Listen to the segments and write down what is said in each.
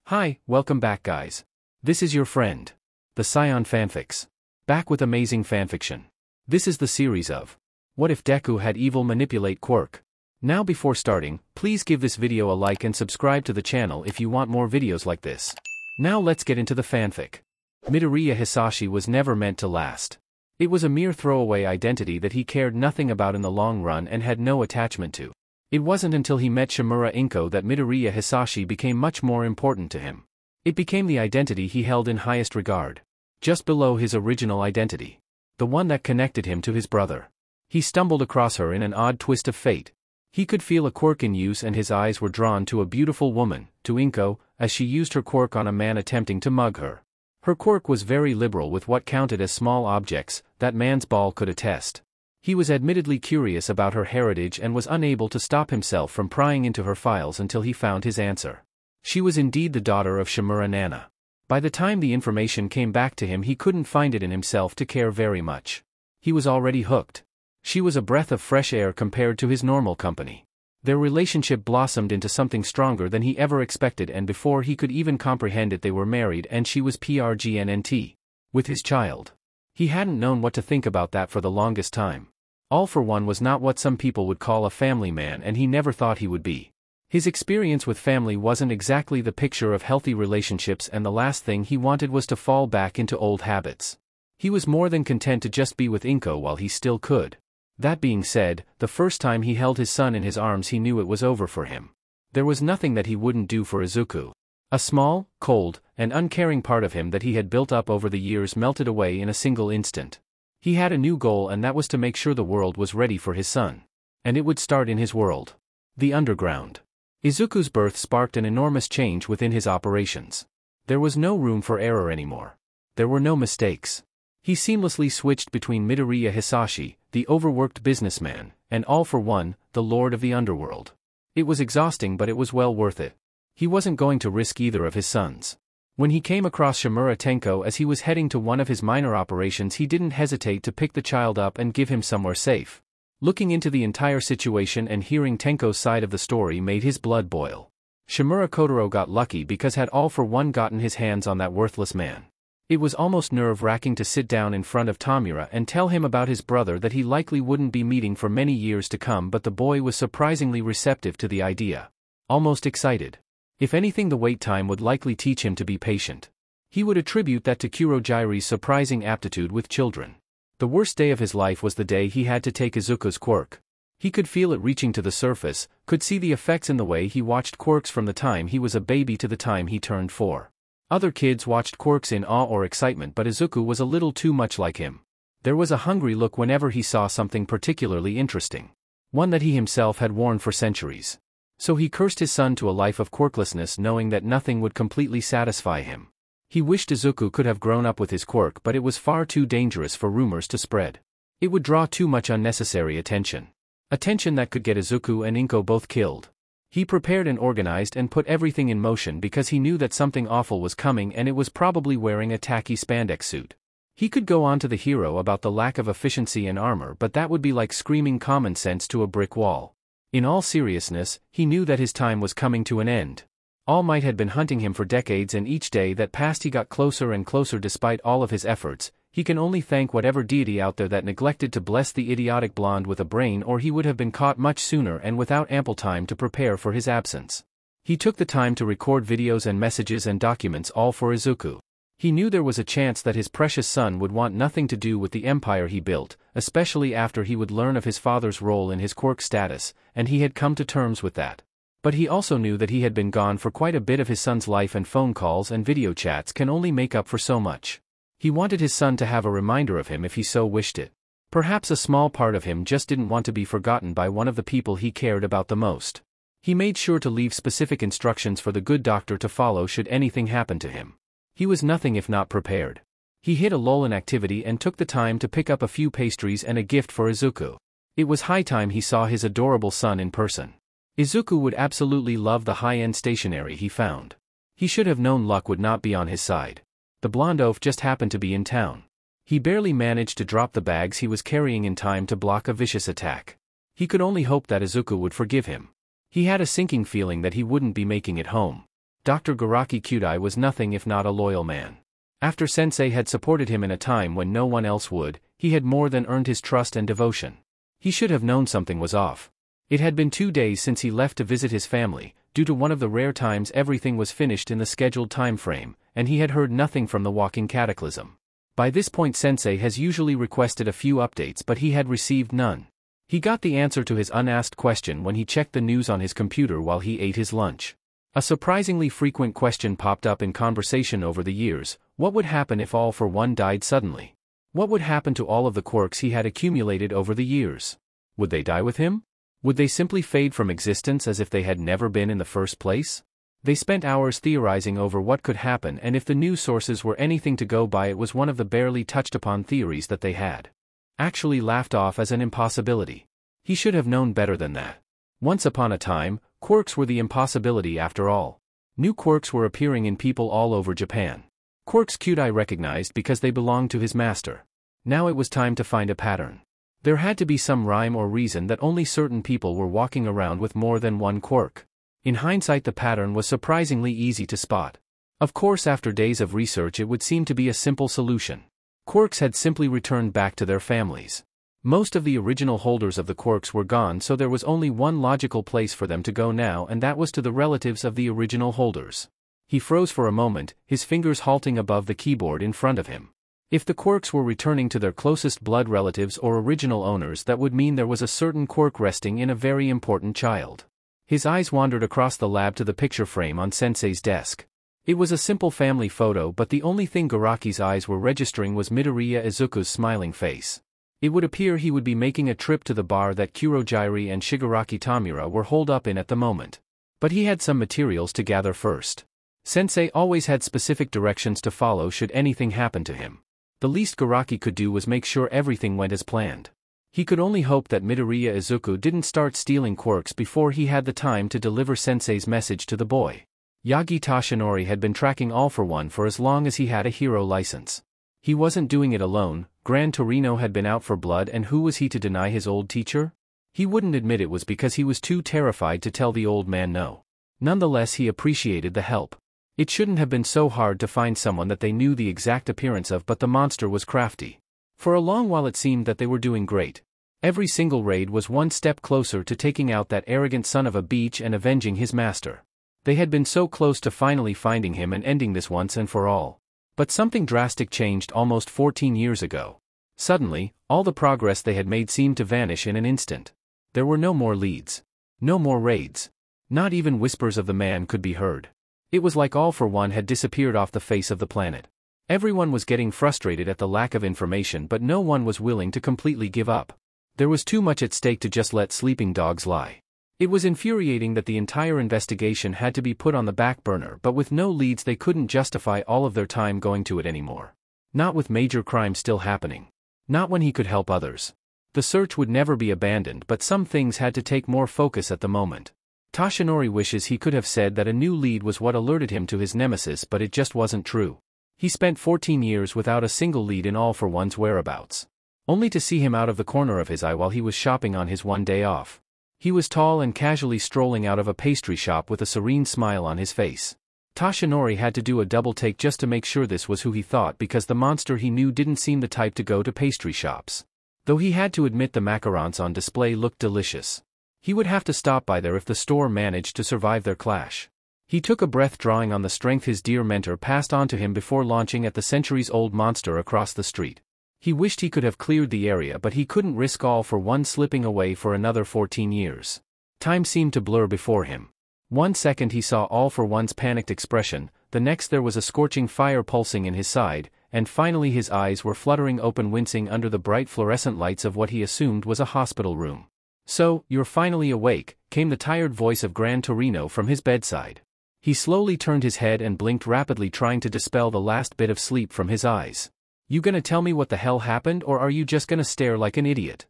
Hi, welcome back guys. This is your friend, the Scion Fanfics. Back with amazing fanfiction. This is the series of What if Deku had evil manipulate Quirk? Now before starting, please give this video a like and subscribe to the channel if you want more videos like this. Now let's get into the fanfic. Midoriya Hisashi was never meant to last. It was a mere throwaway identity that he cared nothing about in the long run and had no attachment to. It wasn't until he met Shimura Inko that Midoriya Hisashi became much more important to him. It became the identity he held in highest regard. Just below his original identity. The one that connected him to his brother. He stumbled across her in an odd twist of fate. He could feel a quirk in use and his eyes were drawn to a beautiful woman, to Inko, as she used her quirk on a man attempting to mug her. Her quirk was very liberal with what counted as small objects, that man's ball could attest. He was admittedly curious about her heritage and was unable to stop himself from prying into her files until he found his answer. She was indeed the daughter of Shimura Nana. By the time the information came back to him he couldn't find it in himself to care very much. He was already hooked. She was a breath of fresh air compared to his normal company. Their relationship blossomed into something stronger than he ever expected, and before he could even comprehend it they were married and she was pregnant. With his child. He hadn't known what to think about that for the longest time. All for One was not what some people would call a family man and he never thought he would be. His experience with family wasn't exactly the picture of healthy relationships and the last thing he wanted was to fall back into old habits. He was more than content to just be with Inko while he still could. That being said, the first time he held his son in his arms he knew it was over for him. There was nothing that he wouldn't do for Izuku. A small, cold, and uncaring part of him that he had built up over the years melted away in a single instant. He had a new goal and that was to make sure the world was ready for his son. And it would start in his world. The underground. Izuku's birth sparked an enormous change within his operations. There was no room for error anymore. There were no mistakes. He seamlessly switched between Midoriya Hisashi, the overworked businessman, and All for One, the lord of the underworld. It was exhausting but it was well worth it. He wasn't going to risk either of his sons. When he came across Shimura Tenko as he was heading to one of his minor operations he didn't hesitate to pick the child up and give him somewhere safe. Looking into the entire situation and hearing Tenko's side of the story made his blood boil. Shimura Kotaro got lucky because had All for One gotten his hands on that worthless man. It was almost nerve-wracking to sit down in front of Tamura and tell him about his brother that he likely wouldn't be meeting for many years to come, but the boy was surprisingly receptive to the idea. Almost excited. If anything, the wait time would likely teach him to be patient. He would attribute that to Kurojire's surprising aptitude with children. The worst day of his life was the day he had to take Izuku's quirk. He could feel it reaching to the surface, could see the effects in the way he watched quirks from the time he was a baby to the time he turned 4. Other kids watched quirks in awe or excitement, but Izuku was a little too much like him. There was a hungry look whenever he saw something particularly interesting. One that he himself had worn for centuries. So he cursed his son to a life of quirklessness, knowing that nothing would completely satisfy him. He wished Izuku could have grown up with his quirk, but it was far too dangerous for rumors to spread. It would draw too much unnecessary attention. Attention that could get Izuku and Inko both killed. He prepared and organized and put everything in motion because he knew that something awful was coming, and it was probably wearing a tacky spandex suit. He could go on to the hero about the lack of efficiency and armor, but that would be like screaming common sense to a brick wall. In all seriousness, he knew that his time was coming to an end. All Might had been hunting him for decades, and each day that passed he got closer and closer despite all of his efforts. He can only thank whatever deity out there that neglected to bless the idiotic blonde with a brain, or he would have been caught much sooner and without ample time to prepare for his absence. He took the time to record videos and messages and documents, all for Izuku. He knew there was a chance that his precious son would want nothing to do with the empire he built, especially after he would learn of his father's role in his quirk status, and he had come to terms with that. But he also knew that he had been gone for quite a bit of his son's life, and phone calls and video chats can only make up for so much. He wanted his son to have a reminder of him if he so wished it. Perhaps a small part of him just didn't want to be forgotten by one of the people he cared about the most. He made sure to leave specific instructions for the good doctor to follow should anything happen to him. He was nothing if not prepared. He hit a lull in activity and took the time to pick up a few pastries and a gift for Izuku. It was high time he saw his adorable son in person. Izuku would absolutely love the high-end stationery he found. He should have known luck would not be on his side. The blonde oaf just happened to be in town. He barely managed to drop the bags he was carrying in time to block a vicious attack. He could only hope that Izuku would forgive him. He had a sinking feeling that he wouldn't be making it home. Dr. Garaki Kyudai was nothing if not a loyal man. After Sensei had supported him in a time when no one else would, he had more than earned his trust and devotion. He should have known something was off. It had been 2 days since he left to visit his family, due to one of the rare times everything was finished in the scheduled time frame, and he had heard nothing from the walking cataclysm. By this point Sensei has usually requested a few updates but he had received none. He got the answer to his unasked question when he checked the news on his computer while he ate his lunch. A surprisingly frequent question popped up in conversation over the years: what would happen if All for One died suddenly? What would happen to all of the quirks he had accumulated over the years? Would they die with him? Would they simply fade from existence as if they had never been in the first place? They spent hours theorizing over what could happen, and if the news sources were anything to go by, it was one of the barely touched upon theories that they had actually laughed off as an impossibility. He should have known better than that. Once upon a time, quirks were the impossibility after all. New quirks were appearing in people all over Japan. Quirks Kyudai recognized because they belonged to his master. Now it was time to find a pattern. There had to be some rhyme or reason that only certain people were walking around with more than one quirk. In hindsight, the pattern was surprisingly easy to spot. Of course, after days of research, it would seem to be a simple solution. Quirks had simply returned back to their families. Most of the original holders of the quirks were gone, so there was only one logical place for them to go now, and that was to the relatives of the original holders. He froze for a moment, his fingers halting above the keyboard in front of him. If the quirks were returning to their closest blood relatives or original owners, that would mean there was a certain quirk resting in a very important child. His eyes wandered across the lab to the picture frame on Sensei's desk. It was a simple family photo, but the only thing Garaki's eyes were registering was Midoriya Izuku's smiling face. It would appear he would be making a trip to the bar that Kurojairi and Shigaraki Tamura were holed up in at the moment. But he had some materials to gather first. Sensei always had specific directions to follow should anything happen to him. The least Garaki could do was make sure everything went as planned. He could only hope that Midoriya Izuku didn't start stealing quirks before he had the time to deliver Sensei's message to the boy. Yagi Toshinori had been tracking All for One for as long as he had a hero license. He wasn't doing it alone. Gran Torino had been out for blood, and who was he to deny his old teacher? He wouldn't admit it was because he was too terrified to tell the old man no. Nonetheless, he appreciated the help. It shouldn't have been so hard to find someone that they knew the exact appearance of, but the monster was crafty. For a long while it seemed that they were doing great. Every single raid was one step closer to taking out that arrogant son of a beach and avenging his master. They had been so close to finally finding him and ending this once and for all. But something drastic changed almost 14 years ago. Suddenly, all the progress they had made seemed to vanish in an instant. There were no more leads. No more raids. Not even whispers of the man could be heard. It was like All for One had disappeared off the face of the planet. Everyone was getting frustrated at the lack of information, but no one was willing to completely give up. There was too much at stake to just let sleeping dogs lie. It was infuriating that the entire investigation had to be put on the back burner, but with no leads they couldn't justify all of their time going to it anymore. Not with major crime still happening. Not when he could help others. The search would never be abandoned, but some things had to take more focus at the moment. Toshinori wishes he could have said that a new lead was what alerted him to his nemesis, but it just wasn't true. He spent 14 years without a single lead in All for One's whereabouts. Only to see him out of the corner of his eye while he was shopping on his one day off. He was tall and casually strolling out of a pastry shop with a serene smile on his face. Toshinori had to do a double take just to make sure this was who he thought, because the monster he knew didn't seem the type to go to pastry shops. Though he had to admit the macarons on display looked delicious. He would have to stop by there if the store managed to survive their clash. He took a breath, drawing on the strength his dear mentor passed on to him before launching at the centuries-old monster across the street. He wished he could have cleared the area, but he couldn't risk All for One slipping away for another 14 years. Time seemed to blur before him. 1 second he saw All for One's panicked expression, the next there was a scorching fire pulsing in his side, and finally his eyes were fluttering open, wincing under the bright fluorescent lights of what he assumed was a hospital room. "So, you're finally awake," came the tired voice of Gran Torino from his bedside. He slowly turned his head and blinked rapidly, trying to dispel the last bit of sleep from his eyes. "You gonna tell me what the hell happened, or are you just gonna stare like an idiot?"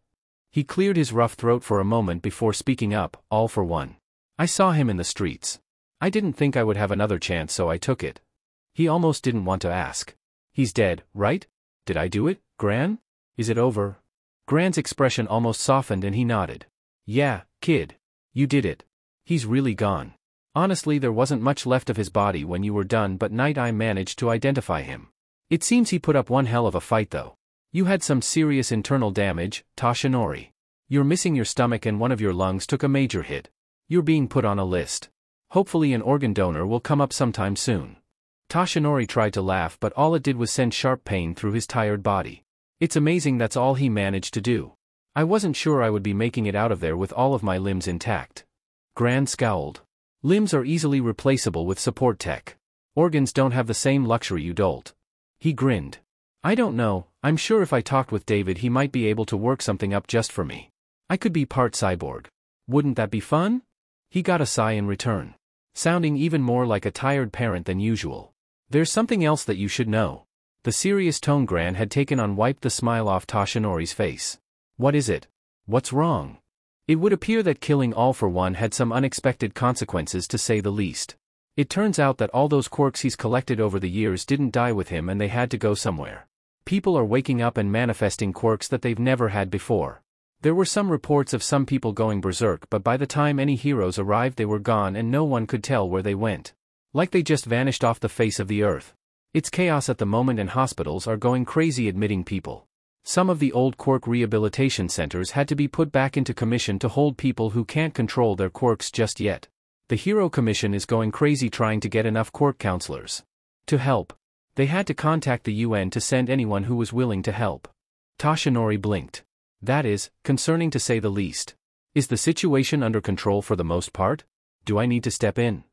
He cleared his rough throat for a moment before speaking up. "All for One. I saw him in the streets. I didn't think I would have another chance, so I took it." He almost didn't want to ask. "He's dead, right? Did I do it, Gran? Is it over?" Gran's expression almost softened and he nodded. "Yeah, kid. You did it. He's really gone. Honestly, there wasn't much left of his body when you were done, but Night Eye managed to identify him. It seems he put up one hell of a fight though. You had some serious internal damage, Toshinori. You're missing your stomach and one of your lungs took a major hit. You're being put on a list. Hopefully an organ donor will come up sometime soon. Toshinori tried to laugh, but all it did was send sharp pain through his tired body. It's amazing that's all he managed to do. I wasn't sure I would be making it out of there with all of my limbs intact. Grand scowled. Limbs are easily replaceable with support tech. Organs don't have the same luxury, you dolt. He grinned. I don't know, I'm sure if I talked with David he might be able to work something up just for me. I could be part cyborg. Wouldn't that be fun? He got a sigh in return, sounding even more like a tired parent than usual. There's something else that you should know. The serious tone Gran had taken on wiped the smile off Toshinori's face. What is it? What's wrong? It would appear that killing All for One had some unexpected consequences, to say the least. It turns out that all those quirks he's collected over the years didn't die with him and they had to go somewhere. People are waking up and manifesting quirks that they've never had before. There were some reports of some people going berserk, but by the time any heroes arrived they were gone and no one could tell where they went. Like they just vanished off the face of the earth. It's chaos at the moment and hospitals are going crazy admitting people. Some of the old quirk rehabilitation centers had to be put back into commission to hold people who can't control their quirks just yet. The Hero Commission is going crazy trying to get enough quirk counselors to help. They had to contact the UN to send anyone who was willing to help. Toshinori blinked. That is concerning to say the least. Is the situation under control for the most part? Do I need to step in?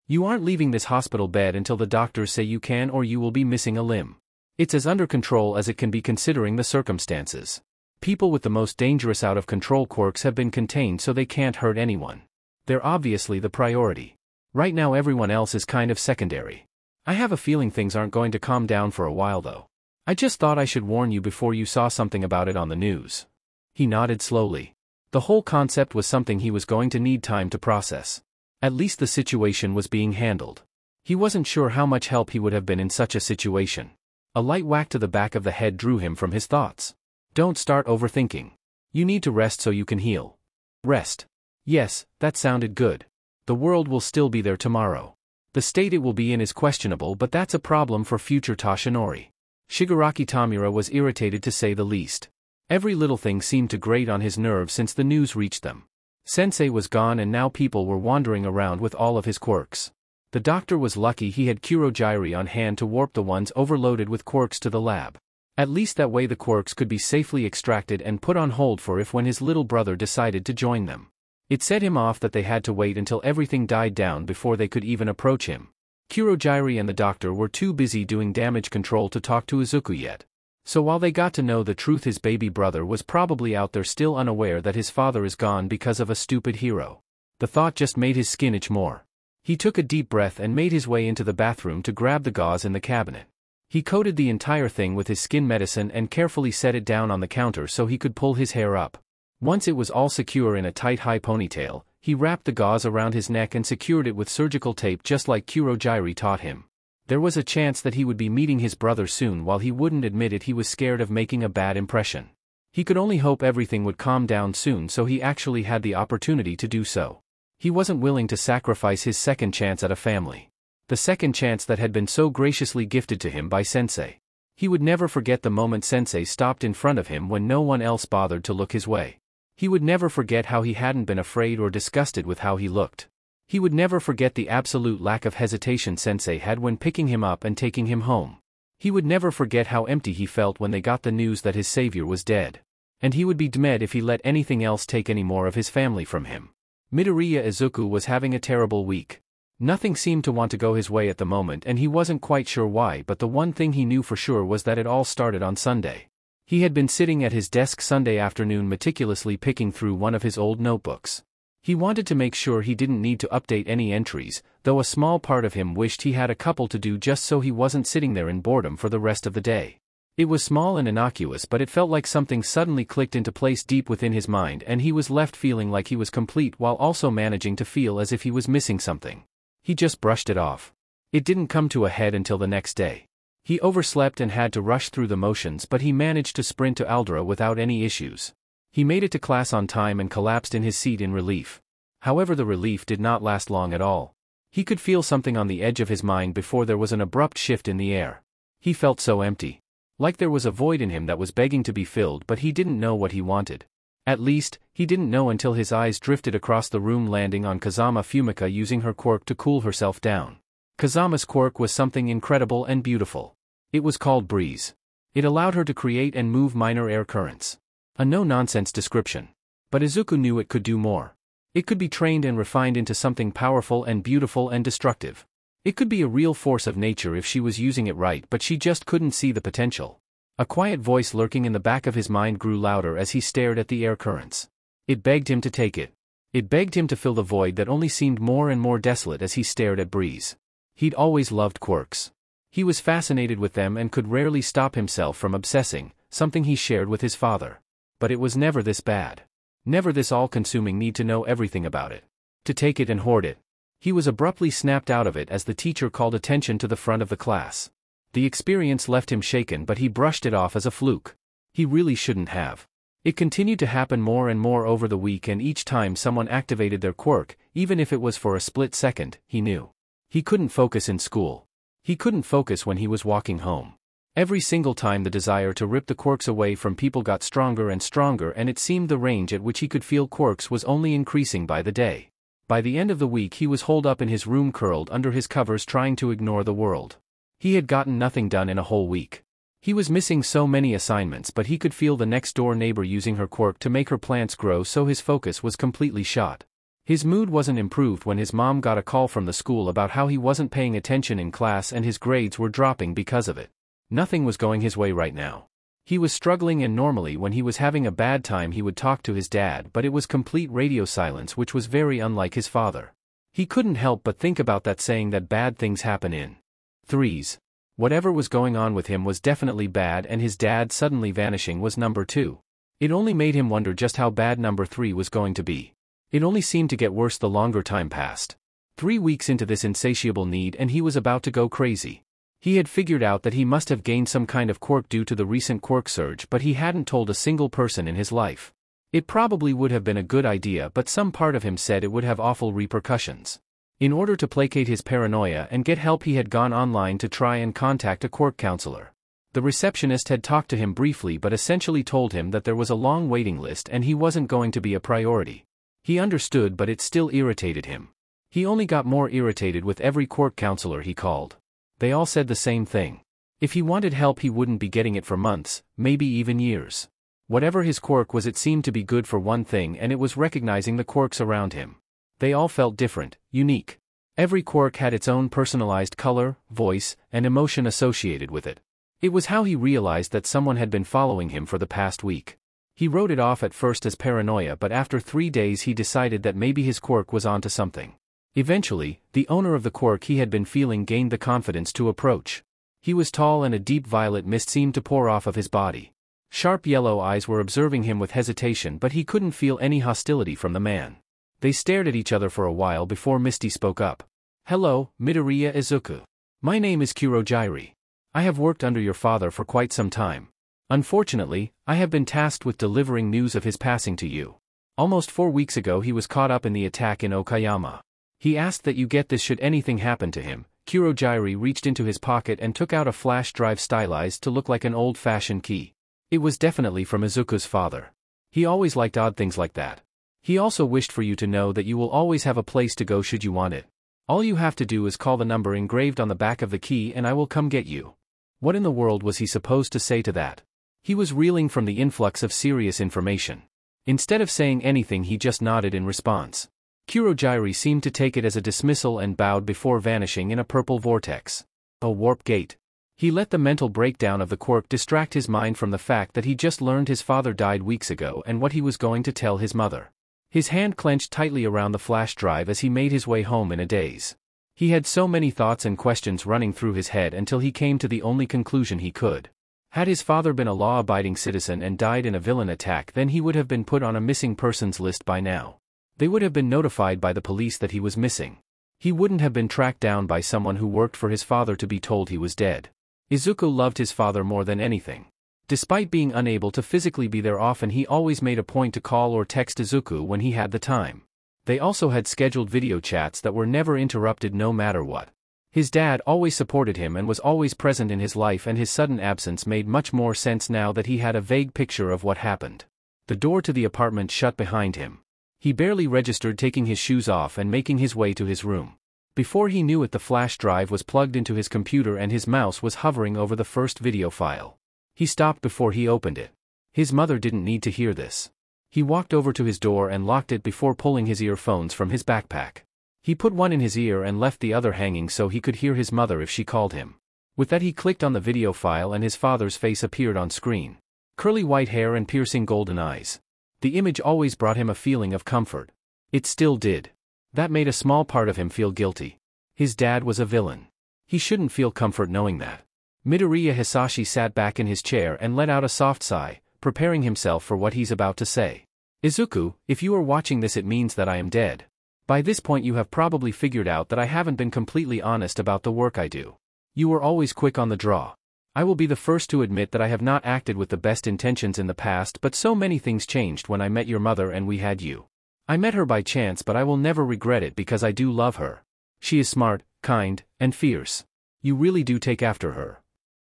You aren't leaving this hospital bed until the doctors say you can, or you will be missing a limb. It's as under control as it can be considering the circumstances. People with the most dangerous out-of-control quirks have been contained so they can't hurt anyone. They're obviously the priority. Right now everyone else is kind of secondary. I have a feeling things aren't going to calm down for a while though. I just thought I should warn you before you saw something about it on the news. He nodded slowly. The whole concept was something he was going to need time to process. At least the situation was being handled. He wasn't sure how much help he would have been in such a situation. A light whack to the back of the head drew him from his thoughts. Don't start overthinking. You need to rest so you can heal. Rest. Yes, that sounded good. The world will still be there tomorrow. The state it will be in is questionable, but that's a problem for future Toshinori. Shigaraki Tamura was irritated to say the least. Every little thing seemed to grate on his nerves since the news reached them. Sensei was gone and now people were wandering around with all of his quirks. The doctor was lucky he had Kurogyri on hand to warp the ones overloaded with quirks to the lab. At least that way the quirks could be safely extracted and put on hold for if when his little brother decided to join them. It set him off that they had to wait until everything died down before they could even approach him. Kurogyri and the doctor were too busy doing damage control to talk to Izuku yet. So while they got to know the truth, his baby brother was probably out there still unaware that his father is gone because of a stupid hero. The thought just made his skin itch more. He took a deep breath and made his way into the bathroom to grab the gauze in the cabinet. He coated the entire thing with his skin medicine and carefully set it down on the counter so he could pull his hair up. Once it was all secure in a tight high ponytail, he wrapped the gauze around his neck and secured it with surgical tape just like Kurogyri taught him. There was a chance that he would be meeting his brother soon. While he wouldn't admit it, he was scared of making a bad impression. He could only hope everything would calm down soon so he actually had the opportunity to do so. He wasn't willing to sacrifice his second chance at a family. The second chance that had been so graciously gifted to him by Sensei. He would never forget the moment Sensei stopped in front of him when no one else bothered to look his way. He would never forget how he hadn't been afraid or disgusted with how he looked. He would never forget the absolute lack of hesitation Sensei had when picking him up and taking him home. He would never forget how empty he felt when they got the news that his savior was dead. And he would be dead if he let anything else take any more of his family from him. Midoriya Izuku was having a terrible week. Nothing seemed to want to go his way at the moment and he wasn't quite sure why, but the one thing he knew for sure was that it all started on Sunday. He had been sitting at his desk Sunday afternoon meticulously picking through one of his old notebooks. He wanted to make sure he didn't need to update any entries, though a small part of him wished he had a couple to do just so he wasn't sitting there in boredom for the rest of the day. It was small and innocuous, but it felt like something suddenly clicked into place deep within his mind and he was left feeling like he was complete while also managing to feel as if he was missing something. He just brushed it off. It didn't come to a head until the next day. He overslept and had to rush through the motions, but he managed to sprint to Aldera without any issues. He made it to class on time and collapsed in his seat in relief. However, the relief did not last long at all. He could feel something on the edge of his mind before there was an abrupt shift in the air. He felt so empty. Like there was a void in him that was begging to be filled, but he didn't know what he wanted. At least, he didn't know until his eyes drifted across the room, landing on Kazama Fumika using her quirk to cool herself down. Kazama's quirk was something incredible and beautiful. It was called Breeze. It allowed her to create and move minor air currents. A no-nonsense description. But Izuku knew it could do more. It could be trained and refined into something powerful and beautiful and destructive. It could be a real force of nature if she was using it right, but she just couldn't see the potential. A quiet voice lurking in the back of his mind grew louder as he stared at the air currents. It begged him to take it. It begged him to fill the void that only seemed more and more desolate as he stared at Breeze. He'd always loved quirks. He was fascinated with them and could rarely stop himself from obsessing, something he shared with his father. But it was never this bad. Never this all-consuming need to know everything about it. To take it and hoard it. He was abruptly snapped out of it as the teacher called attention to the front of the class. The experience left him shaken, but he brushed it off as a fluke. He really shouldn't have. It continued to happen more and more over the week, and each time someone activated their quirk, even if it was for a split second, he knew. He couldn't focus in school. He couldn't focus when he was walking home. Every single time the desire to rip the quirks away from people got stronger and stronger, and it seemed the range at which he could feel quirks was only increasing by the day. By the end of the week he was holed up in his room, curled under his covers, trying to ignore the world. He had gotten nothing done in a whole week. He was missing so many assignments, but he could feel the next-door neighbor using her quirk to make her plants grow, so his focus was completely shot. His mood wasn't improved when his mom got a call from the school about how he wasn't paying attention in class and his grades were dropping because of it. Nothing was going his way right now. He was struggling, and normally when he was having a bad time he would talk to his dad, but it was complete radio silence, which was very unlike his father. He couldn't help but think about that saying that bad things happen in threes. Whatever was going on with him was definitely bad, and his dad suddenly vanishing was number 2. It only made him wonder just how bad number 3 was going to be. It only seemed to get worse the longer time passed. 3 weeks into this insatiable need and he was about to go crazy. He had figured out that he must have gained some kind of quirk due to the recent quirk surge, but he hadn't told a single person in his life. It probably would have been a good idea, but some part of him said it would have awful repercussions. In order to placate his paranoia and get help, he had gone online to try and contact a quirk counselor. The receptionist had talked to him briefly but essentially told him that there was a long waiting list and he wasn't going to be a priority. He understood, but it still irritated him. He only got more irritated with every quirk counselor he called. They all said the same thing. If he wanted help he wouldn't be getting it for months, maybe even years. Whatever his quirk was, it seemed to be good for one thing, and it was recognizing the quirks around him. They all felt different, unique. Every quirk had its own personalized color, voice, and emotion associated with it. It was how he realized that someone had been following him for the past week. He wrote it off at first as paranoia, but after 3 days he decided that maybe his quirk was onto something. Eventually, the owner of the quirk he had been feeling gained the confidence to approach. He was tall and a deep violet mist seemed to pour off of his body. Sharp yellow eyes were observing him with hesitation, but he couldn't feel any hostility from the man. They stared at each other for a while before Misty spoke up. "Hello, Midoriya Izuku. My name is Kurojairi. I have worked under your father for quite some time. Unfortunately, I have been tasked with delivering news of his passing to you. Almost 4 weeks ago he was caught up in the attack in AwkwaAMO. He asked that you get this should anything happen to him." Kurojairi reached into his pocket and took out a flash drive stylized to look like an old-fashioned key. It was definitely from Izuku's father. He always liked odd things like that. He also wished for you to know that you will always have a place to go should you want it. All you have to do is call the number engraved on the back of the key and I will come get you. What in the world was he supposed to say to that? He was reeling from the influx of serious information. Instead of saying anything he just nodded in response. Kurojairi seemed to take it as a dismissal and bowed before vanishing in a purple vortex. A warp gate. He let the mental breakdown of the quirk distract his mind from the fact that he just learned his father died weeks ago and what he was going to tell his mother. His hand clenched tightly around the flash drive as he made his way home in a daze. He had so many thoughts and questions running through his head until he came to the only conclusion he could. Had his father been a law-abiding citizen and died in a villain attack, then he would have been put on a missing persons list by now. They would have been notified by the police that he was missing. He wouldn't have been tracked down by someone who worked for his father to be told he was dead. Izuku loved his father more than anything. Despite being unable to physically be there often, he always made a point to call or text Izuku when he had the time. They also had scheduled video chats that were never interrupted no matter what. His dad always supported him and was always present in his life, and his sudden absence made much more sense now that he had a vague picture of what happened. The door to the apartment shut behind him. He barely registered taking his shoes off and making his way to his room. Before he knew it, the flash drive was plugged into his computer and his mouse was hovering over the first video file. He stopped before he opened it. His mother didn't need to hear this. He walked over to his door and locked it before pulling his earphones from his backpack. He put one in his ear and left the other hanging so he could hear his mother if she called him. With that, he clicked on the video file and his father's face appeared on screen. Curly white hair and piercing golden eyes. The image always brought him a feeling of comfort. It still did. That made a small part of him feel guilty. His dad was a villain. He shouldn't feel comfort knowing that. Midoriya Hisashi sat back in his chair and let out a soft sigh, preparing himself for what he's about to say. Izuku, if you are watching this, it means that I am dead. By this point you have probably figured out that I haven't been completely honest about the work I do. You were always quick on the draw. I will be the first to admit that I have not acted with the best intentions in the past, but so many things changed when I met your mother and we had you. I met her by chance, but I will never regret it because I do love her. She is smart, kind, and fierce. You really do take after her.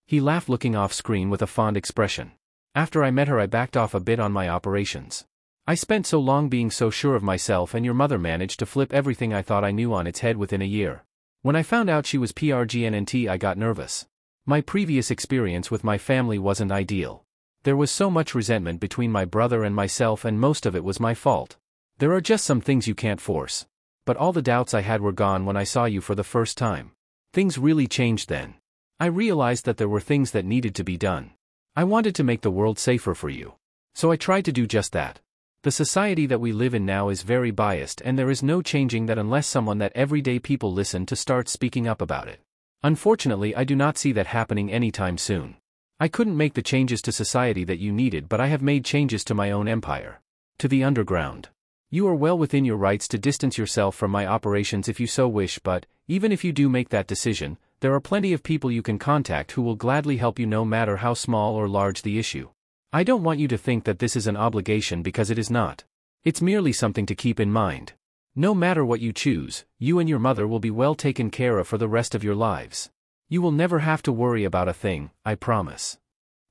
He laughed, looking off screen with a fond expression. After I met her I backed off a bit on my operations. I spent so long being so sure of myself, and your mother managed to flip everything I thought I knew on its head within a year. When I found out she was pregnant, I got nervous. My previous experience with my family wasn't ideal. There was so much resentment between my brother and myself, and most of it was my fault. There are just some things you can't force. But all the doubts I had were gone when I saw you for the first time. Things really changed then. I realized that there were things that needed to be done. I wanted to make the world safer for you. So I tried to do just that. The society that we live in now is very biased, and there is no changing that unless someone that everyday people listen to start speaking up about it. Unfortunately, I do not see that happening anytime soon. I couldn't make the changes to society that you needed, but I have made changes to my own empire. To the underground. You are well within your rights to distance yourself from my operations if you so wish, but, even if you do make that decision, there are plenty of people you can contact who will gladly help you no matter how small or large the issue. I don't want you to think that this is an obligation, because it is not. It's merely something to keep in mind. No matter what you choose, you and your mother will be well taken care of for the rest of your lives. You will never have to worry about a thing, I promise.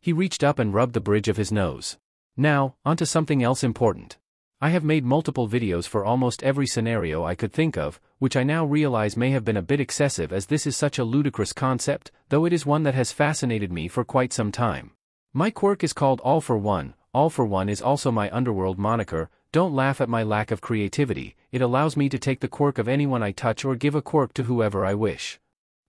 He reached up and rubbed the bridge of his nose. Now, onto something else important. I have made multiple videos for almost every scenario I could think of, which I now realize may have been a bit excessive, as this is such a ludicrous concept, though it is one that has fascinated me for quite some time. My quirk is called All for One. All for One is also my underworld moniker. Don't laugh at my lack of creativity, it allows me to take the quirk of anyone I touch or give a quirk to whoever I wish.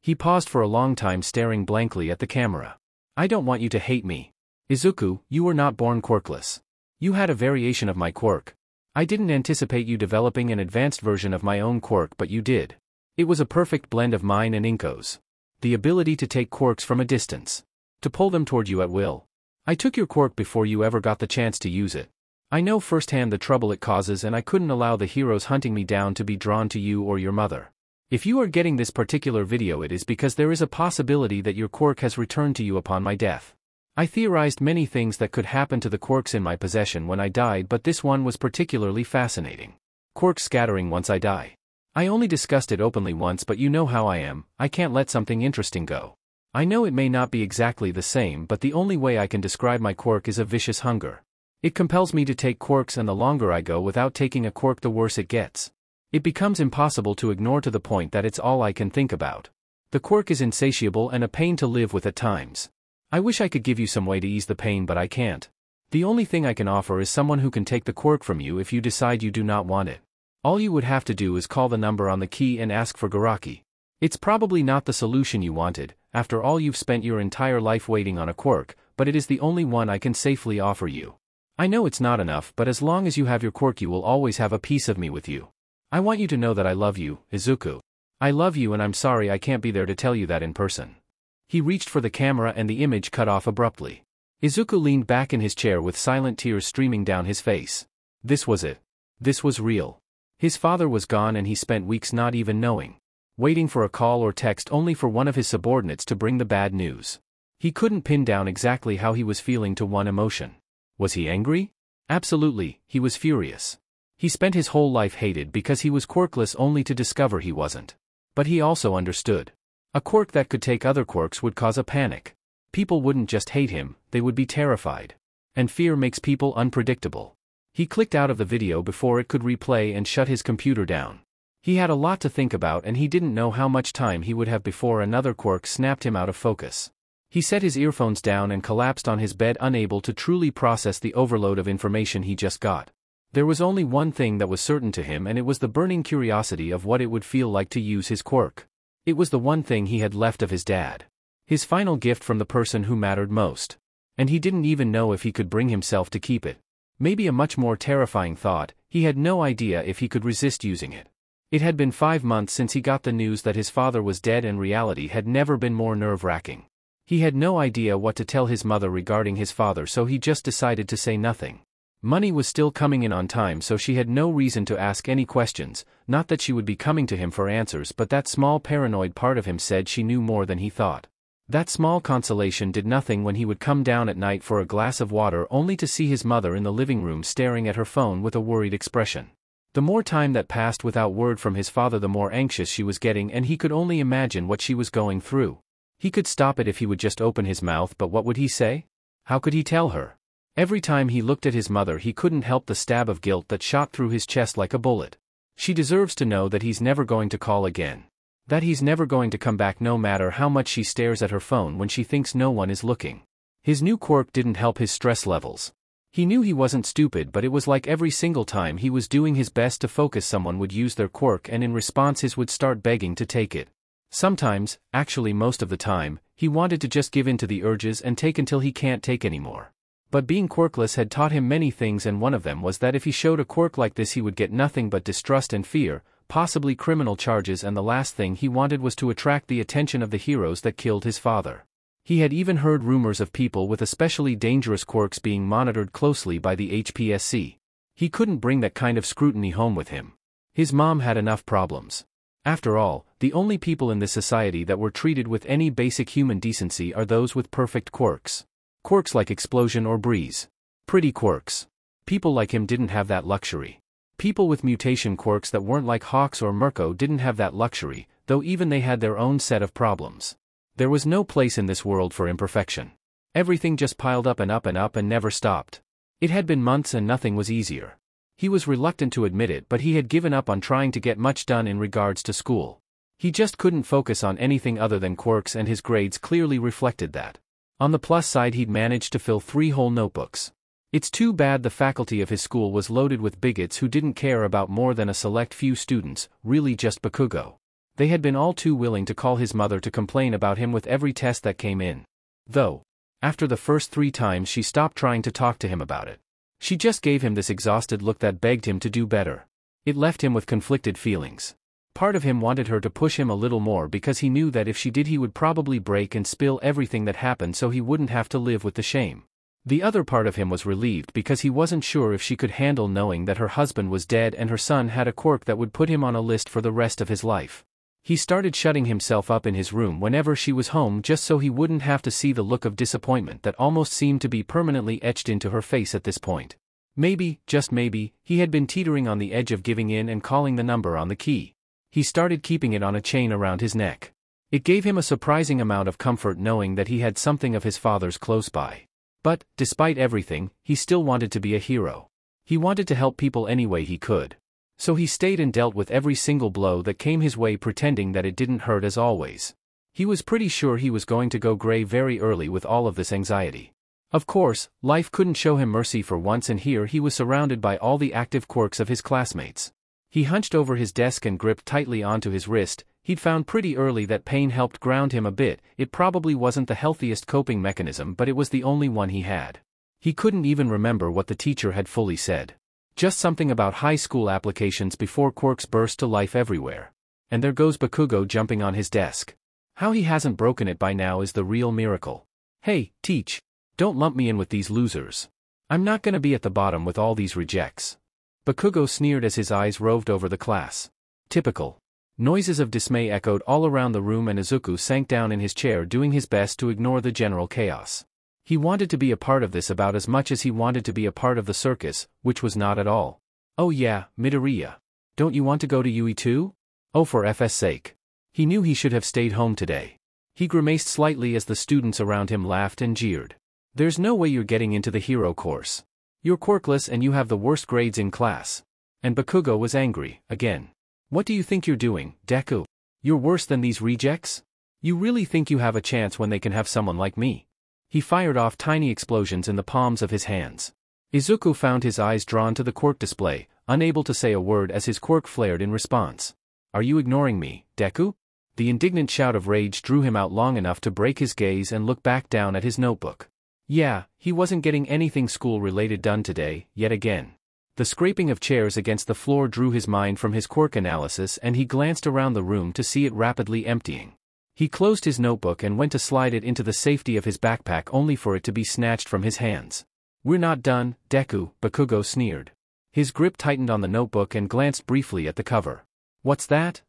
He paused for a long time, staring blankly at the camera. I don't want you to hate me. Izuku, you were not born quirkless. You had a variation of my quirk. I didn't anticipate you developing an advanced version of my own quirk, but you did. It was a perfect blend of mine and Inko's. The ability to take quirks from a distance. To pull them toward you at will. I took your quirk before you ever got the chance to use it. I know firsthand the trouble it causes, and I couldn't allow the heroes hunting me down to be drawn to you or your mother. If you are getting this particular video, it is because there is a possibility that your quirk has returned to you upon my death. I theorized many things that could happen to the quirks in my possession when I died, but this one was particularly fascinating. Quirk scattering once I die. I only discussed it openly once, but you know how I am, I can't let something interesting go. I know it may not be exactly the same, but the only way I can describe my quirk is a vicious hunger. It compels me to take quirks, and the longer I go without taking a quirk, the worse it gets. It becomes impossible to ignore, to the point that it's all I can think about. The quirk is insatiable and a pain to live with at times. I wish I could give you some way to ease the pain, but I can't. The only thing I can offer is someone who can take the quirk from you if you decide you do not want it. All you would have to do is call the number on the key and ask for Garaki. It's probably not the solution you wanted, after all you've spent your entire life waiting on a quirk, but it is the only one I can safely offer you. I know it's not enough, but as long as you have your quirk you will always have a piece of me with you. I want you to know that I love you, Izuku. I love you, and I'm sorry I can't be there to tell you that in person. He reached for the camera and the image cut off abruptly. Izuku leaned back in his chair with silent tears streaming down his face. This was it. This was real. His father was gone, and he spent weeks not even knowing. Waiting for a call or text, only for one of his subordinates to bring the bad news. He couldn't pin down exactly how he was feeling to one emotion. Was he angry? Absolutely, he was furious. He spent his whole life hated because he was quirkless only to discover he wasn't. But he also understood. A quirk that could take other quirks would cause a panic. People wouldn't just hate him, they would be terrified. And fear makes people unpredictable. He clicked out of the video before it could replay and shut his computer down. He had a lot to think about and he didn't know how much time he would have before another quirk snapped him out of focus. He set his earphones down and collapsed on his bed, unable to truly process the overload of information he just got. There was only one thing that was certain to him, and it was the burning curiosity of what it would feel like to use his quirk. It was the one thing he had left of his dad. His final gift from the person who mattered most. And he didn't even know if he could bring himself to keep it. Maybe a much more terrifying thought, he had no idea if he could resist using it. It had been 5 months since he got the news that his father was dead, and reality had never been more nerve-wracking. He had no idea what to tell his mother regarding his father, so he just decided to say nothing. Money was still coming in on time, so she had no reason to ask any questions, not that she would be coming to him for answers, but that small paranoid part of him said she knew more than he thought. That small consolation did nothing when he would come down at night for a glass of water only to see his mother in the living room staring at her phone with a worried expression. The more time that passed without word from his father, the more anxious she was getting, and he could only imagine what she was going through. He could stop it if he would just open his mouth, but what would he say? How could he tell her? Every time he looked at his mother, he couldn't help the stab of guilt that shot through his chest like a bullet. She deserves to know that he's never going to call again. That he's never going to come back, no matter how much she stares at her phone when she thinks no one is looking. His new quirk didn't help his stress levels. He knew he wasn't stupid, but it was like every single time he was doing his best to focus, someone would use their quirk, and in response his would start begging to take it. Sometimes, actually most of the time, he wanted to just give in to the urges and take until he can't take anymore. But being quirkless had taught him many things, and one of them was that if he showed a quirk like this he would get nothing but distrust and fear, possibly criminal charges, and the last thing he wanted was to attract the attention of the heroes that killed his father. He had even heard rumors of people with especially dangerous quirks being monitored closely by the HPSC. He couldn't bring that kind of scrutiny home with him. His mom had enough problems. After all, the only people in this society that were treated with any basic human decency are those with perfect quirks. Quirks like explosion or breeze. Pretty quirks. People like him didn't have that luxury. People with mutation quirks that weren't like Hawks or Mirko didn't have that luxury, though even they had their own set of problems. There was no place in this world for imperfection. Everything just piled up and up and up and never stopped. It had been months and nothing was easier. He was reluctant to admit it, but he had given up on trying to get much done in regards to school. He just couldn't focus on anything other than quirks, and his grades clearly reflected that. On the plus side, he'd managed to fill 3 whole notebooks. It's too bad the faculty of his school was loaded with bigots who didn't care about more than a select few students, really just Bakugo. They had been all too willing to call his mother to complain about him with every test that came in. Though, after the first 3 times she stopped trying to talk to him about it. She just gave him this exhausted look that begged him to do better. It left him with conflicted feelings. Part of him wanted her to push him a little more because he knew that if she did he would probably break and spill everything that happened so he wouldn't have to live with the shame. The other part of him was relieved because he wasn't sure if she could handle knowing that her husband was dead and her son had a quirk that would put him on a list for the rest of his life. He started shutting himself up in his room whenever she was home just so he wouldn't have to see the look of disappointment that almost seemed to be permanently etched into her face at this point. Maybe, just maybe, he had been teetering on the edge of giving in and calling the number on the key. He started keeping it on a chain around his neck. It gave him a surprising amount of comfort knowing that he had something of his father's close by. But, despite everything, he still wanted to be a hero. He wanted to help people any way he could. So he stayed and dealt with every single blow that came his way, pretending that it didn't hurt as always. He was pretty sure he was going to go gray very early with all of this anxiety. Of course, life couldn't show him mercy for once, and here he was surrounded by all the active quirks of his classmates. He hunched over his desk and gripped tightly onto his wrist. He'd found pretty early that pain helped ground him a bit. It probably wasn't the healthiest coping mechanism, but it was the only one he had. He couldn't even remember what the teacher had fully said. Just something about high school applications before quirks burst to life everywhere. And there goes Bakugo jumping on his desk. How he hasn't broken it by now is the real miracle. Hey, teach. Don't lump me in with these losers. I'm not gonna be at the bottom with all these rejects. Bakugo sneered as his eyes roved over the class. Typical. Noises of dismay echoed all around the room, and Izuku sank down in his chair, doing his best to ignore the general chaos. He wanted to be a part of this about as much as he wanted to be a part of the circus, which was not at all. Oh yeah, Midoriya. Don't you want to go to Yui too? Oh, for FS sake. He knew he should have stayed home today. He grimaced slightly as the students around him laughed and jeered. There's no way you're getting into the hero course. You're quirkless and you have the worst grades in class. And Bakugo was angry, again. What do you think you're doing, Deku? You're worse than these rejects? You really think you have a chance when they can have someone like me? He fired off tiny explosions in the palms of his hands. Izuku found his eyes drawn to the quirk display, unable to say a word as his quirk flared in response. Are you ignoring me, Deku? The indignant shout of rage drew him out long enough to break his gaze and look back down at his notebook. Yeah, he wasn't getting anything school-related done today, yet again. The scraping of chairs against the floor drew his mind from his quirk analysis and he glanced around the room to see it rapidly emptying. He closed his notebook and went to slide it into the safety of his backpack only for it to be snatched from his hands. We're not done, Deku, Bakugo sneered. His grip tightened on the notebook and glanced briefly at the cover. What's that?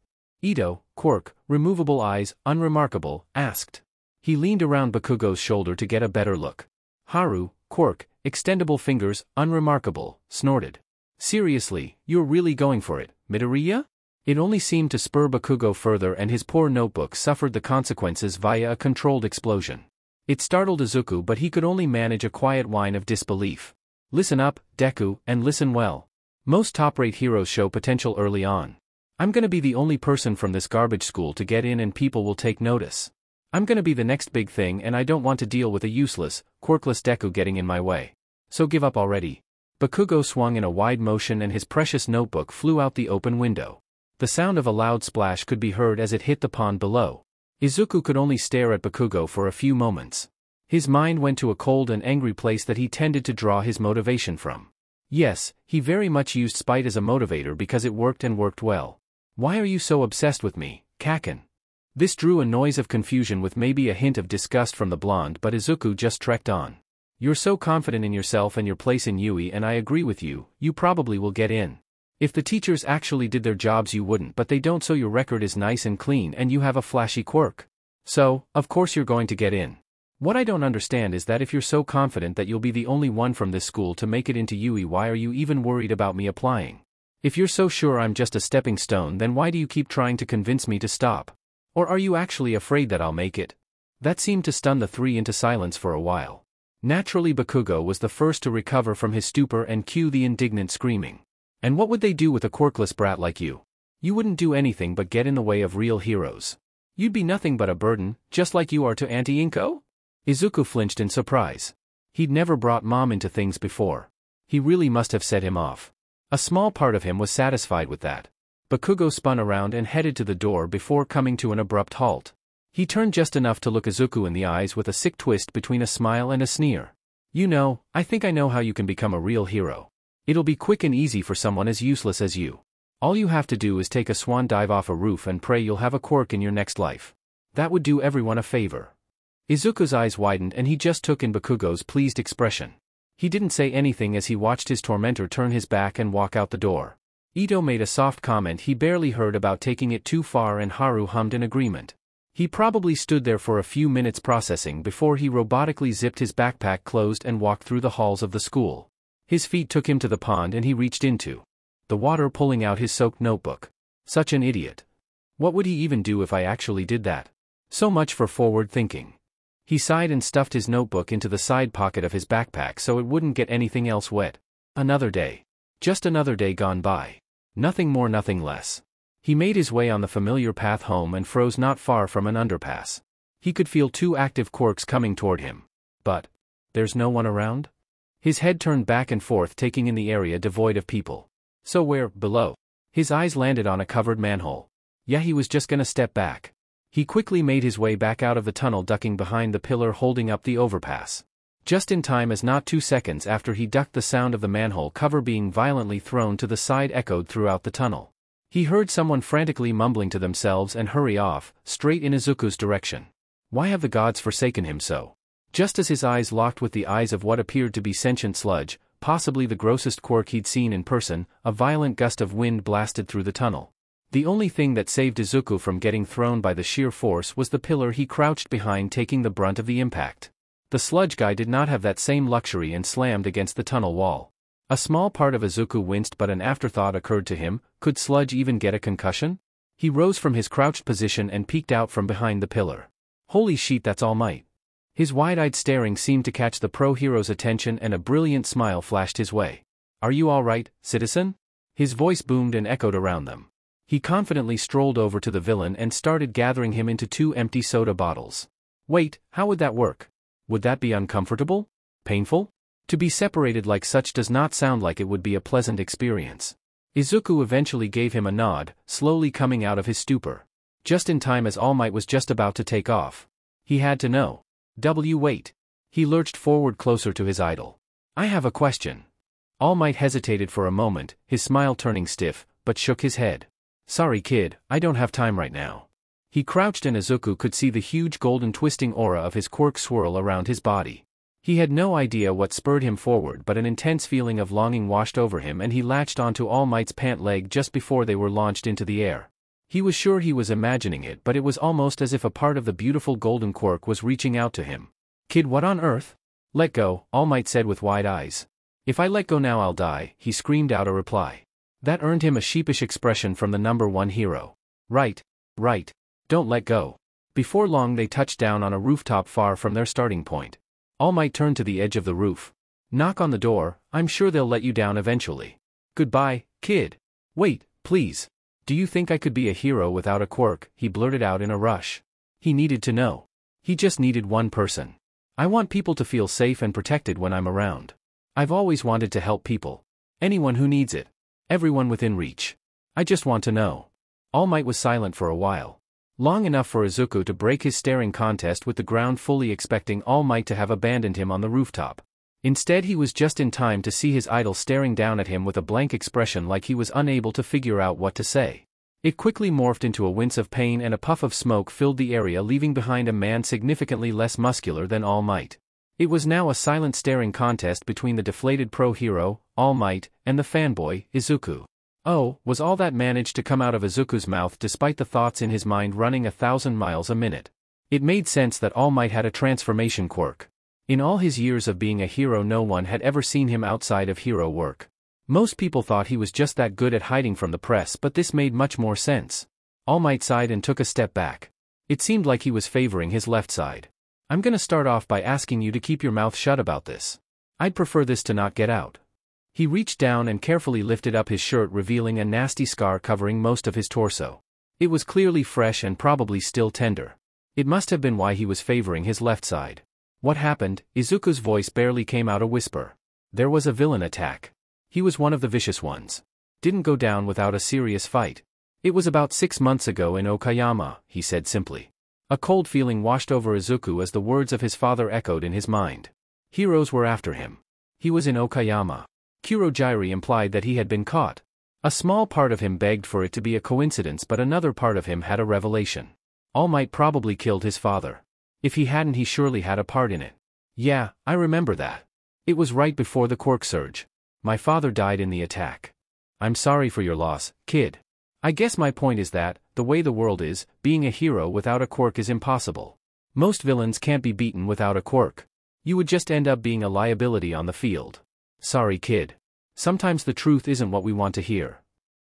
Ito, Quirk, removable eyes, unremarkable, asked. He leaned around Bakugo's shoulder to get a better look. Haru, Quirk, extendable fingers, unremarkable, snorted. Seriously, you're really going for it, Midoriya? It only seemed to spur Bakugo further and his poor notebook suffered the consequences via a controlled explosion. It startled Izuku but he could only manage a quiet whine of disbelief. Listen up, Deku, and listen well. Most top-rate heroes show potential early on. I'm gonna be the only person from this garbage school to get in and people will take notice. I'm gonna be the next big thing and I don't want to deal with a useless, quirkless Deku getting in my way. So give up already. Bakugo swung in a wide motion and his precious notebook flew out the open window. The sound of a loud splash could be heard as it hit the pond below. Izuku could only stare at Bakugo for a few moments. His mind went to a cold and angry place that he tended to draw his motivation from. Yes, he very much used spite as a motivator because it worked and worked well. Why are you so obsessed with me, Kaken? This drew a noise of confusion with maybe a hint of disgust from the blonde but Izuku just trekked on. You're so confident in yourself and your place in Yui and I agree with you, you probably will get in. If the teachers actually did their jobs you wouldn't but they don't so your record is nice and clean and you have a flashy quirk. So, of course you're going to get in. What I don't understand is that if you're so confident that you'll be the only one from this school to make it into Yui why are you even worried about me applying? If you're so sure I'm just a stepping stone then why do you keep trying to convince me to stop? Or are you actually afraid that I'll make it? That seemed to stun the three into silence for a while. Naturally Bakugo was the first to recover from his stupor and cue the indignant screaming. And what would they do with a quirkless brat like you? You wouldn't do anything but get in the way of real heroes. You'd be nothing but a burden, just like you are to Auntie Inko? Izuku flinched in surprise. He'd never brought Mom into things before. He really must have set him off. A small part of him was satisfied with that. Bakugo spun around and headed to the door before coming to an abrupt halt. He turned just enough to look Izuku in the eyes with a sick twist between a smile and a sneer. You know, I think I know how you can become a real hero. It'll be quick and easy for someone as useless as you. All you have to do is take a swan dive off a roof and pray you'll have a quirk in your next life. That would do everyone a favor. Izuku's eyes widened and he just took in Bakugo's pleased expression. He didn't say anything as he watched his tormentor turn his back and walk out the door. Ito made a soft comment he barely heard about taking it too far and Haru hummed in agreement. He probably stood there for a few minutes processing before he robotically zipped his backpack closed and walked through the halls of the school. His feet took him to the pond and he reached into the water pulling out his soaked notebook. Such an idiot. What would he even do if I actually did that? So much for forward thinking. He sighed and stuffed his notebook into the side pocket of his backpack so it wouldn't get anything else wet. Another day. Just another day gone by. Nothing more, nothing less. He made his way on the familiar path home and froze not far from an underpass. He could feel two active quirks coming toward him. But there's no one around? His head turned back and forth taking in the area devoid of people. So where, below? His eyes landed on a covered manhole. Yeah, he was just gonna step back. He quickly made his way back out of the tunnel ducking behind the pillar holding up the overpass. Just in time as not 2 seconds after he ducked the sound of the manhole cover being violently thrown to the side echoed throughout the tunnel. He heard someone frantically mumbling to themselves and hurry off, straight in Izuku's direction. Why have the gods forsaken him so? Just as his eyes locked with the eyes of what appeared to be sentient sludge, possibly the grossest quirk he'd seen in person, a violent gust of wind blasted through the tunnel. The only thing that saved Izuku from getting thrown by the sheer force was the pillar he crouched behind taking the brunt of the impact. The sludge guy did not have that same luxury and slammed against the tunnel wall. A small part of Izuku winced, but an afterthought occurred to him: could Sludge even get a concussion? He rose from his crouched position and peeked out from behind the pillar. Holy shit, that's All Might. His wide-eyed staring seemed to catch the pro-hero's attention, and a brilliant smile flashed his way. Are you all right, citizen? His voice boomed and echoed around them. He confidently strolled over to the villain and started gathering him into 2 empty soda bottles. Wait, how would that work? Would that be uncomfortable? Painful? To be separated like such does not sound like it would be a pleasant experience. Izuku eventually gave him a nod, slowly coming out of his stupor. Just in time, as All Might was just about to take off. He had to know. Wait. He lurched forward closer to his idol. I have a question. All Might hesitated for a moment, his smile turning stiff, but shook his head. Sorry kid, I don't have time right now. He crouched and Izuku could see the huge golden twisting aura of his quirk swirl around his body. He had no idea what spurred him forward, but an intense feeling of longing washed over him, and he latched onto All Might's pant leg just before they were launched into the air. He was sure he was imagining it, but it was almost as if a part of the beautiful golden quirk was reaching out to him. Kid, what on earth? Let go, All Might said with wide eyes. If I let go now I'll die, he screamed out a reply. That earned him a sheepish expression from the number 1 hero. Right. Don't let go. Before long they touched down on a rooftop far from their starting point. All Might turned to the edge of the roof. Knock on the door, I'm sure they'll let you down eventually. Goodbye, kid. Wait, please. Do you think I could be a hero without a quirk? He blurted out in a rush. He needed to know. He just needed one person. I want people to feel safe and protected when I'm around. I've always wanted to help people. Anyone who needs it. Everyone within reach. I just want to know. All Might was silent for a while. Long enough for Izuku to break his staring contest with the ground, fully expecting All Might to have abandoned him on the rooftop. Instead, he was just in time to see his idol staring down at him with a blank expression, like he was unable to figure out what to say. It quickly morphed into a wince of pain, and a puff of smoke filled the area, leaving behind a man significantly less muscular than All Might. It was now a silent staring contest between the deflated pro-hero, All Might, and the fanboy, Izuku. Oh, was all that managed to come out of Izuku's mouth despite the thoughts in his mind running 1,000 miles a minute? It made sense that All Might had a transformation quirk. In all his years of being a hero, no one had ever seen him outside of hero work. Most people thought he was just that good at hiding from the press, but this made much more sense. All Might sighed and took a step back. It seemed like he was favoring his left side. I'm gonna start off by asking you to keep your mouth shut about this. I'd prefer this to not get out. He reached down and carefully lifted up his shirt, revealing a nasty scar covering most of his torso. It was clearly fresh and probably still tender. It must have been why he was favoring his left side. What happened? Izuku's voice barely came out a whisper. There was a villain attack. He was one of the vicious ones. Didn't go down without a serious fight. It was about 6 months ago in AwkwaAMO, he said simply. A cold feeling washed over Izuku as the words of his father echoed in his mind. Heroes were after him. He was in AwkwaAMO. Kurogiri implied that he had been caught. A small part of him begged for it to be a coincidence, but another part of him had a revelation. All Might probably killed his father. If he hadn't, he surely had a part in it. Yeah, I remember that. It was right before the quirk surge. My father died in the attack. I'm sorry for your loss, kid. I guess my point is that, the way the world is, being a hero without a quirk is impossible. Most villains can't be beaten without a quirk. You would just end up being a liability on the field. Sorry kid. Sometimes the truth isn't what we want to hear.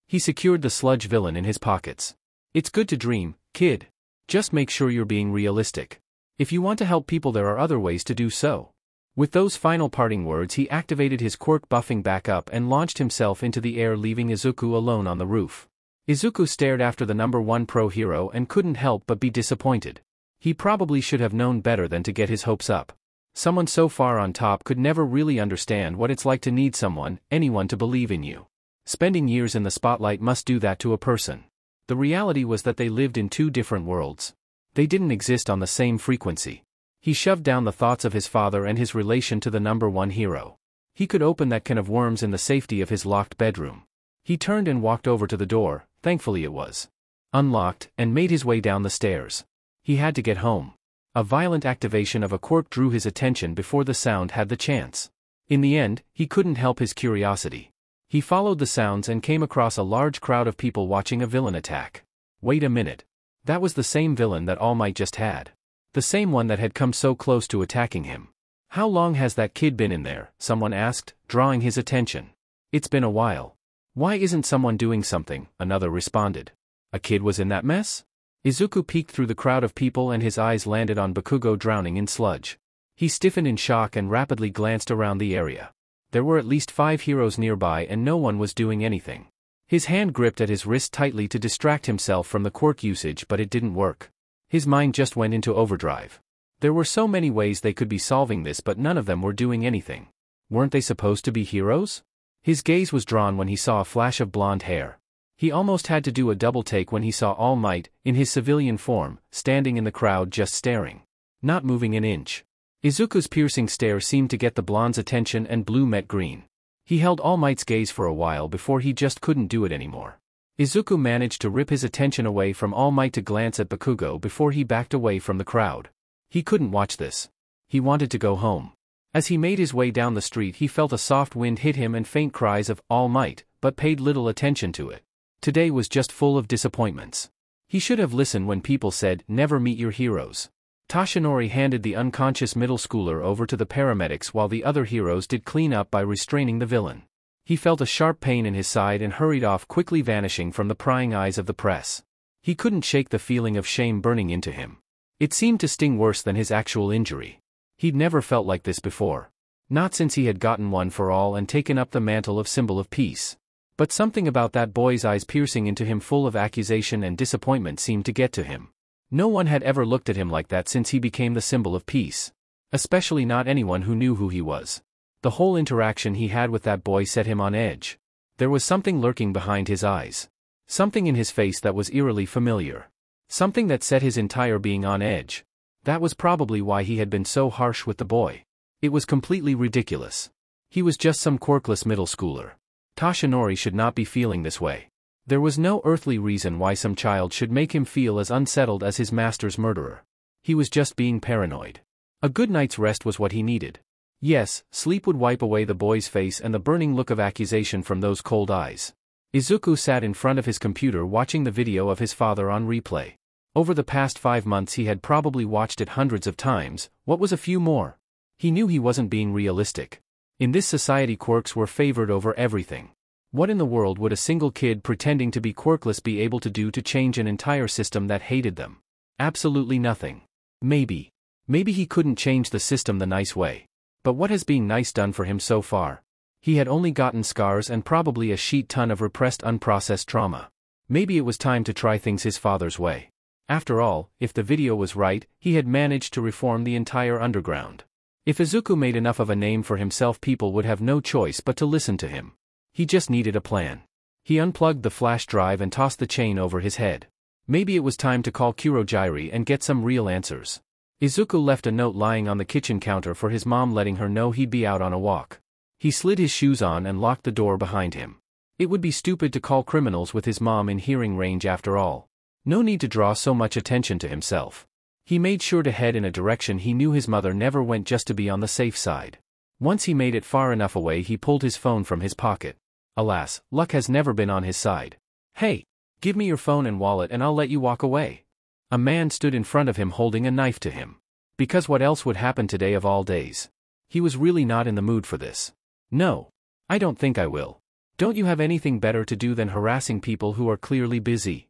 He secured the sludge villain in his pockets. It's good to dream, kid. Just make sure you're being realistic. If you want to help people, there are other ways to do so. With those final parting words, he activated his quirk, buffing back up, and launched himself into the air, leaving Izuku alone on the roof. Izuku stared after the number 1 pro hero and couldn't help but be disappointed. He probably should have known better than to get his hopes up. Someone so far on top could never really understand what it's like to need someone, anyone, to believe in you. Spending years in the spotlight must do that to a person. The reality was that they lived in 2 different worlds. They didn't exist on the same frequency. He shoved down the thoughts of his father and his relation to the number 1 hero. He could open that can of worms in the safety of his locked bedroom. He turned and walked over to the door, thankfully it was unlocked, and made his way down the stairs. He had to get home. A violent activation of a quirk drew his attention before the sound had the chance. In the end, he couldn't help his curiosity. He followed the sounds and came across a large crowd of people watching a villain attack. Wait a minute. That was the same villain that All Might just had. The same one that had come so close to attacking him. How long has that kid been in there? Someone asked, drawing his attention. It's been a while. Why isn't someone doing something? Another responded. A kid was in that mess? Izuku peeked through the crowd of people and his eyes landed on Bakugo drowning in sludge. He stiffened in shock and rapidly glanced around the area. There were at least 5 heroes nearby and no one was doing anything. His hand gripped at his wrist tightly to distract himself from the quirk usage, but it didn't work. His mind just went into overdrive. There were so many ways they could be solving this, but none of them were doing anything. Weren't they supposed to be heroes? His gaze was drawn when he saw a flash of blonde hair. He almost had to do a double take when he saw All Might, in his civilian form, standing in the crowd just staring. Not moving an inch. Izuku's piercing stare seemed to get the blonde's attention and blue met green. He held All Might's gaze for a while before he just couldn't do it anymore. Izuku managed to rip his attention away from All Might to glance at Bakugo before he backed away from the crowd. He couldn't watch this. He wanted to go home. As he made his way down the street he felt a soft wind hit him and faint cries of All Might, but paid little attention to it. Today was just full of disappointments. He should have listened when people said, "Never meet your heroes." Tashinori handed the unconscious middle schooler over to the paramedics while the other heroes did clean up by restraining the villain. He felt a sharp pain in his side and hurried off, quickly vanishing from the prying eyes of the press. He couldn't shake the feeling of shame burning into him. It seemed to sting worse than his actual injury. He'd never felt like this before. Not since he had gotten One for All and taken up the mantle of symbol of peace. But something about that boy's eyes piercing into him full of accusation and disappointment seemed to get to him. No one had ever looked at him like that since he became the symbol of peace. Especially not anyone who knew who he was. The whole interaction he had with that boy set him on edge. There was something lurking behind his eyes. Something in his face that was eerily familiar. Something that set his entire being on edge. That was probably why he had been so harsh with the boy. It was completely ridiculous. He was just some quirkless middle schooler. Tashinori should not be feeling this way. There was no earthly reason why some child should make him feel as unsettled as his master's murderer. He was just being paranoid. A good night's rest was what he needed. Yes, sleep would wipe away the boy's face and the burning look of accusation from those cold eyes. Izuku sat in front of his computer watching the video of his father on replay. Over the past 5 months he had probably watched it hundreds of times. What was a few more? He knew he wasn't being realistic. In this society quirks were favored over everything. What in the world would a single kid pretending to be quirkless be able to do to change an entire system that hated them? Absolutely nothing. Maybe he couldn't change the system the nice way. But what has being nice done for him so far? He had only gotten scars and probably a shit ton of repressed unprocessed trauma. Maybe it was time to try things his father's way. After all, if the video was right, he had managed to reform the entire underground. If Izuku made enough of a name for himself, people would have no choice but to listen to him. He just needed a plan. He unplugged the flash drive and tossed the chain over his head. Maybe it was time to call Kurogiri and get some real answers. Izuku left a note lying on the kitchen counter for his mom, letting her know he'd be out on a walk. He slid his shoes on and locked the door behind him. It would be stupid to call criminals with his mom in hearing range after all. No need to draw so much attention to himself. He made sure to head in a direction he knew his mother never went, just to be on the safe side. Once he made it far enough away, he pulled his phone from his pocket. Alas, luck has never been on his side. "Hey, give me your phone and wallet and I'll let you walk away." A man stood in front of him holding a knife to him. Because what else would happen today of all days? He was really not in the mood for this. "No. I don't think I will. Don't you have anything better to do than harassing people who are clearly busy?"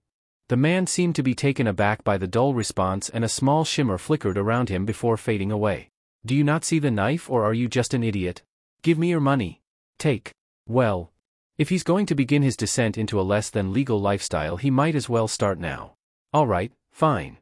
The man seemed to be taken aback by the dull response, and a small shimmer flickered around him before fading away. "Do you not see the knife, or are you just an idiot? Give me your money. Take." Well, if he's going to begin his descent into a less than legal lifestyle, he might as well start now. All right, fine.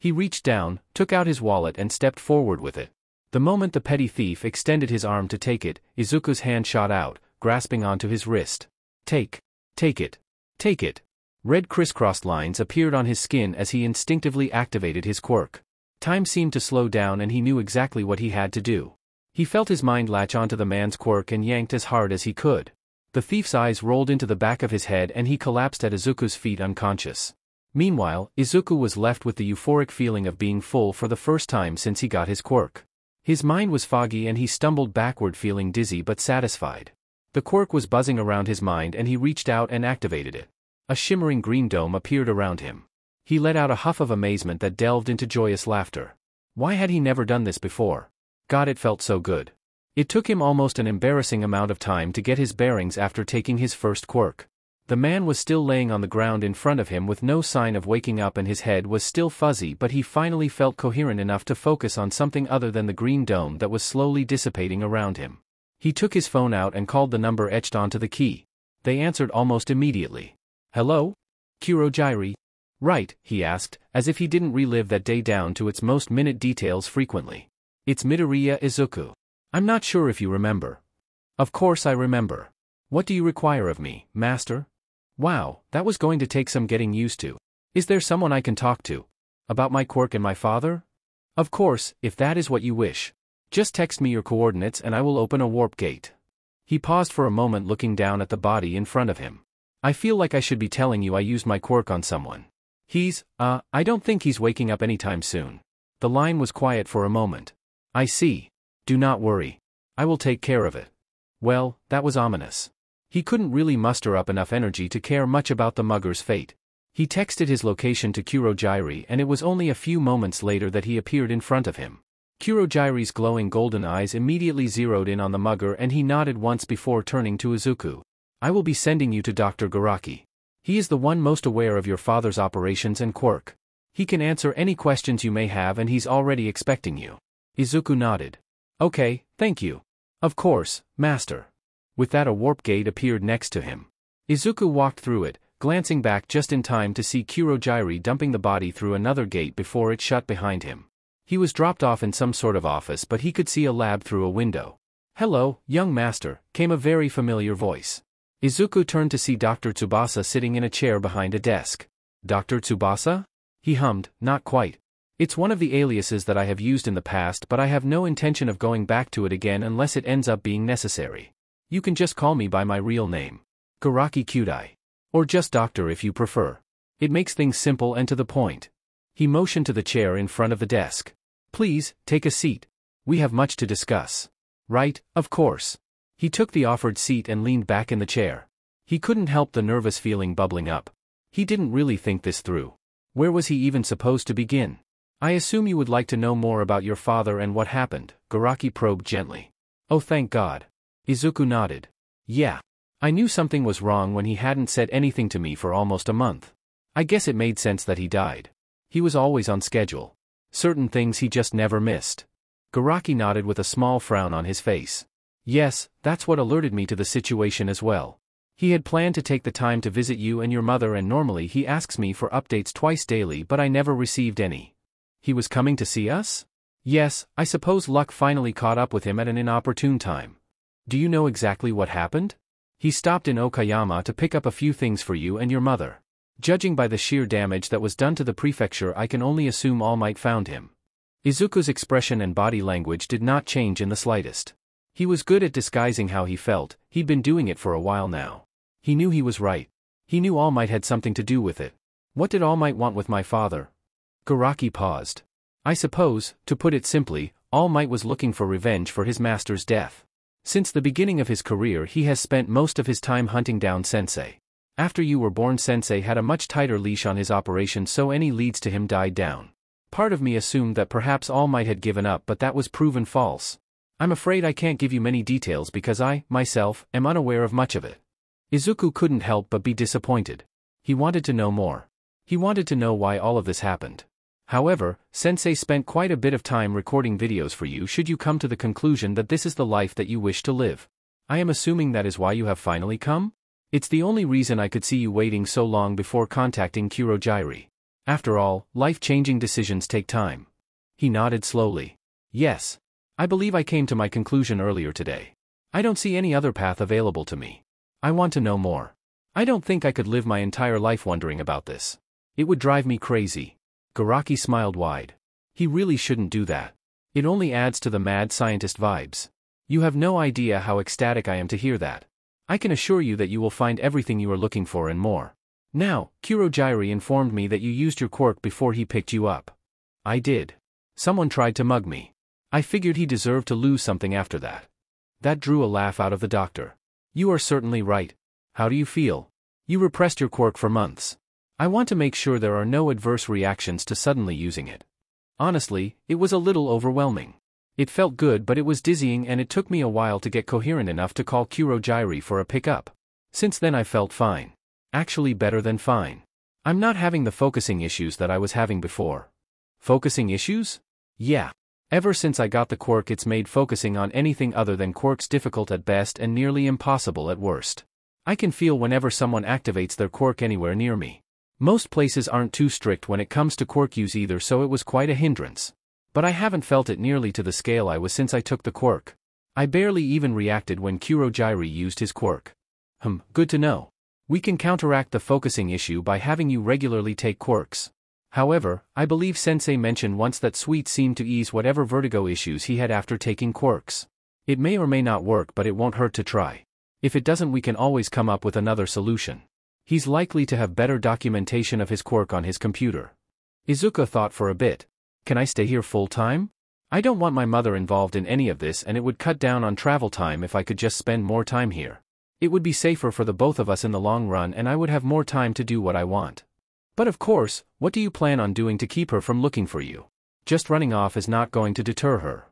He reached down, took out his wallet and stepped forward with it. The moment the petty thief extended his arm to take it, Izuku's hand shot out, grasping onto his wrist. Take it. Take it." Red crisscrossed lines appeared on his skin as he instinctively activated his quirk. Time seemed to slow down and he knew exactly what he had to do. He felt his mind latch onto the man's quirk and yanked as hard as he could. The thief's eyes rolled into the back of his head and he collapsed at Izuku's feet unconscious. Meanwhile, Izuku was left with the euphoric feeling of being full for the first time since he got his quirk. His mind was foggy and he stumbled backward, feeling dizzy but satisfied. The quirk was buzzing around his mind and he reached out and activated it. A shimmering green dome appeared around him. He let out a huff of amazement that delved into joyous laughter. Why had he never done this before? God, it felt so good. It took him almost an embarrassing amount of time to get his bearings after taking his first quirk. The man was still laying on the ground in front of him with no sign of waking up, and his head was still fuzzy, but he finally felt coherent enough to focus on something other than the green dome that was slowly dissipating around him. He took his phone out and called the number etched onto the key. They answered almost immediately. "Hello? Kurogyri?" "Right," he asked, as if he didn't relive that day down to its most minute details frequently. "It's Midoriya Izuku. I'm not sure if you remember." "Of course I remember. What do you require of me, master?" "Wow, that was going to take some getting used to. Is there someone I can talk to? About my quirk and my father?" "Of course, if that is what you wish. Just text me your coordinates and I will open a warp gate." He paused for a moment, looking down at the body in front of him. "I feel like I should be telling you I used my quirk on someone. I don't think he's waking up anytime soon." The line was quiet for a moment. "I see. Do not worry. I will take care of it." Well, that was ominous. He couldn't really muster up enough energy to care much about the mugger's fate. He texted his location to Kurogyri, and it was only a few moments later that he appeared in front of him. Kurogyri's glowing golden eyes immediately zeroed in on the mugger, and he nodded once before turning to Izuku. "I will be sending you to Dr. Garaki. He is the one most aware of your father's operations and quirk. He can answer any questions you may have, and he's already expecting you." Izuku nodded. "Okay, thank you. Of course, master." With that, a warp gate appeared next to him. Izuku walked through it, glancing back just in time to see Kurogyri dumping the body through another gate before it shut behind him. He was dropped off in some sort of office, but he could see a lab through a window. "Hello, young master," came a very familiar voice. Izuku turned to see Dr. Tsubasa sitting in a chair behind a desk. "Dr. Tsubasa?" He hummed, "Not quite. It's one of the aliases that I have used in the past, but I have no intention of going back to it again unless it ends up being necessary. You can just call me by my real name. Garaki Kyudai. Or just Doctor if you prefer. It makes things simple and to the point." He motioned to the chair in front of the desk. "Please, take a seat. We have much to discuss." "Right, of course." He took the offered seat and leaned back in the chair. He couldn't help the nervous feeling bubbling up. He didn't really think this through. Where was he even supposed to begin? "I assume you would like to know more about your father and what happened," Garaki probed gently. "Oh, thank God." Izuku nodded. "Yeah. I knew something was wrong when he hadn't said anything to me for almost a month. I guess it made sense that he died. He was always on schedule. Certain things he just never missed." Garaki nodded with a small frown on his face. "Yes, that's what alerted me to the situation as well. He had planned to take the time to visit you and your mother, and normally he asks me for updates twice daily, but I never received any." "He was coming to see us?" "Yes, I suppose luck finally caught up with him at an inopportune time." "Do you know exactly what happened?" "He stopped in AwkwaAMO to pick up a few things for you and your mother. Judging by the sheer damage that was done to the prefecture, I can only assume All Might found him." Izuku's expression and body language did not change in the slightest. He was good at disguising how he felt. He'd been doing it for a while now. He knew he was right. He knew All Might had something to do with it. "What did All Might want with my father?" Garaki paused. "I suppose, to put it simply, All Might was looking for revenge for his master's death. Since the beginning of his career, he has spent most of his time hunting down Sensei. After you were born, Sensei had a much tighter leash on his operation, so any leads to him died down. Part of me assumed that perhaps All Might had given up, but that was proven false. I'm afraid I can't give you many details because I, myself, am unaware of much of it." Izuku couldn't help but be disappointed. He wanted to know more. He wanted to know why all of this happened. "However, Sensei spent quite a bit of time recording videos for you should you come to the conclusion that this is the life that you wish to live. I am assuming that is why you have finally come? It's the only reason I could see you waiting so long before contacting Kurogyri. After all, life-changing decisions take time." He nodded slowly. "Yes. I believe I came to my conclusion earlier today. I don't see any other path available to me. I want to know more. I don't think I could live my entire life wondering about this. It would drive me crazy." Garaki smiled wide. He really shouldn't do that. It only adds to the mad scientist vibes. "You have no idea how ecstatic I am to hear that. I can assure you that you will find everything you are looking for and more. Now, Kurogyri informed me that you used your quirk before he picked you up." "I did. Someone tried to mug me. I figured he deserved to lose something after that." That drew a laugh out of the doctor. "You are certainly right. How do you feel? You repressed your quirk for months. I want to make sure there are no adverse reactions to suddenly using it." "Honestly, it was a little overwhelming." It felt good, but it was dizzying, and it took me a while to get coherent enough to call Kurojairi for a pickup. Since then I felt fine. Actually better than fine. I'm not having the focusing issues that I was having before. Focusing issues? Yeah. Ever since I got the quirk, it's made focusing on anything other than quirks difficult at best and nearly impossible at worst. I can feel whenever someone activates their quirk anywhere near me. Most places aren't too strict when it comes to quirk use either, so it was quite a hindrance. But I haven't felt it nearly to the scale I was since I took the quirk. I barely even reacted when Kurojairi used his quirk. Good to know. We can counteract the focusing issue by having you regularly take quirks. However, I believe Sensei mentioned once that sweet seemed to ease whatever vertigo issues he had after taking quirks. It may or may not work, but it won't hurt to try. If it doesn't, we can always come up with another solution. He's likely to have better documentation of his quirk on his computer. Izuku thought for a bit. Can I stay here full time? I don't want my mother involved in any of this, and it would cut down on travel time if I could just spend more time here. It would be safer for the both of us in the long run, and I would have more time to do what I want. But of course, what do you plan on doing to keep her from looking for you? Just running off is not going to deter her.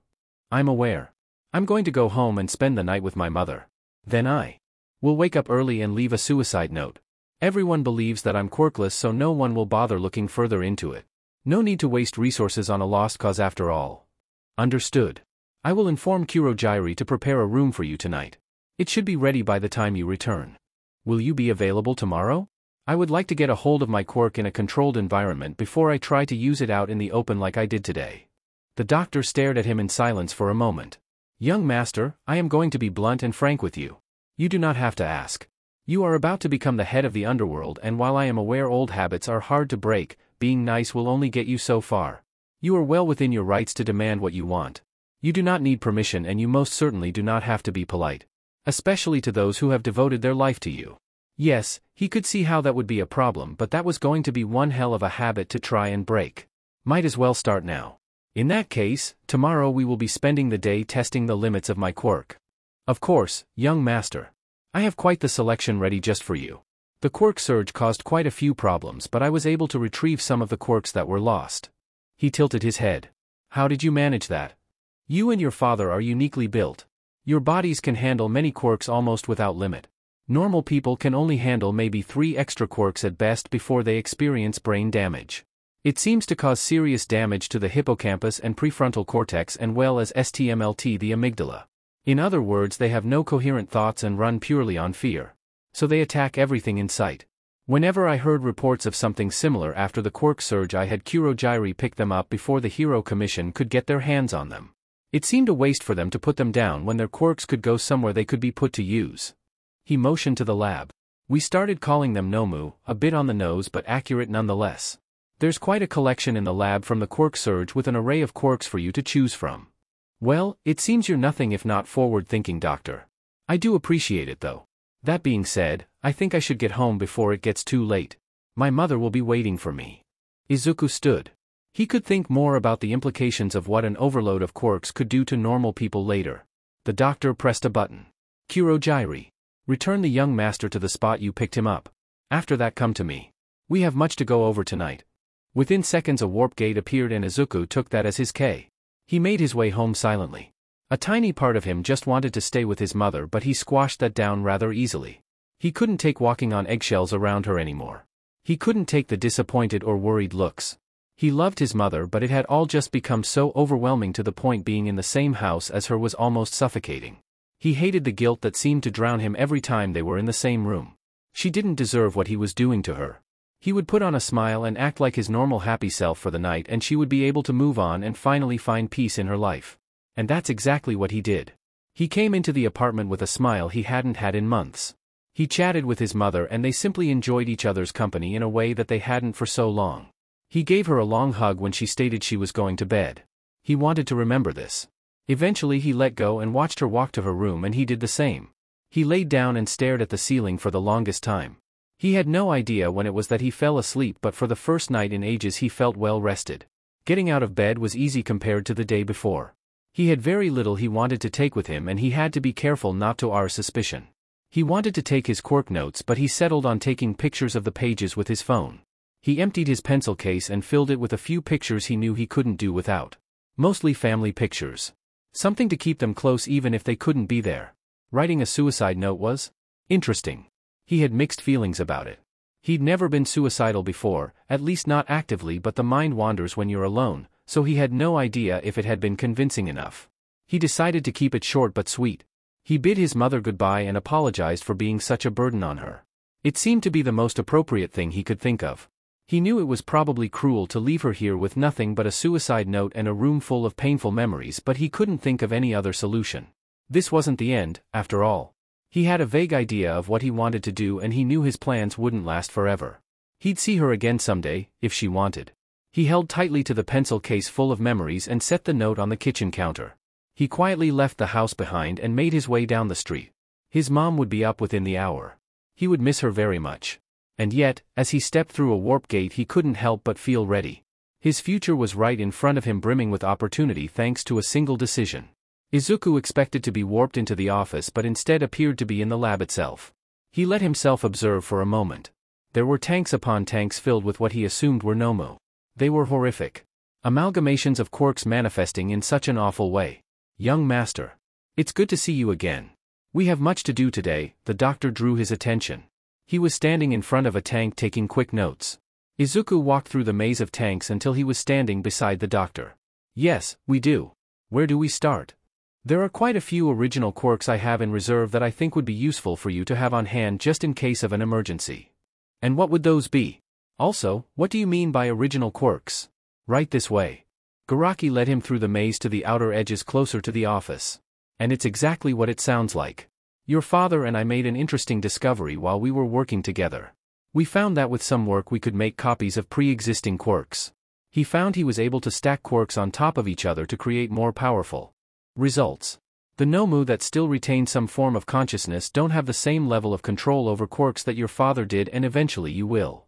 I'm aware. I'm going to go home and spend the night with my mother. Then I will wake up early and leave a suicide note. Everyone believes that I'm quirkless, so no one will bother looking further into it. No need to waste resources on a lost cause after all. Understood. I will inform Kurojairi to prepare a room for you tonight. It should be ready by the time you return. Will you be available tomorrow? I would like to get a hold of my quirk in a controlled environment before I try to use it out in the open like I did today. The doctor stared at him in silence for a moment. Young master, I am going to be blunt and frank with you. You do not have to ask. You are about to become the head of the underworld, and while I am aware old habits are hard to break, being nice will only get you so far. You are well within your rights to demand what you want. You do not need permission, and you most certainly do not have to be polite. Especially to those who have devoted their life to you. Yes, he could see how that would be a problem, but that was going to be one hell of a habit to try and break. Might as well start now. In that case, tomorrow we will be spending the day testing the limits of my quirk. Of course, young master. I have quite the selection ready just for you. The quirk surge caused quite a few problems, but I was able to retrieve some of the quirks that were lost. He tilted his head. How did you manage that? You and your father are uniquely built. Your bodies can handle many quirks almost without limit. Normal people can only handle maybe 3 extra quirks at best before they experience brain damage. It seems to cause serious damage to the hippocampus and prefrontal cortex, as well as STMLT, the amygdala. In other words, they have no coherent thoughts and run purely on fear. So they attack everything in sight. Whenever I heard reports of something similar after the quirk surge, I had Kurojairi pick them up before the Hero Commission could get their hands on them. It seemed a waste for them to put them down when their quirks could go somewhere they could be put to use. He motioned to the lab. We started calling them Nomu, a bit on the nose but accurate nonetheless. There's quite a collection in the lab from the quirk surge with an array of quirks for you to choose from. Well, it seems you're nothing if not forward-thinking, doctor. I do appreciate it though. That being said, I think I should get home before it gets too late. My mother will be waiting for me. Izuku stood. He could think more about the implications of what an overload of quirks could do to normal people later. The doctor pressed a button. Kurojairi. Return the young master to the spot you picked him up. After that, come to me. We have much to go over tonight. Within seconds a warp gate appeared and Izuku took that as his key. He made his way home silently. A tiny part of him just wanted to stay with his mother, but he squashed that down rather easily. He couldn't take walking on eggshells around her anymore. He couldn't take the disappointed or worried looks. He loved his mother, but it had all just become so overwhelming to the point being in the same house as her was almost suffocating. He hated the guilt that seemed to drown him every time they were in the same room. She didn't deserve what he was doing to her. He would put on a smile and act like his normal happy self for the night, and she would be able to move on and finally find peace in her life. And that's exactly what he did. He came into the apartment with a smile he hadn't had in months. He chatted with his mother and they simply enjoyed each other's company in a way that they hadn't for so long. He gave her a long hug when she stated she was going to bed. He wanted to remember this. Eventually he let go and watched her walk to her room, and he did the same. He laid down and stared at the ceiling for the longest time. He had no idea when it was that he fell asleep, but for the first night in ages he felt well rested. Getting out of bed was easy compared to the day before. He had very little he wanted to take with him, and he had to be careful not to arouse suspicion. He wanted to take his quirk notes, but he settled on taking pictures of the pages with his phone. He emptied his pencil case and filled it with a few pictures he knew he couldn't do without. Mostly family pictures. Something to keep them close even if they couldn't be there. Writing a suicide note was interesting. He had mixed feelings about it. He'd never been suicidal before, at least not actively, but the mind wanders when you're alone, so he had no idea if it had been convincing enough. He decided to keep it short but sweet. He bid his mother goodbye and apologized for being such a burden on her. It seemed to be the most appropriate thing he could think of. He knew it was probably cruel to leave her here with nothing but a suicide note and a room full of painful memories, but he couldn't think of any other solution. This wasn't the end, after all. He had a vague idea of what he wanted to do, and he knew his plans wouldn't last forever. He'd see her again someday, if she wanted. He held tightly to the pencil case full of memories and set the note on the kitchen counter. He quietly left the house behind and made his way down the street. His mom would be up within the hour. He would miss her very much. And yet, as he stepped through a warp gate, he couldn't help but feel ready. His future was right in front of him, brimming with opportunity thanks to a single decision. Izuku expected to be warped into the office but instead appeared to be in the lab itself. He let himself observe for a moment. There were tanks upon tanks filled with what he assumed were Nomu. They were horrific. Amalgamations of quirks manifesting in such an awful way. Young master. It's good to see you again. We have much to do today. The doctor drew his attention. He was standing in front of a tank taking quick notes. Izuku walked through the maze of tanks until he was standing beside the doctor. Yes, we do. Where do we start? There are quite a few original quirks I have in reserve that I think would be useful for you to have on hand just in case of an emergency. And what would those be? Also, what do you mean by original quirks? Right this way. Garaki led him through the maze to the outer edges closer to the office. And it's exactly what it sounds like. Your father and I made an interesting discovery while we were working together. We found that with some work we could make copies of pre-existing quirks. He found he was able to stack quirks on top of each other to create more powerful results. The Nomu that still retain some form of consciousness don't have the same level of control over quirks that your father did, and eventually you will.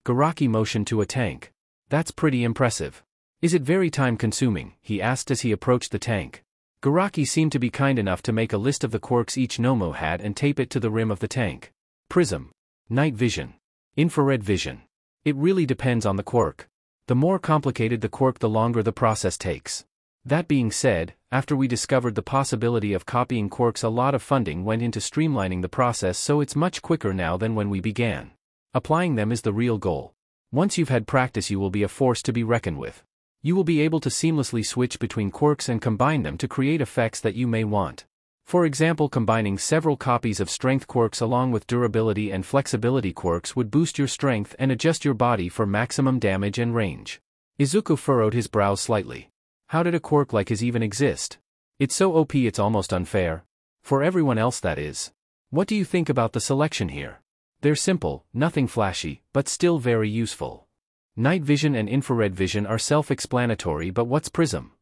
Garaki motioned to a tank. That's pretty impressive. Is it very time-consuming? He asked as he approached the tank. Garaki seemed to be kind enough to make a list of the quirks each Nomu had and tape it to the rim of the tank. Prism. Night vision. Infrared vision. It really depends on the quirk. The more complicated the quirk, the longer the process takes. That being said, after we discovered the possibility of copying quirks, a lot of funding went into streamlining the process, so it's much quicker now than when we began. Applying them is the real goal. Once you've had practice, you will be a force to be reckoned with. You will be able to seamlessly switch between quirks and combine them to create effects that you may want. For example, combining several copies of strength quirks along with durability and flexibility quirks would boost your strength and adjust your body for maximum damage and range. Izuku furrowed his brows slightly. How did a quirk like his even exist? It's so OP it's almost unfair. For everyone else, that is. What do you think about the selection here? They're simple, nothing flashy, but still very useful. Night vision and infrared vision are self-explanatory, but what's Prism?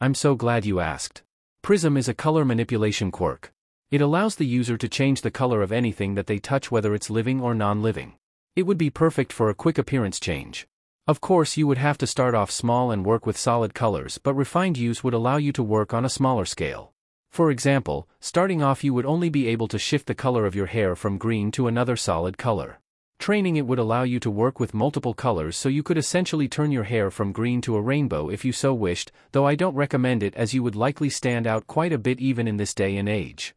I'm so glad you asked. Prism is a color manipulation quirk. It allows the user to change the color of anything that they touch, whether it's living or non-living. It would be perfect for a quick appearance change. Of course, you would have to start off small and work with solid colors, but refined use would allow you to work on a smaller scale. For example, starting off you would only be able to shift the color of your hair from green to another solid color. Training it would allow you to work with multiple colors, so you could essentially turn your hair from green to a rainbow if you so wished, though I don't recommend it as you would likely stand out quite a bit even in this day and age.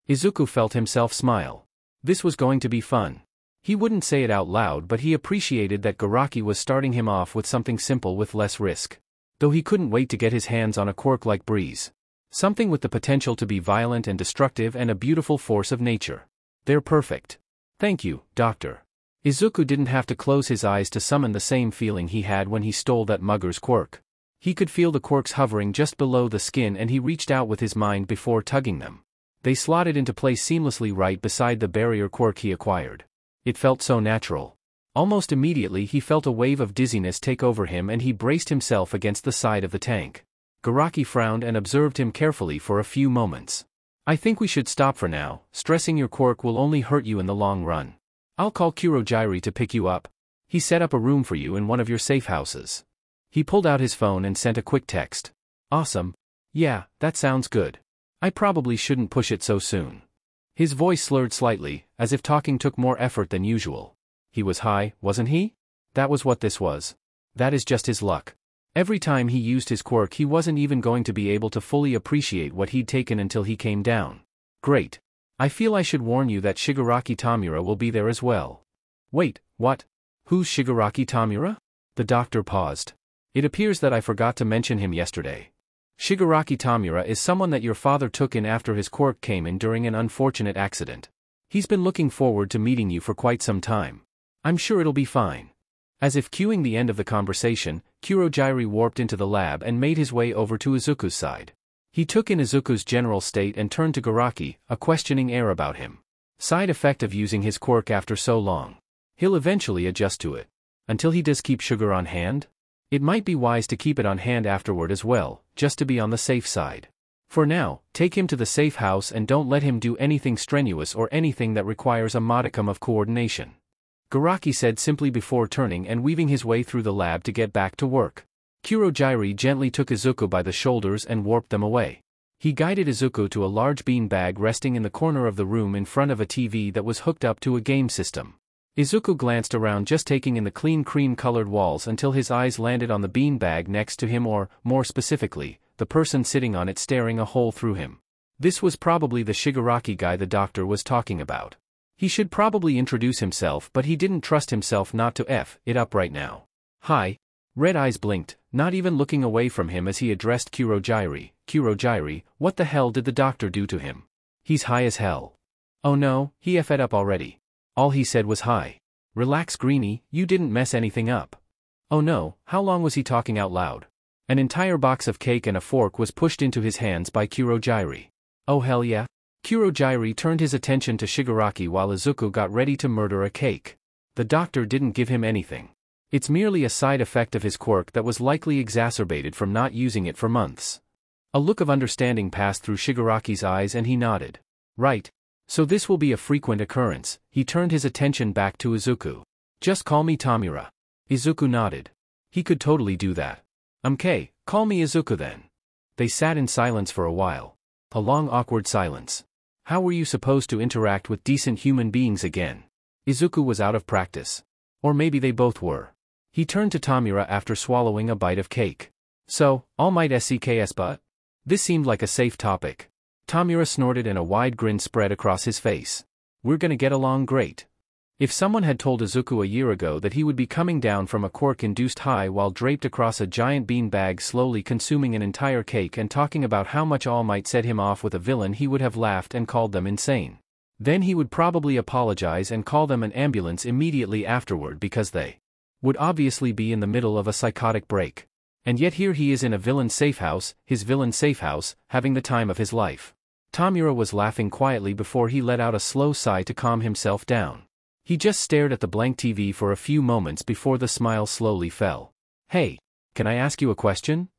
Izuku felt himself smile. This was going to be fun. He wouldn't say it out loud, but he appreciated that Garaki was starting him off with something simple with less risk. Though he couldn't wait to get his hands on a quirk like Breeze. Something with the potential to be violent and destructive and a beautiful force of nature. They're perfect. Thank you, Doctor. Izuku didn't have to close his eyes to summon the same feeling he had when he stole that mugger's quirk. He could feel the quirks hovering just below the skin, and he reached out with his mind before tugging them. They slotted into place seamlessly right beside the barrier quirk he acquired. It felt so natural. Almost immediately he felt a wave of dizziness take over him and he braced himself against the side of the tank. Garaki frowned and observed him carefully for a few moments. I think we should stop for now. Stressing your quirk will only hurt you in the long run. I'll call Kurojairi to pick you up. He set up a room for you in one of your safe houses. He pulled out his phone and sent a quick text. Awesome. Yeah, that sounds good. I probably shouldn't push it so soon. His voice slurred slightly, as if talking took more effort than usual. He was high, wasn't he? That was what this was. That is just his luck. Every time he used his quirk he wasn't even going to be able to fully appreciate what he'd taken until he came down. Great. I feel I should warn you that Shigaraki Tamura will be there as well. Wait, what? Who's Shigaraki Tamura? The doctor paused. It appears that I forgot to mention him yesterday. Shigaraki Tamura is someone that your father took in after his quirk came in during an unfortunate accident. He's been looking forward to meeting you for quite some time. I'm sure it'll be fine. As if cueing the end of the conversation, Kurojairi warped into the lab and made his way over to Izuku's side. He took in Izuku's general state and turned to Garaki, a questioning air about him. Side effect of using his quirk after so long. He'll eventually adjust to it. Until he does keep sugar on hand? It might be wise to keep it on hand afterward as well, just to be on the safe side. For now, take him to the safe house and don't let him do anything strenuous or anything that requires a modicum of coordination. Garaki said simply before turning and weaving his way through the lab to get back to work. Kurojairi gently took Izuku by the shoulders and warped them away. He guided Izuku to a large bean bag resting in the corner of the room in front of a TV that was hooked up to a game system. Izuku glanced around, just taking in the clean cream-colored walls until his eyes landed on the bean bag next to him, or, more specifically, the person sitting on it staring a hole through him. This was probably the Shigaraki guy the doctor was talking about. He should probably introduce himself, but he didn't trust himself not to F it up right now. Hi. Red eyes blinked, not even looking away from him as he addressed Kurojairi. Kurojairi, what the hell did the doctor do to him? He's high as hell. Oh no, he F'd up already. All he said was hi. Relax Greenie, you didn't mess anything up. Oh no, how long was he talking out loud? An entire box of cake and a fork was pushed into his hands by Kurojairi. Oh hell yeah? Kurojairi turned his attention to Shigaraki while Izuku got ready to murder a cake. The doctor didn't give him anything. It's merely a side effect of his quirk that was likely exacerbated from not using it for months. A look of understanding passed through Shigaraki's eyes and he nodded. Right. So this will be a frequent occurrence. He turned his attention back to Izuku. Just call me Tamura. Izuku nodded. He could totally do that. Call me Izuku then. They sat in silence for a while. A long awkward silence. How were you supposed to interact with decent human beings again? Izuku was out of practice. Or maybe they both were. He turned to Tamura after swallowing a bite of cake. So, all might SCKS but? This seemed like a safe topic. Tamura snorted and a wide grin spread across his face. We're gonna get along great. If someone had told Izuku a year ago that he would be coming down from a quirk-induced high while draped across a giant bean bag slowly consuming an entire cake and talking about how much All Might set him off with a villain, he would have laughed and called them insane. Then he would probably apologize and call them an ambulance immediately afterward because they would obviously be in the middle of a psychotic break. And yet here he is in a villain safe house, his villain safe house, having the time of his life. Tamura was laughing quietly before he let out a slow sigh to calm himself down. He just stared at the blank TV for a few moments before the smile slowly fell. Hey, can I ask you a question?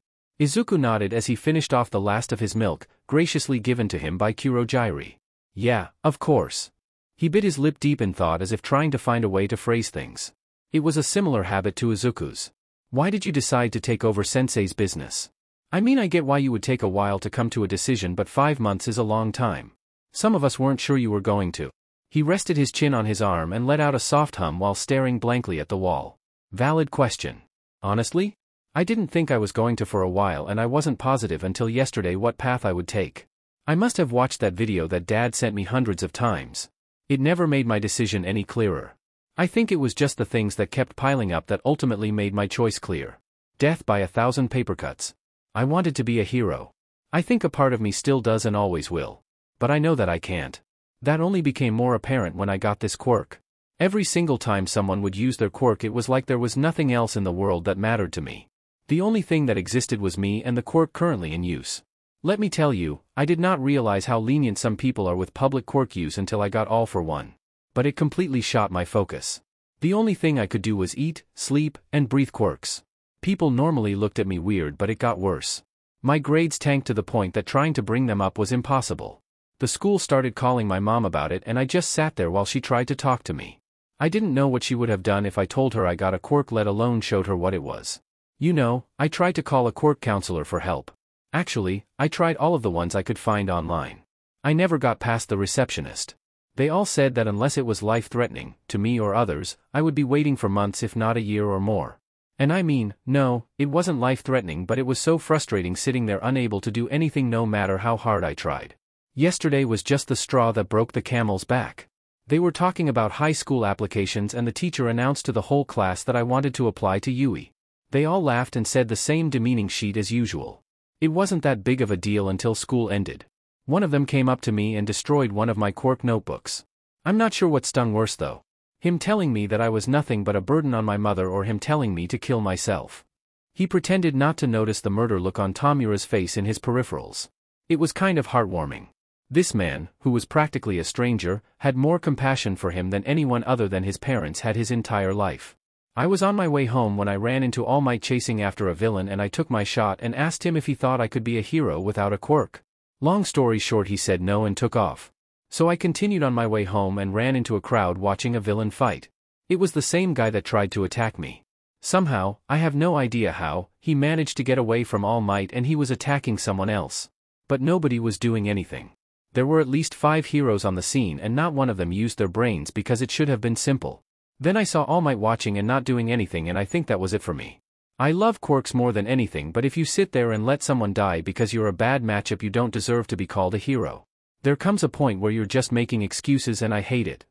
Izuku nodded as he finished off the last of his milk, graciously given to him by Kurojairi. Yeah, of course. He bit his lip deep in thought as if trying to find a way to phrase things. It was a similar habit to Izuku's. Why did you decide to take over Sensei's business? I mean, I get why you would take a while to come to a decision, but 5 months is a long time. Some of us weren't sure you were going to. He rested his chin on his arm and let out a soft hum while staring blankly at the wall. Valid question. Honestly? I didn't think I was going to for a while, and I wasn't positive until yesterday what path I would take. I must have watched that video that Dad sent me hundreds of times. It never made my decision any clearer. I think it was just the things that kept piling up that ultimately made my choice clear. Death by 1,000 paper cuts. I wanted to be a hero. I think a part of me still does and always will. But I know that I can't. That only became more apparent when I got this quirk. Every single time someone would use their quirk, it was like there was nothing else in the world that mattered to me. The only thing that existed was me and the quirk currently in use. Let me tell you, I did not realize how lenient some people are with public quirk use until I got all for one. But it completely shot my focus. The only thing I could do was eat, sleep, and breathe quirks. People normally looked at me weird, but it got worse. My grades tanked to the point that trying to bring them up was impossible. The school started calling my mom about it, and I just sat there while she tried to talk to me. I didn't know what she would have done if I told her I got a quirk, let alone showed her what it was. You know, I tried to call a quirk counselor for help. Actually, I tried all of the ones I could find online. I never got past the receptionist. They all said that unless it was life-threatening, to me or others, I would be waiting for months if not a year or more. And I mean, no, it wasn't life-threatening, but it was so frustrating sitting there unable to do anything no matter how hard I tried. Yesterday was just the straw that broke the camel's back. They were talking about high school applications and the teacher announced to the whole class that I wanted to apply to UE. They all laughed and said the same demeaning shit as usual. It wasn't that big of a deal until school ended. One of them came up to me and destroyed one of my Quirk notebooks. I'm not sure what stung worse though. Him telling me that I was nothing but a burden on my mother, or him telling me to kill myself. He pretended not to notice the murder look on Tamura's face in his peripherals. It was kind of heartwarming. This man, who was practically a stranger, had more compassion for him than anyone other than his parents had his entire life. I was on my way home when I ran into All Might chasing after a villain, and I took my shot and asked him if he thought I could be a hero without a quirk. Long story short, he said no and took off. So I continued on my way home and ran into a crowd watching a villain fight. It was the same guy that tried to attack me. Somehow, I have no idea how, he managed to get away from All Might and he was attacking someone else. But nobody was doing anything. There were at least 5 heroes on the scene and not one of them used their brains because it should have been simple. Then I saw All Might watching and not doing anything, and I think that was it for me. I love quirks more than anything, but if you sit there and let someone die because you're a bad matchup, you don't deserve to be called a hero. There comes a point where you're just making excuses and I hate it.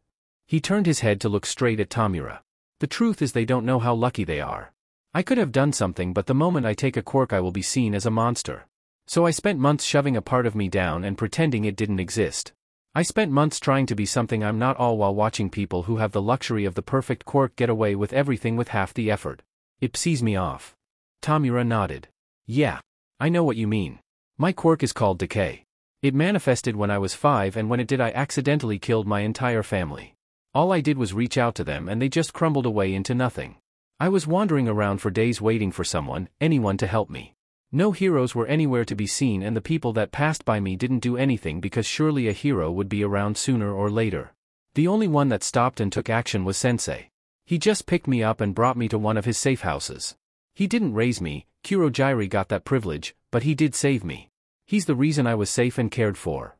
He turned his head to look straight at Tamura. The truth is they don't know how lucky they are. I could have done something, but the moment I take a quirk I will be seen as a monster. So I spent months shoving a part of me down and pretending it didn't exist. I spent months trying to be something I'm not, all while watching people who have the luxury of the perfect quirk get away with everything with half the effort. It pisses me off. Tamura nodded. Yeah. I know what you mean. My quirk is called Decay. It manifested when I was 5, and when it did I accidentally killed my entire family. All I did was reach out to them and they just crumbled away into nothing. I was wandering around for days waiting for someone, anyone to help me. No heroes were anywhere to be seen, and the people that passed by me didn't do anything because surely a hero would be around sooner or later. The only one that stopped and took action was Sensei. He just picked me up and brought me to one of his safe houses. He didn't raise me, Kurogyri got that privilege, but he did save me. He's the reason I was safe and cared for.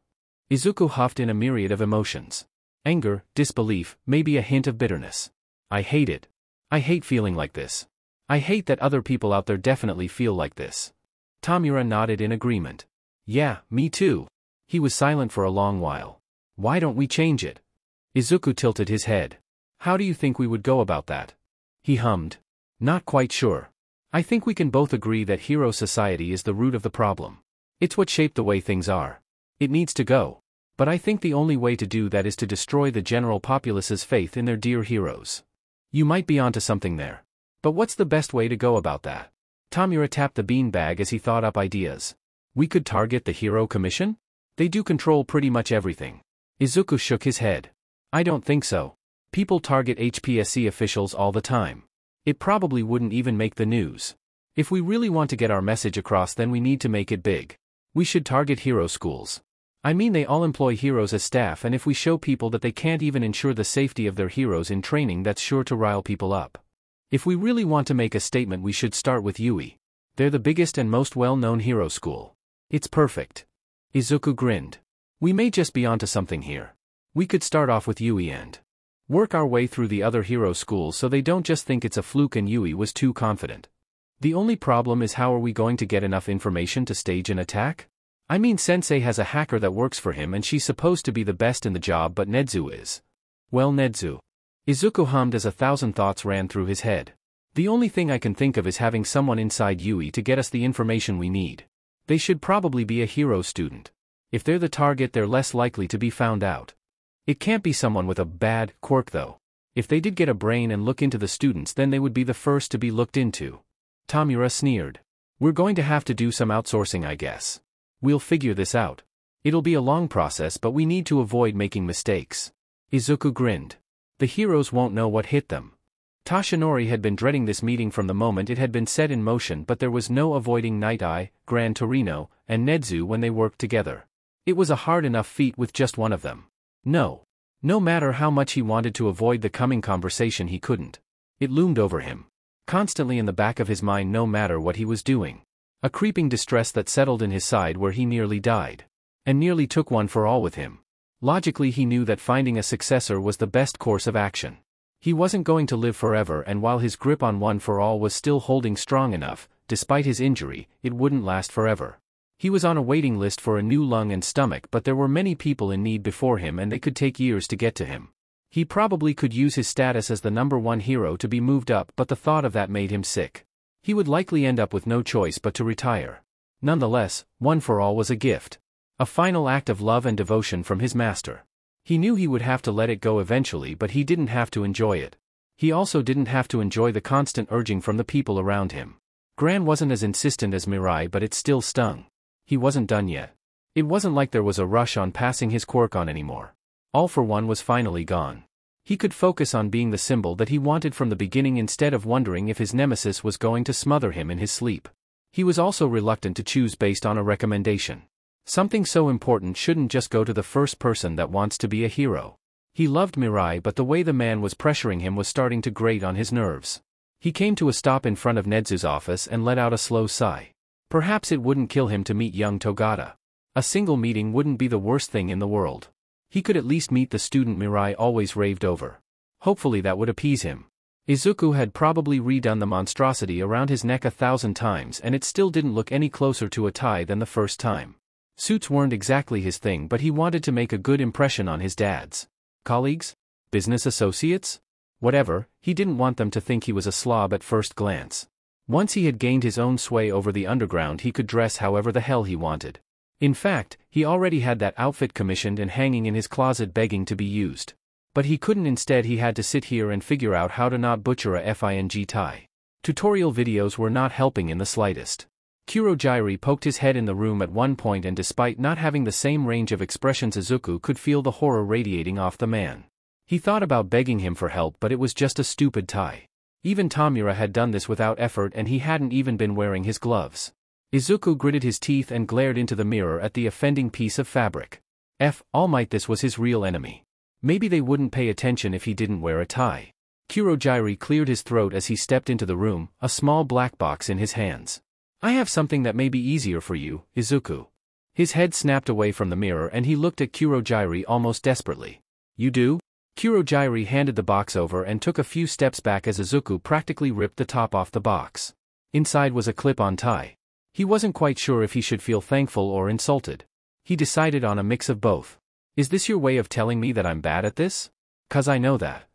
Izuku huffed in a myriad of emotions. Anger, disbelief, maybe a hint of bitterness. I hate it. I hate feeling like this. I hate that other people out there definitely feel like this. Tamura nodded in agreement. Yeah, me too. He was silent for a long while. Why don't we change it? Izuku tilted his head. How do you think we would go about that? He hummed. Not quite sure. I think we can both agree that hero society is the root of the problem. It's what shaped the way things are. It needs to go. But I think the only way to do that is to destroy the general populace's faith in their dear heroes. You might be onto something there. But what's the best way to go about that? Tamura tapped the beanbag as he thought up ideas. We could target the Hero Commission? They do control pretty much everything. Izuku shook his head. I don't think so. People target HPSC officials all the time. It probably wouldn't even make the news. If we really want to get our message across, then we need to make it big. We should target hero schools. I mean, they all employ heroes as staff, and if we show people that they can't even ensure the safety of their heroes in training, that's sure to rile people up. If we really want to make a statement, we should start with UE. They're the biggest and most well-known hero school. It's perfect. Izuku grinned. We may just be onto something here. We could start off with UE and work our way through the other hero schools so they don't just think it's a fluke and UE was too confident. The only problem is, how are we going to get enough information to stage an attack? I mean, Sensei has a hacker that works for him and she's supposed to be the best in the job, but Nedzu is. Well, Nedzu. Izuku hummed as 1,000 thoughts ran through his head. The only thing I can think of is having someone inside UE to get us the information we need. They should probably be a hero student. If they're the target, they're less likely to be found out. It can't be someone with a bad quirk though. If they did get a brain and look into the students, then they would be the first to be looked into. Tamura sneered. We're going to have to do some outsourcing, I guess. We'll figure this out. It'll be a long process, but we need to avoid making mistakes. Izuku grinned. The heroes won't know what hit them. Tashinori had been dreading this meeting from the moment it had been set in motion, but there was no avoiding Night Eye, Gran Torino, and Nedzu when they worked together. It was a hard enough feat with just one of them. No. No matter how much he wanted to avoid the coming conversation, he couldn't. It loomed over him. Constantly in the back of his mind, no matter what he was doing. A creeping distress that settled in his side where he nearly died. And nearly took one for all with him. Logically he knew that finding a successor was the best course of action. He wasn't going to live forever, and while his grip on One for All was still holding strong enough, despite his injury, it wouldn't last forever. He was on a waiting list for a new lung and stomach, but there were many people in need before him and they could take years to get to him. He probably could use his status as the #1 hero to be moved up, but the thought of that made him sick. He would likely end up with no choice but to retire. Nonetheless, One for All was a gift. A final act of love and devotion from his master. He knew he would have to let it go eventually, but he didn't have to enjoy it. He also didn't have to enjoy the constant urging from the people around him. Gran wasn't as insistent as Mirai, but it still stung. He wasn't done yet. It wasn't like there was a rush on passing his quirk on anymore. All for One was finally gone. He could focus on being the symbol that he wanted from the beginning instead of wondering if his nemesis was going to smother him in his sleep. He was also reluctant to choose based on a recommendation. Something so important shouldn't just go to the first person that wants to be a hero. He loved Mirai, but the way the man was pressuring him was starting to grate on his nerves. He came to a stop in front of Nedzu's office and let out a slow sigh. Perhaps it wouldn't kill him to meet young Togata. A single meeting wouldn't be the worst thing in the world. He could at least meet the student Mirai always raved over. Hopefully that would appease him. Izuku had probably redone the monstrosity around his neck 1,000 times, and it still didn't look any closer to a tie than the first time. Suits weren't exactly his thing, but he wanted to make a good impression on his dads. Colleagues? Business associates? Whatever, he didn't want them to think he was a slob at first glance. Once he had gained his own sway over the underground, he could dress however the hell he wanted. In fact, he already had that outfit commissioned and hanging in his closet begging to be used. But he couldn't. Instead, he had to sit here and figure out how to not butcher a fing tie. Tutorial videos were not helping in the slightest. Kurojairi poked his head in the room at one point, and despite not having the same range of expressions, Izuku could feel the horror radiating off the man. He thought about begging him for help, but it was just a stupid tie. Even Tamura had done this without effort, and he hadn't even been wearing his gloves. Izuku gritted his teeth and glared into the mirror at the offending piece of fabric. All might, this was his real enemy. Maybe they wouldn't pay attention if he didn't wear a tie. Kurojairi cleared his throat as he stepped into the room, a small black box in his hands. I have something that may be easier for you, Izuku. His head snapped away from the mirror and he looked at Kurojairi almost desperately. You do? Kurojairi handed the box over and took a few steps back as Izuku practically ripped the top off the box. Inside was a clip-on tie. He wasn't quite sure if he should feel thankful or insulted. He decided on a mix of both. Is this your way of telling me that I'm bad at this? 'Cause I know that.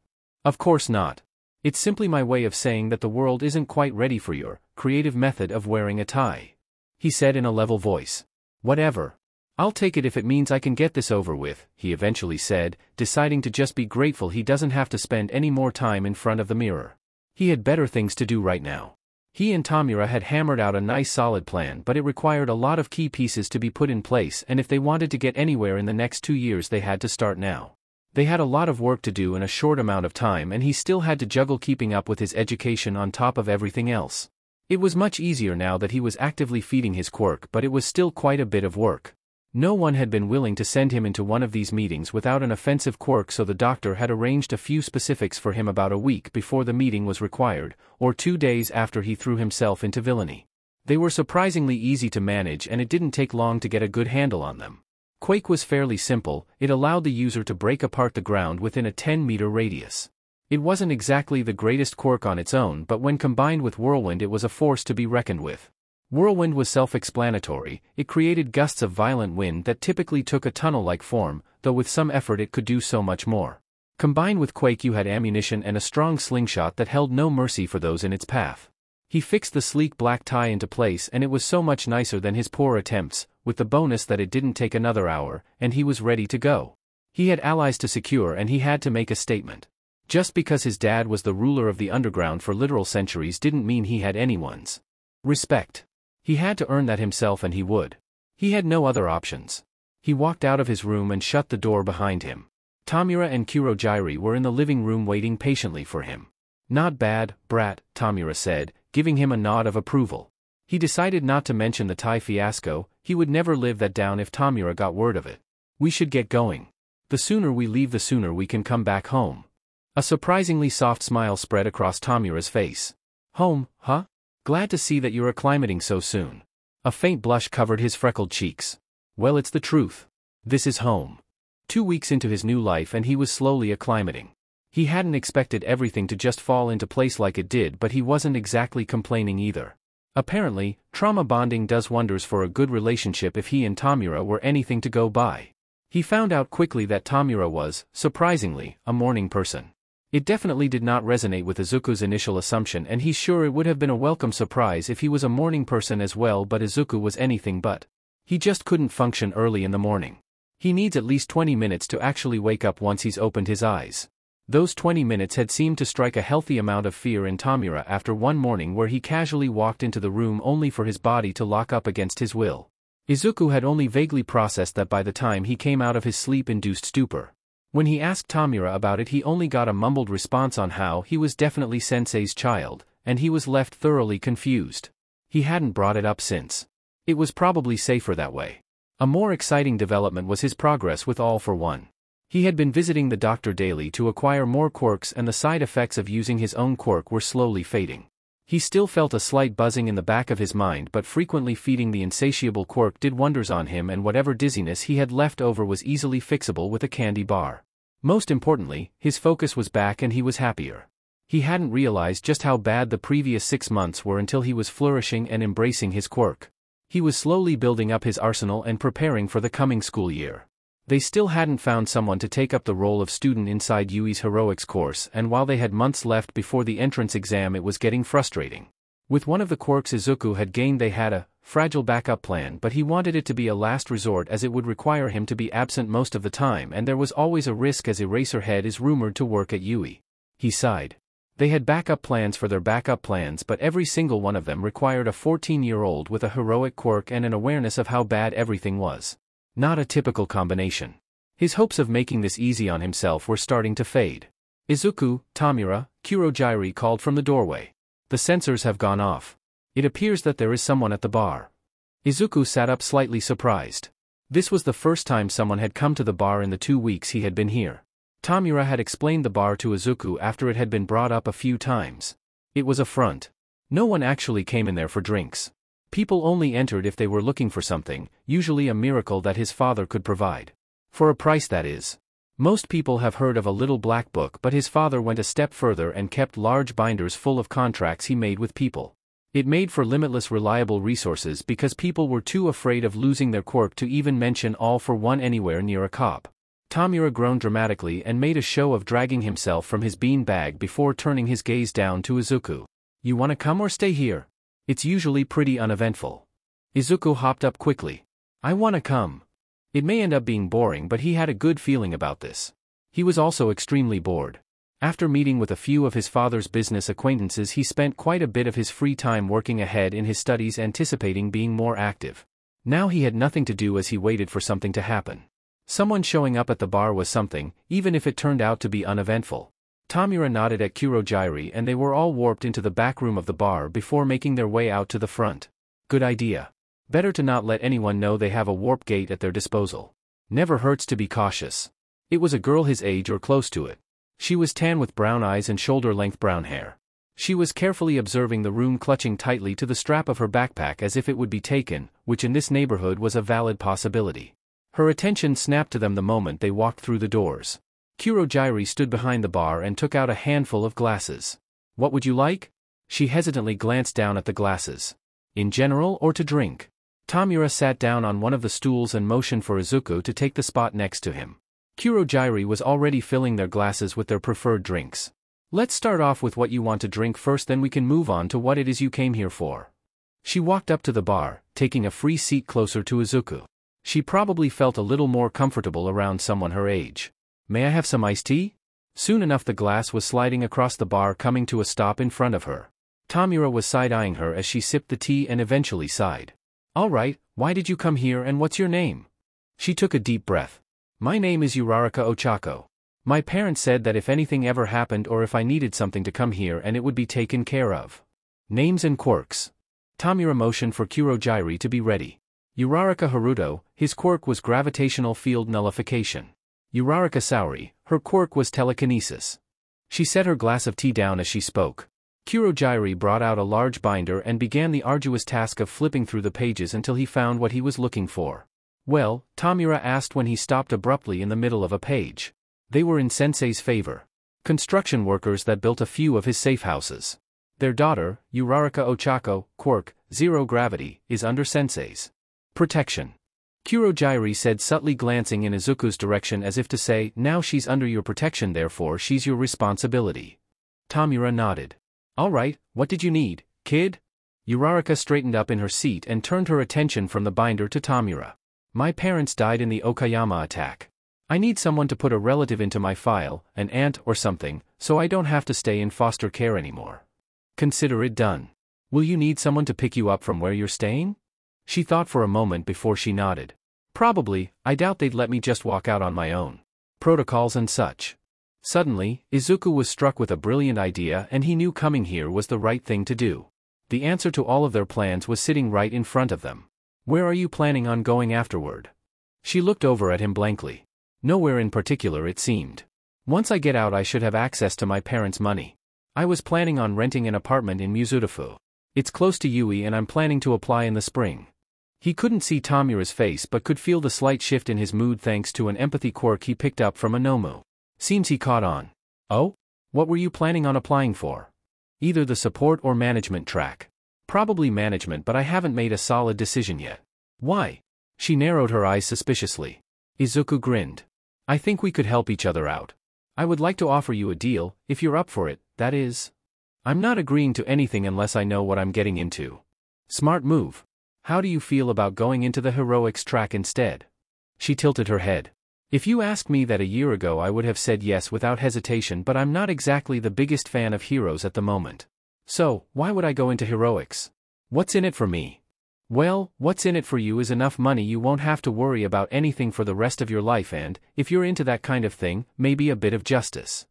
Of course not. It's simply my way of saying that the world isn't quite ready for your creative method of wearing a tie. He said in a level voice. Whatever. I'll take it if it means I can get this over with, he eventually said, deciding to just be grateful he doesn't have to spend any more time in front of the mirror. He had better things to do right now. He and Tamura had hammered out a nice solid plan, but it required a lot of key pieces to be put in place, and if they wanted to get anywhere in the next 2 years they had to start now. They had a lot of work to do in a short amount of time, and he still had to juggle keeping up with his education on top of everything else. It was much easier now that he was actively feeding his quirk, but it was still quite a bit of work. No one had been willing to send him into one of these meetings without an offensive quirk, so the doctor had arranged a few specifics for him about a week before the meeting was required, or 2 days after he threw himself into villainy. They were surprisingly easy to manage, and it didn't take long to get a good handle on them. Quake was fairly simple. It allowed the user to break apart the ground within a 10-meter radius. It wasn't exactly the greatest quirk on its own, but when combined with Whirlwind it was a force to be reckoned with. Whirlwind was self-explanatory. It created gusts of violent wind that typically took a tunnel-like form, though with some effort it could do so much more. Combined with Quake you had ammunition and a strong slingshot that held no mercy for those in its path. He fixed the sleek black tie into place, and it was so much nicer than his poor attempts, with the bonus that it didn't take another hour, and he was ready to go. He had allies to secure, and he had to make a statement. Just because his dad was the ruler of the underground for literal centuries didn't mean he had anyone's respect. He had to earn that himself, and he would. He had no other options. He walked out of his room and shut the door behind him. Tamura and Kurojairi were in the living room waiting patiently for him. Not bad, brat, Tamura said, giving him a nod of approval. He decided not to mention the tie fiasco. He would never live that down if Tamura got word of it. We should get going. The sooner we leave, the sooner we can come back home. A surprisingly soft smile spread across Tamura's face. Home, huh? Glad to see that you're acclimating so soon. A faint blush covered his freckled cheeks. Well, it's the truth. This is home. 2 weeks into his new life and he was slowly acclimating. He hadn't expected everything to just fall into place like it did, but he wasn't exactly complaining either. Apparently, trauma bonding does wonders for a good relationship if he and Tamura were anything to go by. He found out quickly that Tamura was, surprisingly, a morning person. It definitely did not resonate with Izuku's initial assumption, and he's sure it would have been a welcome surprise if he was a morning person as well, but Izuku was anything but. He just couldn't function early in the morning. He needs at least 20 minutes to actually wake up once he's opened his eyes. Those 20 minutes had seemed to strike a healthy amount of fear in Tamura after one morning where he casually walked into the room only for his body to lock up against his will. Izuku had only vaguely processed that by the time he came out of his sleep-induced stupor. When he asked Tamura about it, he only got a mumbled response on how he was definitely Sensei's child, and he was left thoroughly confused. He hadn't brought it up since. It was probably safer that way. A more exciting development was his progress with All for One. He had been visiting the doctor daily to acquire more quirks, and the side effects of using his own quirk were slowly fading. He still felt a slight buzzing in the back of his mind, but frequently feeding the insatiable quirk did wonders on him, and whatever dizziness he had left over was easily fixable with a candy bar. Most importantly, his focus was back and he was happier. He hadn't realized just how bad the previous 6 months were until he was flourishing and embracing his quirk. He was slowly building up his arsenal and preparing for the coming school year. They still hadn't found someone to take up the role of student inside Yui's heroics course, and while they had months left before the entrance exam, it was getting frustrating. With one of the quirks Izuku had gained, they had a fragile backup plan, but he wanted it to be a last resort as it would require him to be absent most of the time, and there was always a risk as Eraserhead is rumored to work at Yui. He sighed. They had backup plans for their backup plans, but every single one of them required a 14-year-old with a heroic quirk and an awareness of how bad everything was. Not a typical combination. His hopes of making this easy on himself were starting to fade. Izuku, Tamura, Kurojairi called from the doorway. The sensors have gone off. It appears that there is someone at the bar. Izuku sat up slightly surprised. This was the first time someone had come to the bar in the 2 weeks he had been here. Tamura had explained the bar to Izuku after it had been brought up a few times. It was a front. No one actually came in there for drinks. People only entered if they were looking for something, usually a miracle that his father could provide. For a price, that is. Most people have heard of a little black book, but his father went a step further and kept large binders full of contracts he made with people. It made for limitless reliable resources because people were too afraid of losing their quirk to even mention All for One anywhere near a cop. Tamura groaned dramatically and made a show of dragging himself from his bean bag before turning his gaze down to Izuku. "You wanna come or stay here? It's usually pretty uneventful." Izuku hopped up quickly. "I wanna come." It may end up being boring, but he had a good feeling about this. He was also extremely bored. After meeting with a few of his father's business acquaintances, he spent quite a bit of his free time working ahead in his studies, anticipating being more active. Now he had nothing to do as he waited for something to happen. Someone showing up at the bar was something, even if it turned out to be uneventful. Tamura nodded at Kurojairi and they were all warped into the back room of the bar before making their way out to the front. Good idea. Better to not let anyone know they have a warp gate at their disposal. Never hurts to be cautious. It was a girl his age or close to it. She was tan with brown eyes and shoulder-length brown hair. She was carefully observing the room, clutching tightly to the strap of her backpack as if it would be taken, which in this neighborhood was a valid possibility. Her attention snapped to them the moment they walked through the doors. Kurojairi stood behind the bar and took out a handful of glasses. "What would you like?" She hesitantly glanced down at the glasses. "In general or to drink?" Tamura sat down on one of the stools and motioned for Izuku to take the spot next to him. Kurojairi was already filling their glasses with their preferred drinks. "Let's start off with what you want to drink first, then we can move on to what it is you came here for." She walked up to the bar, taking a free seat closer to Izuku. She probably felt a little more comfortable around someone her age. "May I have some iced tea?" Soon enough the glass was sliding across the bar, coming to a stop in front of her. Tamura was side-eyeing her as she sipped the tea and eventually sighed. "All right, why did you come here and what's your name?" She took a deep breath. "My name is Uraraka Ochako. My parents said that if anything ever happened or if I needed something to come here and it would be taken care of." Names and quirks. Tamura motioned for Kurojairi to be ready. Uraraka Haruto, his quirk was gravitational field nullification. Uraraka Saori, her quirk was telekinesis. She set her glass of tea down as she spoke. Kurojairi brought out a large binder and began the arduous task of flipping through the pages until he found what he was looking for. "Well?" Tamura asked when he stopped abruptly in the middle of a page. They were in Sensei's favor. Construction workers that built a few of his safe houses. Their daughter, Uraraka Ochako, Quirk, zero gravity, is under sensei's protection. Kurojairi said, subtly glancing in Izuku's direction as if to say, now she's under your protection, therefore she's your responsibility. Tamura nodded. All right, what did you need, kid? Uraraka straightened up in her seat and turned her attention from the binder to Tamura. My parents died in the AwkwaAMO attack. I need someone to put a relative into my file, an aunt or something, so I don't have to stay in foster care anymore. Consider it done. Will you need someone to pick you up from where you're staying? She thought for a moment before she nodded. Probably. I doubt they'd let me just walk out on my own. Protocols and such. Suddenly, Izuku was struck with a brilliant idea, and he knew coming here was the right thing to do. The answer to all of their plans was sitting right in front of them. Where are you planning on going afterward? She looked over at him blankly. Nowhere in particular, it seemed. Once I get out I should have access to my parents' money. I was planning on renting an apartment in Mizurufu. It's close to Yui and I'm planning to apply in the spring. He couldn't see Tamura's face but could feel the slight shift in his mood thanks to an empathy quirk he picked up from Anomu. Seems he caught on. Oh? What were you planning on applying for? Either the support or management track. Probably management, but I haven't made a solid decision yet. Why? She narrowed her eyes suspiciously. Izuku grinned. I think we could help each other out. I would like to offer you a deal, if you're up for it, that is. I'm not agreeing to anything unless I know what I'm getting into. Smart move. How do you feel about going into the heroics track instead? She tilted her head. If you asked me that a year ago I would have said yes without hesitation, but I'm not exactly the biggest fan of heroes at the moment. So, why would I go into heroics? What's in it for me? Well, what's in it for you is enough money you won't have to worry about anything for the rest of your life and, if you're into that kind of thing, maybe a bit of justice.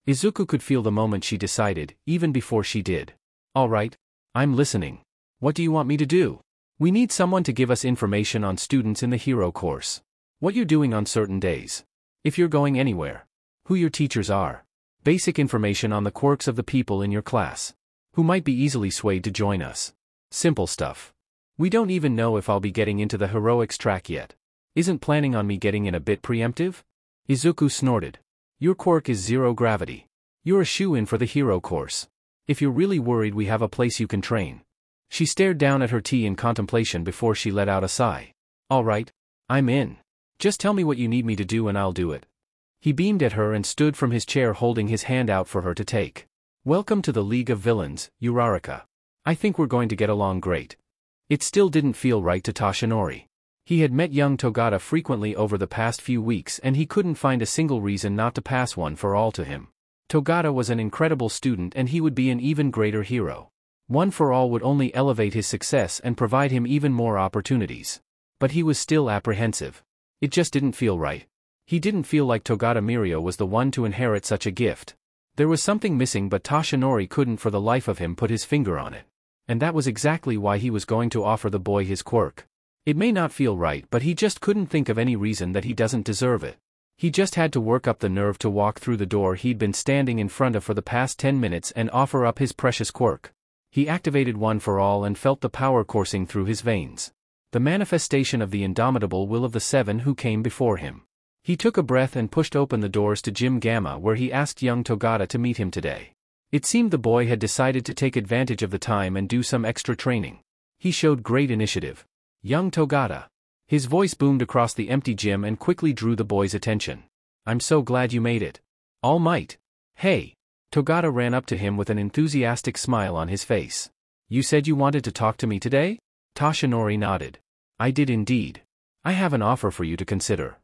Izuku could feel the moment she decided, even before she did. All right. I'm listening. What do you want me to do? We need someone to give us information on students in the hero course. What you're doing on certain days. If you're going anywhere. Who your teachers are. Basic information on the quirks of the people in your class. Who might be easily swayed to join us. Simple stuff. We don't even know if I'll be getting into the heroics track yet. Isn't planning on me getting in a bit preemptive? Izuku snorted. Your quirk is zero gravity. You're a shoo-in for the hero course. If you're really worried, we have a place you can train. She stared down at her tea in contemplation before she let out a sigh. All right. I'm in. Just tell me what you need me to do and I'll do it. He beamed at her and stood from his chair holding his hand out for her to take. Welcome to the League of Villains, Uraraka. I think we're going to get along great. It still didn't feel right to Toshinori. He had met young Togata frequently over the past few weeks and he couldn't find a single reason not to pass one for all to him. Togata was an incredible student and he would be an even greater hero. One for all would only elevate his success and provide him even more opportunities. But he was still apprehensive. It just didn't feel right. He didn't feel like Togata Mirio was the one to inherit such a gift. There was something missing, but Toshinori couldn't for the life of him put his finger on it. And that was exactly why he was going to offer the boy his quirk. It may not feel right, but he just couldn't think of any reason that he doesn't deserve it. He just had to work up the nerve to walk through the door he'd been standing in front of for the past 10 minutes and offer up his precious quirk. He activated One for All and felt the power coursing through his veins. The manifestation of the indomitable will of the seven who came before him. He took a breath and pushed open the doors to Gym Gamma, where he asked young Togata to meet him today. It seemed the boy had decided to take advantage of the time and do some extra training. He showed great initiative. Young Togata. His voice boomed across the empty gym and quickly drew the boy's attention. I'm so glad you made it. All Might. Hey. Togata ran up to him with an enthusiastic smile on his face. You said you wanted to talk to me today? Toshinori nodded. I did indeed. I have an offer for you to consider.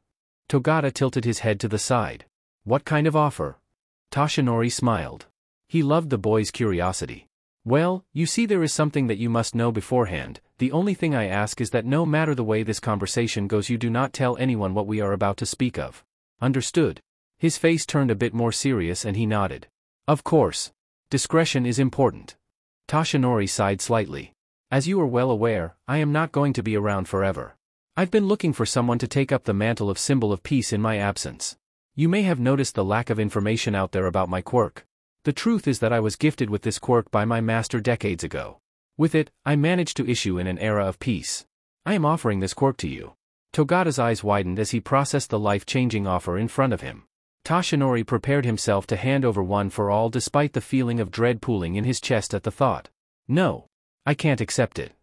Togata tilted his head to the side. What kind of offer? Toshinori smiled. He loved the boy's curiosity. Well, you see, there is something that you must know beforehand. The only thing I ask is that no matter the way this conversation goes, you do not tell anyone what we are about to speak of. Understood? His face turned a bit more serious and he nodded. Of course. Discretion is important. Toshinori sighed slightly. As you are well aware, I am not going to be around forever. I've been looking for someone to take up the mantle of symbol of peace in my absence. You may have noticed the lack of information out there about my quirk. The truth is that I was gifted with this quirk by my master decades ago. With it, I managed to issue in an era of peace. I am offering this quirk to you. Togata's eyes widened as he processed the life-changing offer in front of him. Toshinori prepared himself to hand over one for all despite the feeling of dread pooling in his chest at the thought. No. I can't accept it.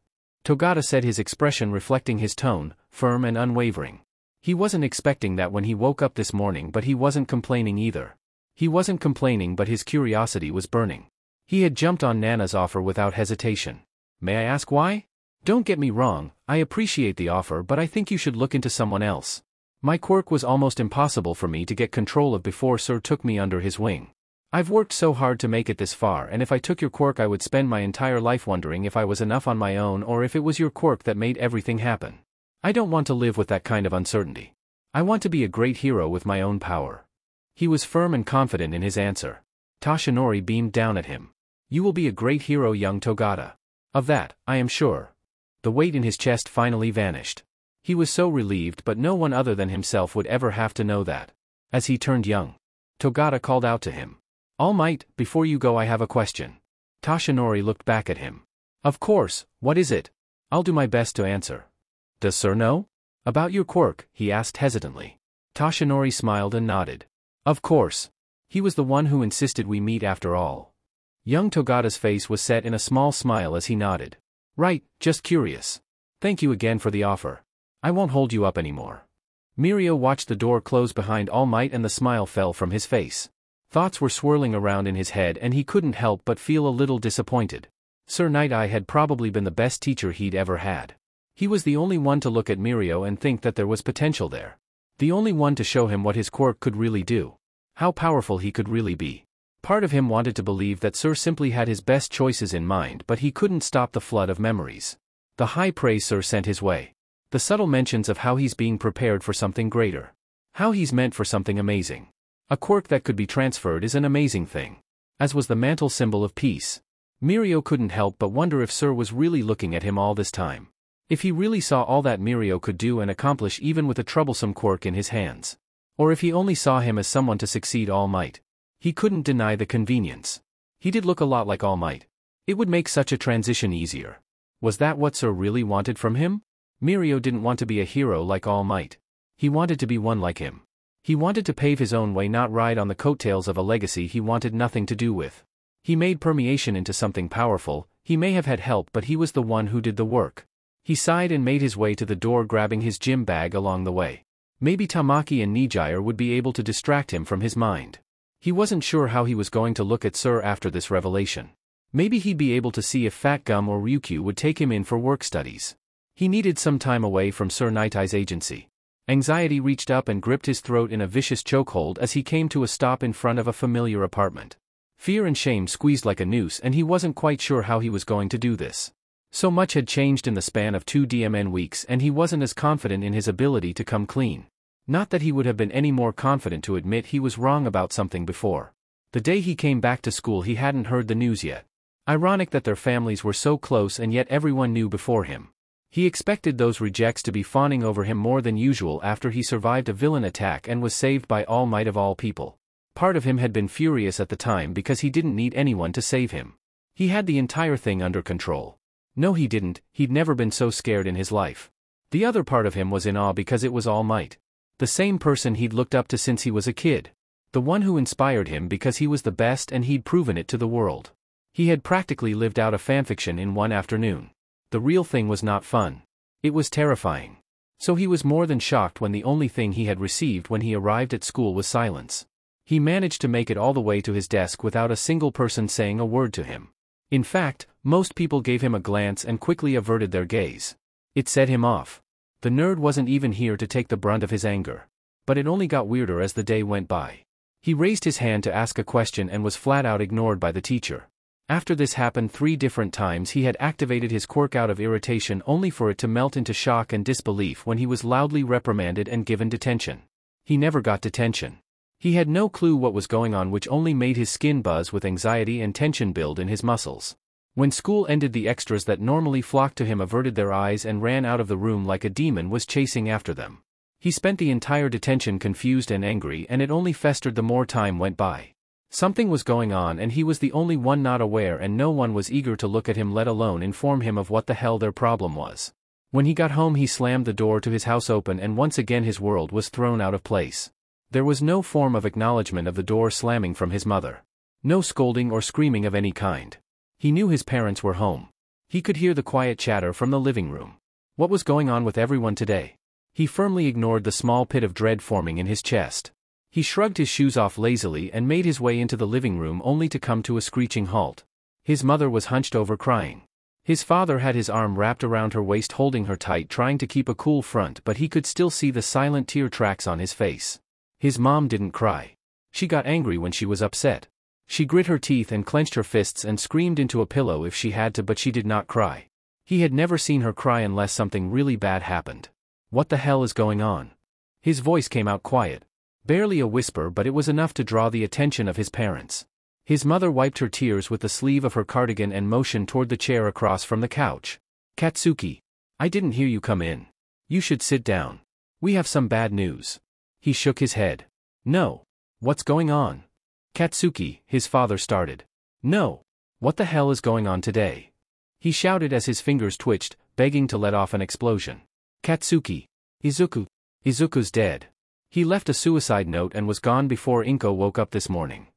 Togata said, his expression reflecting his tone, firm and unwavering. He wasn't expecting that when he woke up this morning, but he wasn't complaining either. He wasn't complaining, but his curiosity was burning. He had jumped on Nana's offer without hesitation. May I ask why? Don't get me wrong, I appreciate the offer, but I think you should look into someone else. My quirk was almost impossible for me to get control of before Sir took me under his wing. I've worked so hard to make it this far, and if I took your quirk I would spend my entire life wondering if I was enough on my own or if it was your quirk that made everything happen. I don't want to live with that kind of uncertainty. I want to be a great hero with my own power. He was firm and confident in his answer. Toshinori beamed down at him. You will be a great hero, young Togata. Of that, I am sure. The weight in his chest finally vanished. He was so relieved, but no one other than himself would ever have to know that. As he turned young, Togata called out to him. All Might, before you go I have a question. Toshinori looked back at him. Of course, what is it? I'll do my best to answer. Does Sir know? About your quirk, he asked hesitantly. Toshinori smiled and nodded. Of course. He was the one who insisted we meet after all. Young Togata's face was set in a small smile as he nodded. Right, just curious. Thank you again for the offer. I won't hold you up anymore. Mirio watched the door close behind All Might and the smile fell from his face. Thoughts were swirling around in his head and he couldn't help but feel a little disappointed. Sir Night-Eye had probably been the best teacher he'd ever had. He was the only one to look at Mirio and think that there was potential there. The only one to show him what his quirk could really do. How powerful he could really be. Part of him wanted to believe that Sir simply had his best choices in mind, but he couldn't stop the flood of memories. The high praise Sir sent his way. The subtle mentions of how he's being prepared for something greater. How he's meant for something amazing. A quirk that could be transferred is an amazing thing. As was the mantle symbol of peace. Mirio couldn't help but wonder if Sir was really looking at him all this time. If he really saw all that Mirio could do and accomplish even with a troublesome quirk in his hands. Or if he only saw him as someone to succeed All Might. He couldn't deny the convenience. He did look a lot like All Might. It would make such a transition easier. Was that what Sir really wanted from him? Mirio didn't want to be a hero like All Might. He wanted to be one like him. He wanted to pave his own way, not ride on the coattails of a legacy he wanted nothing to do with. He made permeation into something powerful. He may have had help, but he was the one who did the work. He sighed and made his way to the door, grabbing his gym bag along the way. Maybe Tamaki and Nijire would be able to distract him from his mind. He wasn't sure how he was going to look at Sir after this revelation. Maybe he'd be able to see if Fat Gum or Ryukyu would take him in for work studies. He needed some time away from Sir Night-Eye's agency. Anxiety reached up and gripped his throat in a vicious chokehold as he came to a stop in front of a familiar apartment. Fear and shame squeezed like a noose, and he wasn't quite sure how he was going to do this. So much had changed in the span of 2 DMN weeks, and he wasn't as confident in his ability to come clean. Not that he would have been any more confident to admit he was wrong about something before. The day he came back to school he hadn't heard the news yet. Ironic that their families were so close and yet everyone knew before him. He expected those rejects to be fawning over him more than usual after he survived a villain attack and was saved by All Might of all people. Part of him had been furious at the time because he didn't need anyone to save him. He had the entire thing under control. No, he didn't. He'd never been so scared in his life. The other part of him was in awe because it was All Might. The same person he'd looked up to since he was a kid. The one who inspired him because he was the best and he'd proven it to the world. He had practically lived out a fanfiction in one afternoon. The real thing was not fun. It was terrifying. So he was more than shocked when the only thing he had received when he arrived at school was silence. He managed to make it all the way to his desk without a single person saying a word to him. In fact, most people gave him a glance and quickly averted their gaze. It set him off. The nerd wasn't even here to take the brunt of his anger. But it only got weirder as the day went by. He raised his hand to ask a question and was flat out ignored by the teacher. After this happened 3 different times, he had activated his quirk out of irritation only for it to melt into shock and disbelief when he was loudly reprimanded and given detention. He never got detention. He had no clue what was going on, which only made his skin buzz with anxiety and tension build in his muscles. When school ended, the extras that normally flocked to him averted their eyes and ran out of the room like a demon was chasing after them. He spent the entire detention confused and angry, and it only festered the more time went by. Something was going on and he was the only one not aware, and no one was eager to look at him, let alone inform him of what the hell their problem was. When he got home he slammed the door to his house open and once again his world was thrown out of place. There was no form of acknowledgement of the door slamming from his mother. No scolding or screaming of any kind. He knew his parents were home. He could hear the quiet chatter from the living room. What was going on with everyone today? He firmly ignored the small pit of dread forming in his chest. He shrugged his shoes off lazily and made his way into the living room only to come to a screeching halt. His mother was hunched over crying. His father had his arm wrapped around her waist holding her tight trying to keep a cool front, but he could still see the silent tear tracks on his face. His mom didn't cry. She got angry when she was upset. She grit her teeth and clenched her fists and screamed into a pillow if she had to, but she did not cry. He had never seen her cry unless something really bad happened. What the hell is going on? His voice came out quiet. Barely a whisper, but it was enough to draw the attention of his parents. His mother wiped her tears with the sleeve of her cardigan and motioned toward the chair across from the couch. Katsuki. I didn't hear you come in. You should sit down. We have some bad news. He shook his head. No. What's going on? Katsuki, his father started. No. What the hell is going on today? He shouted as his fingers twitched, begging to let off an explosion. Katsuki. Izuku's dead. He left a suicide note and was gone before Inko woke up this morning.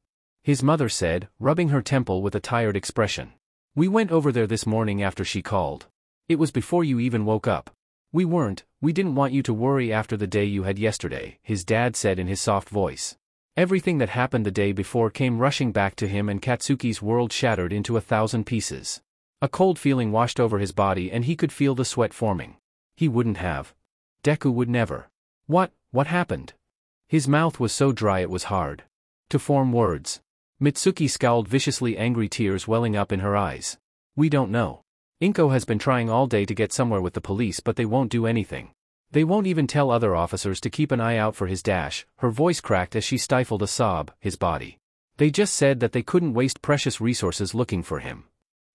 His mother said, rubbing her temple with a tired expression. We went over there this morning after she called. It was before you even woke up. We didn't want you to worry after the day you had yesterday, his dad said in his soft voice. Everything that happened the day before came rushing back to him and Katsuki's world shattered into 1,000 pieces. A cold feeling washed over his body and he could feel the sweat forming. He wouldn't have. Deku would never. What happened? His mouth was so dry it was hard to form words. Mitsuki scowled viciously, angry tears welling up in her eyes. We don't know. Inko has been trying all day to get somewhere with the police, but they won't do anything. They won't even tell other officers to keep an eye out for his dash. Her voice cracked as she stifled a sob, his body. They just said that they couldn't waste precious resources looking for him.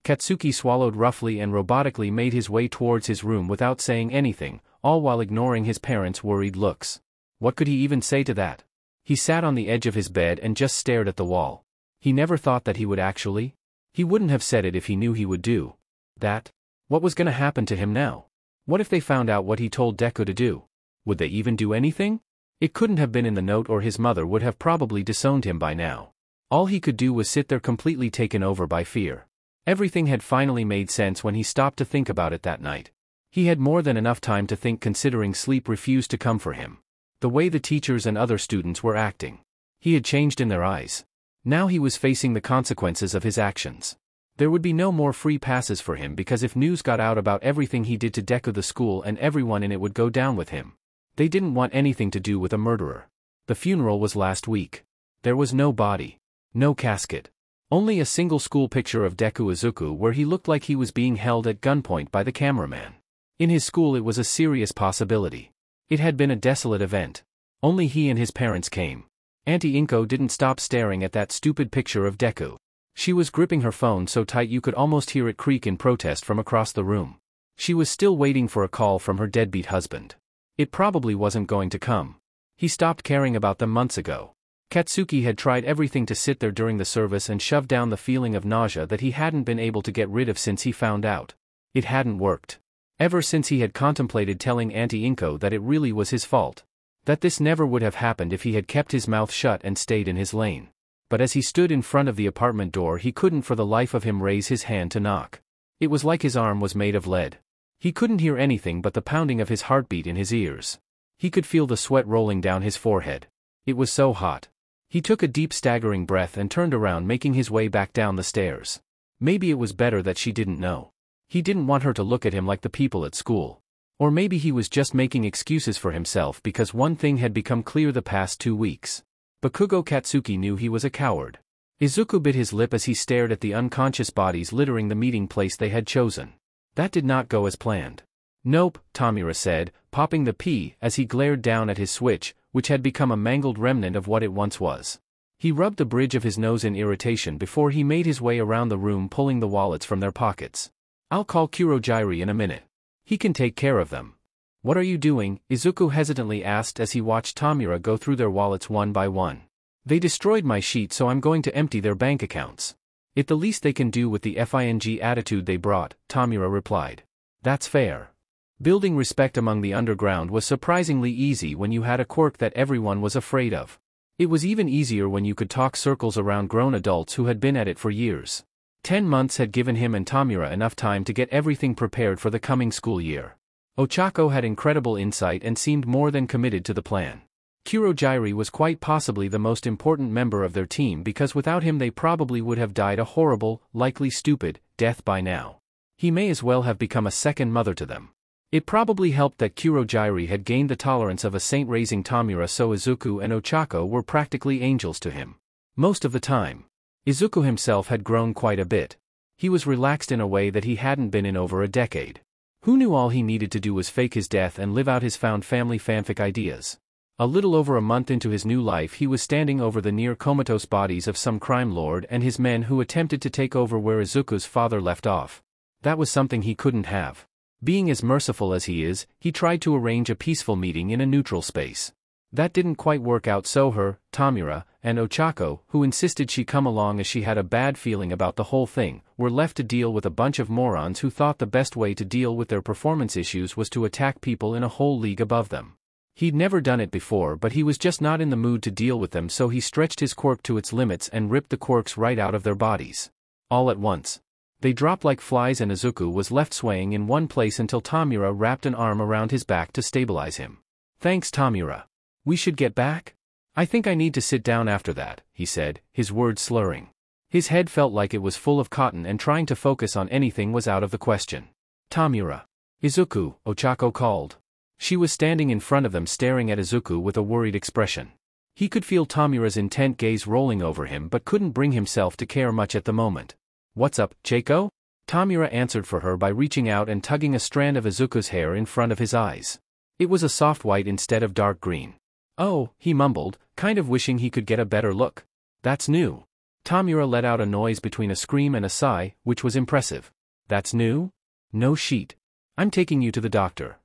Katsuki swallowed roughly and robotically made his way towards his room without saying anything, all while ignoring his parents' worried looks. What could he even say to that? He sat on the edge of his bed and just stared at the wall. He never thought that he would actually. He wouldn't have said it if he knew he would do that. What was going to happen to him now? What if they found out what he told Deku to do? Would they even do anything? It couldn't have been in the note, or his mother would have probably disowned him by now. All he could do was sit there completely taken over by fear. Everything had finally made sense when he stopped to think about it that night. He had more than enough time to think, considering sleep refused to come for him. The way the teachers and other students were acting. He had changed in their eyes. Now he was facing the consequences of his actions. There would be no more free passes for him, because if news got out about everything he did to Deku, the school and everyone in it would go down with him. They didn't want anything to do with a murderer. The funeral was last week. There was no body. No casket. Only a single school picture of Deku Izuku where he looked like he was being held at gunpoint by the cameraman. In his school it was a serious possibility. It had been a desolate event. Only he and his parents came. Auntie Inko didn't stop staring at that stupid picture of Deku. She was gripping her phone so tight you could almost hear it creak in protest from across the room. She was still waiting for a call from her deadbeat husband. It probably wasn't going to come. He stopped caring about them months ago. Katsuki had tried everything to sit there during the service and shove down the feeling of nausea that he hadn't been able to get rid of since he found out. It hadn't worked. Ever since he had contemplated telling Auntie Inko that it really was his fault. That this never would have happened if he had kept his mouth shut and stayed in his lane. But as he stood in front of the apartment door, he couldn't for the life of him raise his hand to knock. It was like his arm was made of lead. He couldn't hear anything but the pounding of his heartbeat in his ears. He could feel the sweat rolling down his forehead. It was so hot. He took a deep, staggering breath and turned around, making his way back down the stairs. Maybe it was better that she didn't know. He didn't want her to look at him like the people at school. Or maybe he was just making excuses for himself, because one thing had become clear the past 2 weeks. Bakugo Katsuki knew he was a coward. Izuku bit his lip as he stared at the unconscious bodies littering the meeting place they had chosen. That did not go as planned. Nope, Tamura said, popping the P as he glared down at his Switch, which had become a mangled remnant of what it once was. He rubbed the bridge of his nose in irritation before he made his way around the room, pulling the wallets from their pockets. I'll call Kurojairi in a minute. He can take care of them. What are you doing? Izuku hesitantly asked as he watched Tamura go through their wallets one by one. They destroyed my sheet, so I'm going to empty their bank accounts. It's the least they can do with the FING attitude they brought, Tamura replied. That's fair. Building respect among the underground was surprisingly easy when you had a quirk that everyone was afraid of. It was even easier when you could talk circles around grown adults who had been at it for years. 10 months had given him and Tamura enough time to get everything prepared for the coming school year. Ochako had incredible insight and seemed more than committed to the plan. Kurojairi was quite possibly the most important member of their team because without him they probably would have died a horrible, likely stupid, death by now. He may as well have become a second mother to them. It probably helped that Kurojairi had gained the tolerance of a saint raising Tamura, so Izuku and Ochako were practically angels to him. Most of the time. Izuku himself had grown quite a bit. He was relaxed in a way that he hadn't been in over a decade. Who knew all he needed to do was fake his death and live out his found family fanfic ideas? A little over a month into his new life he was standing over the near comatose bodies of some crime lord and his men who attempted to take over where Izuku's father left off. That was something he couldn't have. Being as merciful as he is, he tried to arrange a peaceful meeting in a neutral space. That didn't quite work out, so her, Tamura, and Ochako, who insisted she come along as she had a bad feeling about the whole thing, were left to deal with a bunch of morons who thought the best way to deal with their performance issues was to attack people in a whole league above them. He'd never done it before, but he was just not in the mood to deal with them, so he stretched his quirk to its limits and ripped the quirks right out of their bodies. All at once. They dropped like flies and Izuku was left swaying in one place until Tamura wrapped an arm around his back to stabilize him. "Thanks, Tamura. We should get back? I think I need to sit down after that," he said, his words slurring. His head felt like it was full of cotton and trying to focus on anything was out of the question. "Tamura." "Izuku," Ochako called. She was standing in front of them staring at Izuku with a worried expression. He could feel Tamura's intent gaze rolling over him but couldn't bring himself to care much at the moment. "What's up, Chako?" Tamura answered for her by reaching out and tugging a strand of Izuku's hair in front of his eyes. It was a soft white instead of dark green. "Oh," he mumbled, kind of wishing he could get a better look. "That's new." Tamura let out a noise between a scream and a sigh, which was impressive. "That's new? No sheet. I'm taking you to the doctor.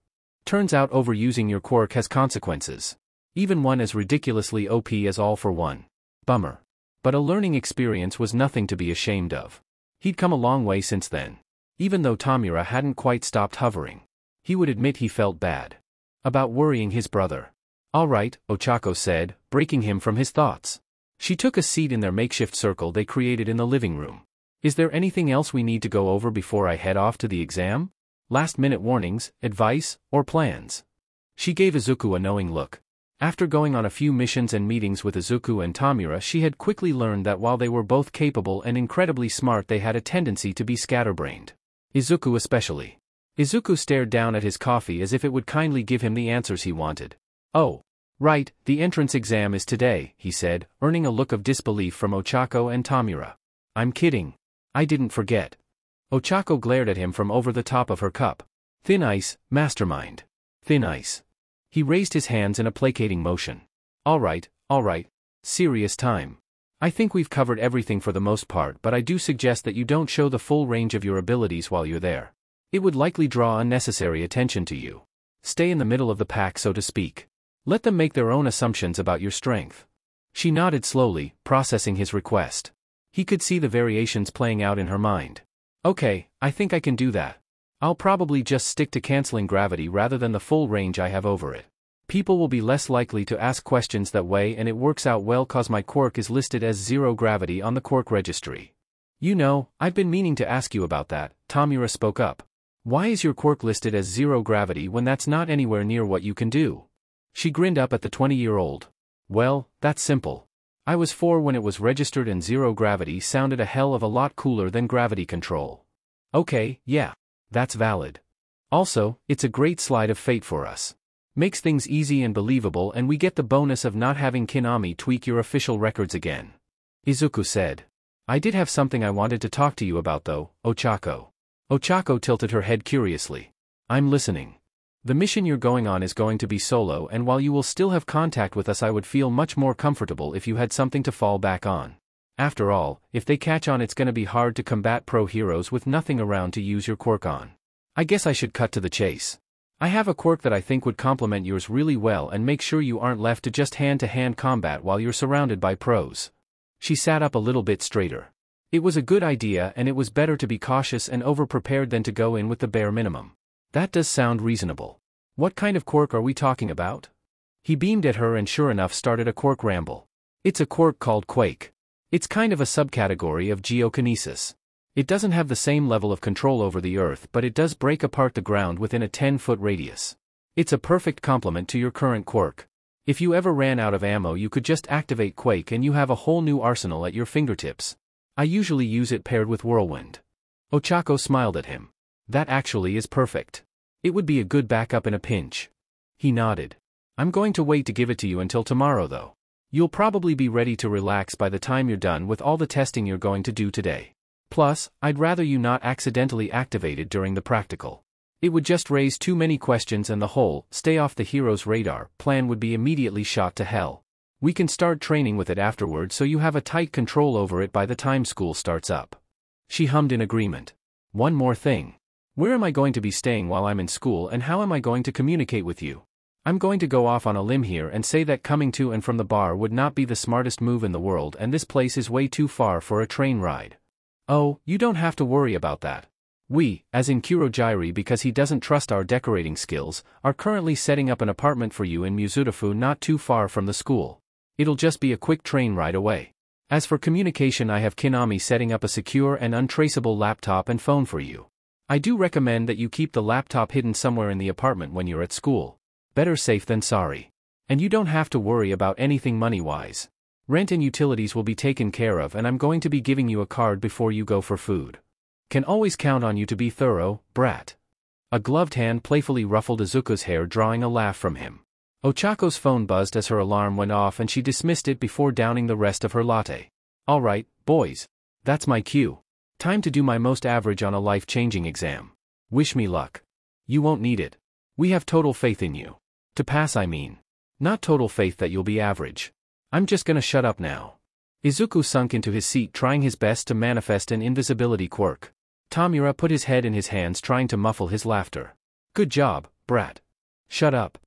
Turns out overusing your quirk has consequences. Even one as ridiculously OP as All for One. Bummer. But a learning experience was nothing to be ashamed of. He'd come a long way since then. Even though Tamura hadn't quite stopped hovering. He would admit he felt bad. About worrying his brother. "All right," Ochako said, breaking him from his thoughts. She took a seat in their makeshift circle they created in the living room. "Is there anything else we need to go over before I head off to the exam? Last-minute warnings, advice, or plans?" She gave Izuku a knowing look. After going on a few missions and meetings with Izuku and Tamura, she had quickly learned that while they were both capable and incredibly smart, they had a tendency to be scatterbrained. Izuku especially. Izuku stared down at his coffee as if it would kindly give him the answers he wanted. "Oh. Right, the entrance exam is today," he said, earning a look of disbelief from Ochako and Tamura. "I'm kidding. I didn't forget." Ochako glared at him from over the top of her cup. "Thin ice, mastermind. Thin ice." He raised his hands in a placating motion. All right. Serious time. I think we've covered everything for the most part, but I do suggest that you don't show the full range of your abilities while you're there. It would likely draw unnecessary attention to you. Stay in the middle of the pack, so to speak. Let them make their own assumptions about your strength." She nodded slowly, processing his request. He could see the variations playing out in her mind. "Okay, I think I can do that. I'll probably just stick to canceling gravity rather than the full range I have over it. People will be less likely to ask questions that way, and it works out well cause my quirk is listed as 0 gravity on the quirk registry." "You know, I've been meaning to ask you about that," Tamura spoke up. "Why is your quirk listed as 0 gravity when that's not anywhere near what you can do?" She grinned up at the 20-year-old. "Well, that's simple. I was 4 when it was registered and 0 gravity sounded a hell of a lot cooler than gravity control." "Okay, yeah. That's valid. Also, it's a great slide of fate for us. Makes things easy and believable, and we get the bonus of not having Kinami tweak your official records again," Izuku said. "I did have something I wanted to talk to you about though, Ochako." Ochako tilted her head curiously. "I'm listening." "The mission you're going on is going to be solo, and while you will still have contact with us, I would feel much more comfortable if you had something to fall back on. After all, if they catch on, it's gonna be hard to combat pro heroes with nothing around to use your quirk on. I guess I should cut to the chase. I have a quirk that I think would complement yours really well and make sure you aren't left to just hand-to-hand combat while you're surrounded by pros." She sat up a little bit straighter. It was a good idea, and it was better to be cautious and over-prepared than to go in with the bare minimum. That does sound reasonable. What kind of quirk are we talking about? He beamed at her and sure enough started a quirk ramble. It's a quirk called Quake. It's kind of a subcategory of geokinesis. It doesn't have the same level of control over the earth, but it does break apart the ground within a 10-foot radius. It's a perfect complement to your current quirk. If you ever ran out of ammo, you could just activate Quake and you have a whole new arsenal at your fingertips. I usually use it paired with Whirlwind. Ochako smiled at him. That actually is perfect. It would be a good backup in a pinch. He nodded. I'm going to wait to give it to you until tomorrow though. You'll probably be ready to relax by the time you're done with all the testing you're going to do today. Plus, I'd rather you not accidentally activate it during the practical. It would just raise too many questions and the whole stay off the hero's radar plan would be immediately shot to hell. We can start training with it afterward so you have a tight control over it by the time school starts up. She hummed in agreement. One more thing. Where am I going to be staying while I'm in school and how am I going to communicate with you? I'm going to go off on a limb here and say that coming to and from the bar would not be the smartest move in the world and this place is way too far for a train ride. Oh, you don't have to worry about that. We, as in Kurogyri because he doesn't trust our decorating skills, are currently setting up an apartment for you in Muzurafu not too far from the school. It'll just be a quick train ride away. As for communication, I have Kinami setting up a secure and untraceable laptop and phone for you. I do recommend that you keep the laptop hidden somewhere in the apartment when you're at school. Better safe than sorry. And you don't have to worry about anything money-wise. Rent and utilities will be taken care of and I'm going to be giving you a card before you go for food. Can always count on you to be thorough, brat. A gloved hand playfully ruffled Izuku's hair, drawing a laugh from him. Ochako's phone buzzed as her alarm went off and she dismissed it before downing the rest of her latte. Alright, boys. That's my cue. Time to do my most average on a life-changing exam. Wish me luck. You won't need it. We have total faith in you. To pass, I mean. Not total faith that you'll be average. I'm just gonna shut up now. Izuku sunk into his seat, trying his best to manifest an invisibility quirk. Tamura put his head in his hands, trying to muffle his laughter. Good job, brat. Shut up.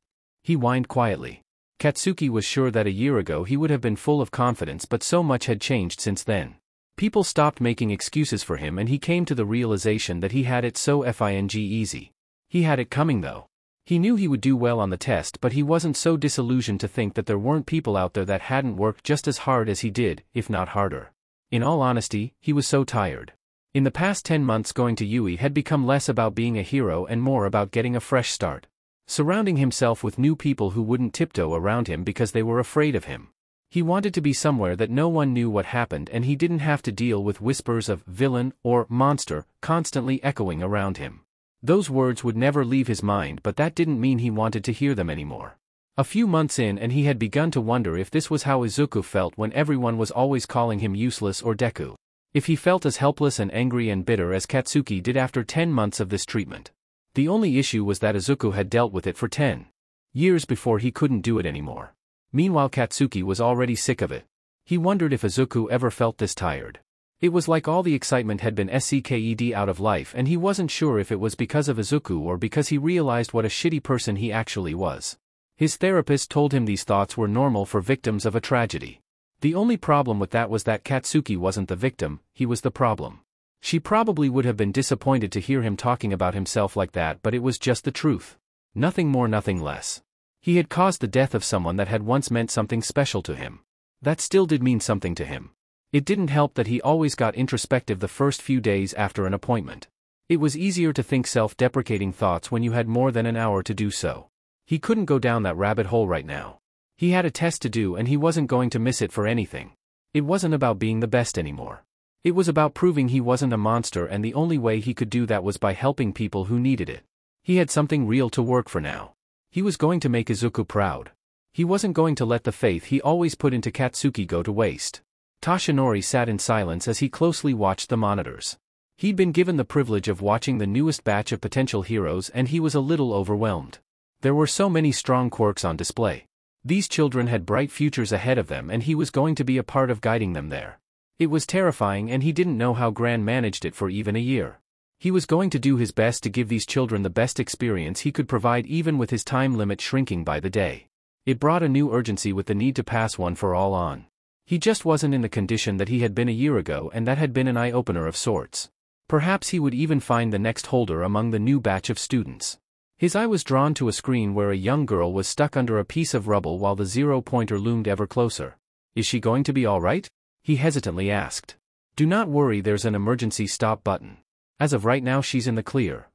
He whined quietly. Katsuki was sure that a year ago he would have been full of confidence, but so much had changed since then. People stopped making excuses for him and he came to the realization that he had it so fing easy. He had it coming though. He knew he would do well on the test, but he wasn't so disillusioned to think that there weren't people out there that hadn't worked just as hard as he did, if not harder. In all honesty, he was so tired. In the past 10 months, going to Yui had become less about being a hero and more about getting a fresh start. Surrounding himself with new people who wouldn't tiptoe around him because they were afraid of him. He wanted to be somewhere that no one knew what happened and he didn't have to deal with whispers of villain or monster constantly echoing around him. Those words would never leave his mind, but that didn't mean he wanted to hear them anymore. A few months in and he had begun to wonder if this was how Izuku felt when everyone was always calling him useless or Deku. If he felt as helpless and angry and bitter as Katsuki did after 10 months of this treatment. The only issue was that Izuku had dealt with it for 10 years before he couldn't do it anymore. Meanwhile, Katsuki was already sick of it. He wondered if Izuku ever felt this tired. It was like all the excitement had been sucked out of life and he wasn't sure if it was because of Izuku or because he realized what a shitty person he actually was. His therapist told him these thoughts were normal for victims of a tragedy. The only problem with that was that Katsuki wasn't the victim, he was the problem. She probably would have been disappointed to hear him talking about himself like that, but it was just the truth. Nothing more, nothing less. He had caused the death of someone that had once meant something special to him. That still did mean something to him. It didn't help that he always got introspective the first few days after an appointment. It was easier to think self-deprecating thoughts when you had more than an hour to do so. He couldn't go down that rabbit hole right now. He had a test to do and he wasn't going to miss it for anything. It wasn't about being the best anymore. It was about proving he wasn't a monster, and the only way he could do that was by helping people who needed it. He had something real to work for now. He was going to make Izuku proud. He wasn't going to let the faith he always put into Katsuki go to waste. Toshinori sat in silence as he closely watched the monitors. He'd been given the privilege of watching the newest batch of potential heroes and he was a little overwhelmed. There were so many strong quirks on display. These children had bright futures ahead of them and he was going to be a part of guiding them there. It was terrifying and he didn't know how Gran managed it for even a year. He was going to do his best to give these children the best experience he could provide, even with his time limit shrinking by the day. It brought a new urgency with the need to pass one for all on. He just wasn't in the condition that he had been a year ago, and that had been an eye-opener of sorts. Perhaps he would even find the next holder among the new batch of students. His eye was drawn to a screen where a young girl was stuck under a piece of rubble while the zero-pointer loomed ever closer. Is she going to be all right? He hesitantly asked. Do not worry, there's an emergency stop button. As of right now she's in the clear.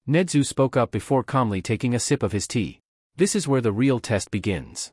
Nezu spoke up before calmly taking a sip of his tea. This is where the real test begins.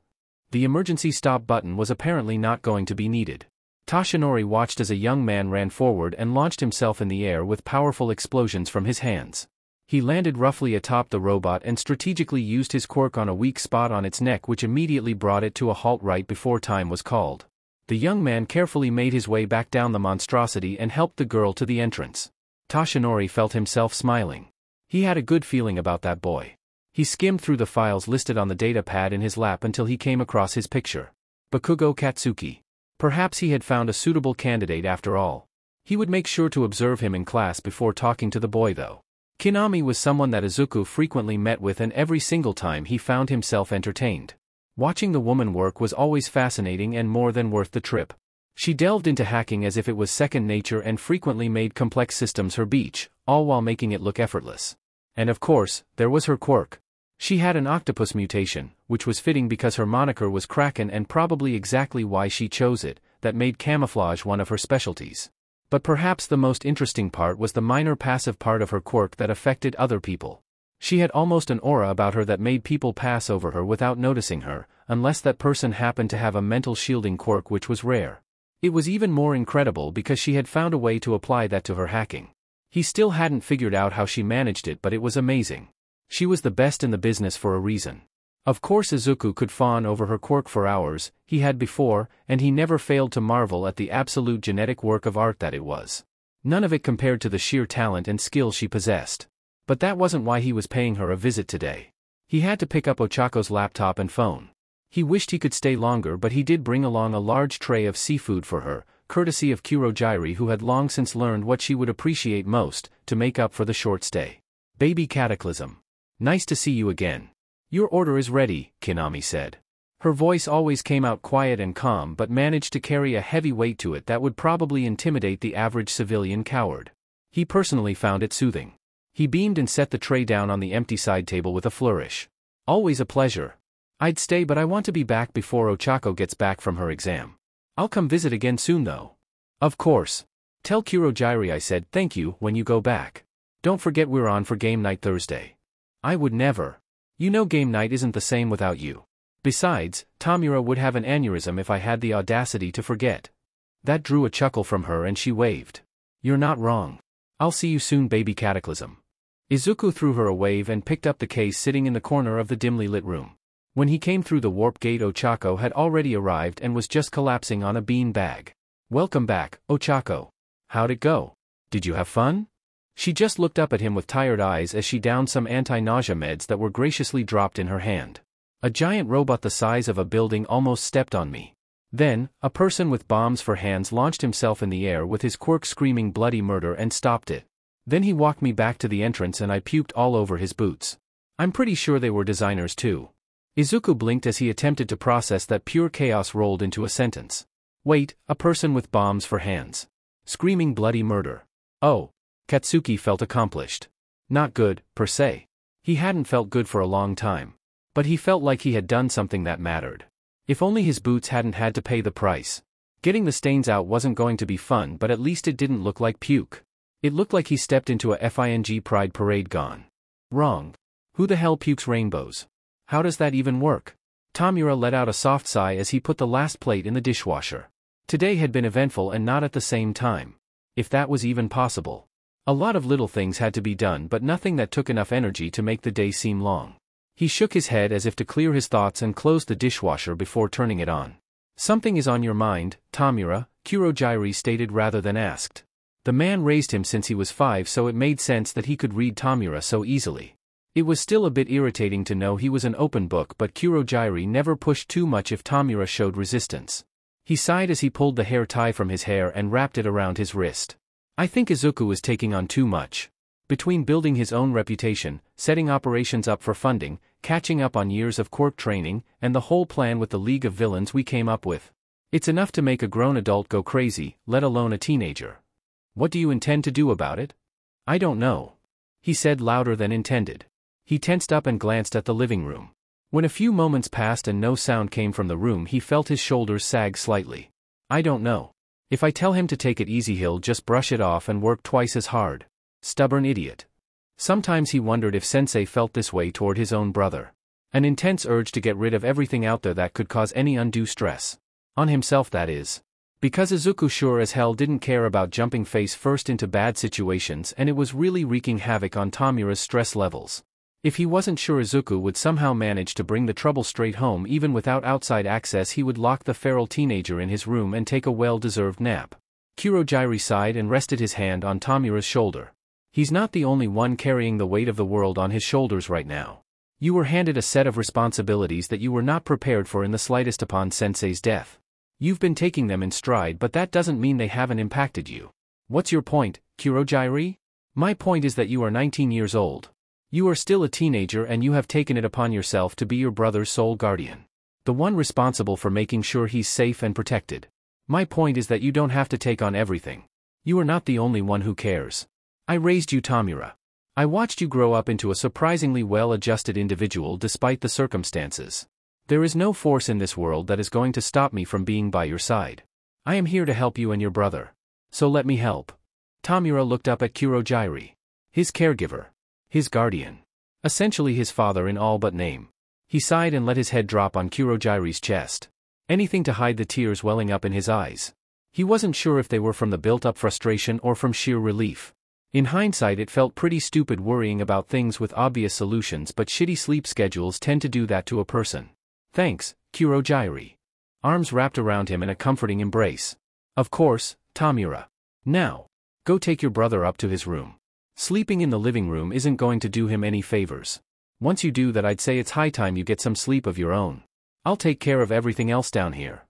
The emergency stop button was apparently not going to be needed. Toshinori watched as a young man ran forward and launched himself in the air with powerful explosions from his hands. He landed roughly atop the robot and strategically used his quirk on a weak spot on its neck, which immediately brought it to a halt right before time was called. The young man carefully made his way back down the monstrosity and helped the girl to the entrance. Toshinori felt himself smiling. He had a good feeling about that boy. He skimmed through the files listed on the data pad in his lap until he came across his picture. Bakugo Katsuki. Perhaps he had found a suitable candidate after all. He would make sure to observe him in class before talking to the boy though. Kinami was someone that Izuku frequently met with, and every single time he found himself entertained. Watching the woman work was always fascinating and more than worth the trip. She delved into hacking as if it was second nature and frequently made complex systems her beach, all while making it look effortless. And of course, there was her quirk. She had an octopus mutation, which was fitting because her moniker was Kraken and probably exactly why she chose it, that made camouflage one of her specialties. But perhaps the most interesting part was the minor passive part of her quirk that affected other people. She had almost an aura about her that made people pass over her without noticing her, unless that person happened to have a mental shielding quirk, which was rare. It was even more incredible because she had found a way to apply that to her hacking. He still hadn't figured out how she managed it, but it was amazing. She was the best in the business for a reason. Of course Izuku could fawn over her quirk for hours, he had before, and he never failed to marvel at the absolute genetic work of art that it was. None of it compared to the sheer talent and skill she possessed. But that wasn't why he was paying her a visit today. He had to pick up Ochako's laptop and phone. He wished he could stay longer, but he did bring along a large tray of seafood for her, courtesy of Kurojairi, who had long since learned what she would appreciate most, to make up for the short stay. Baby Cataclysm. Nice to see you again. Your order is ready, Kinami said. Her voice always came out quiet and calm, but managed to carry a heavy weight to it that would probably intimidate the average civilian coward. He personally found it soothing. He beamed and set the tray down on the empty side table with a flourish. Always a pleasure. I'd stay, but I want to be back before Ochako gets back from her exam. I'll come visit again soon though. Of course. Tell Kurojairi I said thank you when you go back. Don't forget we're on for game night Thursday. I would never. You know game night isn't the same without you. Besides, Tamura would have an aneurysm if I had the audacity to forget. That drew a chuckle from her and she waved. You're not wrong. I'll see you soon, baby Cataclysm. Izuku threw her a wave and picked up the case sitting in the corner of the dimly lit room. When he came through the warp gate, Ochako had already arrived and was just collapsing on a bean bag. Welcome back, Ochako. How'd it go? Did you have fun? She just looked up at him with tired eyes as she downed some anti-nausea meds that were graciously dropped in her hand. A giant robot the size of a building almost stepped on me. Then, a person with bombs for hands launched himself in the air with his quirk screaming bloody murder and stopped it. Then he walked me back to the entrance and I puked all over his boots. I'm pretty sure they were designers too. Izuku blinked as he attempted to process that pure chaos rolled into a sentence. Wait, a person with bombs for hands. Screaming bloody murder. Oh. Katsuki felt accomplished. Not good, per se. He hadn't felt good for a long time. But he felt like he had done something that mattered. If only his boots hadn't had to pay the price. Getting the stains out wasn't going to be fun, but at least it didn't look like puke. It looked like he stepped into a FING pride parade gone wrong. Who the hell pukes rainbows? How does that even work? Tamura let out a soft sigh as he put the last plate in the dishwasher. Today had been eventful and not at the same time. If that was even possible. A lot of little things had to be done, but nothing that took enough energy to make the day seem long. He shook his head as if to clear his thoughts and closed the dishwasher before turning it on. Something is on your mind, Tamura, Kurojairi stated rather than asked. The man raised him since he was 5, so it made sense that he could read Tamura so easily. It was still a bit irritating to know he was an open book, but Kurojairi never pushed too much if Tamura showed resistance. He sighed as he pulled the hair tie from his hair and wrapped it around his wrist. I think Izuku is taking on too much. Between building his own reputation, setting operations up for funding, catching up on years of quirk training, and the whole plan with the League of Villains we came up with. It's enough to make a grown adult go crazy, let alone a teenager. What do you intend to do about it? I don't know, he said louder than intended. He tensed up and glanced at the living room. When a few moments passed and no sound came from the room, he felt his shoulders sag slightly. I don't know. If I tell him to take it easy, he'll just brush it off and work twice as hard. Stubborn idiot. Sometimes he wondered if Sensei felt this way toward his own brother. An intense urge to get rid of everything out there that could cause any undue stress. On himself, that is. Because Izuku sure as hell didn't care about jumping face first into bad situations, and it was really wreaking havoc on Tamura's stress levels. If he wasn't sure Izuku would somehow manage to bring the trouble straight home even without outside access, he would lock the feral teenager in his room and take a well-deserved nap. Kurojairi sighed and rested his hand on Tamura's shoulder. He's not the only one carrying the weight of the world on his shoulders right now. You were handed a set of responsibilities that you were not prepared for in the slightest upon Sensei's death. You've been taking them in stride, but that doesn't mean they haven't impacted you. What's your point, Kurojairi? My point is that you are 19 years old. You are still a teenager and you have taken it upon yourself to be your brother's sole guardian. The one responsible for making sure he's safe and protected. My point is that you don't have to take on everything. You are not the only one who cares. I raised you, Tamura. I watched you grow up into a surprisingly well-adjusted individual despite the circumstances. There is no force in this world that is going to stop me from being by your side. I am here to help you and your brother. So let me help. Tamura looked up at Kurojairi. His caregiver. His guardian. Essentially his father in all but name. He sighed and let his head drop on Kurojairi's chest. Anything to hide the tears welling up in his eyes. He wasn't sure if they were from the built-up frustration or from sheer relief. In hindsight, it felt pretty stupid worrying about things with obvious solutions, but shitty sleep schedules tend to do that to a person. Thanks, Kurojairi. Arms wrapped around him in a comforting embrace. Of course, Tamura. Now, go take your brother up to his room. Sleeping in the living room isn't going to do him any favors. Once you do that, I'd say it's high time you get some sleep of your own. I'll take care of everything else down here.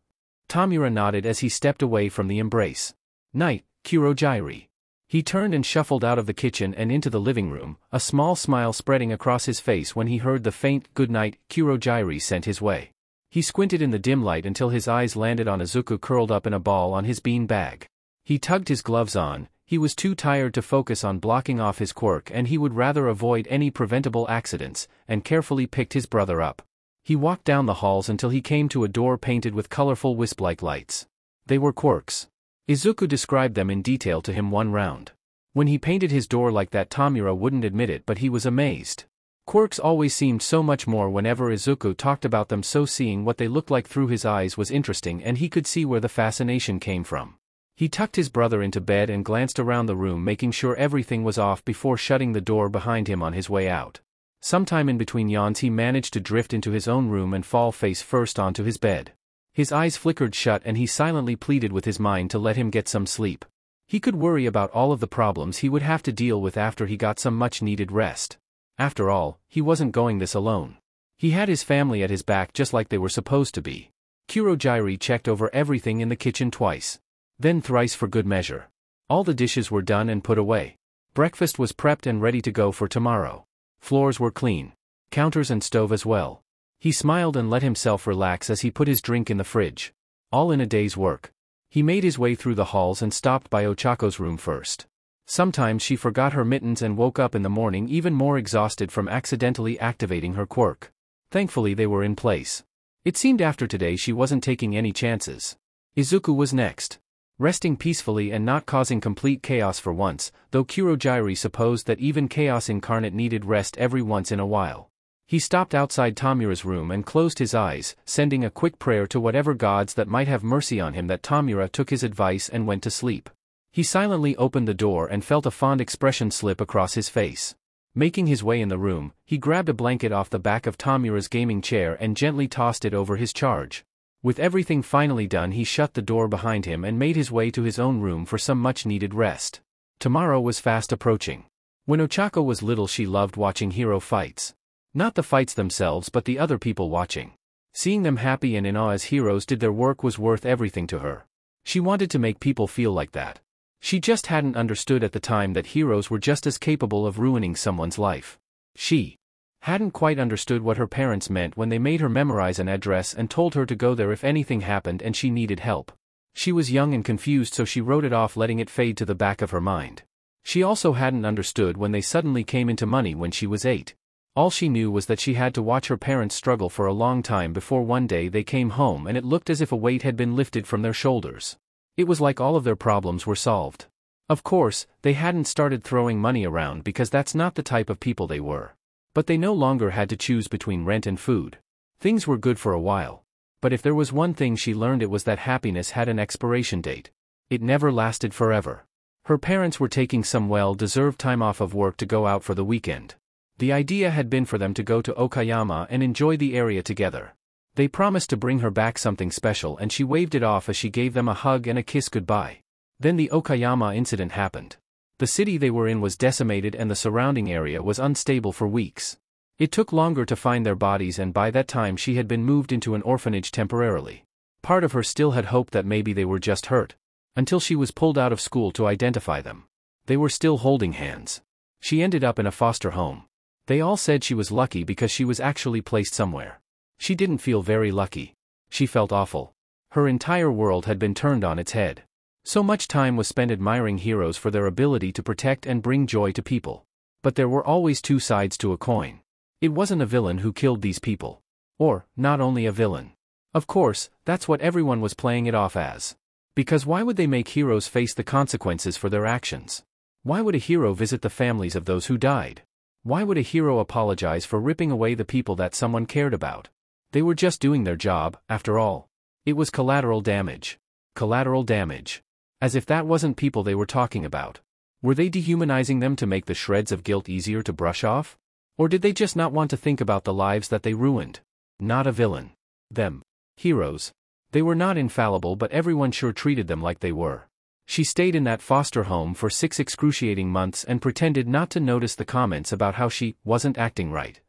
Tamura nodded as he stepped away from the embrace. Night, Kurojairi. He turned and shuffled out of the kitchen and into the living room, a small smile spreading across his face when he heard the faint "good night" Kurojairi sent his way. He squinted in the dim light until his eyes landed on Izuku curled up in a ball on his bean bag. He tugged his gloves on. He was too tired to focus on blocking off his quirk, and he would rather avoid any preventable accidents, and carefully picked his brother up. He walked down the halls until he came to a door painted with colorful wisp-like lights. They were Quirk's. Izuku described them in detail to him one round. When he painted his door like that, Tamura wouldn't admit it, but he was amazed. Quirks always seemed so much more whenever Izuku talked about them, so seeing what they looked like through his eyes was interesting, and he could see where the fascination came from. He tucked his brother into bed and glanced around the room, making sure everything was off before shutting the door behind him on his way out. Sometime in between yawns, he managed to drift into his own room and fall face first onto his bed. His eyes flickered shut and he silently pleaded with his mind to let him get some sleep. He could worry about all of the problems he would have to deal with after he got some much-needed rest. After all, he wasn't going this alone. He had his family at his back just like they were supposed to be. Kurojairi checked over everything in the kitchen twice. Then thrice for good measure. All the dishes were done and put away. Breakfast was prepped and ready to go for tomorrow. Floors were clean. Counters and stove as well. He smiled and let himself relax as he put his drink in the fridge. All in a day's work. He made his way through the halls and stopped by Ochako's room first. Sometimes she forgot her mittens and woke up in the morning even more exhausted from accidentally activating her quirk. Thankfully they were in place. It seemed after today she wasn't taking any chances. Izuku was next. Resting peacefully and not causing complete chaos for once, though Kurojairi supposed that even chaos incarnate needed rest every once in a while. He stopped outside Tamura's room and closed his eyes, sending a quick prayer to whatever gods that might have mercy on him that Tamura took his advice and went to sleep. He silently opened the door and felt a fond expression slip across his face. Making his way in the room, he grabbed a blanket off the back of Tamura's gaming chair and gently tossed it over his charge. With everything finally done, he shut the door behind him and made his way to his own room for some much-needed rest. Tomorrow was fast approaching. When Ochako was little, she loved watching hero fights. Not the fights themselves, but the other people watching. Seeing them happy and in awe as heroes did their work was worth everything to her. She wanted to make people feel like that. She just hadn't understood at the time that heroes were just as capable of ruining someone's life. She hadn't quite understood what her parents meant when they made her memorize an address and told her to go there if anything happened and she needed help. She was young and confused, so she wrote it off, letting it fade to the back of her mind. She also hadn't understood when they suddenly came into money when she was 8. All she knew was that she had to watch her parents struggle for a long time before one day they came home and it looked as if a weight had been lifted from their shoulders. It was like all of their problems were solved. Of course, they hadn't started throwing money around because that's not the type of people they were. But they no longer had to choose between rent and food. Things were good for a while. But if there was one thing she learned, it was that happiness had an expiration date. It never lasted forever. Her parents were taking some well-deserved time off of work to go out for the weekend. The idea had been for them to go to AwkwaAMO and enjoy the area together. They promised to bring her back something special and she waved it off as she gave them a hug and a kiss goodbye. Then the AwkwaAMO incident happened. The city they were in was decimated and the surrounding area was unstable for weeks. It took longer to find their bodies and by that time she had been moved into an orphanage temporarily. Part of her still had hoped that maybe they were just hurt. Until she was pulled out of school to identify them. They were still holding hands. She ended up in a foster home. They all said she was lucky because she was actually placed somewhere. She didn't feel very lucky. She felt awful. Her entire world had been turned on its head. So much time was spent admiring heroes for their ability to protect and bring joy to people. But there were always two sides to a coin. It wasn't a villain who killed these people. Or, not only a villain. Of course, that's what everyone was playing it off as. Because why would they make heroes face the consequences for their actions? Why would a hero visit the families of those who died? Why would a hero apologize for ripping away the people that someone cared about? They were just doing their job, after all. It was collateral damage. Collateral damage. As if that wasn't people they were talking about. Were they dehumanizing them to make the shreds of guilt easier to brush off? Or did they just not want to think about the lives that they ruined? Not a villain. Them. Heroes. They were not infallible, but everyone sure treated them like they were. She stayed in that foster home for 6 excruciating months and pretended not to notice the comments about how she wasn't acting right.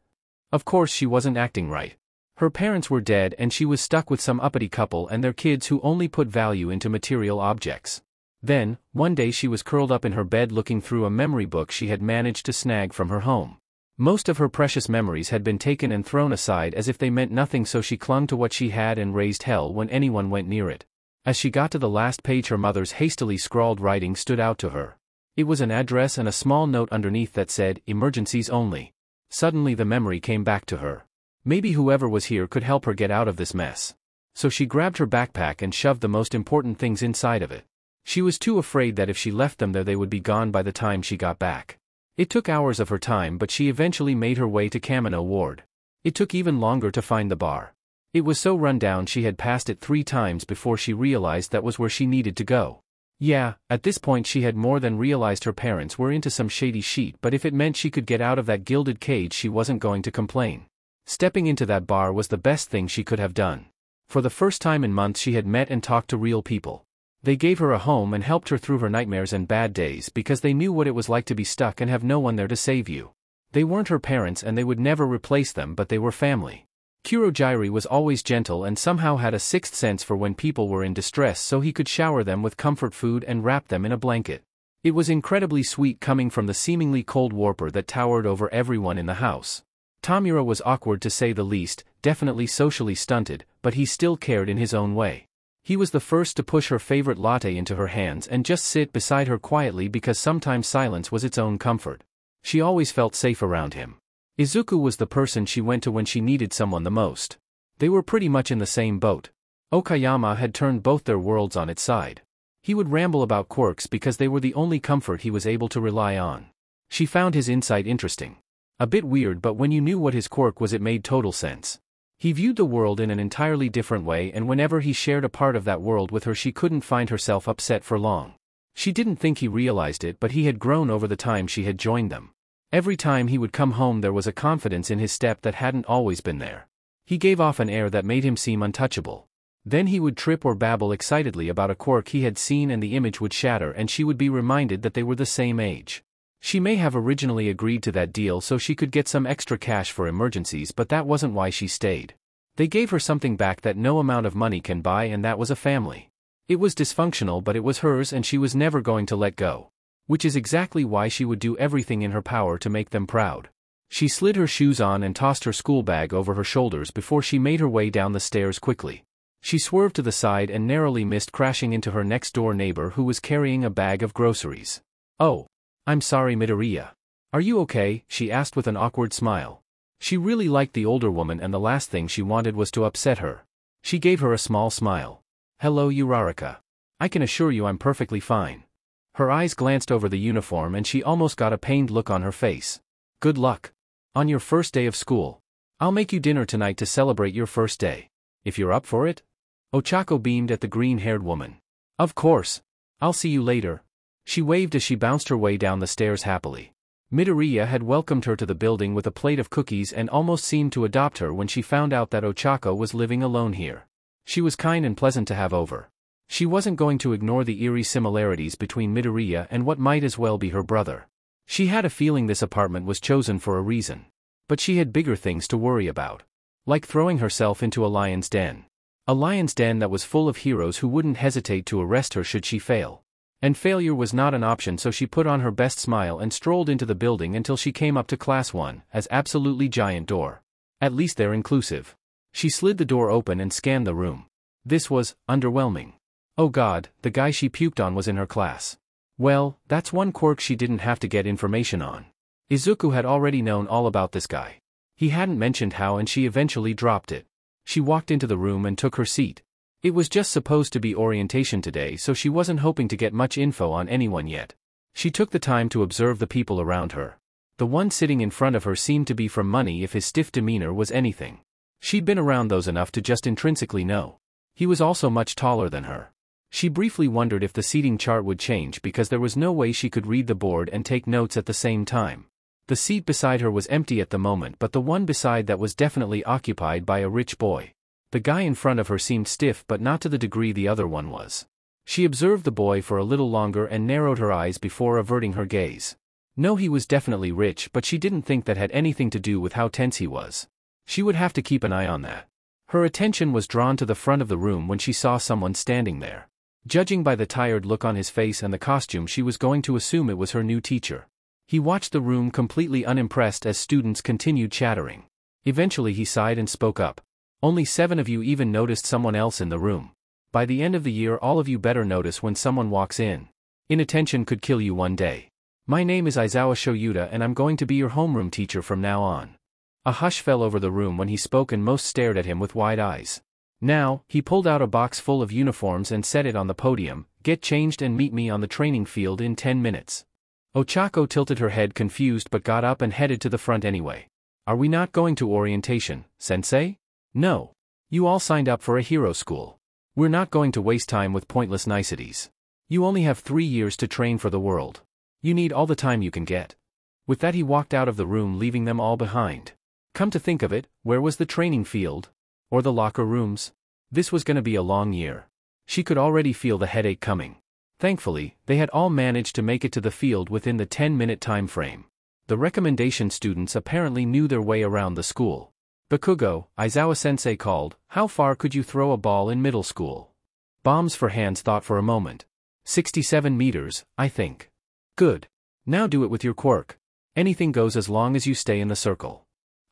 Of course she wasn't acting right. Her parents were dead and she was stuck with some uppity couple and their kids who only put value into material objects. Then, one day she was curled up in her bed looking through a memory book she had managed to snag from her home. Most of her precious memories had been taken and thrown aside as if they meant nothing, so she clung to what she had and raised hell when anyone went near it. As she got to the last page, her mother's hastily scrawled writing stood out to her. It was an address and a small note underneath that said, "Emergencies only." Suddenly the memory came back to her. Maybe whoever was here could help her get out of this mess. So she grabbed her backpack and shoved the most important things inside of it. She was too afraid that if she left them there they would be gone by the time she got back. It took hours of her time, but she eventually made her way to Kamino Ward. It took even longer to find the bar. It was so run down she had passed it 3 times before she realized that was where she needed to go. Yeah, at this point she had more than realized her parents were into some shady shit, but if it meant she could get out of that gilded cage she wasn't going to complain. Stepping into that bar was the best thing she could have done. For the first time in months she had met and talked to real people. They gave her a home and helped her through her nightmares and bad days because they knew what it was like to be stuck and have no one there to save you. They weren't her parents and they would never replace them, but they were family. Kurojiiri was always gentle and somehow had a 6th sense for when people were in distress, so he could shower them with comfort food and wrap them in a blanket. It was incredibly sweet coming from the seemingly cold warper that towered over everyone in the house. Tamura was awkward to say the least, definitely socially stunted, but he still cared in his own way. He was the first to push her favorite latte into her hands and just sit beside her quietly because sometimes silence was its own comfort. She always felt safe around him. Izuku was the person she went to when she needed someone the most. They were pretty much in the same boat. AwkwaAMO had turned both their worlds on its side. He would ramble about quirks because they were the only comfort he was able to rely on. She found his insight interesting. A bit weird, but when you knew what his quirk was it made total sense. He viewed the world in an entirely different way, and whenever he shared a part of that world with her she couldn't find herself upset for long. She didn't think he realized it, but he had grown over the time she had joined them. Every time he would come home there was a confidence in his step that hadn't always been there. He gave off an air that made him seem untouchable. Then he would trip or babble excitedly about a quirk he had seen and the image would shatter and she would be reminded that they were the same age. She may have originally agreed to that deal so she could get some extra cash for emergencies, but that wasn't why she stayed. They gave her something back that no amount of money can buy, and that was a family. It was dysfunctional, but it was hers and she was never going to let go. Which is exactly why she would do everything in her power to make them proud. She slid her shoes on and tossed her school bag over her shoulders before she made her way down the stairs quickly. She swerved to the side and narrowly missed crashing into her next-door neighbor who was carrying a bag of groceries. "Oh, I'm sorry, Midoriya. Are you okay? She asked with an awkward smile. She really liked the older woman and the last thing she wanted was to upset her. She gave her a small smile. Hello, Uraraka. I can assure you I'm perfectly fine. Her eyes glanced over the uniform and she almost got a pained look on her face. Good luck. On your first day of school. I'll make you dinner tonight to celebrate your first day. If you're up for it? Ochako beamed at the green-haired woman. Of course. I'll see you later. She waved as she bounced her way down the stairs happily. Midoriya had welcomed her to the building with a plate of cookies and almost seemed to adopt her when she found out that Ochako was living alone here. She was kind and pleasant to have over. She wasn't going to ignore the eerie similarities between Midoriya and what might as well be her brother. She had a feeling this apartment was chosen for a reason. But she had bigger things to worry about. Like throwing herself into a lion's den. A lion's den that was full of heroes who wouldn't hesitate to arrest her should she fail. And failure was not an option, so she put on her best smile and strolled into the building until she came up to Class 1, as absolutely giant door. At least they're inclusive. She slid the door open and scanned the room. This was underwhelming. Oh god, the guy she puked on was in her class. Well, that's one quirk she didn't have to get information on. Izuku had already known all about this guy. He hadn't mentioned how and she eventually dropped it. She walked into the room and took her seat. It was just supposed to be orientation today, so she wasn't hoping to get much info on anyone yet. She took the time to observe the people around her. The one sitting in front of her seemed to be from money if his stiff demeanor was anything. She'd been around those enough to just intrinsically know. He was also much taller than her. She briefly wondered if the seating chart would change because there was no way she could read the board and take notes at the same time. The seat beside her was empty at the moment, but the one beside that was definitely occupied by a rich boy. The guy in front of her seemed stiff, but not to the degree the other one was. She observed the boy for a little longer and narrowed her eyes before averting her gaze. No, he was definitely rich, but she didn't think that had anything to do with how tense he was. She would have to keep an eye on that. Her attention was drawn to the front of the room when she saw someone standing there. Judging by the tired look on his face and the costume, she was going to assume it was her new teacher. He watched the room completely unimpressed as students continued chattering. Eventually he sighed and spoke up. Only 7 of you even noticed someone else in the room. By the end of the year all of you better notice when someone walks in. Inattention could kill you one day. My name is Aizawa Shoyuta and I'm going to be your homeroom teacher from now on. A hush fell over the room when he spoke and most stared at him with wide eyes. Now, he pulled out a box full of uniforms and set it on the podium. Get changed and meet me on the training field in 10 minutes. Ochako tilted her head confused but got up and headed to the front anyway. Are we not going to orientation, sensei? No. You all signed up for a hero school. We're not going to waste time with pointless niceties. You only have 3 years to train for the world. You need all the time you can get. With that he walked out of the room, leaving them all behind. Come to think of it, where was the training field? Or the locker rooms? This was gonna be a long year. She could already feel the headache coming. Thankfully, they had all managed to make it to the field within the 10-minute time frame. The recommendation students apparently knew their way around the school. Bakugo, Aizawa-sensei called, how far could you throw a ball in middle school? Bombs for hands thought for a moment. 67 meters, I think. Good. Now do it with your quirk. Anything goes as long as you stay in the circle.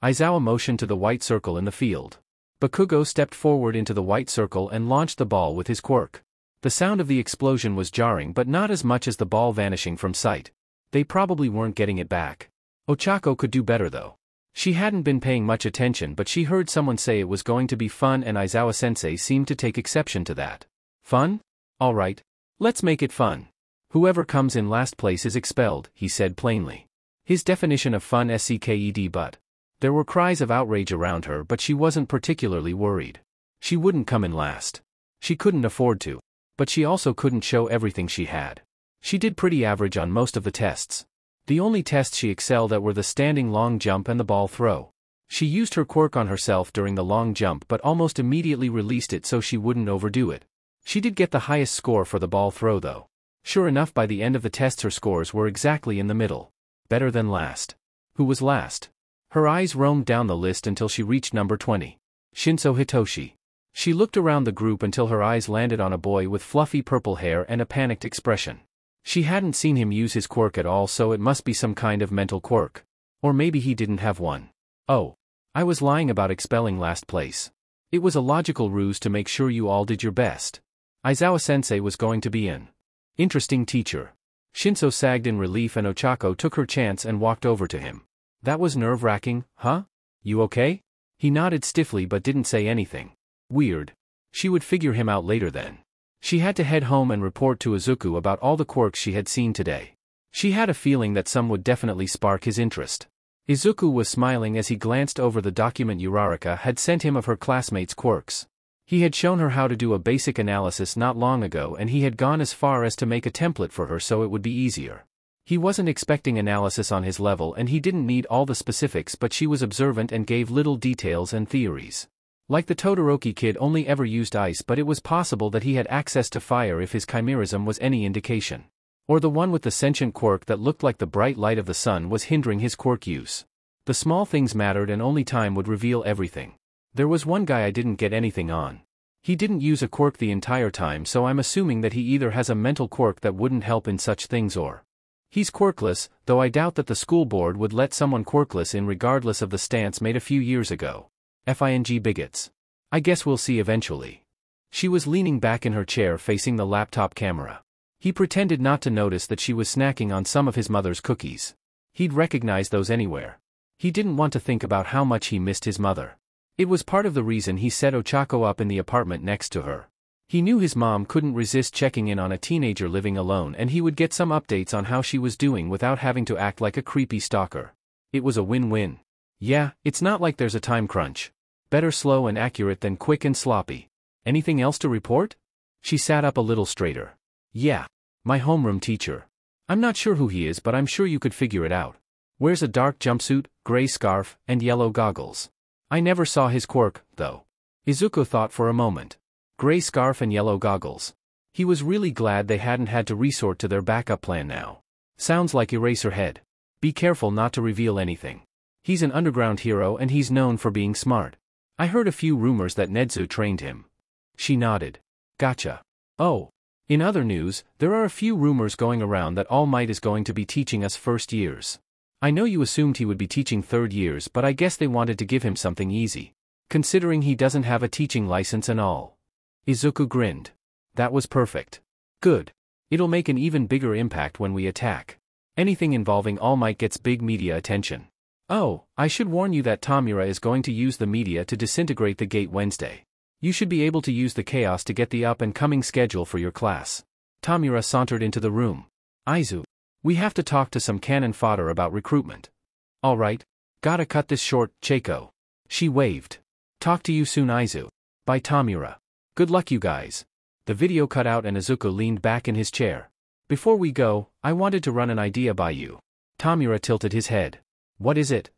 Aizawa motioned to the white circle in the field. Bakugo stepped forward into the white circle and launched the ball with his quirk. The sound of the explosion was jarring, but not as much as the ball vanishing from sight. They probably weren't getting it back. Ochako could do better though. She hadn't been paying much attention, but she heard someone say it was going to be fun and Aizawa-sensei seemed to take exception to that. Fun? Alright. Let's make it fun. Whoever comes in last place is expelled, he said plainly. His definition of fun SCKED, but. There were cries of outrage around her, but she wasn't particularly worried. She wouldn't come in last. She couldn't afford to. But she also couldn't show everything she had. She did pretty average on most of the tests. The only tests she excelled at were the standing long jump and the ball throw. She used her quirk on herself during the long jump but almost immediately released it so she wouldn't overdo it. She did get the highest score for the ball throw though. Sure enough, by the end of the tests her scores were exactly in the middle. Better than last. Who was last? Her eyes roamed down the list until she reached number 20. Shinso Hitoshi. She looked around the group until her eyes landed on a boy with fluffy purple hair and a panicked expression. She hadn't seen him use his quirk at all, so it must be some kind of mental quirk. Or maybe he didn't have one. Oh. I was lying about expelling last place. It was a logical ruse to make sure you all did your best. Aizawa-sensei was going to be an interesting teacher. Shinso sagged in relief and Ochako took her chance and walked over to him. That was nerve-wracking, huh? You okay? He nodded stiffly but didn't say anything. Weird. She would figure him out later then. She had to head home and report to Izuku about all the quirks she had seen today. She had a feeling that some would definitely spark his interest. Izuku was smiling as he glanced over the document Uraraka had sent him of her classmates' quirks. He had shown her how to do a basic analysis not long ago and he had gone as far as to make a template for her so it would be easier. He wasn't expecting analysis on his level and he didn't need all the specifics, but she was observant and gave little details and theories. Like the Todoroki kid only ever used ice, but it was possible that he had access to fire if his chimerism was any indication. Or the one with the sentient quirk that looked like the bright light of the sun was hindering his quirk use. The small things mattered and only time would reveal everything. There was one guy I didn't get anything on. He didn't use a quirk the entire time, so I'm assuming that he either has a mental quirk that wouldn't help in such things or he's quirkless, though I doubt that the school board would let someone quirkless in regardless of the stance made a few years ago. FING bigots. I guess we'll see eventually. She was leaning back in her chair facing the laptop camera. He pretended not to notice that she was snacking on some of his mother's cookies. He'd recognize those anywhere. He didn't want to think about how much he missed his mother. It was part of the reason he set Ochako up in the apartment next to her. He knew his mom couldn't resist checking in on a teenager living alone and he would get some updates on how she was doing without having to act like a creepy stalker. It was a win-win. Yeah, it's not like there's a time crunch. Better slow and accurate than quick and sloppy. Anything else to report? She sat up a little straighter. Yeah. My homeroom teacher. I'm not sure who he is, but I'm sure you could figure it out. Wears a dark jumpsuit, gray scarf, and yellow goggles. I never saw his quirk, though. Izuku thought for a moment. Gray scarf and yellow goggles. He was really glad they hadn't had to resort to their backup plan now. Sounds like Eraserhead. Be careful not to reveal anything. He's an underground hero and he's known for being smart. I heard a few rumors that Nedzu trained him. She nodded. Gotcha. Oh. In other news, there are a few rumors going around that All Might is going to be teaching us first years. I know you assumed he would be teaching third years, but I guess they wanted to give him something easy. Considering he doesn't have a teaching license and all. Izuku grinned. That was perfect. Good. It'll make an even bigger impact when we attack. Anything involving All Might gets big media attention. Oh, I should warn you that Tamura is going to use the media to disintegrate the gate Wednesday. You should be able to use the chaos to get the up-and-coming schedule for your class. Tamura sauntered into the room. Aizu. We have to talk to some cannon fodder about recruitment. Alright. Gotta cut this short, Cheiko. She waved. Talk to you soon, Aizu. Bye, Tamura. Good luck, you guys. The video cut out and Izuku leaned back in his chair. Before we go, I wanted to run an idea by you. Tamura tilted his head. What is it?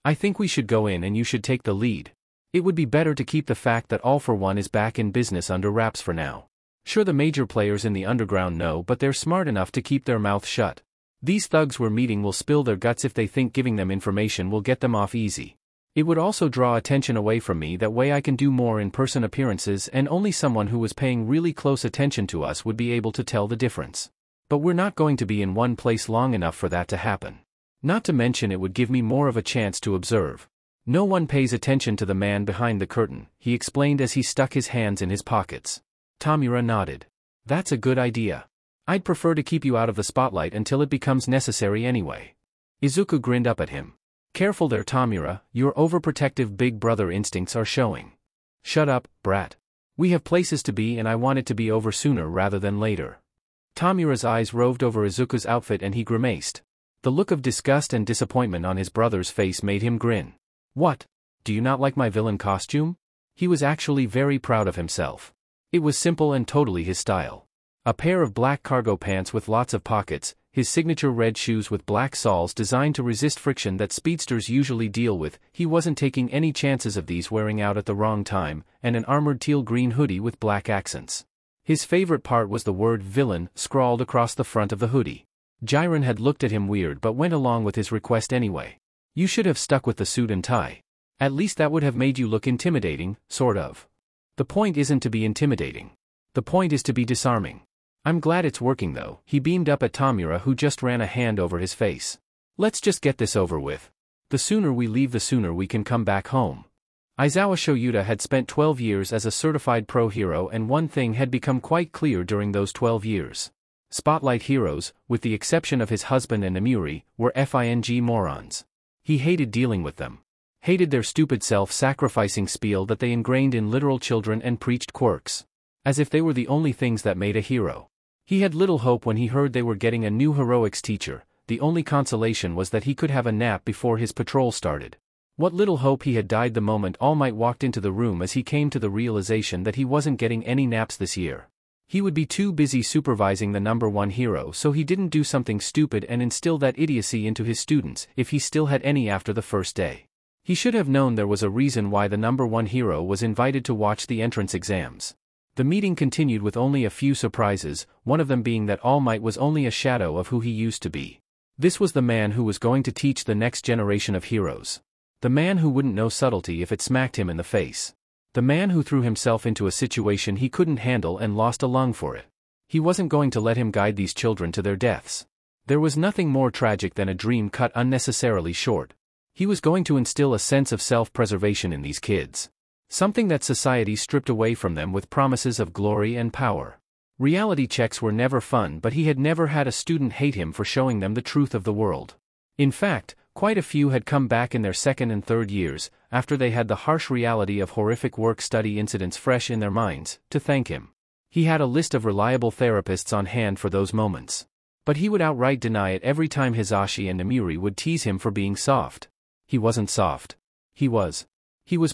I think we should go in and you should take the lead. It would be better to keep the fact that All for One is back in business under wraps for now. Sure, the major players in the underground know, but they're smart enough to keep their mouth shut. These thugs we're meeting will spill their guts if they think giving them information will get them off easy. It would also draw attention away from me, that way I can do more in-person appearances and only someone who was paying really close attention to us would be able to tell the difference. But we're not going to be in one place long enough for that to happen. Not to mention it would give me more of a chance to observe. No one pays attention to the man behind the curtain, he explained as he stuck his hands in his pockets. Tamura nodded. That's a good idea. I'd prefer to keep you out of the spotlight until it becomes necessary anyway. Izuku grinned up at him. Careful there, Tamura, your overprotective big brother instincts are showing. Shut up, brat. We have places to be and I want it to be over sooner rather than later. Tamura's eyes roved over Izuku's outfit and he grimaced. The look of disgust and disappointment on his brother's face made him grin. What? Do you not like my villain costume? He was actually very proud of himself. It was simple and totally his style. A pair of black cargo pants with lots of pockets, his signature red shoes with black soles designed to resist friction that speedsters usually deal with, he wasn't taking any chances of these wearing out at the wrong time, and an armored teal-green hoodie with black accents. His favorite part was the word villain scrawled across the front of the hoodie. Jiren had looked at him weird but went along with his request anyway. You should have stuck with the suit and tie. At least that would have made you look intimidating, sort of. The point isn't to be intimidating. The point is to be disarming. I'm glad it's working though, he beamed up at Tamura who just ran a hand over his face. Let's just get this over with. The sooner we leave the sooner we can come back home. Aizawa Shoyuta had spent 12 years as a certified pro hero and one thing had become quite clear during those 12 years. Spotlight heroes, with the exception of his husband and Namuri, were FING morons. He hated dealing with them. Hated their stupid self-sacrificing spiel that they ingrained in literal children and preached quirks. As if they were the only things that made a hero. He had little hope when he heard they were getting a new heroics teacher. The only consolation was that he could have a nap before his patrol started. What little hope he had died the moment All Might walked into the room as he came to the realization that he wasn't getting any naps this year. He would be too busy supervising the number one hero, so he didn't do something stupid and instill that idiocy into his students, if he still had any after the first day. He should have known there was a reason why the number one hero was invited to watch the entrance exams. The meeting continued with only a few surprises, one of them being that All Might was only a shadow of who he used to be. This was the man who was going to teach the next generation of heroes. The man who wouldn't know subtlety if it smacked him in the face. The man who threw himself into a situation he couldn't handle and lost a lung for it. He wasn't going to let him guide these children to their deaths. There was nothing more tragic than a dream cut unnecessarily short. He was going to instill a sense of self-preservation in these kids. Something that society stripped away from them with promises of glory and power. Reality checks were never fun, but he had never had a student hate him for showing them the truth of the world. In fact, quite a few had come back in their second and third years, after they had the harsh reality of horrific work-study incidents fresh in their minds, to thank him. He had a list of reliable therapists on hand for those moments. But he would outright deny it every time Hisashi and Namuri would tease him for being soft. He wasn't soft. He was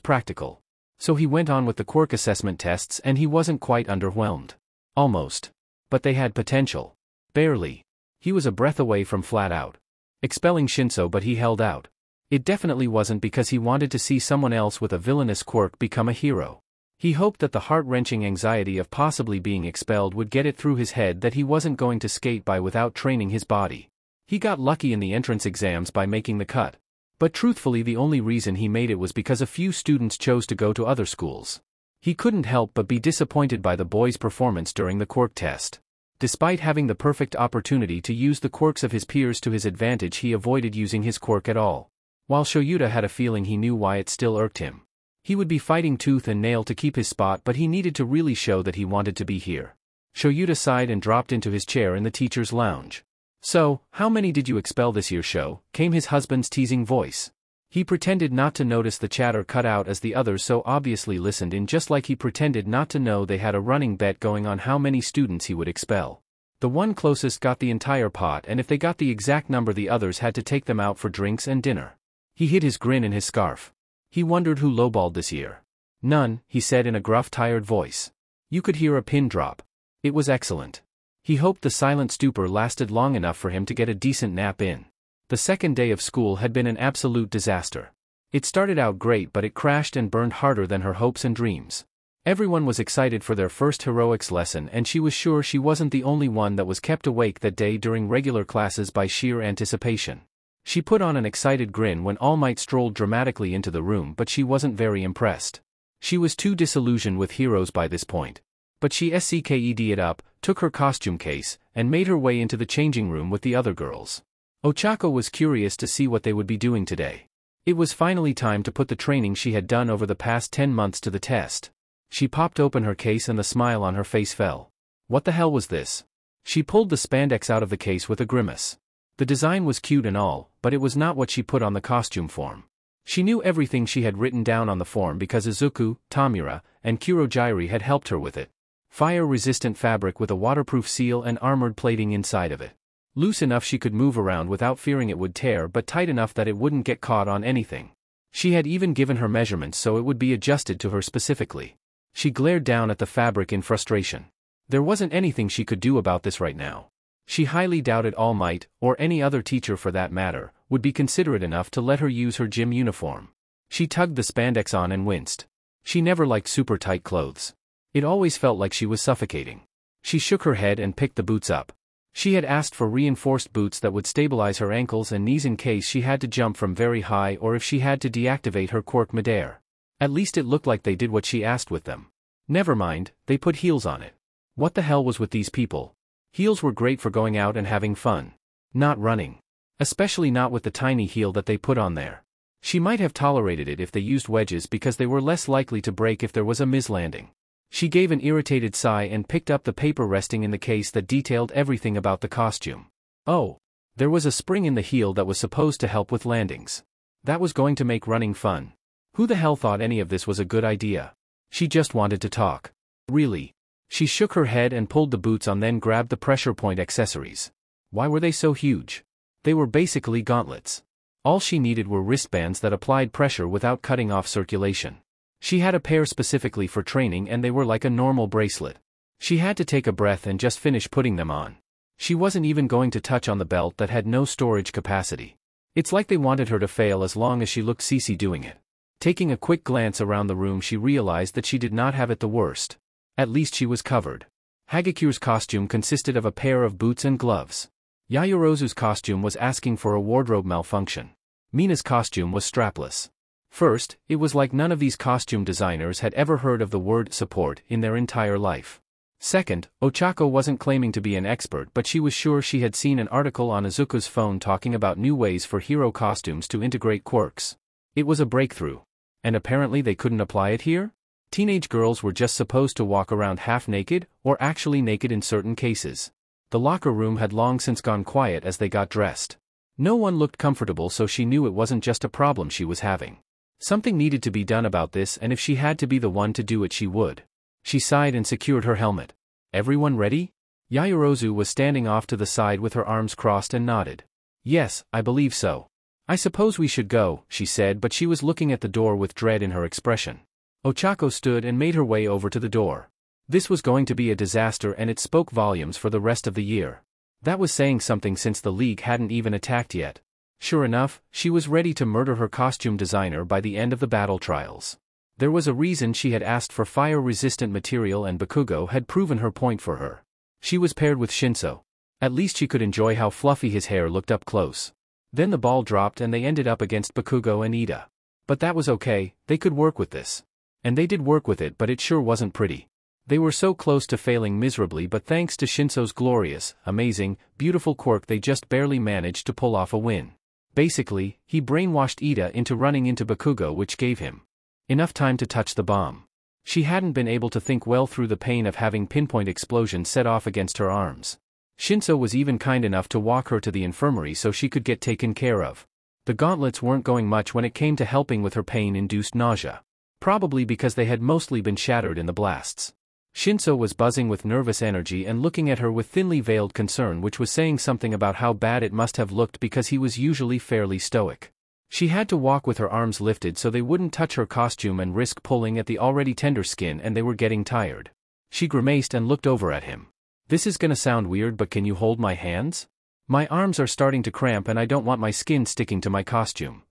practical. So he went on with the quirk assessment tests and he wasn't quite underwhelmed. Almost. But they had potential. Barely. He was a breath away from flat out expelling Shinso, but he held out. It definitely wasn't because he wanted to see someone else with a villainous quirk become a hero. He hoped that the heart-wrenching anxiety of possibly being expelled would get it through his head that he wasn't going to skate by without training his body. He got lucky in the entrance exams by making the cut. But truthfully the only reason he made it was because a few students chose to go to other schools. He couldn't help but be disappointed by the boys' performance during the quirk test. Despite having the perfect opportunity to use the quirks of his peers to his advantage, he avoided using his quirk at all. While Shoyuta had a feeling he knew why it still irked him. He would be fighting tooth and nail to keep his spot, but he needed to really show that he wanted to be here. Shoyuta sighed and dropped into his chair in the teacher's lounge. "So, how many did you expel this year, Sho?" came his husband's teasing voice. He pretended not to notice the chatter cut out as the others so obviously listened in, just like he pretended not to know they had a running bet going on how many students he would expel. The one closest got the entire pot, and if they got the exact number the others had to take them out for drinks and dinner. He hid his grin in his scarf. He wondered who lowballed this year. "None," he said in a gruff, tired voice. You could hear a pin drop. It was excellent. He hoped the silent stupor lasted long enough for him to get a decent nap in. The second day of school had been an absolute disaster. It started out great, but it crashed and burned harder than her hopes and dreams. Everyone was excited for their first heroics lesson, and she was sure she wasn't the only one that was kept awake that day during regular classes by sheer anticipation. She put on an excited grin when All Might strolled dramatically into the room, but she wasn't very impressed. She was too disillusioned with heroes by this point. But she scked it up, took her costume case, and made her way into the changing room with the other girls. Ochako was curious to see what they would be doing today. It was finally time to put the training she had done over the past 10 months to the test. She popped open her case and the smile on her face fell. What the hell was this? She pulled the spandex out of the case with a grimace. The design was cute and all, but it was not what she put on the costume form. She knew everything she had written down on the form because Izuku, Tamura, and Kurojairi had helped her with it. Fire-resistant fabric with a waterproof seal and armored plating inside of it. Loose enough she could move around without fearing it would tear, but tight enough that it wouldn't get caught on anything. She had even given her measurements so it would be adjusted to her specifically. She glared down at the fabric in frustration. There wasn't anything she could do about this right now. She highly doubted All Might, or any other teacher for that matter, would be considerate enough to let her use her gym uniform. She tugged the spandex on and winced. She never liked super tight clothes. It always felt like she was suffocating. She shook her head and picked the boots up. She had asked for reinforced boots that would stabilize her ankles and knees in case she had to jump from very high or if she had to deactivate her quirk midair. At least it looked like they did what she asked with them. Never mind, they put heels on it. What the hell was with these people? Heels were great for going out and having fun. Not running. Especially not with the tiny heel that they put on there. She might have tolerated it if they used wedges because they were less likely to break if there was a mislanding. She gave an irritated sigh and picked up the paper resting in the case that detailed everything about the costume. Oh. There was a spring in the heel that was supposed to help with landings. That was going to make running fun. Who the hell thought any of this was a good idea? She just wanted to talk. Really? She shook her head and pulled the boots on, then grabbed the pressure point accessories. Why were they so huge? They were basically gauntlets. All she needed were wristbands that applied pressure without cutting off circulation. She had a pair specifically for training and they were like a normal bracelet. She had to take a breath and just finish putting them on. She wasn't even going to touch on the belt that had no storage capacity. It's like they wanted her to fail as long as she looked Cece doing it. Taking a quick glance around the room, she realized that she did not have it the worst. At least she was covered. Hagakure's costume consisted of a pair of boots and gloves. Yaoyorozu's costume was asking for a wardrobe malfunction. Mina's costume was strapless. First, it was like none of these costume designers had ever heard of the word support in their entire life. Second, Ochako wasn't claiming to be an expert, but she was sure she had seen an article on Izuku's phone talking about new ways for hero costumes to integrate quirks. It was a breakthrough. And apparently they couldn't apply it here? Teenage girls were just supposed to walk around half naked, or actually naked in certain cases. The locker room had long since gone quiet as they got dressed. No one looked comfortable, so she knew it wasn't just a problem she was having. Something needed to be done about this, and if she had to be the one to do it, she would. She sighed and secured her helmet. Everyone ready? Yaoyorozu was standing off to the side with her arms crossed and nodded. Yes, I believe so. I suppose we should go, she said, but she was looking at the door with dread in her expression. Ochako stood and made her way over to the door. This was going to be a disaster, and it spoke volumes for the rest of the year. That was saying something since the League hadn't even attacked yet. Sure enough, she was ready to murder her costume designer by the end of the battle trials. There was a reason she had asked for fire-resistant material, and Bakugo had proven her point for her. She was paired with Shinso. At least she could enjoy how fluffy his hair looked up close. Then the ball dropped and they ended up against Bakugo and Ida. But that was okay, they could work with this. And they did work with it, but it sure wasn't pretty. They were so close to failing miserably, but thanks to Shinso's glorious, amazing, beautiful quirk, they just barely managed to pull off a win. Basically, he brainwashed Ida into running into Bakugo, which gave him enough time to touch the bomb. She hadn't been able to think well through the pain of having pinpoint explosion set off against her arms. Shinso was even kind enough to walk her to the infirmary so she could get taken care of. The gauntlets weren't going much when it came to helping with her pain-induced nausea. Probably because they had mostly been shattered in the blasts. Shinso was buzzing with nervous energy and looking at her with thinly veiled concern, which was saying something about how bad it must have looked because he was usually fairly stoic. She had to walk with her arms lifted so they wouldn't touch her costume and risk pulling at the already tender skin, and they were getting tired. She grimaced and looked over at him. This is gonna sound weird, but can you hold my hands? My arms are starting to cramp and I don't want my skin sticking to my costume.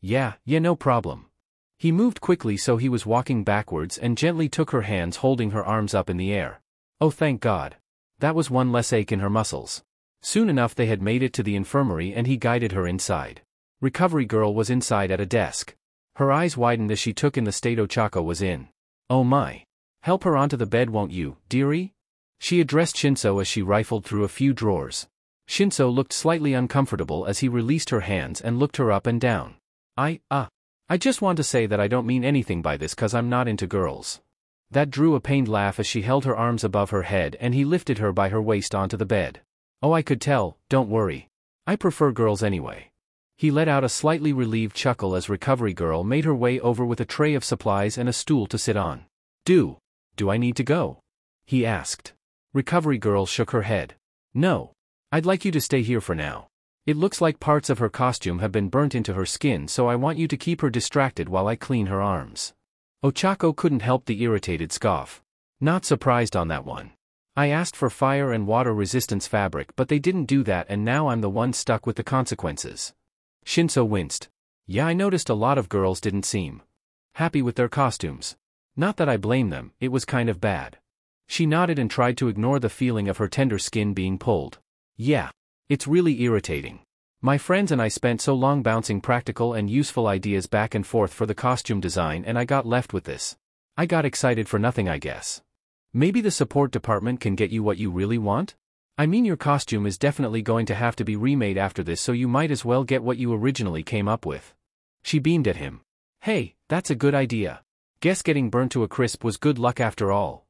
Yeah, no problem. He moved quickly, so he was walking backwards and gently took her hands, holding her arms up in the air. Oh, thank God. That was one less ache in her muscles. Soon enough they had made it to the infirmary and he guided her inside. Recovery Girl was inside at a desk. Her eyes widened as she took in the state Ochako was in. Oh my. Help her onto the bed, won't you, dearie? She addressed Shinso as she rifled through a few drawers. Shinso looked slightly uncomfortable as he released her hands and looked her up and down. I just want to say that I don't mean anything by this, 'cause I'm not into girls. That drew a pained laugh as she held her arms above her head and he lifted her by her waist onto the bed. Oh, I could tell, don't worry. I prefer girls anyway. He let out a slightly relieved chuckle as Recovery Girl made her way over with a tray of supplies and a stool to sit on. Do I need to go? He asked. Recovery Girl shook her head. No. I'd like you to stay here for now. It looks like parts of her costume have been burnt into her skin, so I want you to keep her distracted while I clean her arms. Ochako couldn't help the irritated scoff. Not surprised on that one. I asked for fire and water resistance fabric, but they didn't do that, and now I'm the one stuck with the consequences. Shinso winced. Yeah, I noticed a lot of girls didn't seem happy with their costumes. Not that I blame them, it was kind of bad. She nodded and tried to ignore the feeling of her tender skin being pulled. Yeah. It's really irritating. My friends and I spent so long bouncing practical and useful ideas back and forth for the costume design, and I got left with this. I got excited for nothing, I guess. Maybe the support department can get you what you really want? I mean, your costume is definitely going to have to be remade after this, so you might as well get what you originally came up with. She beamed at him. Hey, that's a good idea. Guess getting burnt to a crisp was good luck after all.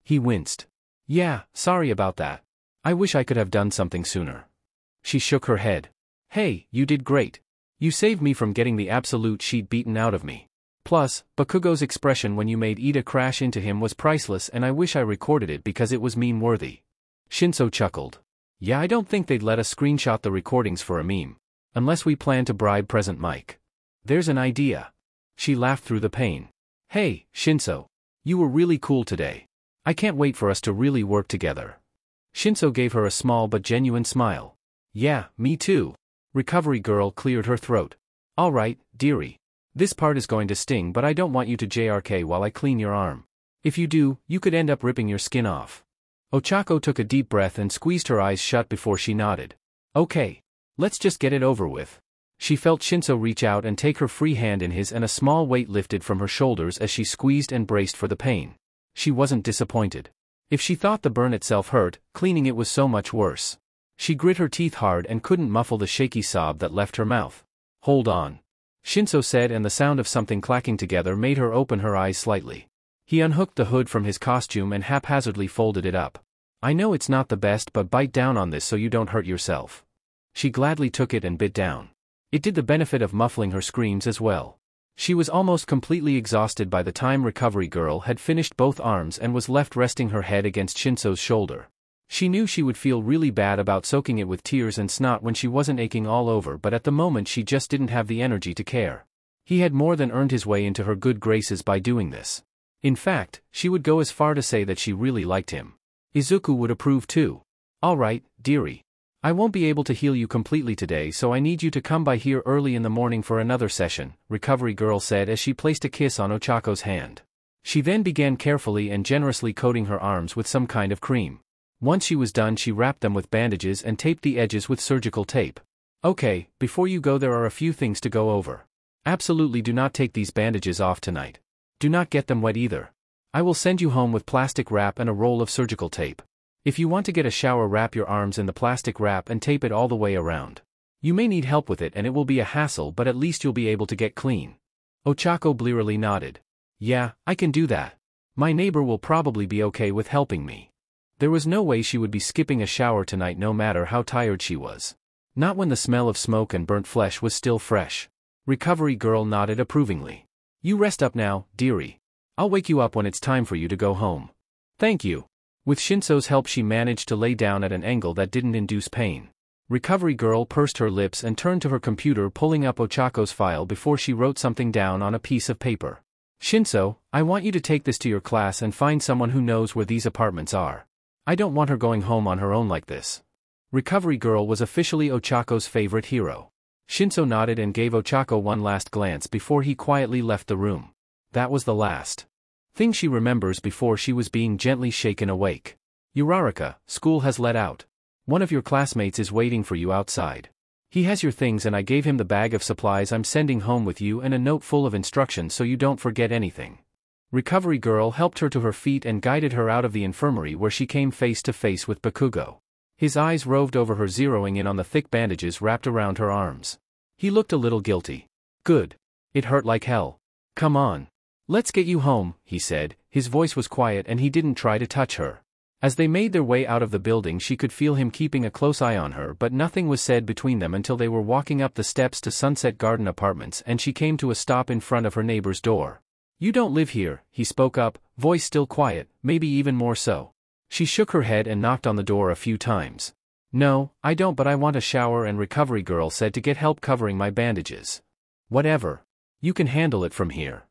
He winced. Yeah, sorry about that. I wish I could have done something sooner. She shook her head. Hey, you did great. You saved me from getting the absolute shit beaten out of me. Plus, Bakugo's expression when you made Ida crash into him was priceless and I wish I recorded it because it was meme-worthy. Shinso chuckled. Yeah, I don't think they'd let us screenshot the recordings for a meme. Unless we plan to bribe Present Mike. There's an idea. She laughed through the pain. Hey, Shinso. You were really cool today. I can't wait for us to really work together. Shinso gave her a small but genuine smile. Yeah, me too. Recovery girl cleared her throat. Alright, dearie. This part is going to sting but I don't want you to JRK while I clean your arm. If you do, you could end up ripping your skin off. Ochako took a deep breath and squeezed her eyes shut before she nodded. Okay. Let's just get it over with. She felt Shinso reach out and take her free hand in his and a small weight lifted from her shoulders as she squeezed and braced for the pain. She wasn't disappointed. If she thought the burn itself hurt, cleaning it was so much worse. She grit her teeth hard and couldn't muffle the shaky sob that left her mouth. Hold on. Shinso said and the sound of something clacking together made her open her eyes slightly. He unhooked the hood from his costume and haphazardly folded it up. I know it's not the best but bite down on this so you don't hurt yourself. She gladly took it and bit down. It did the benefit of muffling her screams as well. She was almost completely exhausted by the time Recovery Girl had finished both arms and was left resting her head against Shinso's shoulder. She knew she would feel really bad about soaking it with tears and snot when she wasn't aching all over but at the moment she just didn't have the energy to care. He had more than earned his way into her good graces by doing this. In fact, she would go as far to say that she really liked him. Izuku would approve too. Alright, dearie. I won't be able to heal you completely today so I need you to come by here early in the morning for another session, Recovery Girl said as she placed a kiss on Ochako's hand. She then began carefully and generously coating her arms with some kind of cream. Once she was done she wrapped them with bandages and taped the edges with surgical tape. Okay, before you go there are a few things to go over. Absolutely do not take these bandages off tonight. Do not get them wet either. I will send you home with plastic wrap and a roll of surgical tape. If you want to get a shower, wrap your arms in the plastic wrap and tape it all the way around. You may need help with it and it will be a hassle but at least you'll be able to get clean. Ochako blearily nodded. Yeah, I can do that. My neighbor will probably be okay with helping me. There was no way she would be skipping a shower tonight no matter how tired she was. Not when the smell of smoke and burnt flesh was still fresh. Recovery Girl nodded approvingly. You rest up now, dearie. I'll wake you up when it's time for you to go home. Thank you. With Shinso's help she managed to lay down at an angle that didn't induce pain. Recovery Girl pursed her lips and turned to her computer pulling up Ochako's file before she wrote something down on a piece of paper. Shinso, I want you to take this to your class and find someone who knows where these apartments are. I don't want her going home on her own like this. Recovery Girl was officially Ochako's favorite hero. Shinso nodded and gave Ochako one last glance before he quietly left the room. That was the last thing she remembers before she was being gently shaken awake. Uraraka, school has let out. One of your classmates is waiting for you outside. He has your things and I gave him the bag of supplies I'm sending home with you and a note full of instructions so you don't forget anything. Recovery Girl helped her to her feet and guided her out of the infirmary where she came face to face with Bakugo. His eyes roved over her, zeroing in on the thick bandages wrapped around her arms. He looked a little guilty. Good. It hurt like hell. Come on. Let's get you home, he said. His voice was quiet and he didn't try to touch her. As they made their way out of the building she could feel him keeping a close eye on her but nothing was said between them until they were walking up the steps to Sunset Garden Apartments and she came to a stop in front of her neighbor's door. You don't live here, he spoke up, voice still quiet, maybe even more so. She shook her head and knocked on the door a few times. No, I don't but I want a shower and Recovery Girl said to get help covering my bandages. Whatever. You can handle it from here.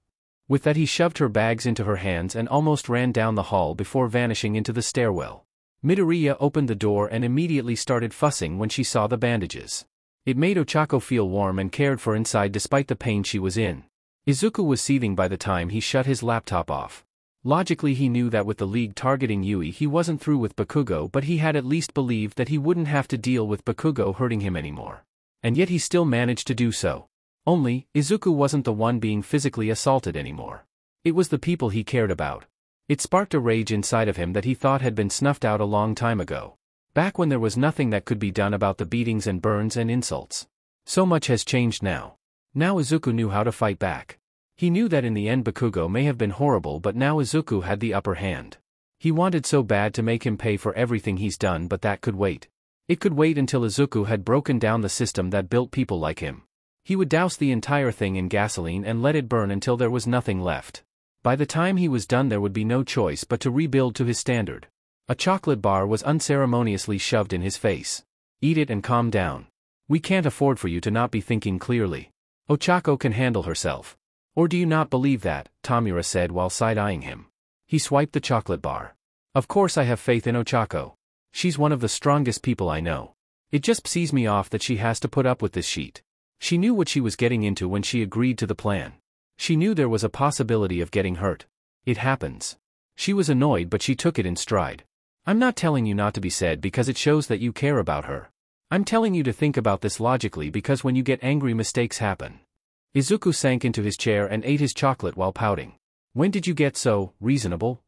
With that he shoved her bags into her hands and almost ran down the hall before vanishing into the stairwell. Midoriya opened the door and immediately started fussing when she saw the bandages. It made Ochako feel warm and cared for inside despite the pain she was in. Izuku was seething by the time he shut his laptop off. Logically he knew that with the league targeting Yui he wasn't through with Bakugo but he had at least believed that he wouldn't have to deal with Bakugo hurting him anymore. And yet he still managed to do so. Only, Izuku wasn't the one being physically assaulted anymore. It was the people he cared about. It sparked a rage inside of him that he thought had been snuffed out a long time ago. Back when there was nothing that could be done about the beatings and burns and insults. So much has changed now. Now Izuku knew how to fight back. He knew that in the end Bakugo may have been horrible but now Izuku had the upper hand. He wanted so bad to make him pay for everything he's done, but that could wait. It could wait until Izuku had broken down the system that built people like him. He would douse the entire thing in gasoline and let it burn until there was nothing left. By the time he was done, there would be no choice but to rebuild to his standard. A chocolate bar was unceremoniously shoved in his face. Eat it and calm down. We can't afford for you to not be thinking clearly. Ochako can handle herself. Or do you not believe that? Tamura said while side-eyeing him. He swiped the chocolate bar. Of course I have faith in Ochako. She's one of the strongest people I know. It just pisses me off that she has to put up with this shit. She knew what she was getting into when she agreed to the plan. She knew there was a possibility of getting hurt. It happens. She was annoyed, but she took it in stride. I'm not telling you not to be sad because it shows that you care about her. I'm telling you to think about this logically because when you get angry, mistakes happen. Izuku sank into his chair and ate his chocolate while pouting. When did you get so reasonable?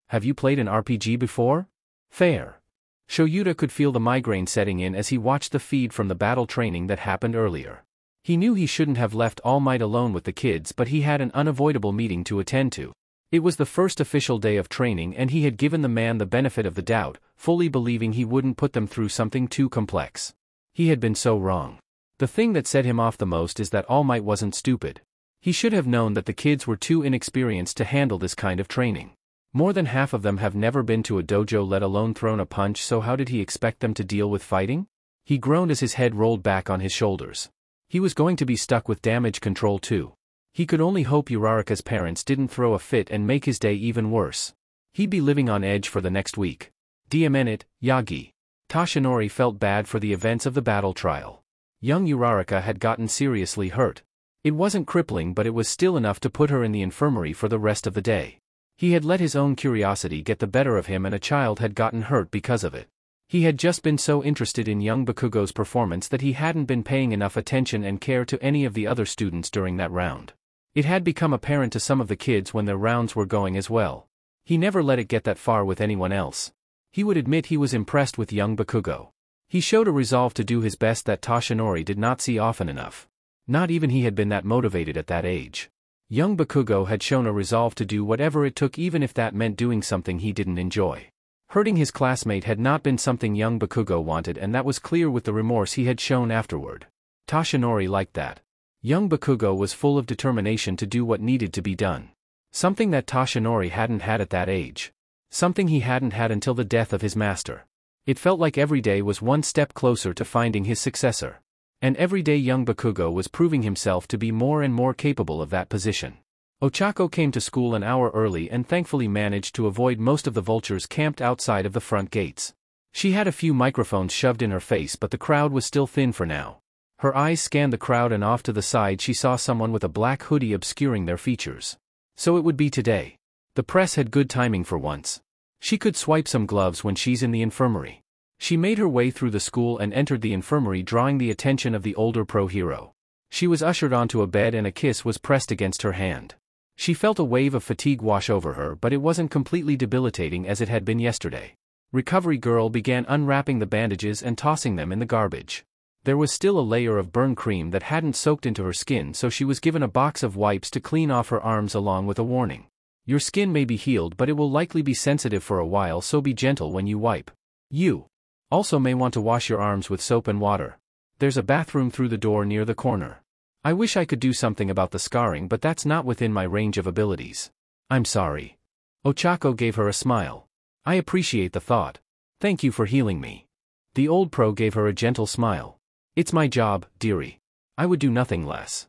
Have you played an RPG before? Fair. Shoyuta could feel the migraine setting in as he watched the feed from the battle training that happened earlier. He knew he shouldn't have left All Might alone with the kids, but he had an unavoidable meeting to attend to. It was the first official day of training and he had given the man the benefit of the doubt, fully believing he wouldn't put them through something too complex. He had been so wrong. The thing that set him off the most is that All Might wasn't stupid. He should have known that the kids were too inexperienced to handle this kind of training. More than half of them have never been to a dojo, let alone thrown a punch, so how did he expect them to deal with fighting? He groaned as his head rolled back on his shoulders. He was going to be stuck with damage control too. He could only hope Uraraka's parents didn't throw a fit and make his day even worse. He'd be living on edge for the next week. Damn it, Yagi. Tashinori felt bad for the events of the battle trial. Young Uraraka had gotten seriously hurt. It wasn't crippling, but it was still enough to put her in the infirmary for the rest of the day. He had let his own curiosity get the better of him and a child had gotten hurt because of it. He had just been so interested in young Bakugo's performance that he hadn't been paying enough attention and care to any of the other students during that round. It had become apparent to some of the kids when their rounds were going as well. He never let it get that far with anyone else. He would admit he was impressed with young Bakugo. He showed a resolve to do his best that Tashinori did not see often enough. Not even he had been that motivated at that age. Young Bakugo had shown a resolve to do whatever it took, even if that meant doing something he didn't enjoy. Hurting his classmate had not been something young Bakugo wanted, and that was clear with the remorse he had shown afterward. Tashinori liked that. Young Bakugo was full of determination to do what needed to be done. Something that Tashinori hadn't had at that age. Something he hadn't had until the death of his master. It felt like every day was one step closer to finding his successor. And every day young Bakugo was proving himself to be more and more capable of that position. Ochako came to school an hour early and thankfully managed to avoid most of the vultures camped outside of the front gates. She had a few microphones shoved in her face, but the crowd was still thin for now. Her eyes scanned the crowd and off to the side she saw someone with a black hoodie obscuring their features. So it would be today. The press had good timing for once. She could swipe some gloves when she's in the infirmary. She made her way through the school and entered the infirmary, drawing the attention of the older pro hero. She was ushered onto a bed and a kiss was pressed against her hand. She felt a wave of fatigue wash over her, but it wasn't completely debilitating as it had been yesterday. Recovery girl began unwrapping the bandages and tossing them in the garbage. There was still a layer of burn cream that hadn't soaked into her skin, so she was given a box of wipes to clean off her arms along with a warning. Your skin may be healed, but it will likely be sensitive for a while, so be gentle when you wipe. You also may want to wash your arms with soap and water. There's a bathroom through the door near the corner. I wish I could do something about the scarring, but that's not within my range of abilities. I'm sorry. Ochako gave her a smile. I appreciate the thought. Thank you for healing me. The old pro gave her a gentle smile. It's my job, dearie. I would do nothing less.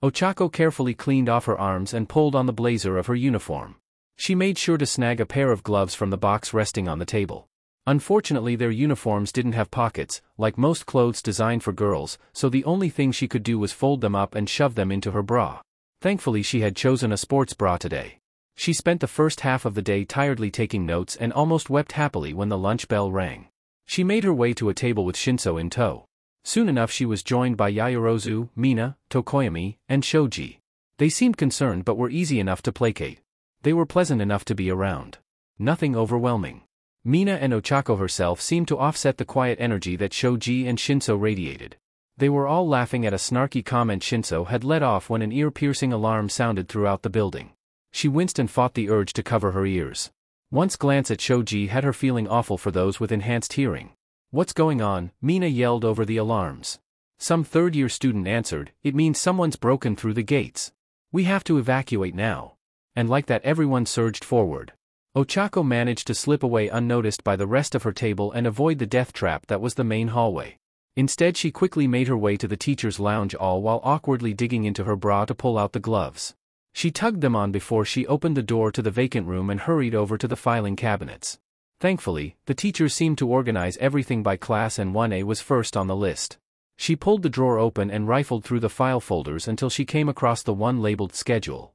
Ochako carefully cleaned off her arms and pulled on the blazer of her uniform. She made sure to snag a pair of gloves from the box resting on the table. Unfortunately, their uniforms didn't have pockets, like most clothes designed for girls, so the only thing she could do was fold them up and shove them into her bra. Thankfully, she had chosen a sports bra today. She spent the first half of the day tiredly taking notes and almost wept happily when the lunch bell rang. She made her way to a table with Shinso in tow. Soon enough she was joined by Yaoyorozu, Mina, Tokoyami, and Shoji. They seemed concerned but were easy enough to placate. They were pleasant enough to be around. Nothing overwhelming. Mina and Ochako herself seemed to offset the quiet energy that Shoji and Shinso radiated. They were all laughing at a snarky comment Shinso had let off when an ear-piercing alarm sounded throughout the building. She winced and fought the urge to cover her ears. Once glance at Shoji had her feeling awful for those with enhanced hearing. "What's going on?" Mina yelled over the alarms. Some third-year student answered, "It means someone's broken through the gates. We have to evacuate now." And like that everyone surged forward. Ochako managed to slip away unnoticed by the rest of her table and avoid the death trap that was the main hallway. Instead she quickly made her way to the teacher's lounge all while awkwardly digging into her bra to pull out the gloves. She tugged them on before she opened the door to the vacant room and hurried over to the filing cabinets. Thankfully, the teacher seemed to organize everything by class and 1A was first on the list. She pulled the drawer open and rifled through the file folders until she came across the one labeled schedule.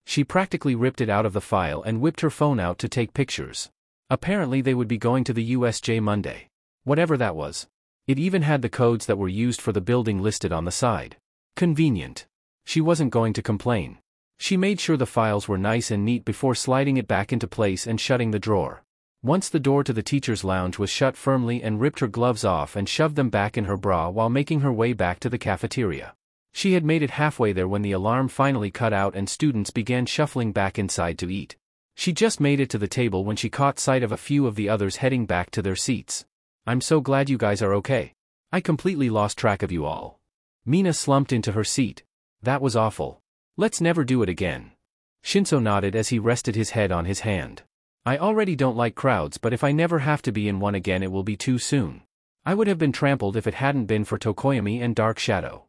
She practically ripped it out of the file and whipped her phone out to take pictures. Apparently they would be going to the USJ Monday. Whatever that was. It even had the codes that were used for the building listed on the side. Convenient. She wasn't going to complain. She made sure the files were nice and neat before sliding it back into place and shutting the drawer. Once the door to the teacher's lounge was shut firmly and ripped her gloves off and shoved them back in her bra while making her way back to the cafeteria. She had made it halfway there when the alarm finally cut out and students began shuffling back inside to eat. She just made it to the table when she caught sight of a few of the others heading back to their seats. "I'm so glad you guys are okay. I completely lost track of you all." Mina slumped into her seat. "That was awful. Let's never do it again." Shinso nodded as he rested his head on his hand. "I already don't like crowds, but if I never have to be in one again it will be too soon. I would have been trampled if it hadn't been for Tokoyami and Dark Shadow."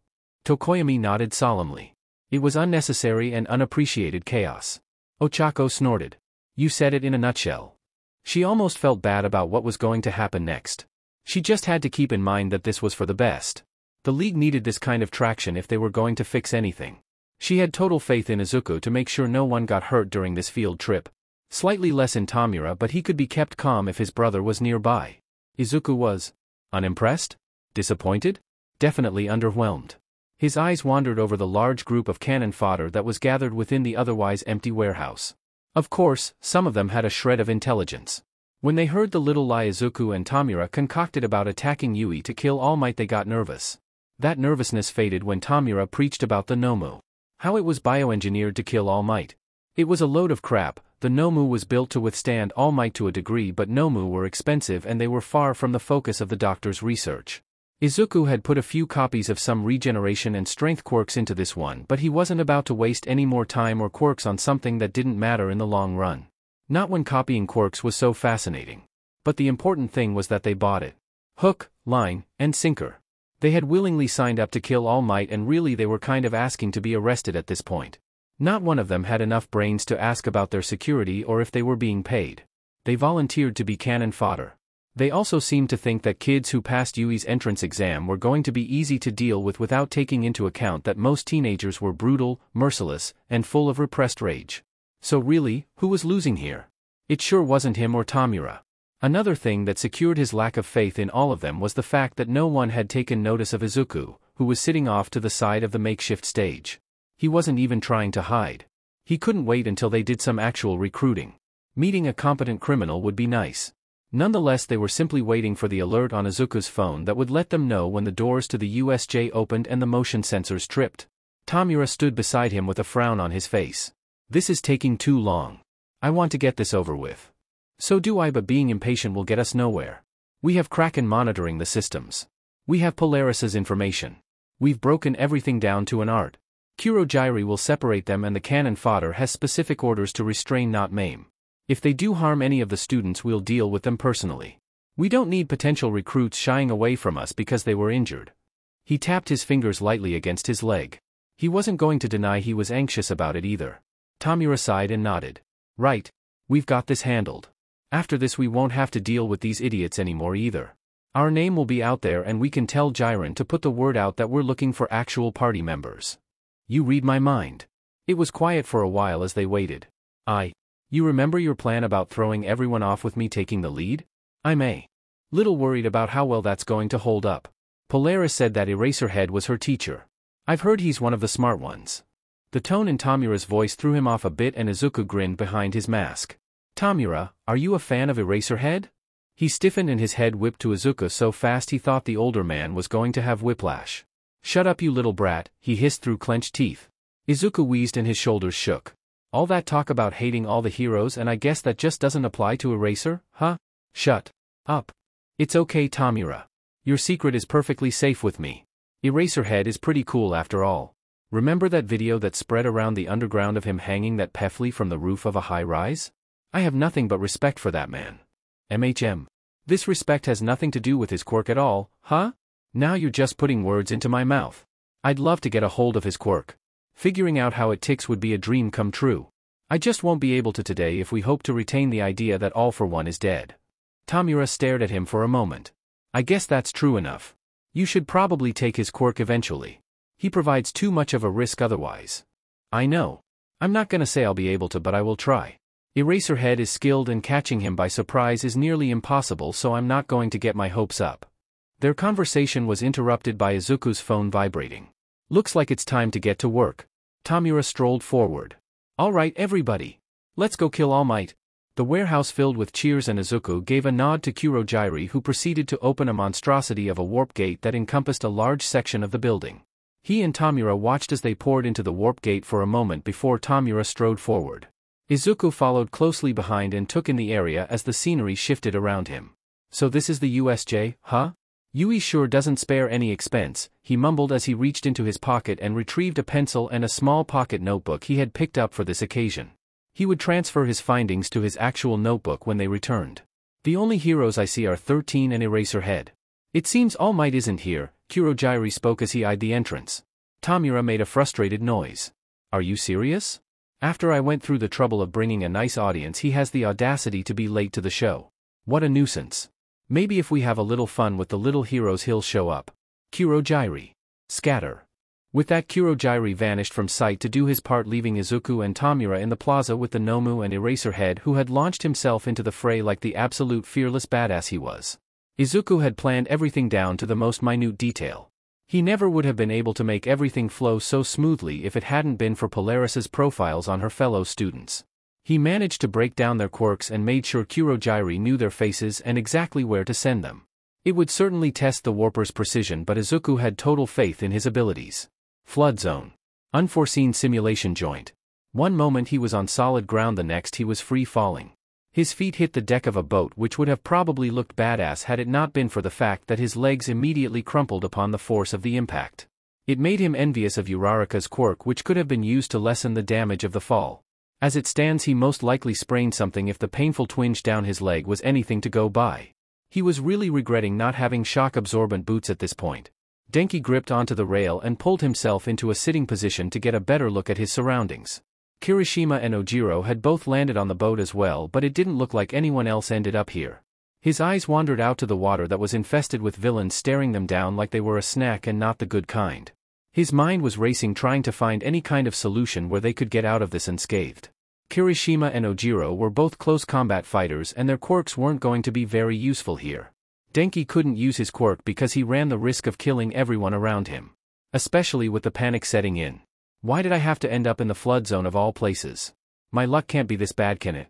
Tokoyami nodded solemnly. "It was unnecessary and unappreciated chaos." Ochako snorted. "You said it in a nutshell." She almost felt bad about what was going to happen next. She just had to keep in mind that this was for the best. The league needed this kind of traction if they were going to fix anything. She had total faith in Izuku to make sure no one got hurt during this field trip. Slightly less in Tamura, but he could be kept calm if his brother was nearby. Izuku was unimpressed? Disappointed? Definitely underwhelmed. His eyes wandered over the large group of cannon fodder that was gathered within the otherwise empty warehouse. Of course, some of them had a shred of intelligence. When they heard the little lie Izuku and Tamura concocted about attacking Yui to kill All Might, they got nervous. That nervousness faded when Tamura preached about the Nomu. How it was bioengineered to kill All Might. It was a load of crap. The Nomu was built to withstand All Might to a degree, but Nomu were expensive and they were far from the focus of the doctor's research. Izuku had put a few copies of some regeneration and strength quirks into this one, but he wasn't about to waste any more time or quirks on something that didn't matter in the long run. Not when copying quirks was so fascinating. But the important thing was that they bought it. Hook, line, and sinker. They had willingly signed up to kill All Might, and really they were kind of asking to be arrested at this point. Not one of them had enough brains to ask about their security or if they were being paid. They volunteered to be cannon fodder. They also seemed to think that kids who passed Yui's entrance exam were going to be easy to deal with without taking into account that most teenagers were brutal, merciless, and full of repressed rage. So really, who was losing here? It sure wasn't him or Tamura. Another thing that secured his lack of faith in all of them was the fact that no one had taken notice of Izuku, who was sitting off to the side of the makeshift stage. He wasn't even trying to hide. He couldn't wait until they did some actual recruiting. Meeting a competent criminal would be nice. Nonetheless, they were simply waiting for the alert on Izuku's phone that would let them know when the doors to the USJ opened and the motion sensors tripped. Tamura stood beside him with a frown on his face. "This is taking too long. I want to get this over with." "So do I, but being impatient will get us nowhere. We have Kraken monitoring the systems. We have Polaris's information. We've broken everything down to an art. Kurogyri will separate them, and the cannon fodder has specific orders to restrain, not maim. If they do harm any of the students, we'll deal with them personally. We don't need potential recruits shying away from us because they were injured." He tapped his fingers lightly against his leg. He wasn't going to deny he was anxious about it either. Tamura sighed and nodded. "Right. We've got this handled. After this we won't have to deal with these idiots anymore either. Our name will be out there and we can tell Jiren to put the word out that we're looking for actual party members." "You read my mind." It was quiet for a while as they waited. You remember your plan about throwing everyone off with me taking the lead? I'm a little worried about how well that's going to hold up. Polaris said that Eraserhead was her teacher. I've heard he's one of the smart ones." The tone in Tamura's voice threw him off a bit and Izuku grinned behind his mask. "Tamura, are you a fan of Eraserhead?" He stiffened and his head whipped to Izuku so fast he thought the older man was going to have whiplash. "Shut up, you little brat," he hissed through clenched teeth. Izuku wheezed and his shoulders shook. All that talk about hating all the heroes, and I guess that just doesn't apply to Eraser, huh? Shut up. It's okay, Tamura. Your secret is perfectly safe with me. Eraserhead is pretty cool after all. Remember that video that spread around the underground of him hanging that peffly from the roof of a high-rise? I have nothing but respect for that man. MHM. This respect has nothing to do with his quirk at all, huh? Now you're just putting words into my mouth. I'd love to get a hold of his quirk. Figuring out how it ticks would be a dream come true. I just won't be able to today if we hope to retain the idea that All for One is dead. Tamura stared at him for a moment. I guess that's true enough. You should probably take his quirk eventually. He provides too much of a risk otherwise. I know. I'm not gonna say I'll be able to, but I will try. Eraserhead is skilled and catching him by surprise is nearly impossible, so I'm not going to get my hopes up. Their conversation was interrupted by Izuku's phone vibrating. Looks like it's time to get to work. Tamura strolled forward. All right, everybody. Let's go kill All Might. The warehouse filled with cheers, and Izuku gave a nod to Kurojairi, who proceeded to open a monstrosity of a warp gate that encompassed a large section of the building. He and Tamura watched as they poured into the warp gate for a moment before Tamura strode forward. Izuku followed closely behind and took in the area as the scenery shifted around him. So this is the USJ, huh? Yui sure doesn't spare any expense, he mumbled as he reached into his pocket and retrieved a pencil and a small pocket notebook he had picked up for this occasion. He would transfer his findings to his actual notebook when they returned. The only heroes I see are 13 and Eraserhead. It seems All Might isn't here, Kurojairi spoke as he eyed the entrance. Tamura made a frustrated noise. Are you serious? After I went through the trouble of bringing a nice audience, he has the audacity to be late to the show. What a nuisance. Maybe if we have a little fun with the little heroes he'll show up. Kurojairi. Scatter. With that, Kurojairi vanished from sight to do his part, leaving Izuku and Tamura in the plaza with the Nomu and Eraserhead, who had launched himself into the fray like the absolute fearless badass he was. Izuku had planned everything down to the most minute detail. He never would have been able to make everything flow so smoothly if it hadn't been for Polaris's profiles on her fellow students. He managed to break down their quirks and made sure Kurojairi knew their faces and exactly where to send them. It would certainly test the warper's precision, but Izuku had total faith in his abilities. Flood zone. Unforeseen simulation joint. One moment he was on solid ground, the next he was free falling. His feet hit the deck of a boat, which would have probably looked badass had it not been for the fact that his legs immediately crumpled upon the force of the impact. It made him envious of Uraraka's quirk, which could have been used to lessen the damage of the fall. As it stands, he most likely sprained something if the painful twinge down his leg was anything to go by. He was really regretting not having shock-absorbent boots at this point. Denki gripped onto the rail and pulled himself into a sitting position to get a better look at his surroundings. Kirishima and Ojiro had both landed on the boat as well, but it didn't look like anyone else ended up here. His eyes wandered out to the water that was infested with villains staring them down like they were a snack and not the good kind. His mind was racing, trying to find any kind of solution where they could get out of this unscathed. Kirishima and Ojiro were both close combat fighters, and their quirks weren't going to be very useful here. Denki couldn't use his quirk because he ran the risk of killing everyone around him. Especially with the panic setting in. Why did I have to end up in the flood zone of all places? My luck can't be this bad, can it?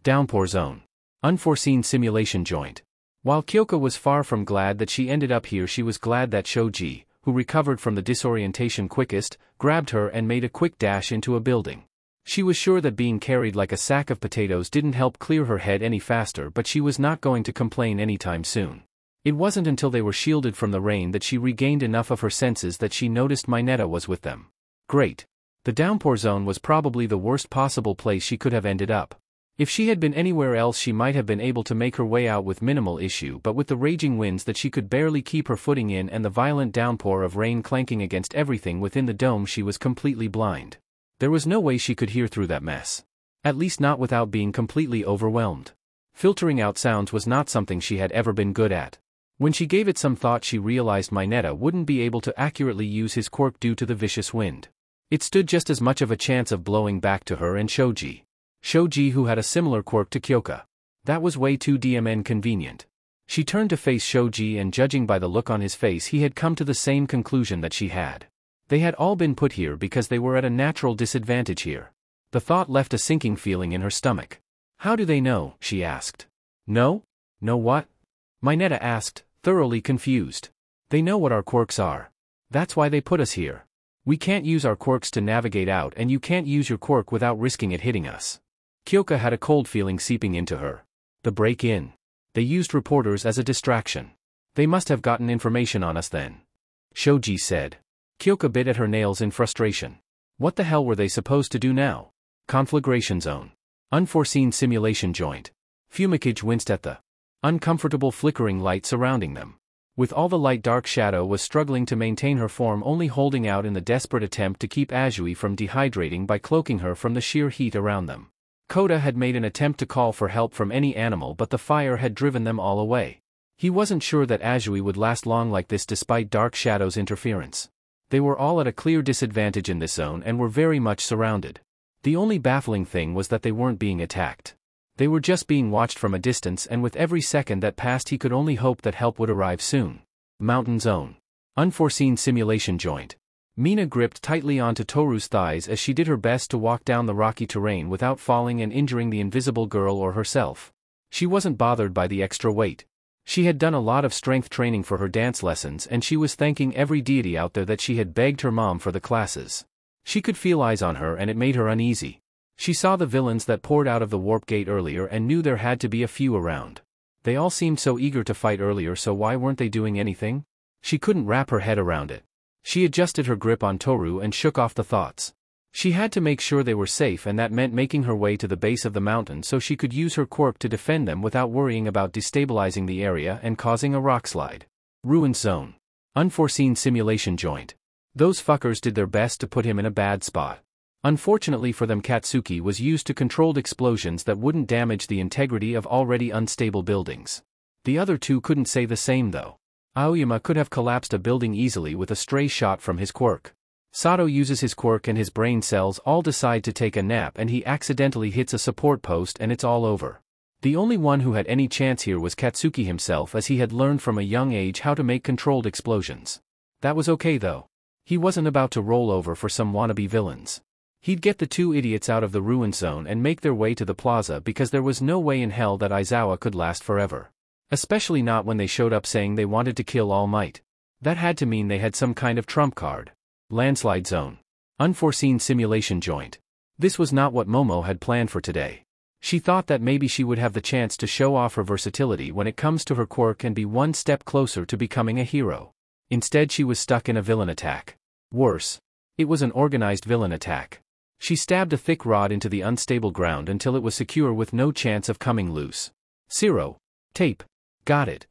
Downpour zone. Unforeseen simulation joint. While Kyoka was far from glad that she ended up here, she was glad that Shoji, who recovered from the disorientation quickest, grabbed her and made a quick dash into a building. She was sure that being carried like a sack of potatoes didn't help clear her head any faster, but she was not going to complain anytime soon. It wasn't until they were shielded from the rain that she regained enough of her senses that she noticed Mineta was with them. Great. The downpour zone was probably the worst possible place she could have ended up. If she had been anywhere else, she might have been able to make her way out with minimal issue, but with the raging winds that she could barely keep her footing in and the violent downpour of rain clanking against everything within the dome, she was completely blind. There was no way she could hear through that mess. At least not without being completely overwhelmed. Filtering out sounds was not something she had ever been good at. When she gave it some thought, she realized Mineta wouldn't be able to accurately use his quirk due to the vicious wind. It stood just as much of a chance of blowing back to her and Shoji. Shoji, who had a similar quirk to Kyoka. That was way too DMN convenient. She turned to face Shoji, and judging by the look on his face, he had come to the same conclusion that she had. They had all been put here because they were at a natural disadvantage here. The thought left a sinking feeling in her stomach. How do they know? She asked. No? Know what? Mineta asked, thoroughly confused. They know what our quirks are. That's why they put us here. We can't use our quirks to navigate out, and you can't use your quirk without risking it hitting us. Kyoka had a cold feeling seeping into her. The break-in. They used reporters as a distraction. They must have gotten information on us then. Shoji said. Kyoka bit at her nails in frustration. What the hell were they supposed to do now? Conflagration zone. Unforeseen simulation joint. Fumikage winced at the uncomfortable flickering light surrounding them. With all the light, Dark Shadow was struggling to maintain her form, only holding out in the desperate attempt to keep Azui from dehydrating by cloaking her from the sheer heat around them. Koda had made an attempt to call for help from any animal, but the fire had driven them all away. He wasn't sure that Azui would last long like this despite Dark Shadow's interference. They were all at a clear disadvantage in this zone and were very much surrounded. The only baffling thing was that they weren't being attacked. They were just being watched from a distance, and with every second that passed he could only hope that help would arrive soon. Mountain zone. Unforeseen simulation joint. Mina gripped tightly onto Toru's thighs as she did her best to walk down the rocky terrain without falling and injuring the invisible girl or herself. She wasn't bothered by the extra weight. She had done a lot of strength training for her dance lessons, and she was thanking every deity out there that she had begged her mom for the classes. She could feel eyes on her and it made her uneasy. She saw the villains that poured out of the warp gate earlier and knew there had to be a few around. They all seemed so eager to fight earlier, so why weren't they doing anything? She couldn't wrap her head around it. She adjusted her grip on Toru and shook off the thoughts. She had to make sure they were safe, and that meant making her way to the base of the mountain so she could use her quirk to defend them without worrying about destabilizing the area and causing a rockslide. Ruined zone. Unforeseen simulation joint. Those fuckers did their best to put him in a bad spot. Unfortunately for them, Katsuki was used to controlled explosions that wouldn't damage the integrity of already unstable buildings. The other two couldn't say the same though. Aoyama could have collapsed a building easily with a stray shot from his quirk. Sato uses his quirk and his brain cells all decide to take a nap, and he accidentally hits a support post and it's all over. The only one who had any chance here was Katsuki himself, as he had learned from a young age how to make controlled explosions. That was okay though. He wasn't about to roll over for some wannabe villains. He'd get the two idiots out of the ruin zone and make their way to the plaza, because there was no way in hell that Aizawa could last forever. Especially not when they showed up saying they wanted to kill All Might. That had to mean they had some kind of trump card. Landslide zone. Unforeseen simulation joint. This was not what Momo had planned for today. She thought that maybe she would have the chance to show off her versatility when it comes to her quirk and be one step closer to becoming a hero. Instead, she was stuck in a villain attack. Worse. It was an organized villain attack. She stabbed a thick rod into the unstable ground until it was secure with no chance of coming loose. Zero. Tape. Got it.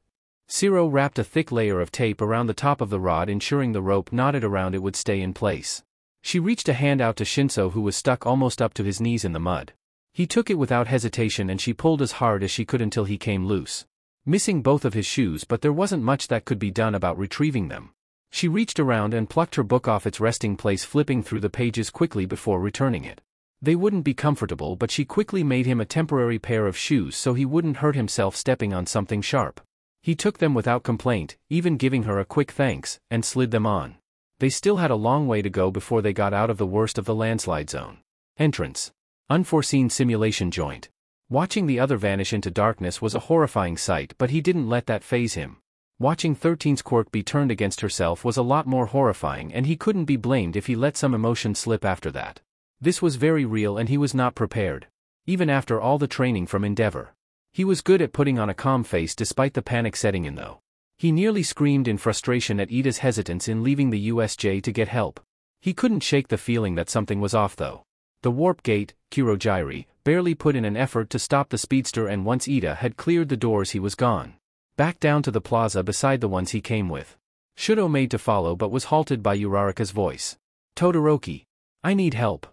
Zero wrapped a thick layer of tape around the top of the rod, ensuring the rope knotted around it would stay in place. She reached a hand out to Shinso, who was stuck almost up to his knees in the mud. He took it without hesitation and she pulled as hard as she could until he came loose. Missing both of his shoes, but there wasn't much that could be done about retrieving them. She reached around and plucked her book off its resting place, flipping through the pages quickly before returning it. They wouldn't be comfortable, but she quickly made him a temporary pair of shoes so he wouldn't hurt himself stepping on something sharp. He took them without complaint, even giving her a quick thanks, and slid them on. They still had a long way to go before they got out of the worst of the landslide zone. Entrance. Unforeseen simulation joint. Watching the other vanish into darkness was a horrifying sight, but he didn't let that faze him. Watching 13's quirk be turned against herself was a lot more horrifying, and he couldn't be blamed if he let some emotion slip after that. This was very real and he was not prepared. Even after all the training from Endeavor. He was good at putting on a calm face despite the panic setting in though. He nearly screamed in frustration at Ida's hesitance in leaving the USJ to get help. He couldn't shake the feeling that something was off though. The warp gate, Kurogyri, barely put in an effort to stop the speedster, and once Ida had cleared the doors he was gone. Back down to the plaza beside the ones he came with. Shudo made to follow but was halted by Uraraka's voice. Todoroki. I need help.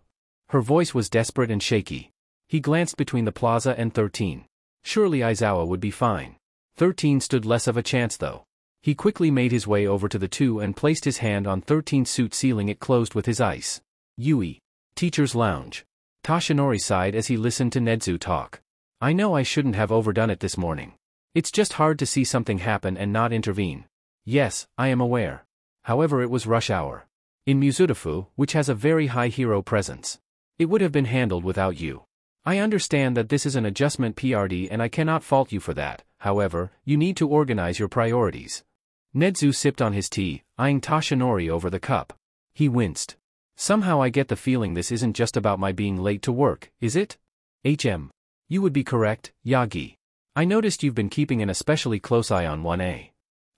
Her voice was desperate and shaky. He glanced between the plaza and 13. Surely Aizawa would be fine. 13 stood less of a chance though. He quickly made his way over to the two and placed his hand on 13's suit, sealing it closed with his ice. Yui. Teacher's lounge. Tashinori sighed as he listened to Nedzu talk. I know I shouldn't have overdone it this morning. It's just hard to see something happen and not intervene. Yes, I am aware. However, it was rush hour. In Mizudafu, which has a very high hero presence. It would have been handled without you. I understand that this is an adjustment PRD and I cannot fault you for that. However, you need to organize your priorities. Nedzu sipped on his tea, eyeing Tashinori over the cup. He winced. Somehow I get the feeling this isn't just about my being late to work, is it? You would be correct, Yagi. I noticed you've been keeping an especially close eye on 1A.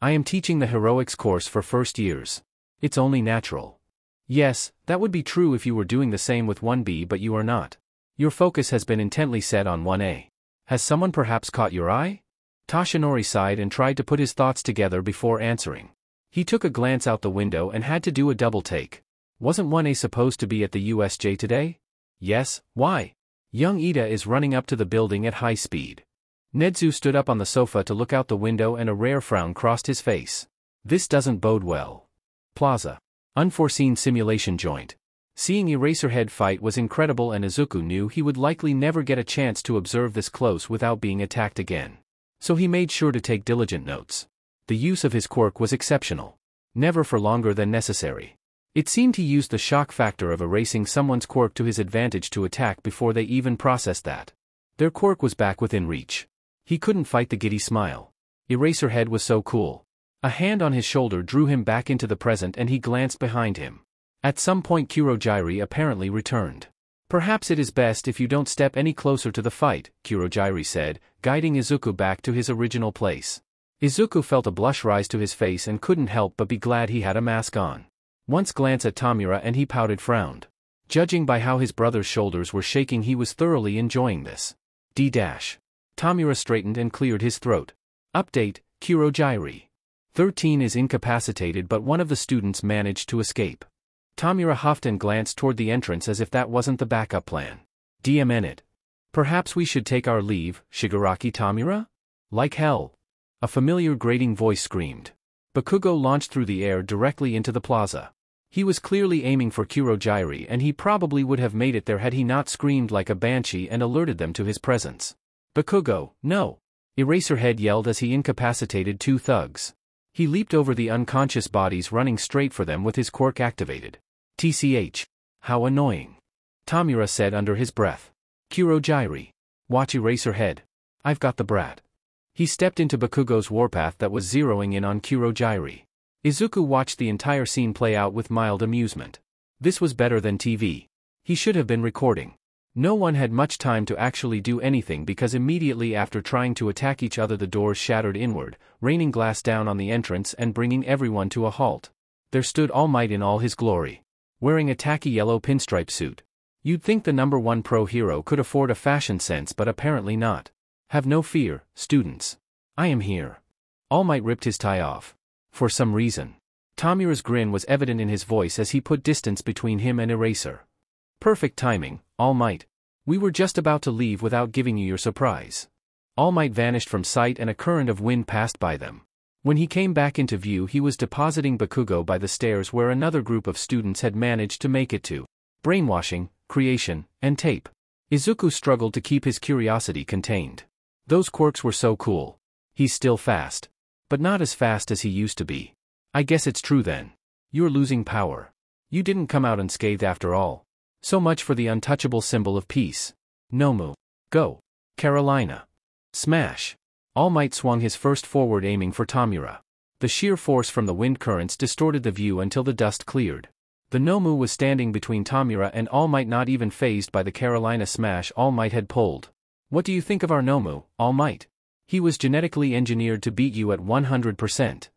I am teaching the heroics course for first years. It's only natural. Yes, that would be true if you were doing the same with 1B, but you are not. Your focus has been intently set on 1A. Has someone perhaps caught your eye? Toshinori sighed and tried to put his thoughts together before answering. He took a glance out the window and had to do a double take. Wasn't 1A supposed to be at the USJ today? Yes, why? Young Ida is running up to the building at high speed. Nedzu stood up on the sofa to look out the window and a rare frown crossed his face. This doesn't bode well. Plaza. Unforeseen simulation joint. Seeing Eraserhead fight was incredible and Izuku knew he would likely never get a chance to observe this close without being attacked again. So he made sure to take diligent notes. The use of his quirk was exceptional. Never for longer than necessary. It seemed he used the shock factor of erasing someone's quirk to his advantage to attack before they even processed that. Their quirk was back within reach. He couldn't fight the giddy smile. Eraserhead was so cool. A hand on his shoulder drew him back into the present and he glanced behind him. At some point Kurogyri apparently returned. Perhaps it is best if you don't step any closer to the fight, Kurogyri said, guiding Izuku back to his original place. Izuku felt a blush rise to his face and couldn't help but be glad he had a mask on. Once glance at Tamura and he pouted frowned. Judging by how his brother's shoulders were shaking he was thoroughly enjoying this. Tamura straightened and cleared his throat. Update, Kurogyri. 13 is incapacitated but one of the students managed to escape. Tamura huffed and glanced toward the entrance as if that wasn't the backup plan. DMN. Perhaps we should take our leave, Shigaraki Tamura? Like hell. A familiar grating voice screamed. Bakugo launched through the air directly into the plaza. He was clearly aiming for Kurogyri and he probably would have made it there had he not screamed like a banshee and alerted them to his presence. Bakugo, no! Eraserhead yelled as he incapacitated two thugs. He leaped over the unconscious bodies running straight for them with his quirk activated. TCH. How annoying. Tamura said under his breath. Kurogyri. Watch Eraserhead. I've got the brat. He stepped into Bakugo's warpath that was zeroing in on Kurogyri. Izuku watched the entire scene play out with mild amusement. This was better than TV. He should have been recording. No one had much time to actually do anything because immediately after trying to attack each other the doors shattered inward, raining glass down on the entrance and bringing everyone to a halt. There stood All Might in all his glory. Wearing a tacky yellow pinstripe suit. You'd think the #1 pro hero could afford a fashion sense but apparently not. Have no fear, students. I am here. All Might ripped his tie off. For some reason. Tamura's grin was evident in his voice as he put distance between him and Eraser. Perfect timing, All Might. We were just about to leave without giving you your surprise. All Might vanished from sight and a current of wind passed by them. When he came back into view he was depositing Bakugo by the stairs where another group of students had managed to make it to. Brainwashing, creation, and tape. Izuku struggled to keep his curiosity contained. Those quirks were so cool. He's still fast. But not as fast as he used to be. I guess it's true then. You're losing power. You didn't come out unscathed after all. So much for the untouchable symbol of peace. Nomu. Go. Carolina. Smash. All Might swung his first forward aiming for Tamura. The sheer force from the wind currents distorted the view until the dust cleared. The Nomu was standing between Tamura and All Might, not even fazed by the Carolina smash All Might had pulled. What do you think of our Nomu, All Might? He was genetically engineered to beat you at 100%.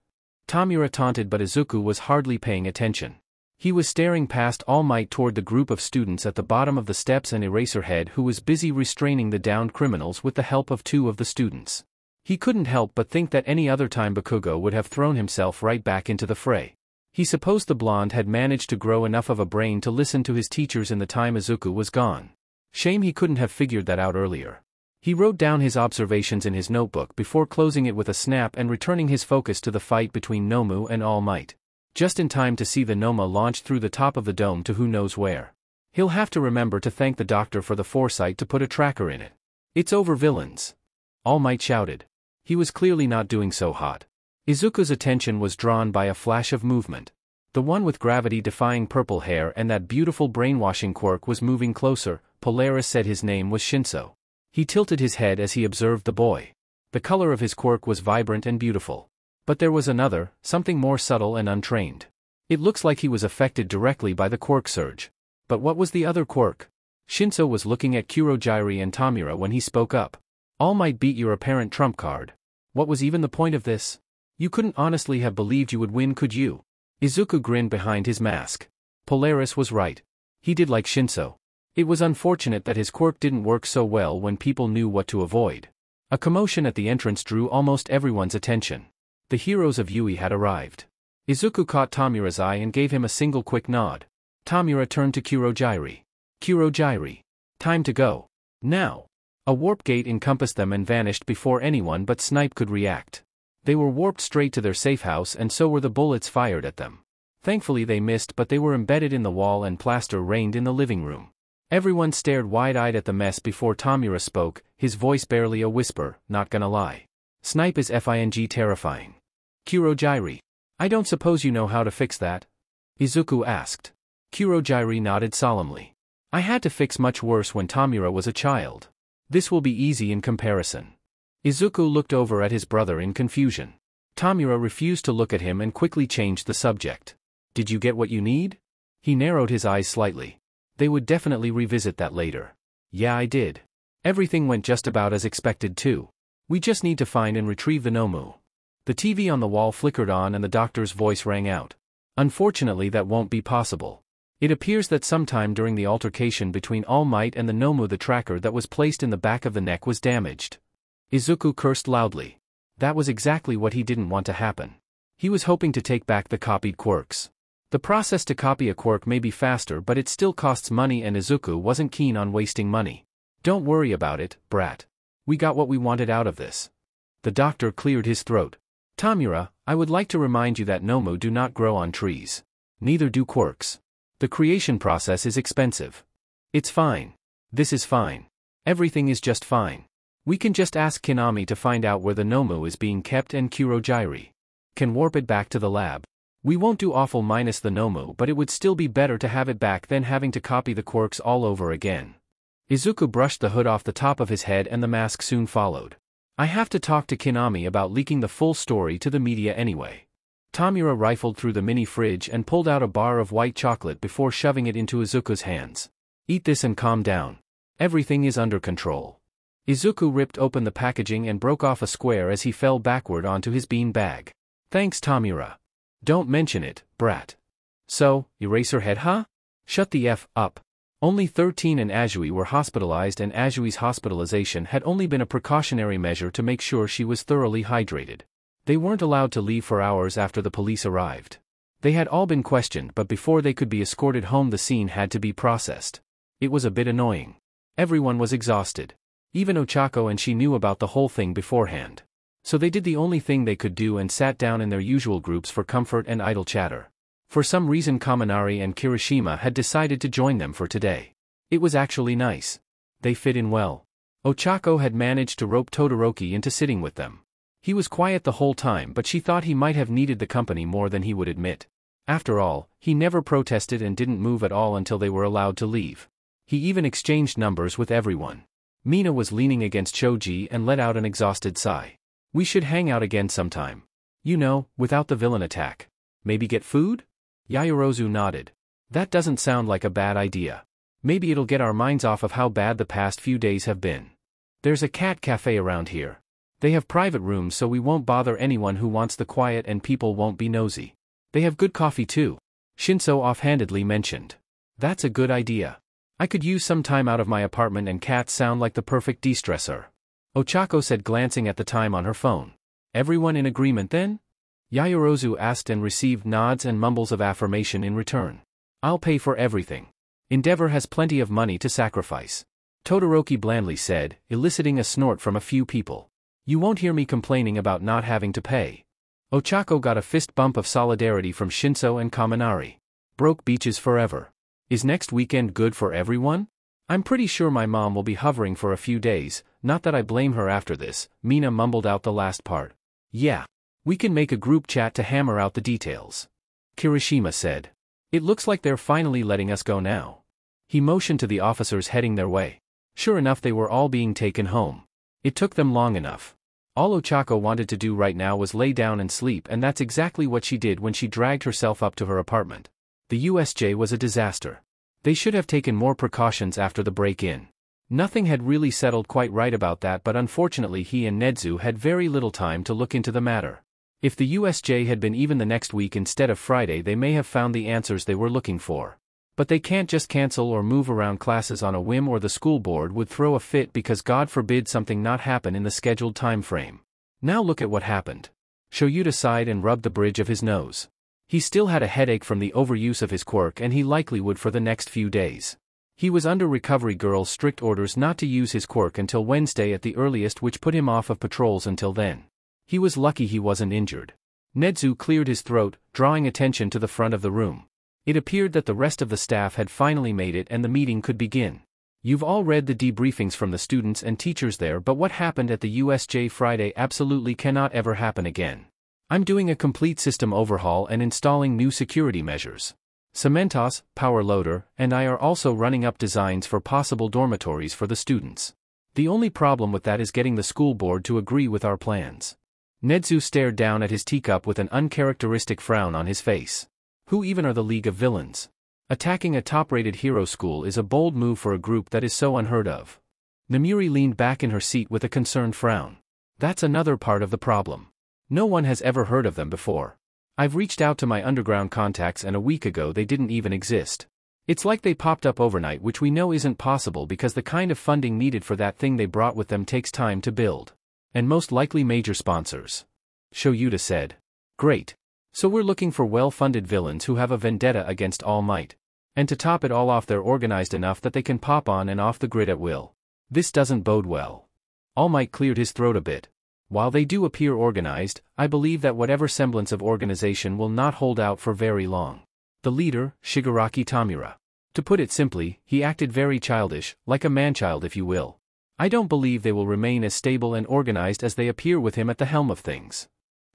Tamura taunted but Izuku was hardly paying attention. He was staring past All Might toward the group of students at the bottom of the steps and Eraserhead who was busy restraining the downed criminals with the help of two of the students. He couldn't help but think that any other time Bakugo would have thrown himself right back into the fray. He supposed the blonde had managed to grow enough of a brain to listen to his teachers in the time Izuku was gone. Shame he couldn't have figured that out earlier. He wrote down his observations in his notebook before closing it with a snap and returning his focus to the fight between Nomu and All Might. Just in time to see the Noma launch through the top of the dome to who knows where. He'll have to remember to thank the doctor for the foresight to put a tracker in it. It's over, villains. All Might shouted. He was clearly not doing so hot. Izuku's attention was drawn by a flash of movement. The one with gravity-defying purple hair and that beautiful brainwashing quirk was moving closer. Polaris said his name was Shinso. He tilted his head as he observed the boy. The color of his quirk was vibrant and beautiful. But there was another, something more subtle and untrained. It looks like he was affected directly by the quirk surge. But what was the other quirk? Shinso was looking at Kurogyri and Tamura when he spoke up. All Might beat your apparent trump card. What was even the point of this? You couldn't honestly have believed you would win, could you? Izuku grinned behind his mask. Polaris was right. He did like Shinso. It was unfortunate that his quirk didn't work so well when people knew what to avoid. A commotion at the entrance drew almost everyone's attention. The heroes of Yui had arrived. Izuku caught Tamura's eye and gave him a single quick nod. Tamura turned to Kurogyri. Kurogyri. Time to go. Now. A warp gate encompassed them and vanished before anyone but Snipe could react. They were warped straight to their safe house and so were the bullets fired at them. Thankfully they missed, but they were embedded in the wall and plaster rained in the living room. Everyone stared wide-eyed at the mess before Tamura spoke, his voice barely a whisper, not gonna lie. Snipe is FING terrifying. Kurogyri. I don't suppose you know how to fix that? Izuku asked. Kurogyri nodded solemnly. I had to fix much worse when Tamura was a child. This will be easy in comparison. Izuku looked over at his brother in confusion. Tamura refused to look at him and quickly changed the subject. Did you get what you need? He narrowed his eyes slightly. They would definitely revisit that later. Yeah, I did. Everything went just about as expected too. We just need to find and retrieve the Nomu. The TV on the wall flickered on and the doctor's voice rang out. Unfortunately, that won't be possible. It appears that sometime during the altercation between All Might and the Nomu, the tracker that was placed in the back of the neck was damaged. Izuku cursed loudly. That was exactly what he didn't want to happen. He was hoping to take back the copied quirks. The process to copy a quirk may be faster, but it still costs money and Izuku wasn't keen on wasting money. Don't worry about it, brat. We got what we wanted out of this. The doctor cleared his throat. Tamura, I would like to remind you that Nomu do not grow on trees. Neither do quirks. The creation process is expensive. It's fine. This is fine. Everything is just fine. We can just ask Kinami to find out where the Nomu is being kept and Kurogyri can warp it back to the lab. We won't do awful minus the Nomu, but it would still be better to have it back than having to copy the quirks all over again. Izuku brushed the hood off the top of his head and the mask soon followed. I have to talk to Kinami about leaking the full story to the media anyway. Tamura rifled through the mini fridge and pulled out a bar of white chocolate before shoving it into Izuku's hands. Eat this and calm down. Everything is under control. Izuku ripped open the packaging and broke off a square as he fell backward onto his bean bag. Thanks, Tamura. Don't mention it, brat. So, Eraserhead, huh? Shut the F up. Only 13 and Azui were hospitalized, and Azui's hospitalization had only been a precautionary measure to make sure she was thoroughly hydrated. They weren't allowed to leave for hours after the police arrived. They had all been questioned, but before they could be escorted home the scene had to be processed. It was a bit annoying. Everyone was exhausted. Even Ochako, and she knew about the whole thing beforehand. So they did the only thing they could do and sat down in their usual groups for comfort and idle chatter. For some reason Kaminari and Kirishima had decided to join them for today. It was actually nice. They fit in well. Ochako had managed to rope Todoroki into sitting with them. He was quiet the whole time, but she thought he might have needed the company more than he would admit. After all, he never protested and didn't move at all until they were allowed to leave. He even exchanged numbers with everyone. Mina was leaning against Shoji and let out an exhausted sigh. We should hang out again sometime. You know, without the villain attack. Maybe get food? Yaoyorozu nodded. That doesn't sound like a bad idea. Maybe it'll get our minds off of how bad the past few days have been. There's a cat cafe around here. They have private rooms so we won't bother anyone who wants the quiet and people won't be nosy. They have good coffee too. Shinso offhandedly mentioned. That's a good idea. I could use some time out of my apartment and cats sound like the perfect de-stressor. Ochako said, glancing at the time on her phone. Everyone in agreement then? Yaoyorozu asked and received nods and mumbles of affirmation in return. I'll pay for everything. Endeavor has plenty of money to sacrifice. Todoroki blandly said, eliciting a snort from a few people. You won't hear me complaining about not having to pay. Ochako got a fist bump of solidarity from Shinso and Kaminari. Broke beaches forever. Is next weekend good for everyone? I'm pretty sure my mom will be hovering for a few days, not that I blame her after this. Mina mumbled out the last part. Yeah. We can make a group chat to hammer out the details. Kirishima said. It looks like they're finally letting us go now. He motioned to the officers heading their way. Sure enough, they were all being taken home. It took them long enough. All Ochako wanted to do right now was lay down and sleep, and that's exactly what she did when she dragged herself up to her apartment. The USJ was a disaster. They should have taken more precautions after the break-in. Nothing had really settled quite right about that, but unfortunately he and Nezu had very little time to look into the matter. If the USJ had been even the next week instead of Friday, they may have found the answers they were looking for. But they can't just cancel or move around classes on a whim, or the school board would throw a fit because God forbid something not happen in the scheduled time frame. Now look at what happened. Shoyuta sighed and rubbed the bridge of his nose. He still had a headache from the overuse of his quirk, and he likely would for the next few days. He was under Recovery Girl's strict orders not to use his quirk until Wednesday at the earliest, which put him off of patrols until then. He was lucky he wasn't injured. Nezu cleared his throat, drawing attention to the front of the room. It appeared that the rest of the staff had finally made it and the meeting could begin. You've all read the debriefings from the students and teachers there, but what happened at the USJ Friday absolutely cannot ever happen again. I'm doing a complete system overhaul and installing new security measures. Cementos, Power Loader, and I are also running up designs for possible dormitories for the students. The only problem with that is getting the school board to agree with our plans. Nezu stared down at his teacup with an uncharacteristic frown on his face. Who even are the League of Villains? Attacking a top-rated hero school is a bold move for a group that is so unheard of. Namuri leaned back in her seat with a concerned frown. That's another part of the problem. No one has ever heard of them before. I've reached out to my underground contacts, and a week ago they didn't even exist. It's like they popped up overnight, which we know isn't possible because the kind of funding needed for that thing they brought with them takes time to build. And most likely major sponsors. Shoyuta said. Great. So we're looking for well-funded villains who have a vendetta against All Might. And to top it all off, they're organized enough that they can pop on and off the grid at will. This doesn't bode well. All Might cleared his throat a bit. While they do appear organized, I believe that whatever semblance of organization will not hold out for very long. The leader, Shigaraki Tamura. To put it simply, he acted very childish, like a man-child if you will. I don't believe they will remain as stable and organized as they appear with him at the helm of things.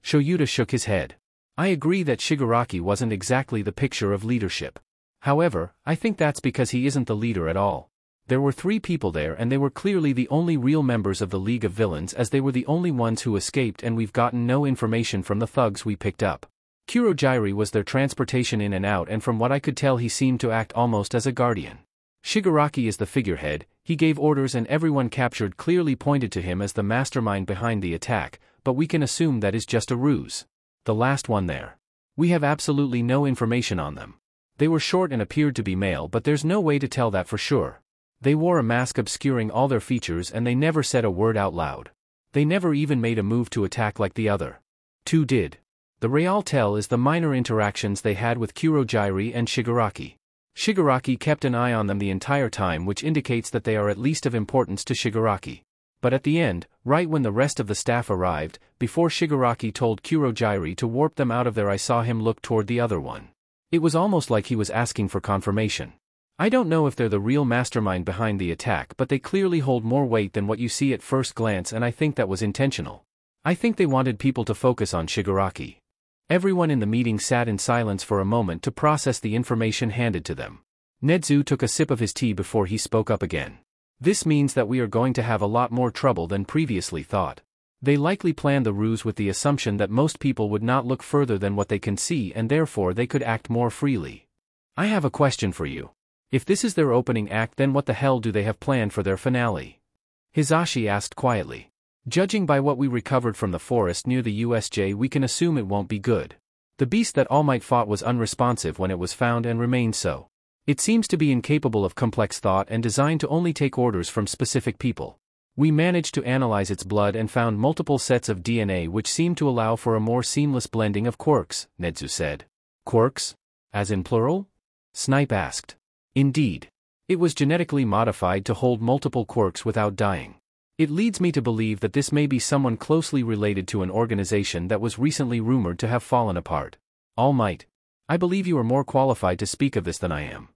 Shoyuta shook his head. I agree that Shigaraki wasn't exactly the picture of leadership. However, I think that's because he isn't the leader at all. There were 3 people there, and they were clearly the only real members of the League of Villains, as they were the only ones who escaped, and we've gotten no information from the thugs we picked up. Kurojairi was their transportation in and out, and from what I could tell he seemed to act almost as a guardian. Shigaraki is the figurehead. He gave orders and everyone captured clearly pointed to him as the mastermind behind the attack, but we can assume that is just a ruse. The last one there. We have absolutely no information on them. They were short and appeared to be male, but there's no way to tell that for sure. They wore a mask obscuring all their features, and they never said a word out loud. They never even made a move to attack like the other 2 did. The real tell is the minor interactions they had with Kurojairi and Shigaraki. Shigaraki kept an eye on them the entire time, which indicates that they are at least of importance to Shigaraki. But at the end, right when the rest of the staff arrived, before Shigaraki told Kurojairi to warp them out of there, I saw him look toward the other one. It was almost like he was asking for confirmation. I don't know if they're the real mastermind behind the attack, but they clearly hold more weight than what you see at first glance, and I think that was intentional. I think they wanted people to focus on Shigaraki. Everyone in the meeting sat in silence for a moment to process the information handed to them. Nezu took a sip of his tea before he spoke up again. This means that we are going to have a lot more trouble than previously thought. They likely planned the ruse with the assumption that most people would not look further than what they can see, and therefore they could act more freely. I have a question for you. If this is their opening act, then what the hell do they have planned for their finale? Hisashi asked quietly. Judging by what we recovered from the forest near the USJ, we can assume it won't be good. The beast that All Might fought was unresponsive when it was found and remained so. It seems to be incapable of complex thought and designed to only take orders from specific people. We managed to analyze its blood and found multiple sets of DNA which seem to allow for a more seamless blending of quirks, Nezu said. Quirks? As in plural? Snipe asked. Indeed. It was genetically modified to hold multiple quirks without dying. It leads me to believe that this may be someone closely related to an organization that was recently rumored to have fallen apart. All Might. I believe you are more qualified to speak of this than I am.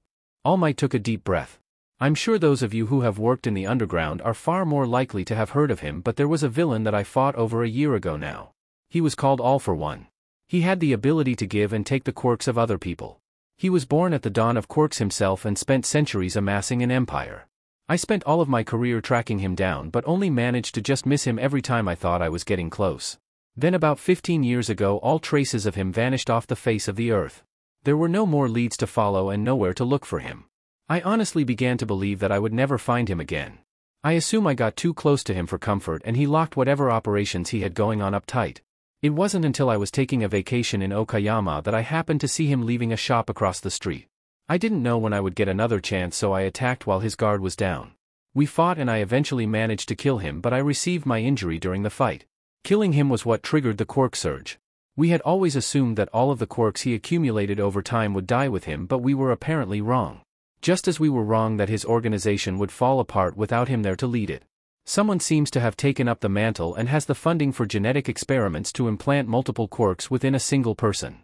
All Might took a deep breath. I'm sure those of you who have worked in the underground are far more likely to have heard of him, but there was a villain that I fought over a year ago now. He was called All for One. He had the ability to give and take the quirks of other people. He was born at the dawn of quirks himself and spent centuries amassing an empire. I spent all of my career tracking him down but only managed to just miss him every time I thought I was getting close. Then about 15 years ago all traces of him vanished off the face of the earth. There were no more leads to follow and nowhere to look for him. I honestly began to believe that I would never find him again. I assume I got too close to him for comfort and he locked whatever operations he had going on up tight. It wasn't until I was taking a vacation in AwkwaAMO that I happened to see him leaving a shop across the street. I didn't know when I would get another chance, so I attacked while his guard was down. We fought and I eventually managed to kill him, but I received my injury during the fight. Killing him was what triggered the Quirk surge. We had always assumed that all of the quirks he accumulated over time would die with him, but we were apparently wrong. Just as we were wrong that his organization would fall apart without him there to lead it. Someone seems to have taken up the mantle and has the funding for genetic experiments to implant multiple quirks within a single person.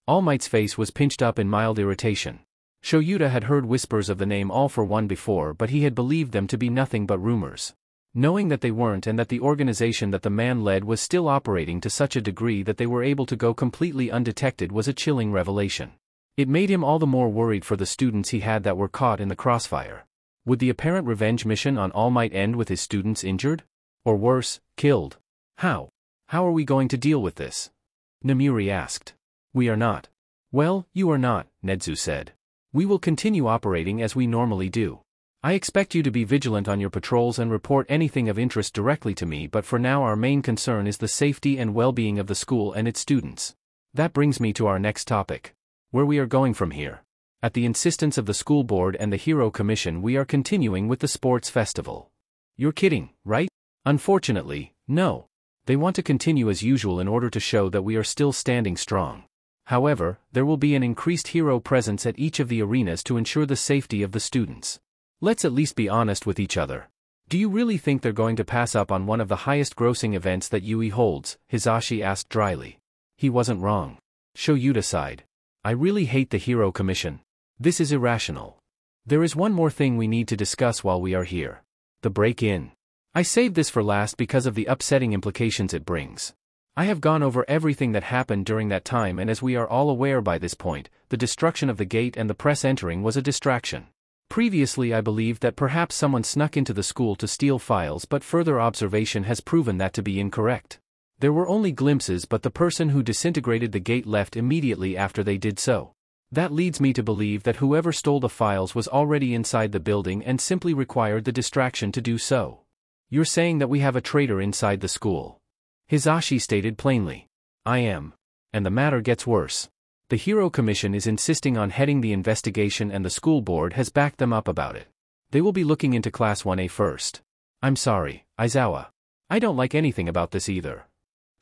All Might's face was pinched up in mild irritation. Shoyuta had heard whispers of the name All for One before, but he had believed them to be nothing but rumors. Knowing that they weren't and that the organization that the man led was still operating to such a degree that they were able to go completely undetected was a chilling revelation. It made him all the more worried for the students he had that were caught in the crossfire. Would the apparent revenge mission on All Might end with his students injured? Or worse, killed? How? How are we going to deal with this? Namiri asked. We are not. Well, you are not, Nedzu said. We will continue operating as we normally do. I expect you to be vigilant on your patrols and report anything of interest directly to me, but for now our main concern is the safety and well-being of the school and its students. That brings me to our next topic. Where we are going from here. At the insistence of the school board and the Hero Commission, we are continuing with the sports festival. You're kidding, right? Unfortunately, no. They want to continue as usual in order to show that we are still standing strong. However, there will be an increased hero presence at each of the arenas to ensure the safety of the students. Let's at least be honest with each other. Do you really think they're going to pass up on one of the highest grossing events that Yui holds? Hisashi asked dryly. He wasn't wrong. Shoyuta sighed. I really hate the Hero Commission. This is irrational. There is one more thing we need to discuss while we are here. The break-in. I saved this for last because of the upsetting implications it brings. I have gone over everything that happened during that time, and as we are all aware by this point, the destruction of the gate and the press entering was a distraction. Previously I believed that perhaps someone snuck into the school to steal files, but further observation has proven that to be incorrect. There were only glimpses, but the person who disintegrated the gate left immediately after they did so. That leads me to believe that whoever stole the files was already inside the building and simply required the distraction to do so. You're saying that we have a traitor inside the school. Hisashi stated plainly. I am. And the matter gets worse. The Hero Commission is insisting on heading the investigation and the school board has backed them up about it. They will be looking into Class 1A first. I'm sorry, Aizawa. I don't like anything about this either.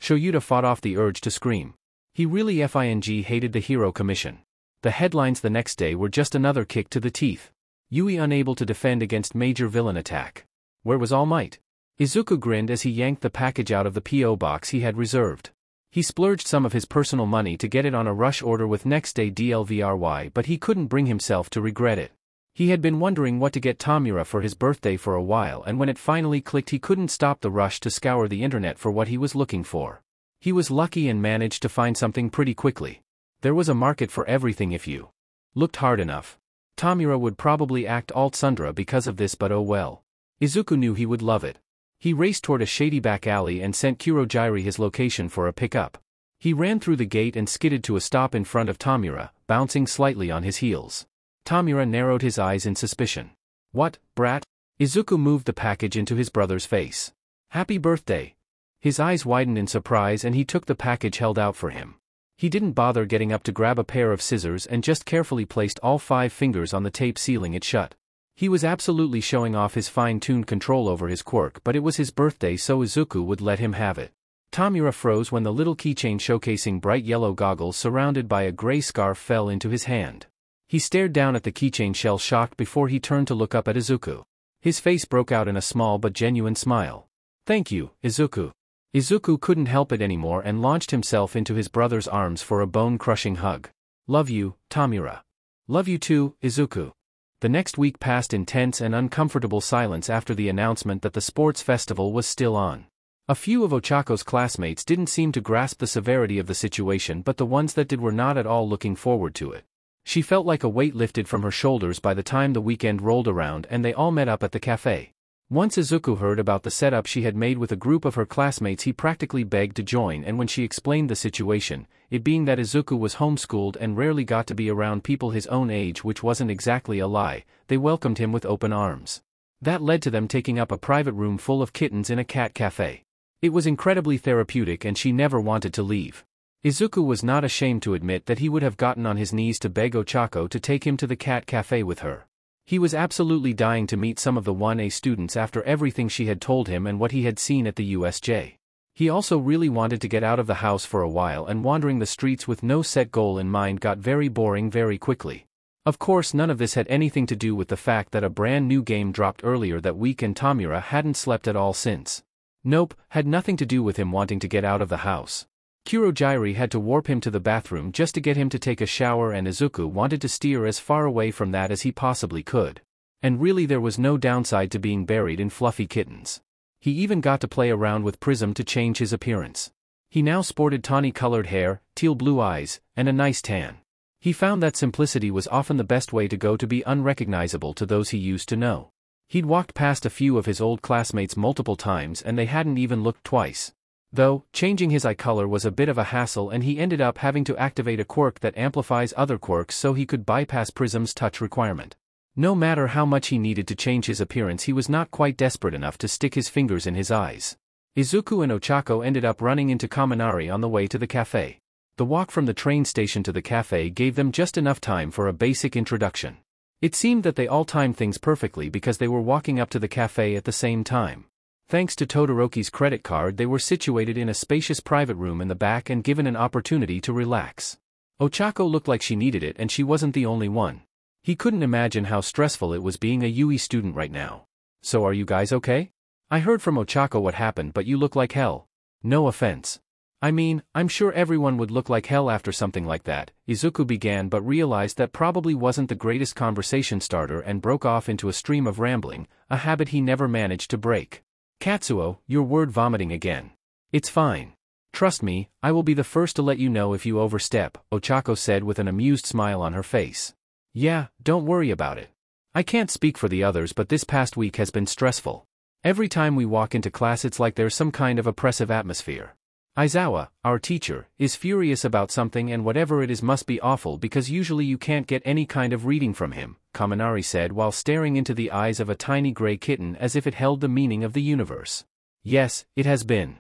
Shoyuta fought off the urge to scream. He really hated the Hero Commission. The headlines the next day were just another kick to the teeth. Yui unable to defend against major villain attack. Where was All Might? Izuku grinned as he yanked the package out of the P.O. box he had reserved. He splurged some of his personal money to get it on a rush order with next day delivery, but he couldn't bring himself to regret it. He had been wondering what to get Tamura for his birthday for a while, and when it finally clicked he couldn't stop the rush to scour the internet for what he was looking for. He was lucky and managed to find something pretty quickly. There was a market for everything if you looked hard enough. Tamura would probably act alt-sundra because of this, but oh well. Izuku knew he would love it. He raced toward a shady back alley and sent Kurojiri his location for a pickup. He ran through the gate and skidded to a stop in front of Tamura, bouncing slightly on his heels. Tamura narrowed his eyes in suspicion. What, brat? Izuku moved the package into his brother's face. Happy birthday. His eyes widened in surprise and he took the package held out for him. He didn't bother getting up to grab a pair of scissors and just carefully placed all 5 fingers on the tape sealing it shut. He was absolutely showing off his fine-tuned control over his quirk, but it was his birthday so Izuku would let him have it. Tamura froze when the little keychain showcasing bright yellow goggles surrounded by a gray scarf fell into his hand. He stared down at the keychain shell shocked before he turned to look up at Izuku. His face broke out in a small but genuine smile. Thank you, Izuku. Izuku couldn't help it anymore and launched himself into his brother's arms for a bone-crushing hug. Love you, Tamura. Love you too, Izuku. The next week passed in tense and uncomfortable silence after the announcement that the sports festival was still on. A few of Ochako's classmates didn't seem to grasp the severity of the situation, but the ones that did were not at all looking forward to it. She felt like a weight lifted from her shoulders by the time the weekend rolled around and they all met up at the cafe. Once Izuku heard about the setup she had made with a group of her classmates, he practically begged to join, and when she explained the situation, it being that Izuku was homeschooled and rarely got to be around people his own age, which wasn't exactly a lie, they welcomed him with open arms. That led to them taking up a private room full of kittens in a cat cafe. It was incredibly therapeutic and she never wanted to leave. Izuku was not ashamed to admit that he would have gotten on his knees to beg Ochako to take him to the cat cafe with her. He was absolutely dying to meet some of the 1A students after everything she had told him and what he had seen at the USJ. He also really wanted to get out of the house for a while, and wandering the streets with no set goal in mind got very boring very quickly. Of course, none of this had anything to do with the fact that a brand new game dropped earlier that week and Tamura hadn't slept at all since. Nope, had nothing to do with him wanting to get out of the house. Kurojiiri had to warp him to the bathroom just to get him to take a shower, and Izuku wanted to steer as far away from that as he possibly could. And really there was no downside to being buried in fluffy kittens. He even got to play around with Prism to change his appearance. He now sported tawny-colored hair, teal-blue eyes, and a nice tan. He found that simplicity was often the best way to go to be unrecognizable to those he used to know. He'd walked past a few of his old classmates multiple times and they hadn't even looked twice. Though, changing his eye color was a bit of a hassle and he ended up having to activate a quirk that amplifies other quirks so he could bypass Prism's touch requirement. No matter how much he needed to change his appearance, he was not quite desperate enough to stick his fingers in his eyes. Izuku and Ochako ended up running into Kaminari on the way to the cafe. The walk from the train station to the cafe gave them just enough time for a basic introduction. It seemed that they all timed things perfectly because they were walking up to the cafe at the same time. Thanks to Todoroki's credit card, they were situated in a spacious private room in the back and given an opportunity to relax. Ochako looked like she needed it, and she wasn't the only one. He couldn't imagine how stressful it was being a UE student right now. "So are you guys okay? I heard from Ochako what happened, but you look like hell." "No offense. I mean, I'm sure everyone would look like hell after something like that," Izuku began, but realized that probably wasn't the greatest conversation starter and broke off into a stream of rambling, a habit he never managed to break. "Katsuo, you're word vomiting again. It's fine. Trust me, I will be the first to let you know if you overstep," Ochako said with an amused smile on her face. "Yeah, don't worry about it. I can't speak for the others, but this past week has been stressful. Every time we walk into class it's like there's some kind of oppressive atmosphere. Aizawa, our teacher, is furious about something, and whatever it is must be awful because usually you can't get any kind of reading from him," Kaminari said while staring into the eyes of a tiny gray kitten as if it held the meaning of the universe. "Yes, it has been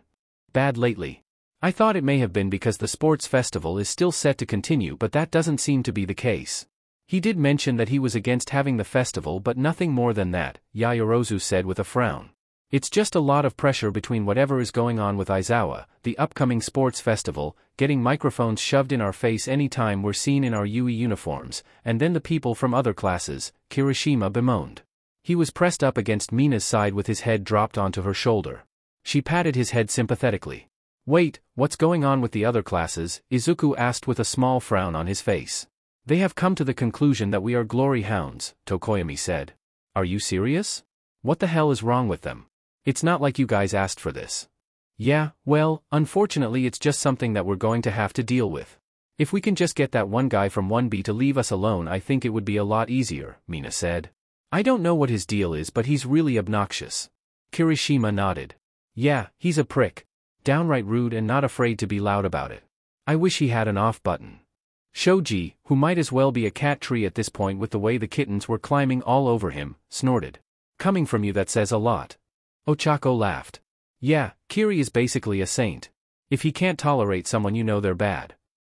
bad lately. I thought it may have been because the sports festival is still set to continue, but that doesn't seem to be the case. He did mention that he was against having the festival, but nothing more than that," Yaoyorozu said with a frown. "It's just a lot of pressure between whatever is going on with Aizawa, the upcoming sports festival, getting microphones shoved in our face any time we're seen in our UE uniforms, and then the people from other classes," Kirishima bemoaned. He was pressed up against Mina's side with his head dropped onto her shoulder. She patted his head sympathetically. "Wait, what's going on with the other classes?" Izuku asked with a small frown on his face. "They have come to the conclusion that we are glory hounds," Tokoyami said. "Are you serious? What the hell is wrong with them? It's not like you guys asked for this." "Yeah, well, unfortunately it's just something that we're going to have to deal with. If we can just get that one guy from 1B to leave us alone, I think it would be a lot easier," Mina said. "I don't know what his deal is, but he's really obnoxious." Kirishima nodded. "Yeah, he's a prick. Downright rude and not afraid to be loud about it. I wish he had an off button." Shoji, who might as well be a cat tree at this point with the way the kittens were climbing all over him, snorted. "Coming from you, that says a lot." Ochako laughed. "Yeah, Kiri is basically a saint. If he can't tolerate someone, you know they're bad.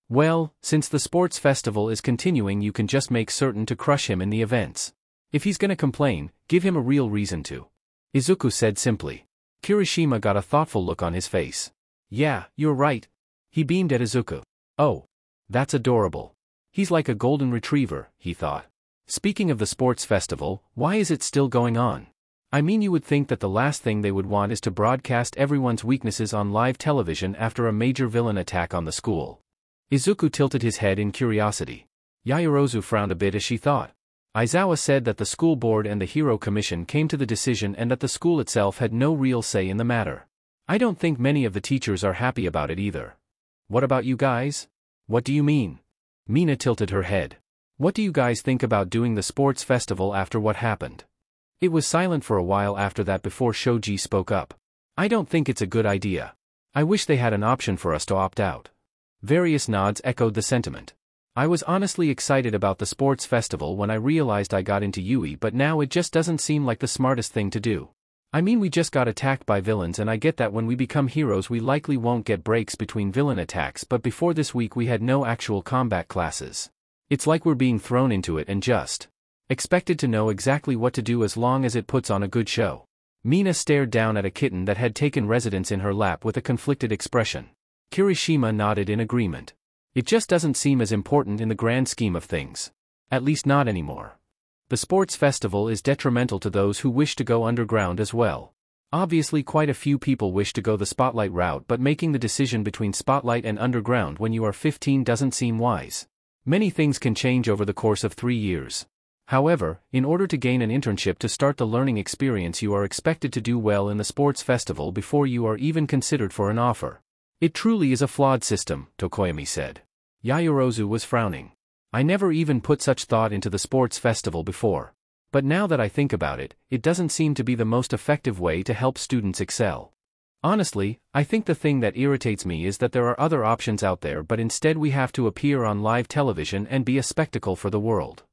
Well, since the sports festival is continuing, you can just make certain to crush him in the events. If he's gonna complain, give him a real reason to," Izuku said simply. Kirishima got a thoughtful look on his face. "Yeah, you're right." He beamed at Izuku. "Oh, that's adorable. He's like a golden retriever," he thought. "Speaking of the sports festival, why is it still going on? I mean, you would think that the last thing they would want is to broadcast everyone's weaknesses on live television after a major villain attack on the school." Izuku tilted his head in curiosity. Yaoyorozu frowned a bit as she thought. Aizawa said that the school board and the Hero Commission came to the decision and that the school itself had no real say in the matter. "I don't think many of the teachers are happy about it either." "What about you guys?" "What do you mean?" Mina tilted her head. What do you guys think about doing the sports festival after what happened? It was silent for a while after that before Shoji spoke up. I don't think it's a good idea. I wish they had an option for us to opt out. Various nods echoed the sentiment. I was honestly excited about the sports festival when I realized I got into Yui, but now it just doesn't seem like the smartest thing to do. I mean, we just got attacked by villains, and I get that when we become heroes we likely won't get breaks between villain attacks, but before this week we had no actual combat classes. It's like we're being thrown into it and just expected to know exactly what to do as long as it puts on a good show. Mina stared down at a kitten that had taken residence in her lap with a conflicted expression. Kirishima nodded in agreement. It just doesn't seem as important in the grand scheme of things. At least not anymore. The sports festival is detrimental to those who wish to go underground as well. Obviously quite a few people wish to go the spotlight route, but making the decision between spotlight and underground when you are 15 doesn't seem wise. Many things can change over the course of 3 years. However, in order to gain an internship to start the learning experience, you are expected to do well in the sports festival before you are even considered for an offer. It truly is a flawed system, Tokoyami said. Yayorozu was frowning. I never even put such thought into the sports festival before. But now that I think about it, it doesn't seem to be the most effective way to help students excel. Honestly, I think the thing that irritates me is that there are other options out there, but instead we have to appear on live television and be a spectacle for the world.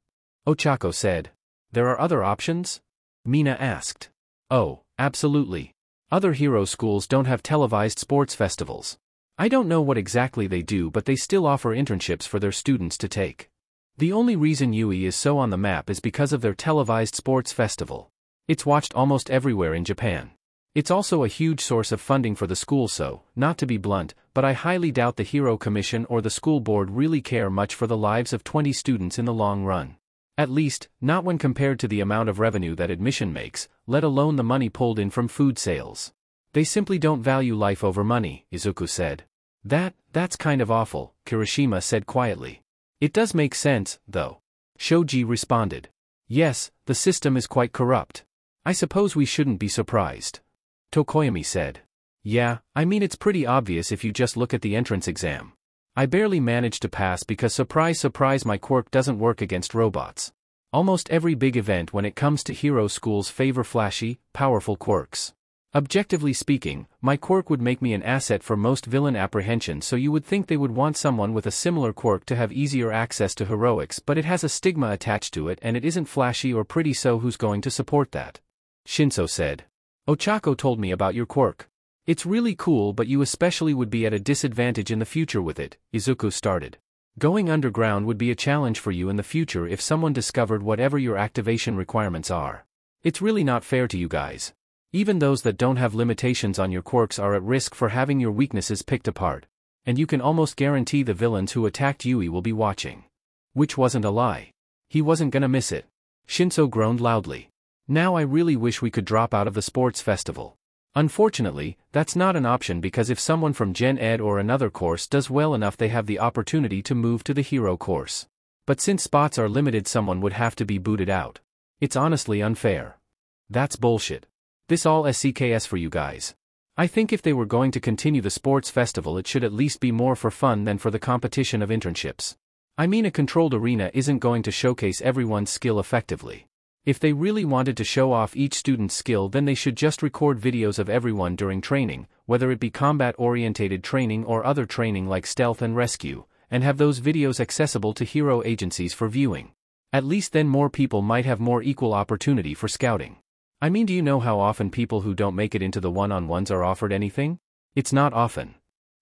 Ochako said. There are other options? Mina asked. Oh, absolutely. Other hero schools don't have televised sports festivals. I don't know what exactly they do, but they still offer internships for their students to take. The only reason Yui is so on the map is because of their televised sports festival. It's watched almost everywhere in Japan. It's also a huge source of funding for the school, so, not to be blunt, but I highly doubt the Hero Commission or the school board really care much for the lives of 20 students in the long run. At least, not when compared to the amount of revenue that admission makes, let alone the money pulled in from food sales. They simply don't value life over money, Izuku said. That's kind of awful, Kirishima said quietly. It does make sense, though. Shoji responded. Yes, the system is quite corrupt. I suppose we shouldn't be surprised. Tokoyami said. Yeah, I mean it's pretty obvious if you just look at the entrance exam. I barely managed to pass because surprise surprise my quirk doesn't work against robots. Almost every big event when it comes to hero schools favor flashy, powerful quirks. Objectively speaking, my quirk would make me an asset for most villain apprehension, so you would think they would want someone with a similar quirk to have easier access to heroics, but it has a stigma attached to it and it isn't flashy or pretty, so who's going to support that? Shinso said. Ochako told me about your quirk. It's really cool, but you especially would be at a disadvantage in the future with it, Izuku started. Going underground would be a challenge for you in the future if someone discovered whatever your activation requirements are. It's really not fair to you guys. Even those that don't have limitations on your quirks are at risk for having your weaknesses picked apart. And you can almost guarantee the villains who attacked Yui will be watching. Which wasn't a lie. He wasn't gonna miss it. Shinso groaned loudly. Now I really wish we could drop out of the sports festival. Unfortunately, that's not an option because if someone from Gen Ed or another course does well enough, they have the opportunity to move to the hero course. But since spots are limited, someone would have to be booted out. It's honestly unfair. That's bullshit. This all SCKS for you guys. I think if they were going to continue the sports festival, it should at least be more for fun than for the competition of internships. I mean, a controlled arena isn't going to showcase everyone's skill effectively. If they really wanted to show off each student's skill, then they should just record videos of everyone during training, whether it be combat-orientated training or other training like stealth and rescue, and have those videos accessible to hero agencies for viewing. At least then more people might have more equal opportunity for scouting. I mean, do you know how often people who don't make it into the one-on-ones are offered anything? It's not often.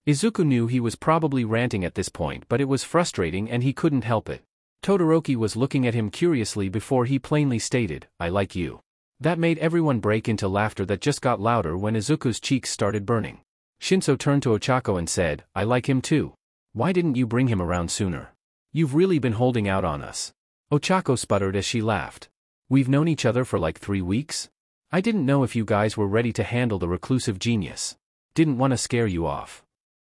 Izuku knew he was probably ranting at this point, but it was frustrating and he couldn't help it. Todoroki was looking at him curiously before he plainly stated, I like you. That made everyone break into laughter that just got louder when Izuku's cheeks started burning. Shinso turned to Ochako and said, I like him too. Why didn't you bring him around sooner? You've really been holding out on us. Ochako sputtered as she laughed. We've known each other for like 3 weeks? I didn't know if you guys were ready to handle the reclusive genius. Didn't want to scare you off.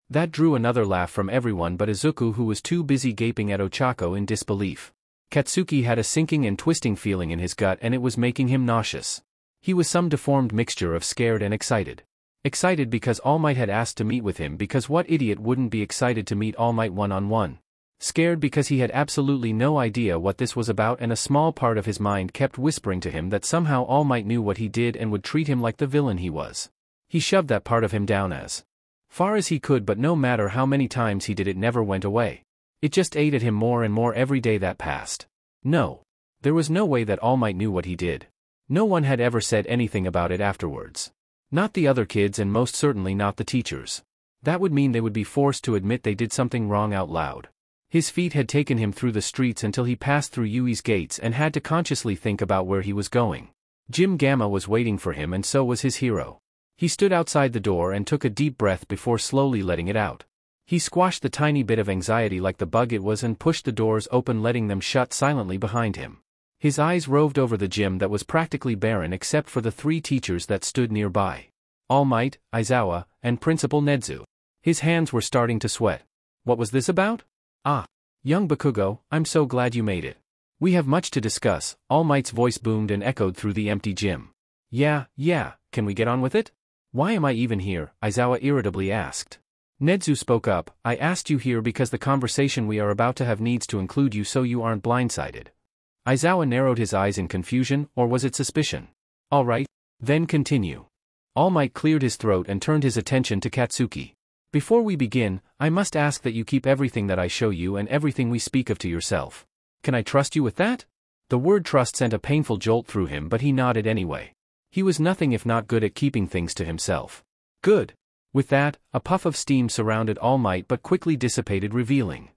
That drew another laugh from everyone but Izuku, who was too busy gaping at Ochako in disbelief. Katsuki had a sinking and twisting feeling in his gut and it was making him nauseous. He was some deformed mixture of scared and excited. Excited because All Might had asked to meet with him, because what idiot wouldn't be excited to meet All Might one-on-one? Scared because he had absolutely no idea what this was about, and a small part of his mind kept whispering to him that somehow All Might knew what he did and would treat him like the villain he was. He shoved that part of him down as far as he could, but no matter how many times he did, it never went away. It just ate at him more and more every day that passed. No. There was no way that All Might knew what he did. No one had ever said anything about it afterwards. Not the other kids, and most certainly not the teachers. That would mean they would be forced to admit they did something wrong out loud. His feet had taken him through the streets until he passed through Yui's gates and had to consciously think about where he was going. Jim Gamma was waiting for him, and so was his hero. He stood outside the door and took a deep breath before slowly letting it out. He squashed the tiny bit of anxiety like the bug it was and pushed the doors open, letting them shut silently behind him. His eyes roved over the gym that was practically barren except for the 3 teachers that stood nearby. All Might, Aizawa, and Principal Nedzu. His hands were starting to sweat. What was this about? Ah. Young Bakugo, I'm so glad you made it. We have much to discuss. All Might's voice boomed and echoed through the empty gym. Yeah, can we get on with it? Why am I even here? Aizawa irritably asked. Nedzu spoke up. I asked you here because the conversation we are about to have needs to include you so you aren't blindsided. Aizawa narrowed his eyes in confusion, or was it suspicion? All right, then continue. All Might cleared his throat and turned his attention to Katsuki. Before we begin, I must ask that you keep everything that I show you and everything we speak of to yourself. Can I trust you with that? The word trust sent a painful jolt through him, but he nodded anyway. He was nothing if not good at keeping things to himself. Good. With that, a puff of steam surrounded All Might but quickly dissipated, revealing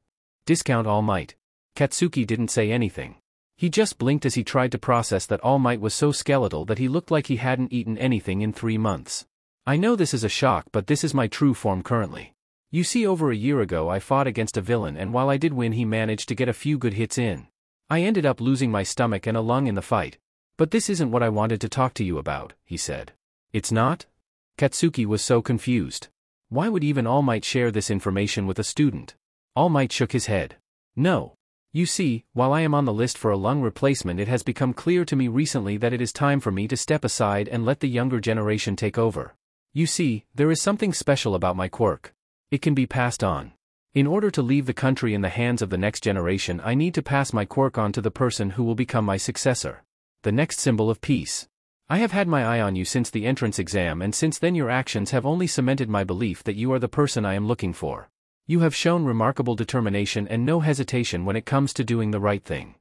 discount All Might. Katsuki didn't say anything. He just blinked as he tried to process that All Might was so skeletal that he looked like he hadn't eaten anything in 3 months. I know this is a shock, but this is my true form currently. You see, over a year ago I fought against a villain, and while I did win, he managed to get a few good hits in. I ended up losing my stomach and a lung in the fight. But this isn't what I wanted to talk to you about, he said. It's not? Katsuki was so confused. Why would even All Might share this information with a student? All Might shook his head. No. You see, while I am on the list for a lung replacement, it has become clear to me recently that it is time for me to step aside and let the younger generation take over. You see, there is something special about my quirk. It can be passed on. In order to leave the country in the hands of the next generation, I need to pass my quirk on to the person who will become my successor. The next symbol of peace. I have had my eye on you since the entrance exam, and since then your actions have only cemented my belief that you are the person I am looking for. You have shown remarkable determination and no hesitation when it comes to doing the right thing.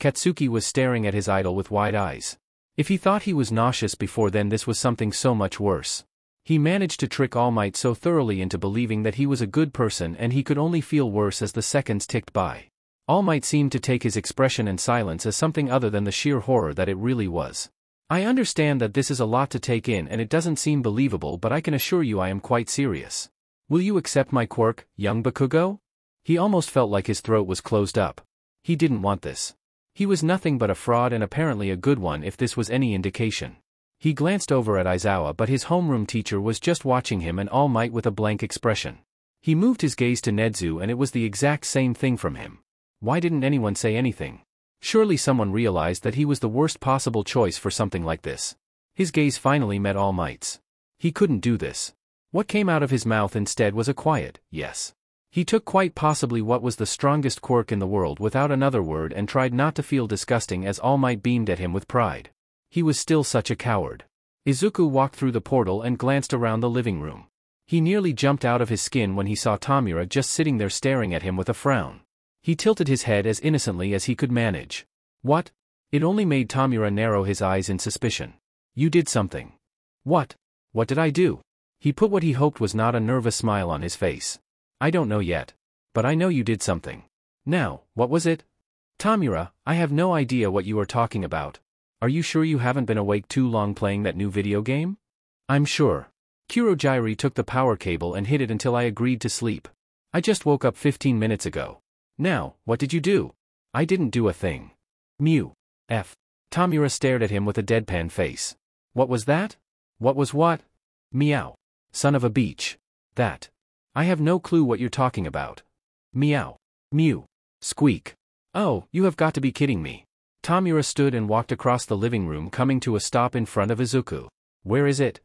Katsuki was staring at his idol with wide eyes. If he thought he was nauseous before then, this was something so much worse. He managed to trick All Might so thoroughly into believing that he was a good person, and he could only feel worse as the seconds ticked by. All Might seemed to take his expression and silence as something other than the sheer horror that it really was. I understand that this is a lot to take in and it doesn't seem believable, but I can assure you I am quite serious. Will you accept my quirk, young Bakugo? He almost felt like his throat was closed up. He didn't want this. He was nothing but a fraud, and apparently a good one if this was any indication. He glanced over at Aizawa, but his homeroom teacher was just watching him and All Might with a blank expression. He moved his gaze to Nedzu and it was the exact same thing from him. Why didn't anyone say anything? Surely someone realized that he was the worst possible choice for something like this. His gaze finally met All Might's. He couldn't do this. What came out of his mouth instead was a quiet yes. He took quite possibly what was the strongest quirk in the world without another word and tried not to feel disgusting as All Might beamed at him with pride. He was still such a coward. Izuku walked through the portal and glanced around the living room. He nearly jumped out of his skin when he saw Tamura just sitting there staring at him with a frown. He tilted his head as innocently as he could manage. What? It only made Tamura narrow his eyes in suspicion. You did something. What? What did I do? He put what he hoped was not a nervous smile on his face. I don't know yet. But I know you did something. Now, what was it? Tamura, I have no idea what you are talking about. Are you sure you haven't been awake too long playing that new video game? I'm sure. Kurojairi took the power cable and hid it until I agreed to sleep. I just woke up 15 minutes ago. Now, what did you do? I didn't do a thing. Mew. F. Tamura stared at him with a deadpan face. What was that? What was what? Meow. Son of a beach. That. I have no clue what you're talking about. Meow. Mew. Squeak. Oh, you have got to be kidding me. Tamura stood and walked across the living room, coming to a stop in front of Izuku. Where is it?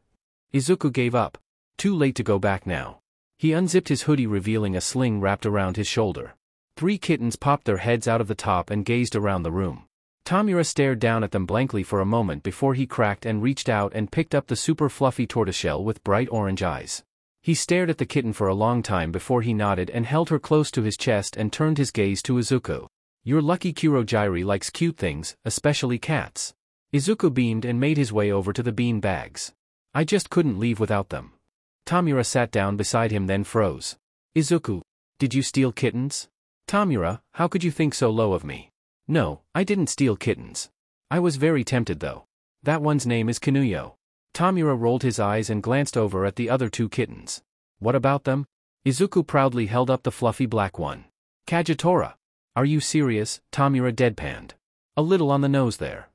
Izuku gave up. Too late to go back now. He unzipped his hoodie, revealing a sling wrapped around his shoulder. 3 kittens popped their heads out of the top and gazed around the room. Tamura stared down at them blankly for a moment before he cracked and reached out and picked up the super fluffy tortoiseshell with bright orange eyes. He stared at the kitten for a long time before he nodded and held her close to his chest and turned his gaze to Izuku. "Your lucky Kurogiri likes cute things, especially cats." Izuku beamed and made his way over to the bean bags. "I just couldn't leave without them." Tamura sat down beside him then froze. "Izuku, did you steal kittens?" "Tamura, how could you think so low of me?" "No, I didn't steal kittens. I was very tempted though. That one's name is Kinuyo." Tamura rolled his eyes and glanced over at the other 2 kittens. "What about them?" Izuku proudly held up the fluffy black one. "Kagetora. Are you serious?" Tamura deadpanned. "A little on the nose there."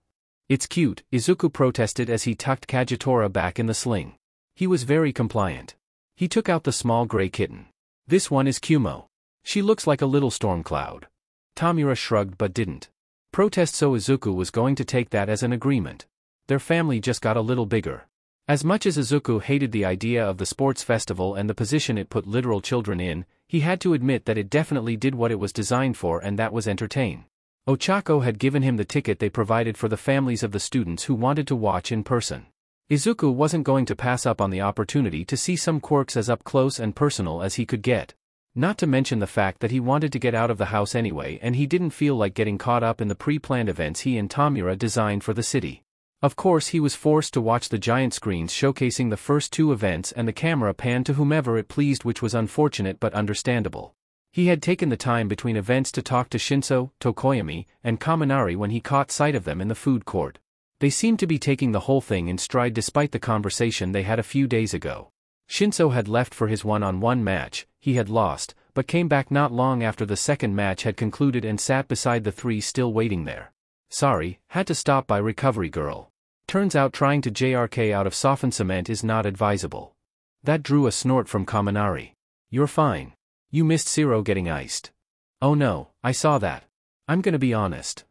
"It's cute," Izuku protested as he tucked Kagetora back in the sling. He was very compliant. He took out the small gray kitten. "This one is Kumo. She looks like a little storm cloud." Tamura shrugged but didn't protest, so Izuku was going to take that as an agreement. Their family just got a little bigger. As much as Izuku hated the idea of the sports festival and the position it put literal children in, he had to admit that it definitely did what it was designed for, and that was entertain. Ochako had given him the ticket they provided for the families of the students who wanted to watch in person. Izuku wasn't going to pass up on the opportunity to see some quirks as up close and personal as he could get. Not to mention the fact that he wanted to get out of the house anyway, and he didn't feel like getting caught up in the pre-planned events he and Tamura designed for the city. Of course, he was forced to watch the giant screens showcasing the first 2 events, and the camera panned to whomever it pleased, which was unfortunate but understandable. He had taken the time between events to talk to Shinso, Tokoyami, and Kaminari when he caught sight of them in the food court. They seemed to be taking the whole thing in stride despite the conversation they had a few days ago. Shinso had left for his one-on-one match. He had lost, but came back not long after the second match had concluded and sat beside the 3 still waiting there. "Sorry, had to stop by, recovery girl. Turns out trying to JRK out of softened cement is not advisable." That drew a snort from Kaminari. "You're fine. You missed Zero getting iced." "Oh no, I saw that. I'm gonna be honest.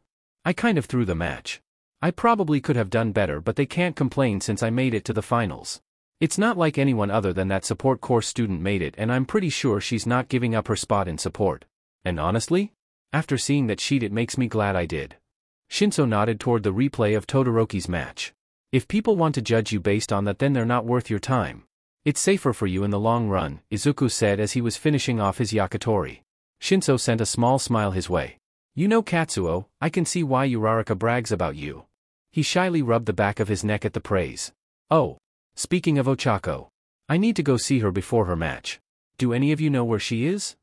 I kind of threw the match. I probably could have done better, but they can't complain since I made it to the finals. It's not like anyone other than that support course student made it, and I'm pretty sure she's not giving up her spot in support. And honestly, after seeing that sheet, it makes me glad I did." Shinso nodded toward the replay of Todoroki's match. "If people want to judge you based on that, then they're not worth your time. It's safer for you in the long run," Izuku said as he was finishing off his yakitori. Shinso sent a small smile his way. "You know, Katsuo, I can see why Uraraka brags about you." He shyly rubbed the back of his neck at the praise. "Oh, speaking of Ochako, I need to go see her before her match. Do any of you know where she is?"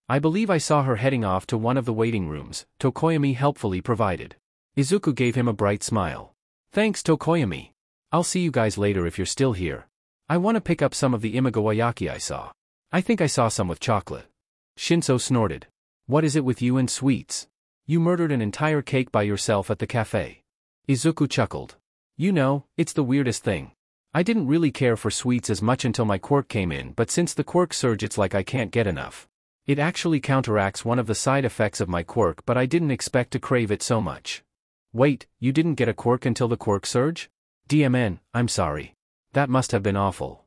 "I believe I saw her heading off to one of the waiting rooms," Tokoyami helpfully provided. Izuku gave him a bright smile. "Thanks, Tokoyami. I'll see you guys later if you're still here. I want to pick up some of the imagawayaki I saw. I think I saw some with chocolate." Shinso snorted. "What is it with you and sweets? You murdered an entire cake by yourself at the cafe." Izuku chuckled. "You know, it's the weirdest thing. I didn't really care for sweets as much until my quirk came in, but since the quirk surge, it's like I can't get enough. It actually counteracts one of the side effects of my quirk, but I didn't expect to crave it so much." "Wait, you didn't get a quirk until the quirk surge?" "DMN, I'm sorry. That must have been awful,"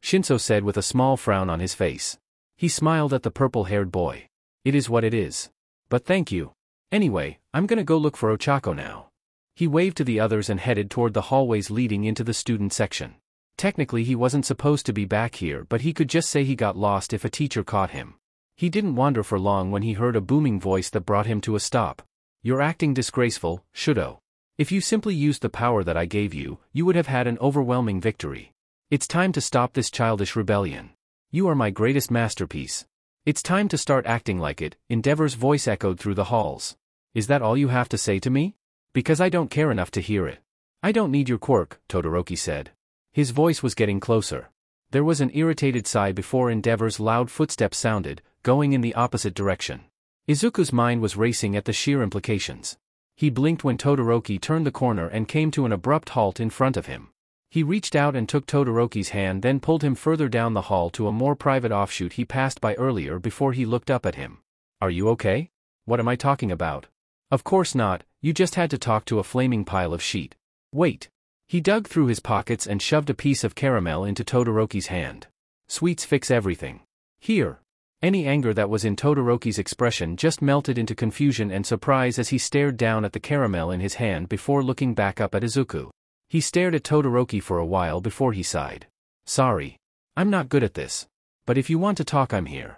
Shinso said with a small frown on his face. He smiled at the purple-haired boy. "It is what it is. But thank you. Anyway, I'm gonna go look for Ochako now." He waved to the others and headed toward the hallways leading into the student section. Technically he wasn't supposed to be back here, but he could just say he got lost if a teacher caught him. He didn't wander for long when he heard a booming voice that brought him to a stop. "You're acting disgraceful, Shudo. If you simply used the power that I gave you, you would have had an overwhelming victory. It's time to stop this childish rebellion. You are my greatest masterpiece. It's time to start acting like it," Endeavor's voice echoed through the halls. "Is that all you have to say to me? Because I don't care enough to hear it." "I don't need your quirk," Todoroki said. His voice was getting closer. There was an irritated sigh before Endeavor's loud footsteps sounded, going in the opposite direction. Izuku's mind was racing at the sheer implications. He blinked when Todoroki turned the corner and came to an abrupt halt in front of him. He reached out and took Todoroki's hand, then pulled him further down the hall to a more private offshoot he passed by earlier before he looked up at him. "Are you okay? What am I talking about?" "Of course not, you just had to talk to a flaming pile of sheet." "Wait." He dug through his pockets and shoved a piece of caramel into Todoroki's hand. "Sweets fix everything. Here." Any anger that was in Todoroki's expression just melted into confusion and surprise as he stared down at the caramel in his hand before looking back up at Izuku. He stared at Todoroki for a while before he sighed. Sorry. I'm not good at this. But if you want to talk, I'm here.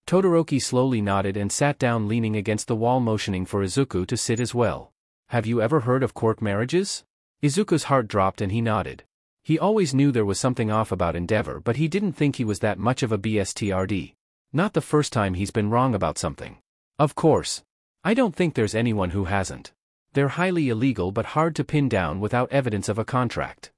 Todoroki slowly nodded and sat down, leaning against the wall, motioning for Izuku to sit as well. Have you ever heard of Quirk marriages? Izuku's heart dropped and he nodded. He always knew there was something off about Endeavor, but he didn't think he was that much of a BSTRD. Not the first time he's been wrong about something. Of course. I don't think there's anyone who hasn't. They're highly illegal but hard to pin down without evidence of a contract.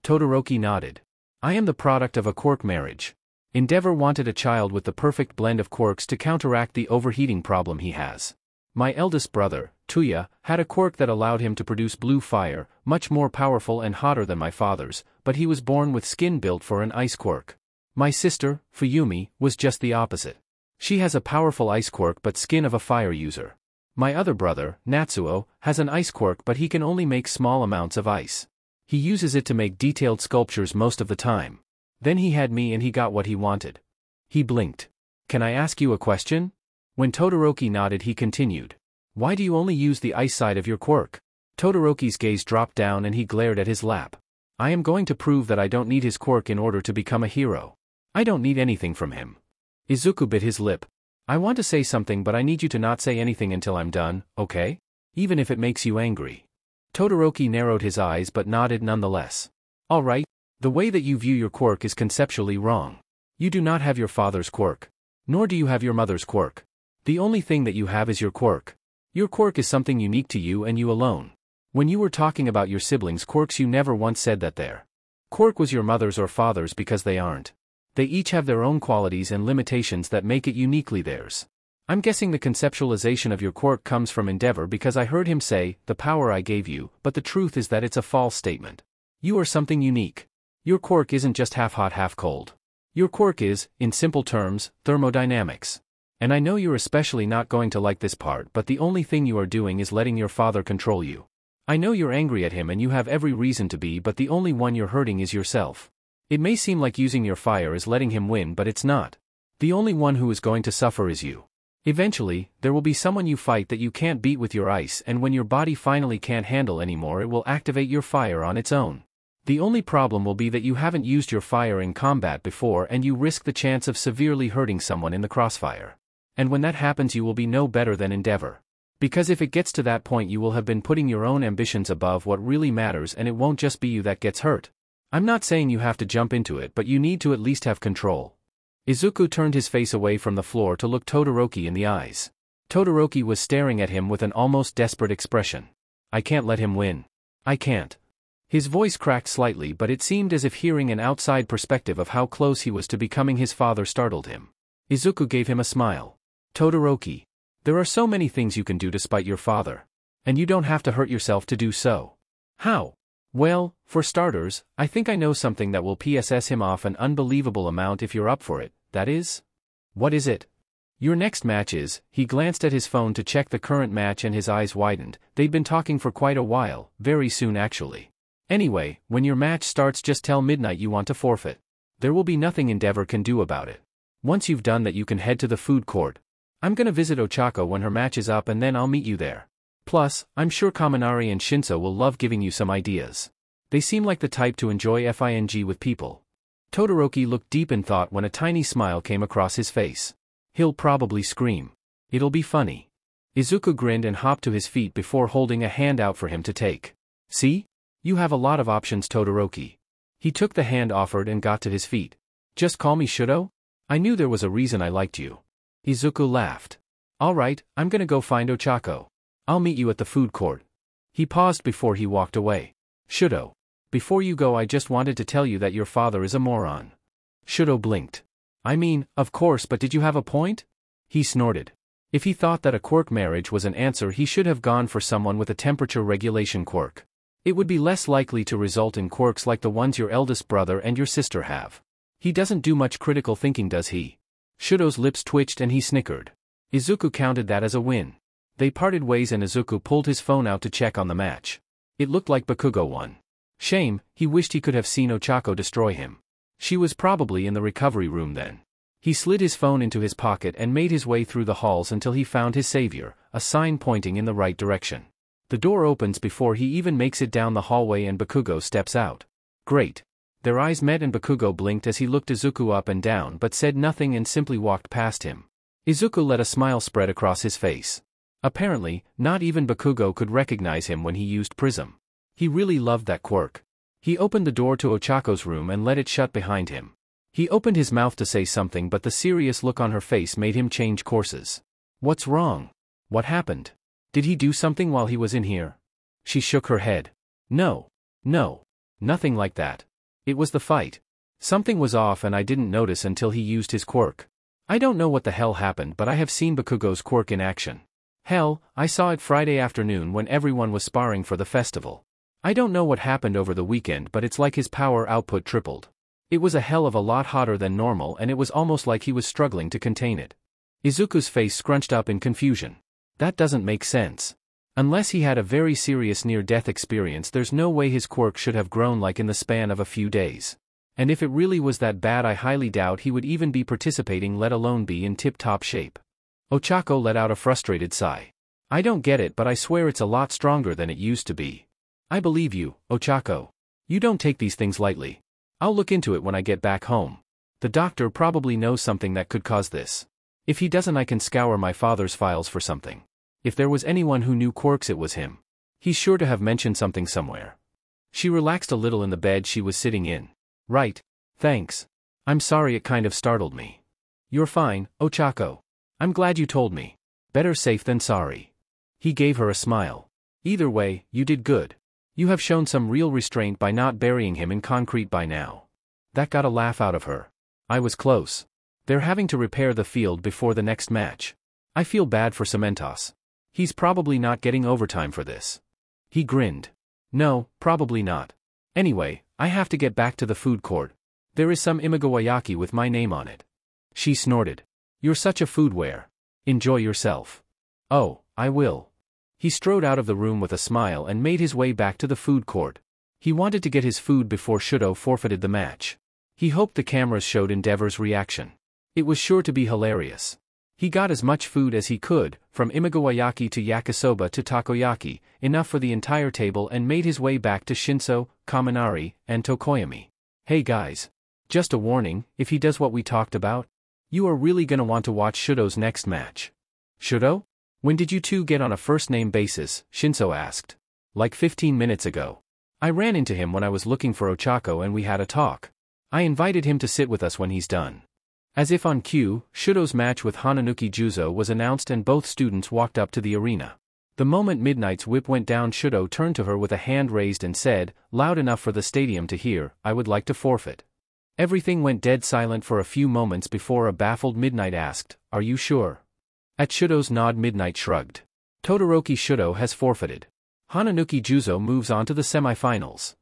Todoroki nodded. I am the product of a Quirk marriage. Endeavor wanted a child with the perfect blend of quirks to counteract the overheating problem he has. My eldest brother, Tuya, had a quirk that allowed him to produce blue fire, much more powerful and hotter than my father's, but he was born with skin built for an ice quirk. My sister, Fuyumi, was just the opposite. She has a powerful ice quirk but skin of a fire user. My other brother, Natsuo, has an ice quirk but he can only make small amounts of ice. He uses it to make detailed sculptures most of the time. Then he had me and he got what he wanted. He blinked. Can I ask you a question? When Todoroki nodded, he continued. Why do you only use the ice side of your quirk? Todoroki's gaze dropped down and he glared at his lap. I am going to prove that I don't need his quirk in order to become a hero. I don't need anything from him. Izuku bit his lip. I want to say something but I need you to not say anything until I'm done, okay? Even if it makes you angry. Todoroki narrowed his eyes but nodded nonetheless. All right. The way that you view your quirk is conceptually wrong. You do not have your father's quirk. Nor do you have your mother's quirk. The only thing that you have is your quirk. Your quirk is something unique to you and you alone. When you were talking about your siblings' quirks, you never once said that their quirk was your mother's or father's, because they aren't. They each have their own qualities and limitations that make it uniquely theirs. I'm guessing the conceptualization of your quirk comes from Endeavor because I heard him say, the power I gave you, but the truth is that it's a false statement. You are something unique. Your quirk isn't just half hot, half cold. Your quirk is, in simple terms, thermodynamics. And I know you're especially not going to like this part, but the only thing you are doing is letting your father control you. I know you're angry at him and you have every reason to be, but the only one you're hurting is yourself. It may seem like using your fire is letting him win, but it's not. The only one who is going to suffer is you. Eventually, there will be someone you fight that you can't beat with your ice, and when your body finally can't handle anymore, it will activate your fire on its own. The only problem will be that you haven't used your fire in combat before and you risk the chance of severely hurting someone in the crossfire. And when that happens, you will be no better than Endeavor. Because if it gets to that point, you will have been putting your own ambitions above what really matters, and it won't just be you that gets hurt. I'm not saying you have to jump into it, but you need to at least have control. Izuku turned his face away from the floor to look Todoroki in the eyes. Todoroki was staring at him with an almost desperate expression. I can't let him win. I can't. His voice cracked slightly, but it seemed as if hearing an outside perspective of how close he was to becoming his father startled him. Izuku gave him a smile. Todoroki, there are so many things you can do to spite your father. And you don't have to hurt yourself to do so. How? Well, for starters, I think I know something that will PSS him off an unbelievable amount if you're up for it, that is? What is it? Your next match is. He glanced at his phone to check the current match and his eyes widened. They'd been talking for quite a while, very soon actually. Anyway, when your match starts, just tell midnight you want to forfeit. There will be nothing Endeavor can do about it. Once you've done that, you can head to the food court. I'm gonna visit Ochako when her match is up and then I'll meet you there. Plus, I'm sure Kaminari and Shinso will love giving you some ideas. They seem like the type to enjoy FING with people. Todoroki looked deep in thought when a tiny smile came across his face. He'll probably scream. It'll be funny. Izuku grinned and hopped to his feet before holding a hand out for him to take. See? You have a lot of options, Todoroki. He took the hand offered and got to his feet. Just call me Shudo? I knew there was a reason I liked you. Izuku laughed. Alright, I'm gonna go find Ochako. I'll meet you at the food court. He paused before he walked away. Shudo. Before you go, I just wanted to tell you that your father is a moron. Shudo blinked. I mean, of course, but did you have a point? He snorted. If he thought that a quirk marriage was an answer, he should have gone for someone with a temperature regulation quirk. It would be less likely to result in quirks like the ones your eldest brother and your sister have. He doesn't do much critical thinking, does he? Shudo's lips twitched and he snickered. Izuku counted that as a win. They parted ways and Izuku pulled his phone out to check on the match. It looked like Bakugo won. Shame, he wished he could have seen Ochako destroy him. She was probably in the recovery room then. He slid his phone into his pocket and made his way through the halls until he found his savior, a sign pointing in the right direction. The door opens before he even makes it down the hallway and Bakugo steps out. Great. Their eyes met and Bakugo blinked as he looked Izuku up and down but said nothing and simply walked past him. Izuku let a smile spread across his face. Apparently, not even Bakugo could recognize him when he used Prism. He really loved that quirk. He opened the door to Ochako's room and let it shut behind him. He opened his mouth to say something but the serious look on her face made him change courses. What's wrong? What happened? Did he do something while he was in here? She shook her head. No. Nothing like that. It was the fight. Something was off and I didn't notice until he used his quirk. I don't know what the hell happened but I have seen Bakugo's quirk in action. Hell, I saw it Friday afternoon when everyone was sparring for the festival. I don't know what happened over the weekend but it's like his power output tripled. It was a hell of a lot hotter than normal and it was almost like he was struggling to contain it. Izuku's face scrunched up in confusion. That doesn't make sense. Unless he had a very serious near-death experience there's no way his quirk should have grown like in the span of a few days. And if it really was that bad I highly doubt he would even be participating let alone be in tip-top shape. Ochako let out a frustrated sigh. I don't get it but I swear it's a lot stronger than it used to be. I believe you, Ochako. You don't take these things lightly. I'll look into it when I get back home. The doctor probably knows something that could cause this. If he doesn't I can scour my father's files for something. If there was anyone who knew quirks it was him. He's sure to have mentioned something somewhere. She relaxed a little in the bed she was sitting in. Right. Thanks. I'm sorry it kind of startled me. You're fine, Ochako. I'm glad you told me. Better safe than sorry. He gave her a smile. Either way, you did good. You have shown some real restraint by not burying him in concrete by now. That got a laugh out of her. I was close. They're having to repair the field before the next match. I feel bad for Cementos. He's probably not getting overtime for this. He grinned. No, probably not. Anyway, I have to get back to the food court. There is some imagawayaki with my name on it. She snorted. You're such a foodware. Enjoy yourself. Oh, I will. He strode out of the room with a smile and made his way back to the food court. He wanted to get his food before Shudo forfeited the match. He hoped the cameras showed Endeavor's reaction. It was sure to be hilarious. He got as much food as he could, from imagawayaki to yakisoba to takoyaki, enough for the entire table and made his way back to Shinso, Kaminari, and Tokoyami. Hey guys. Just a warning, if he does what we talked about, you are really gonna want to watch Shudo's next match. Shudo? When did you two get on a first-name basis? Shinso asked. Like 15 minutes ago. I ran into him when I was looking for Ochako and we had a talk. I invited him to sit with us when he's done. As if on cue, Shudo's match with Hananuki Juzo was announced and both students walked up to the arena. The moment Midnight's whip went down Shudo turned to her with a hand raised and said, loud enough for the stadium to hear, I would like to forfeit. Everything went dead silent for a few moments before a baffled Midnight asked, are you sure? At Shudo's nod Midnight shrugged. Todoroki Shudo has forfeited. Hananuki Juzo moves on to the semifinals.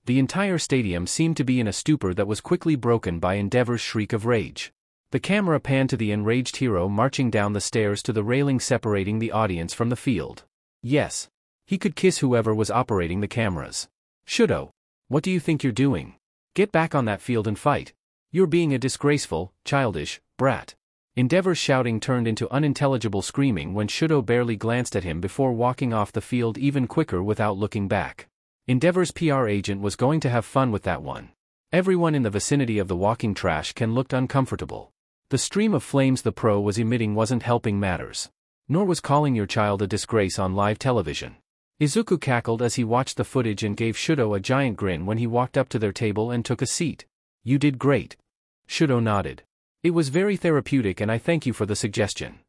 The entire stadium seemed to be in a stupor that was quickly broken by Endeavor's shriek of rage. The camera panned to the enraged hero marching down the stairs to the railing separating the audience from the field. Yes. He could kiss whoever was operating the cameras. Shudo. What do you think you're doing? Get back on that field and fight. You're being a disgraceful, childish, brat. Endeavor's shouting turned into unintelligible screaming when Shudo barely glanced at him before walking off the field even quicker without looking back. Endeavor's PR agent was going to have fun with that one. Everyone in the vicinity of the walking trash can looked uncomfortable. The stream of flames the pro was emitting wasn't helping matters. Nor was calling your child a disgrace on live television. Izuku cackled as he watched the footage and gave Shudo a giant grin when he walked up to their table and took a seat. You did great. Shudo nodded. It was very therapeutic and I thank you for the suggestion.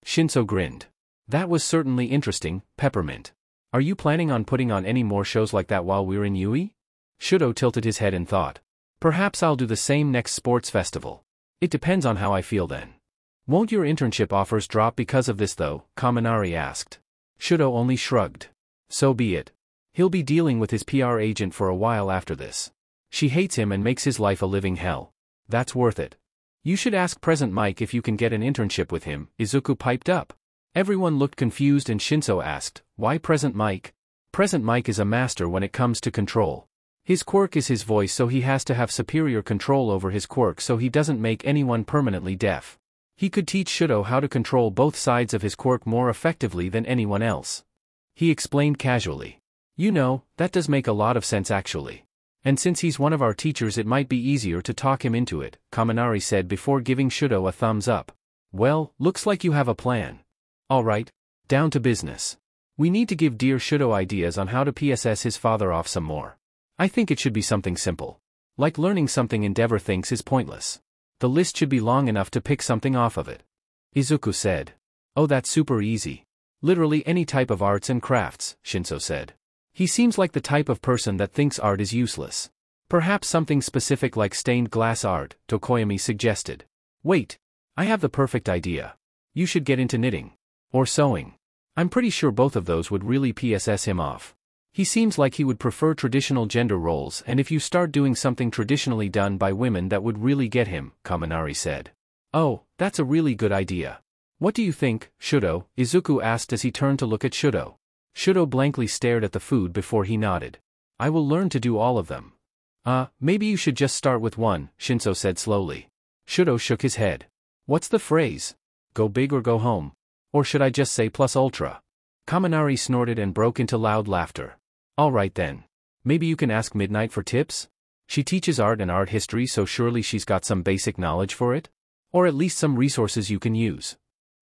Shinso grinned. That was certainly interesting, Peppermint. Are you planning on putting on any more shows like that while we're in Yui? Shudo tilted his head and thought. Perhaps I'll do the same next sports festival. It depends on how I feel then. Won't your internship offers drop because of this though? Kaminari asked. Shudo only shrugged. So be it. He'll be dealing with his PR agent for a while after this. She hates him and makes his life a living hell. That's worth it. You should ask Present Mike if you can get an internship with him, Izuku piped up. Everyone looked confused and Shinso asked, why Present Mike? Present Mike is a master when it comes to control. His quirk is his voice, so he has to have superior control over his quirk so he doesn't make anyone permanently deaf. He could teach Shudo how to control both sides of his quirk more effectively than anyone else. He explained casually. You know, that does make a lot of sense actually. And since he's one of our teachers, it might be easier to talk him into it, Kaminari said before giving Shudo a thumbs up. Well, looks like you have a plan. Alright, down to business. We need to give dear Shudo ideas on how to PSS his father off some more. I think it should be something simple. Like learning something Endeavor thinks is pointless. The list should be long enough to pick something off of it. Izuku said. Oh, that's super easy. Literally any type of arts and crafts, Shinso said. He seems like the type of person that thinks art is useless. Perhaps something specific like stained glass art, Tokoyami suggested. Wait. I have the perfect idea. You should get into knitting. Or sewing. I'm pretty sure both of those would really PSS him off. He seems like he would prefer traditional gender roles, and if you start doing something traditionally done by women, that would really get him, Kaminari said. Oh, that's a really good idea. What do you think, Shudo? Izuku asked as he turned to look at Shudo. Shudo blankly stared at the food before he nodded. I will learn to do all of them. Maybe you should just start with one, Shinso said slowly. Shudo shook his head. What's the phrase? Go big or go home? Or should I just say plus ultra? Kaminari snorted and broke into loud laughter. Alright then. Maybe you can ask Midnight for tips? She teaches art and art history, so surely she's got some basic knowledge for it? Or at least some resources you can use.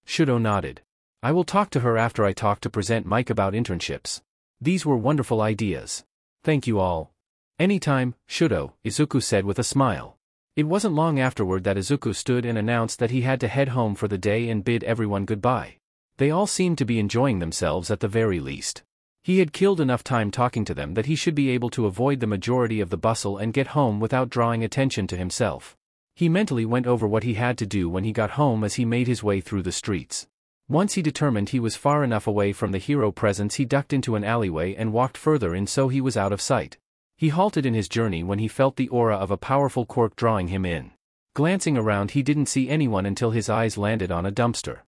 Shudo nodded. I will talk to her after I talk to Present Mike about internships. These were wonderful ideas. Thank you all. Anytime, Shudo, Izuku said with a smile. It wasn't long afterward that Izuku stood and announced that he had to head home for the day and bid everyone goodbye. They all seemed to be enjoying themselves at the very least. He had killed enough time talking to them that he should be able to avoid the majority of the bustle and get home without drawing attention to himself. He mentally went over what he had to do when he got home as he made his way through the streets. Once he determined he was far enough away from the hero presence, he ducked into an alleyway and walked further in so he was out of sight. He halted in his journey when he felt the aura of a powerful quirk drawing him in. Glancing around, he didn't see anyone until his eyes landed on a dumpster.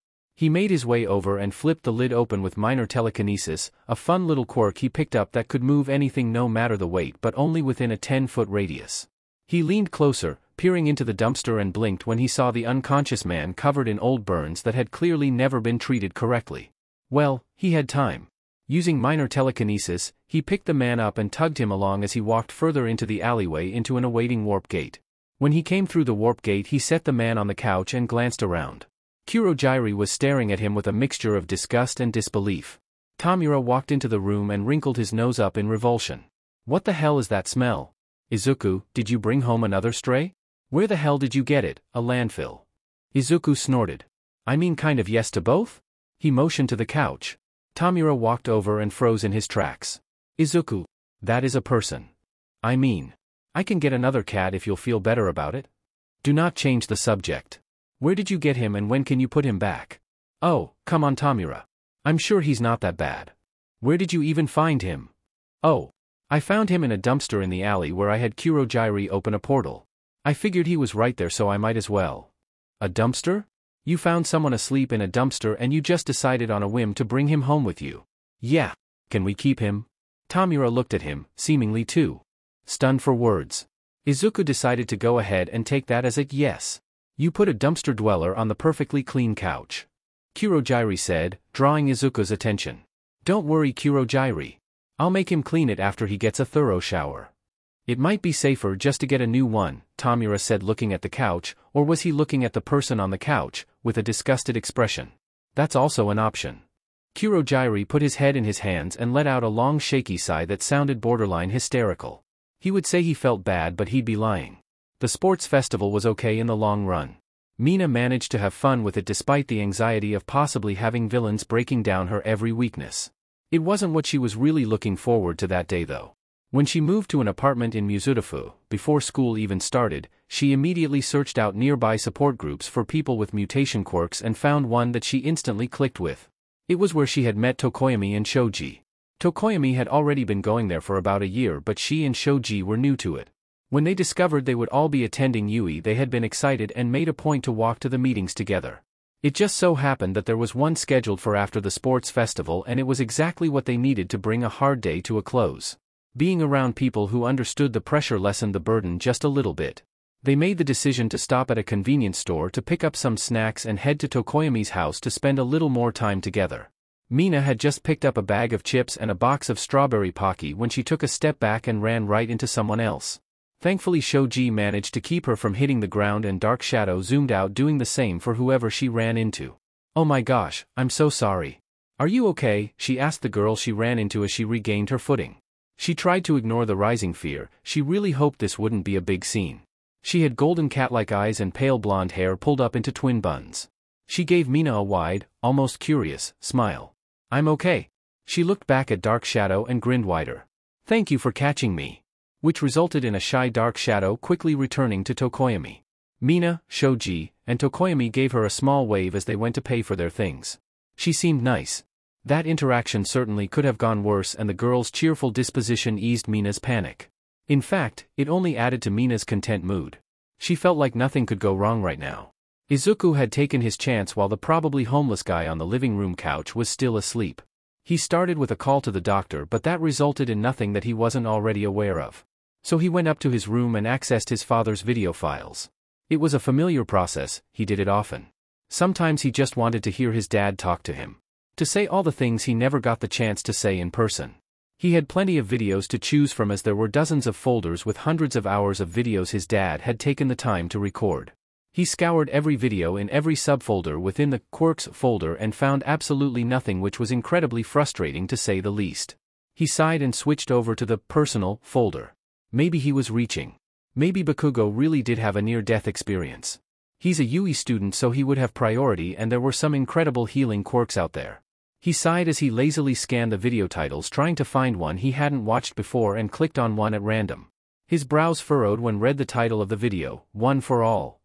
He made his way over and flipped the lid open with minor telekinesis, a fun little quirk he picked up that could move anything no matter the weight but only within a 10-foot radius. He leaned closer, peering into the dumpster, and blinked when he saw the unconscious man covered in old burns that had clearly never been treated correctly. Well, he had time. Using minor telekinesis, he picked the man up and tugged him along as he walked further into the alleyway into an awaiting warp gate. When he came through the warp gate, he set the man on the couch and glanced around. Kurojairi was staring at him with a mixture of disgust and disbelief. Tamura walked into the room and wrinkled his nose up in revulsion. What the hell is that smell? Izuku, did you bring home another stray? Where the hell did you get it? A landfill. Izuku snorted. I mean kind of yes to both? He motioned to the couch. Tamura walked over and froze in his tracks. Izuku, that is a person. I mean, I can get another cat if you'll feel better about it. Do not change the subject. Where did you get him and when can you put him back? Oh, come on Tamura. I'm sure he's not that bad. Where did you even find him? Oh, I found him in a dumpster in the alley where I had Kurojairi open a portal. I figured he was right there, so I might as well. A dumpster? You found someone asleep in a dumpster and you just decided on a whim to bring him home with you. Yeah. Can we keep him? Tamura looked at him, seemingly too stunned for words. Izuku decided to go ahead and take that as a yes. You put a dumpster dweller on the perfectly clean couch. Kurojairi said, drawing Izuku's attention. Don't worry Kurojairi. I'll make him clean it after he gets a thorough shower. It might be safer just to get a new one, Tamura said, looking at the couch, or was he looking at the person on the couch, with a disgusted expression? That's also an option. Kurojairi put his head in his hands and let out a long shaky sigh that sounded borderline hysterical. He would say he felt bad, but he'd be lying. The sports festival was okay in the long run. Mina managed to have fun with it despite the anxiety of possibly having villains breaking down her every weakness. It wasn't what she was really looking forward to that day though. When she moved to an apartment in Muzurifu, before school even started, she immediately searched out nearby support groups for people with mutation quirks and found one that she instantly clicked with. It was where she had met Tokoyami and Shoji. Tokoyami had already been going there for about a year, but she and Shoji were new to it. When they discovered they would all be attending Yui, they had been excited and made a point to walk to the meetings together. It just so happened that there was one scheduled for after the sports festival, and it was exactly what they needed to bring a hard day to a close. Being around people who understood the pressure lessened the burden just a little bit. They made the decision to stop at a convenience store to pick up some snacks and head to Tokoyami's house to spend a little more time together. Mina had just picked up a bag of chips and a box of strawberry pocky when she took a step back and ran right into someone else. Thankfully Shoji managed to keep her from hitting the ground and Dark Shadow zoomed out doing the same for whoever she ran into. "Oh my gosh, I'm so sorry. Are you okay?" she asked the girl she ran into as she regained her footing. She tried to ignore the rising fear, she really hoped this wouldn't be a big scene. She had golden cat-like eyes and pale blonde hair pulled up into twin buns. She gave Mina a wide, almost curious, smile. "I'm okay." She looked back at Dark Shadow and grinned wider. "Thank you for catching me." Which resulted in a shy Dark Shadow quickly returning to Tokoyami. Mina, Shoji, and Tokoyami gave her a small wave as they went to pay for their things. She seemed nice. That interaction certainly could have gone worse and the girl's cheerful disposition eased Mina's panic. In fact, it only added to Mina's content mood. She felt like nothing could go wrong right now. Izuku had taken his chance while the probably homeless guy on the living room couch was still asleep. He started with a call to the doctor but that resulted in nothing that he wasn't already aware of. So he went up to his room and accessed his father's video files. It was a familiar process, he did it often. Sometimes he just wanted to hear his dad talk to him. To say all the things he never got the chance to say in person. He had plenty of videos to choose from as there were dozens of folders with hundreds of hours of videos his dad had taken the time to record. He scoured every video in every subfolder within the Quirks folder and found absolutely nothing, which was incredibly frustrating to say the least. He sighed and switched over to the personal folder. Maybe he was reaching. Maybe Bakugo really did have a near-death experience. He's a UE student so he would have priority and there were some incredible healing quirks out there. He sighed as he lazily scanned the video titles trying to find one he hadn't watched before and clicked on one at random. His brows furrowed when read the title of the video, One for All.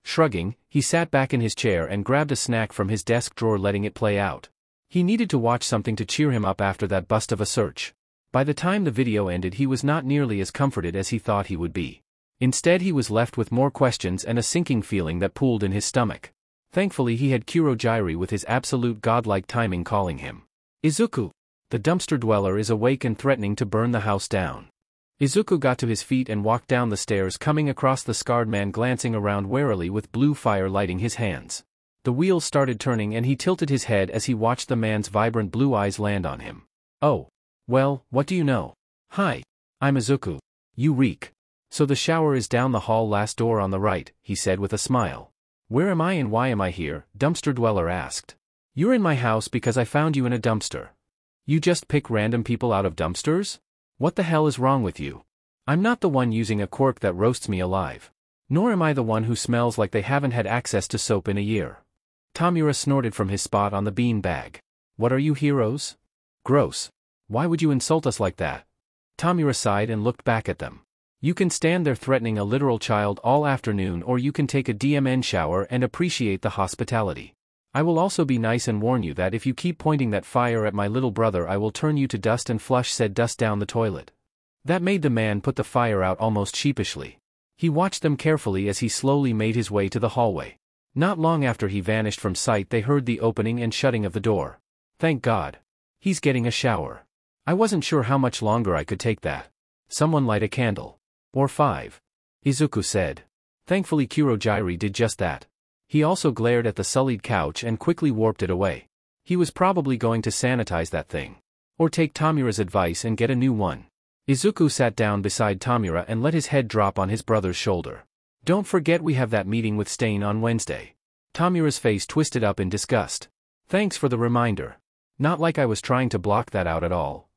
Shrugging, he sat back in his chair and grabbed a snack from his desk drawer letting it play out. He needed to watch something to cheer him up after that bust of a search. By the time the video ended he was not nearly as comforted as he thought he would be. Instead he was left with more questions and a sinking feeling that pooled in his stomach. Thankfully he had Kurojairi with his absolute godlike timing calling him. "Izuku! The dumpster dweller is awake and threatening to burn the house down." Izuku got to his feet and walked down the stairs, coming across the scarred man glancing around warily with blue fire lighting his hands. The wheels started turning and he tilted his head as he watched the man's vibrant blue eyes land on him. "Oh. Well, what do you know? Hi. I'm Izuku. You reek. So the shower is down the hall, last door on the right," he said with a smile. "Where am I and why am I here?" Dumpster Dweller asked. "You're in my house because I found you in a dumpster. You just pick random people out of dumpsters? What the hell is wrong with you? I'm not the one using a quirk that roasts me alive. Nor am I the one who smells like they haven't had access to soap in a year." Tamura snorted from his spot on the bean bag. "What are you, heroes? Gross. Why would you insult us like that?" Tamura sighed and looked back at them. "You can stand there threatening a literal child all afternoon, or you can take a DMN shower and appreciate the hospitality. I will also be nice and warn you that if you keep pointing that fire at my little brother I will turn you to dust and flush said dust down the toilet." That made the man put the fire out almost sheepishly. He watched them carefully as he slowly made his way to the hallway. Not long after he vanished from sight they heard the opening and shutting of the door. "Thank God. He's getting a shower. I wasn't sure how much longer I could take that. Someone light a candle. Or 5. Izuku said. Thankfully Kurojairi did just that. He also glared at the sullied couch and quickly warped it away. He was probably going to sanitize that thing. Or take Tamura's advice and get a new one. Izuku sat down beside Tamura and let his head drop on his brother's shoulder. "Don't forget we have that meeting with Stain on Wednesday." Tamura's face twisted up in disgust. "Thanks for the reminder. Not like I was trying to block that out at all.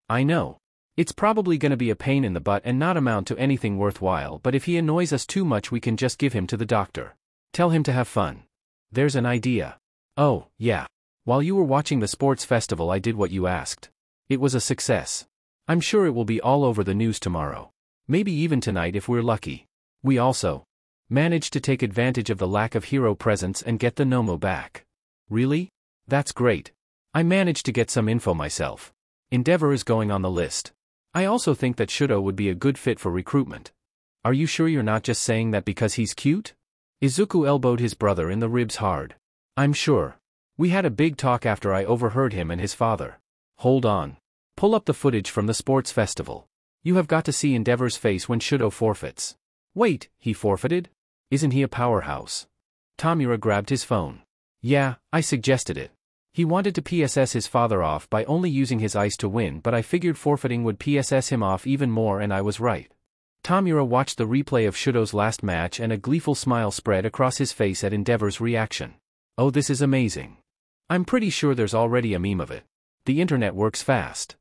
I know. It's probably gonna be a pain in the butt and not amount to anything worthwhile, but if he annoys us too much we can just give him to the doctor. Tell him to have fun. There's an idea. Oh, yeah. While you were watching the sports festival I did what you asked. It was a success. I'm sure it will be all over the news tomorrow. Maybe even tonight if we're lucky. We also managed to take advantage of the lack of hero presence and get the Nomo back." "Really? That's great. I managed to get some info myself. Endeavor is going on the list. I also think that Shudo would be a good fit for recruitment. Are you sure you're not just saying that because he's cute?" Izuku elbowed his brother in the ribs hard. "I'm sure. We had a big talk after I overheard him and his father." "Hold on. Pull up the footage from the sports festival." You have got to see Endeavor's face when Shudo forfeits. Wait, he forfeited? Isn't he a powerhouse? Tamura grabbed his phone. Yeah, I suggested it. He wanted to PSS his father off by only using his ice to win, but I figured forfeiting would PSS him off even more, and I was right. Tamura watched the replay of Shudo's last match and a gleeful smile spread across his face at Endeavor's reaction. Oh, this is amazing. I'm pretty sure there's already a meme of it. The internet works fast.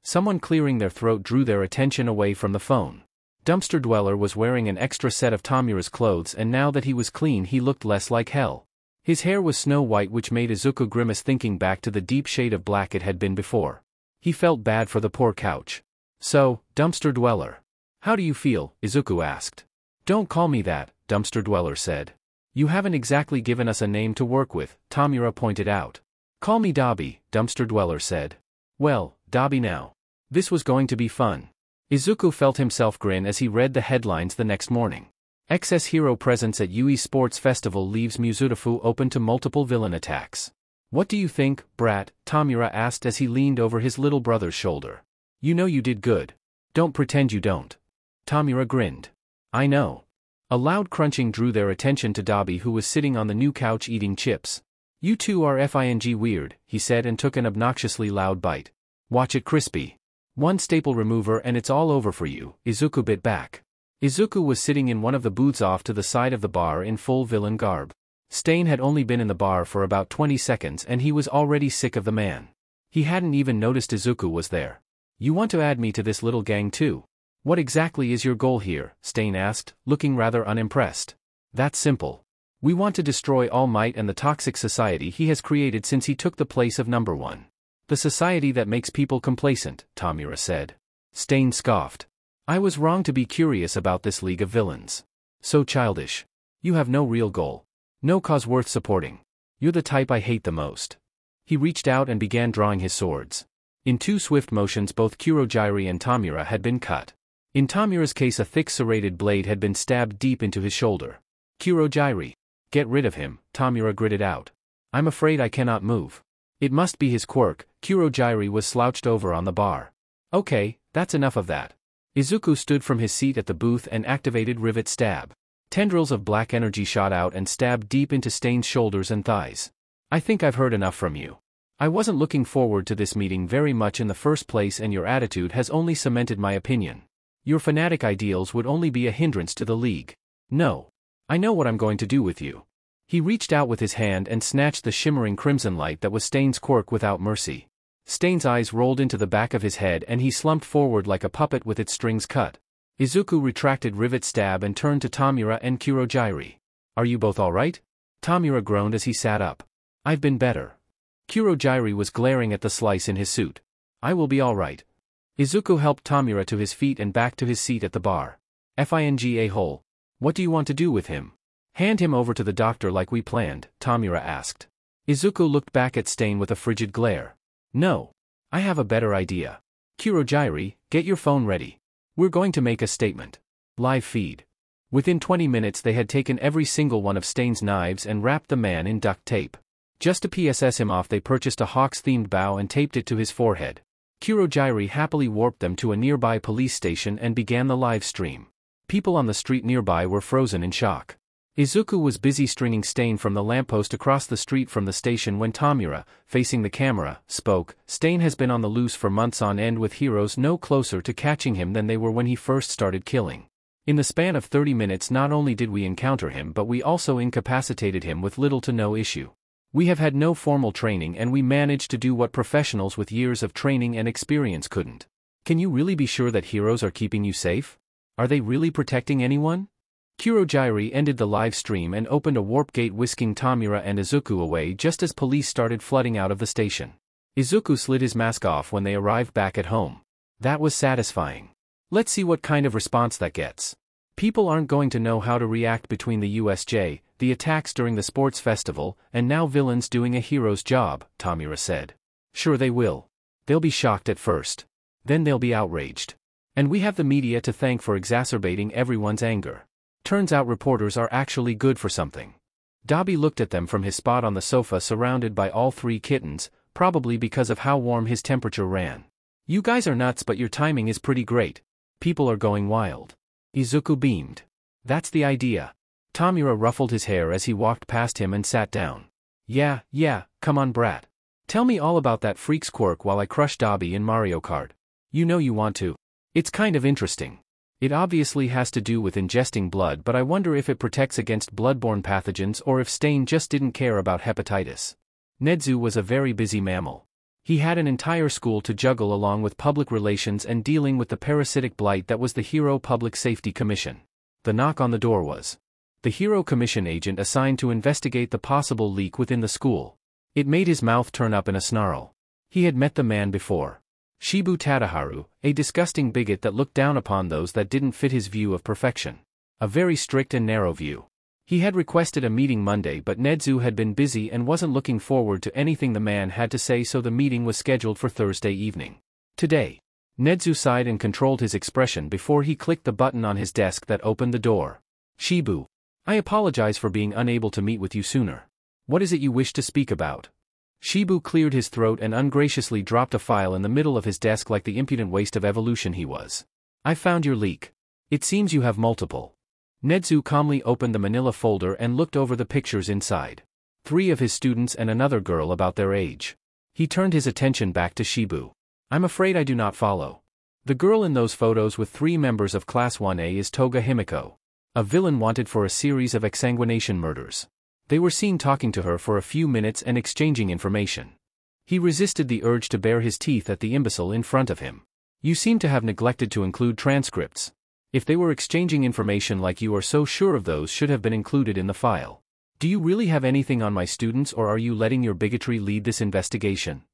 Someone clearing their throat drew their attention away from the phone. Dumpster Dweller was wearing an extra set of Tamura's clothes, and now that he was clean he looked less like hell. His hair was snow white, which made Izuku grimace thinking back to the deep shade of black it had been before. He felt bad for the poor couch. So, Dumpster Dweller. How do you feel? Izuku asked. Don't call me that, Dumpster Dweller said. You haven't exactly given us a name to work with, Tamura pointed out. Call me Dabi, Dumpster Dweller said. Well, Dabi now. This was going to be fun. Izuku felt himself grin as he read the headlines the next morning. Excess hero presence at Yui Sports Festival leaves Muzutafu open to multiple villain attacks. What do you think, brat? Tamura asked as he leaned over his little brother's shoulder. You know you did good. Don't pretend you don't. Tamura grinned. I know. A loud crunching drew their attention to Dabi, who was sitting on the new couch eating chips. You two are fing weird, he said and took an obnoxiously loud bite. Watch it crispy. One staple remover and it's all over for you, Izuku bit back. Izuku was sitting in one of the booths off to the side of the bar in full villain garb. Stain had only been in the bar for about 20 seconds and he was already sick of the man. He hadn't even noticed Izuku was there. You want to add me to this little gang too? What exactly is your goal here? Stain asked, looking rather unimpressed. That's simple. We want to destroy All Might and the toxic society he has created since he took the place of number one. The society that makes people complacent, Tamura said. Stain scoffed. I was wrong to be curious about this League of Villains. So childish. You have no real goal. No cause worth supporting. You're the type I hate the most. He reached out and began drawing his swords. In two swift motions both Kurojairi and Tamura had been cut. In Tamura's case a thick serrated blade had been stabbed deep into his shoulder. Kurojairi. Get rid of him, Tamura gritted out. I'm afraid I cannot move. It must be his quirk. Kurojairi was slouched over on the bar. Okay, that's enough of that. Izuku stood from his seat at the booth and activated Rivet Stab. Tendrils of black energy shot out and stabbed deep into Stain's shoulders and thighs. I think I've heard enough from you. I wasn't looking forward to this meeting very much in the first place, and your attitude has only cemented my opinion. Your fanatic ideals would only be a hindrance to the League. No. I know what I'm going to do with you. He reached out with his hand and snatched the shimmering crimson light that was Stain's quirk without mercy. Stain's eyes rolled into the back of his head and he slumped forward like a puppet with its strings cut. Izuku retracted Rivet Stab and turned to Tamura and Kurojairi. Are you both alright? Tamura groaned as he sat up. I've been better. Kurojairi was glaring at the slice in his suit. I will be alright. Izuku helped Tamura to his feet and back to his seat at the bar. Finga. What do you want to do with him? Hand him over to the doctor like we planned, Tamura asked. Izuku looked back at Stain with a frigid glare. No. I have a better idea. Kurojairi, get your phone ready. We're going to make a statement. Live feed. Within 20 minutes they had taken every single one of Stain's knives and wrapped the man in duct tape. Just to PSS him off they purchased a Hawks-themed bow and taped it to his forehead. Kurojairi happily warped them to a nearby police station and began the live stream. People on the street nearby were frozen in shock. Izuku was busy stringing Stain from the lamppost across the street from the station when Tamura, facing the camera, spoke. Stain has been on the loose for months on end with heroes no closer to catching him than they were when he first started killing. In the span of 30 minutes not only did we encounter him but we also incapacitated him with little to no issue. We have had no formal training and we managed to do what professionals with years of training and experience couldn't. Can you really be sure that heroes are keeping you safe? Are they really protecting anyone? Kurojairi ended the live stream and opened a warp gate, whisking Tamura and Izuku away just as police started flooding out of the station. Izuku slid his mask off when they arrived back at home. That was satisfying. Let's see what kind of response that gets. People aren't going to know how to react between the USJ, the attacks during the sports festival, and now villains doing a hero's job, Tamura said. Sure they will. They'll be shocked at first. Then they'll be outraged. And we have the media to thank for exacerbating everyone's anger. Turns out reporters are actually good for something. Dabi looked at them from his spot on the sofa surrounded by all three kittens, probably because of how warm his temperature ran. You guys are nuts, but your timing is pretty great. People are going wild. Izuku beamed. That's the idea. Tamura ruffled his hair as he walked past him and sat down. Yeah, come on brat. Tell me all about that freak's quirk while I crush Dobby in Mario Kart. You know you want to. It's kind of interesting. It obviously has to do with ingesting blood, but I wonder if it protects against bloodborne pathogens or if Stain just didn't care about hepatitis. Nedzu was a very busy mammal. He had an entire school to juggle along with public relations and dealing with the parasitic blight that was the Hero Public Safety Commission. The knock on the door was the Hero Commission agent assigned to investigate the possible leak within the school. It made his mouth turn up in a snarl. He had met the man before. Shibu Tadaharu, a disgusting bigot that looked down upon those that didn't fit his view of perfection. A very strict and narrow view. He had requested a meeting Monday, but Nedzu had been busy and wasn't looking forward to anything the man had to say, so the meeting was scheduled for Thursday evening. Today. Nedzu sighed and controlled his expression before he clicked the button on his desk that opened the door. Shibu. I apologize for being unable to meet with you sooner. What is it you wish to speak about? Shibu cleared his throat and ungraciously dropped a file in the middle of his desk like the impudent waste of evolution he was. I found your leak. It seems you have multiple. Nedzu calmly opened the manila folder and looked over the pictures inside. 3 of his students and another girl about their age. He turned his attention back to Shibu. I'm afraid I do not follow. The girl in those photos with 3 members of Class 1A is Toga Himiko, a villain wanted for a series of exsanguination murders. They were seen talking to her for a few minutes and exchanging information. He resisted the urge to bare his teeth at the imbecile in front of him. You seem to have neglected to include transcripts. If they were exchanging information like you are so sure of, those should have been included in the file. Do you really have anything on my students, or are you letting your bigotry lead this investigation?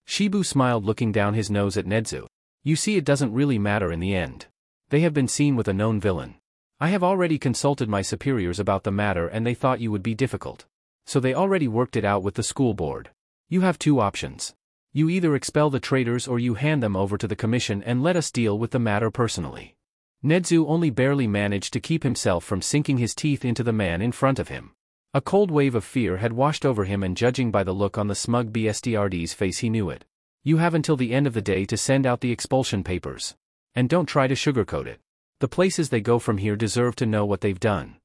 Shibu smiled, looking down his nose at Nedzu. You see, it doesn't really matter in the end. They have been seen with a known villain. I have already consulted my superiors about the matter and they thought you would be difficult. So they already worked it out with the school board. You have 2 options. You either expel the traitors or you hand them over to the commission and let us deal with the matter personally. Nedzu only barely managed to keep himself from sinking his teeth into the man in front of him. A cold wave of fear had washed over him, and judging by the look on the smug BSDRD's face, he knew it. You have until the end of the day to send out the expulsion papers. And don't try to sugarcoat it. The places they go from here deserve to know what they've done.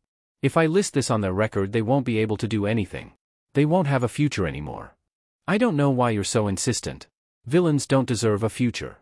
If I list this on their record, they won't be able to do anything. They won't have a future anymore. I don't know why you're so insistent. Villains don't deserve a future.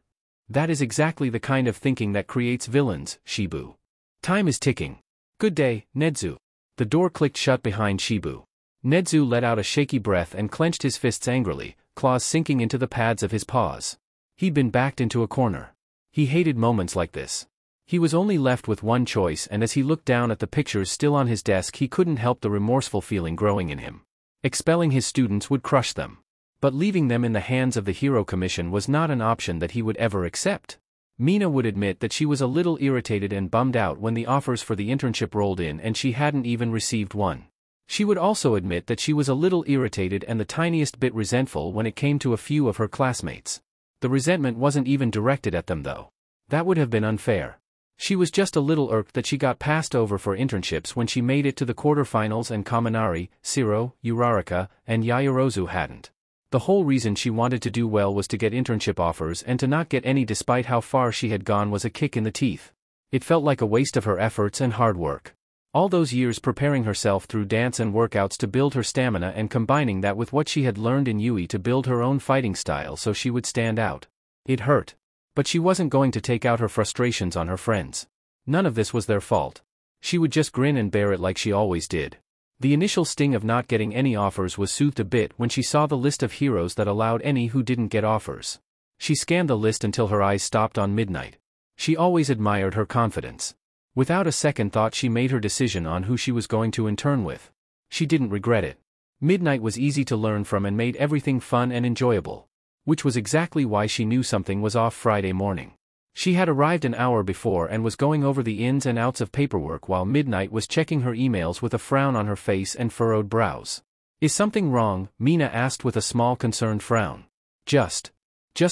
That is exactly the kind of thinking that creates villains, Shibu. Time is ticking. Good day, Nedzu. The door clicked shut behind Shibu. Nedzu let out a shaky breath and clenched his fists angrily, claws sinking into the pads of his paws. He'd been backed into a corner. He hated moments like this. He was only left with one choice, and as he looked down at the pictures still on his desk, he couldn't help the remorseful feeling growing in him. Expelling his students would crush them. But leaving them in the hands of the Hero Commission was not an option that he would ever accept. Mina would admit that she was a little irritated and bummed out when the offers for the internship rolled in and she hadn't even received one. She would also admit that she was a little irritated and the tiniest bit resentful when it came to a few of her classmates. The resentment wasn't even directed at them though. That would have been unfair. She was just a little irked that she got passed over for internships when she made it to the quarterfinals and Kaminari, Siro, Uraraka, and Yaoyorozu hadn't. The whole reason she wanted to do well was to get internship offers, and to not get any despite how far she had gone was a kick in the teeth. It felt like a waste of her efforts and hard work. All those years preparing herself through dance and workouts to build her stamina, and combining that with what she had learned in Yui to build her own fighting style so she would stand out. It hurt. But she wasn't going to take out her frustrations on her friends. None of this was their fault. She would just grin and bear it like she always did. The initial sting of not getting any offers was soothed a bit when she saw the list of heroes that allowed any who didn't get offers. She scanned the list until her eyes stopped on Midnight. She always admired her confidence. Without a second thought, she made her decision on who she was going to intern with. She didn't regret it. Midnight was easy to learn from and made everything fun and enjoyable. Which was exactly why she knew something was off Friday morning. She had arrived an hour before and was going over the ins and outs of paperwork while Midnight was checking her emails with a frown on her face and furrowed brows. Is something wrong? Mina asked with a small concerned frown. Just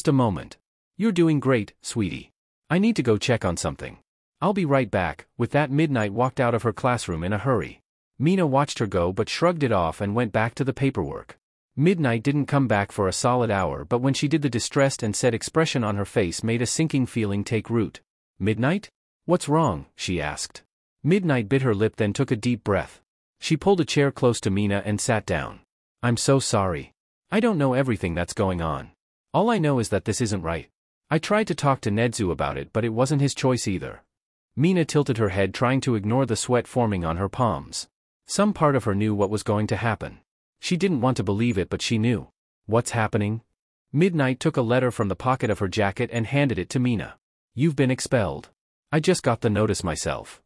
a moment. You're doing great, sweetie. I need to go check on something. I'll be right back. With that, Midnight walked out of her classroom in a hurry. Mina watched her go but shrugged it off and went back to the paperwork. Midnight didn't come back for a solid hour, but when she did, the distressed and sad expression on her face made a sinking feeling take root. Midnight? What's wrong? She asked. Midnight bit her lip, then took a deep breath. She pulled a chair close to Mina and sat down. I'm so sorry. I don't know everything that's going on. All I know is that this isn't right. I tried to talk to Nedzu about it, but it wasn't his choice either. Mina tilted her head, trying to ignore the sweat forming on her palms. Some part of her knew what was going to happen. She didn't want to believe it, but she knew. What's happening? Midnight took a letter from the pocket of her jacket and handed it to Mina. You've been expelled. I just got the notice myself.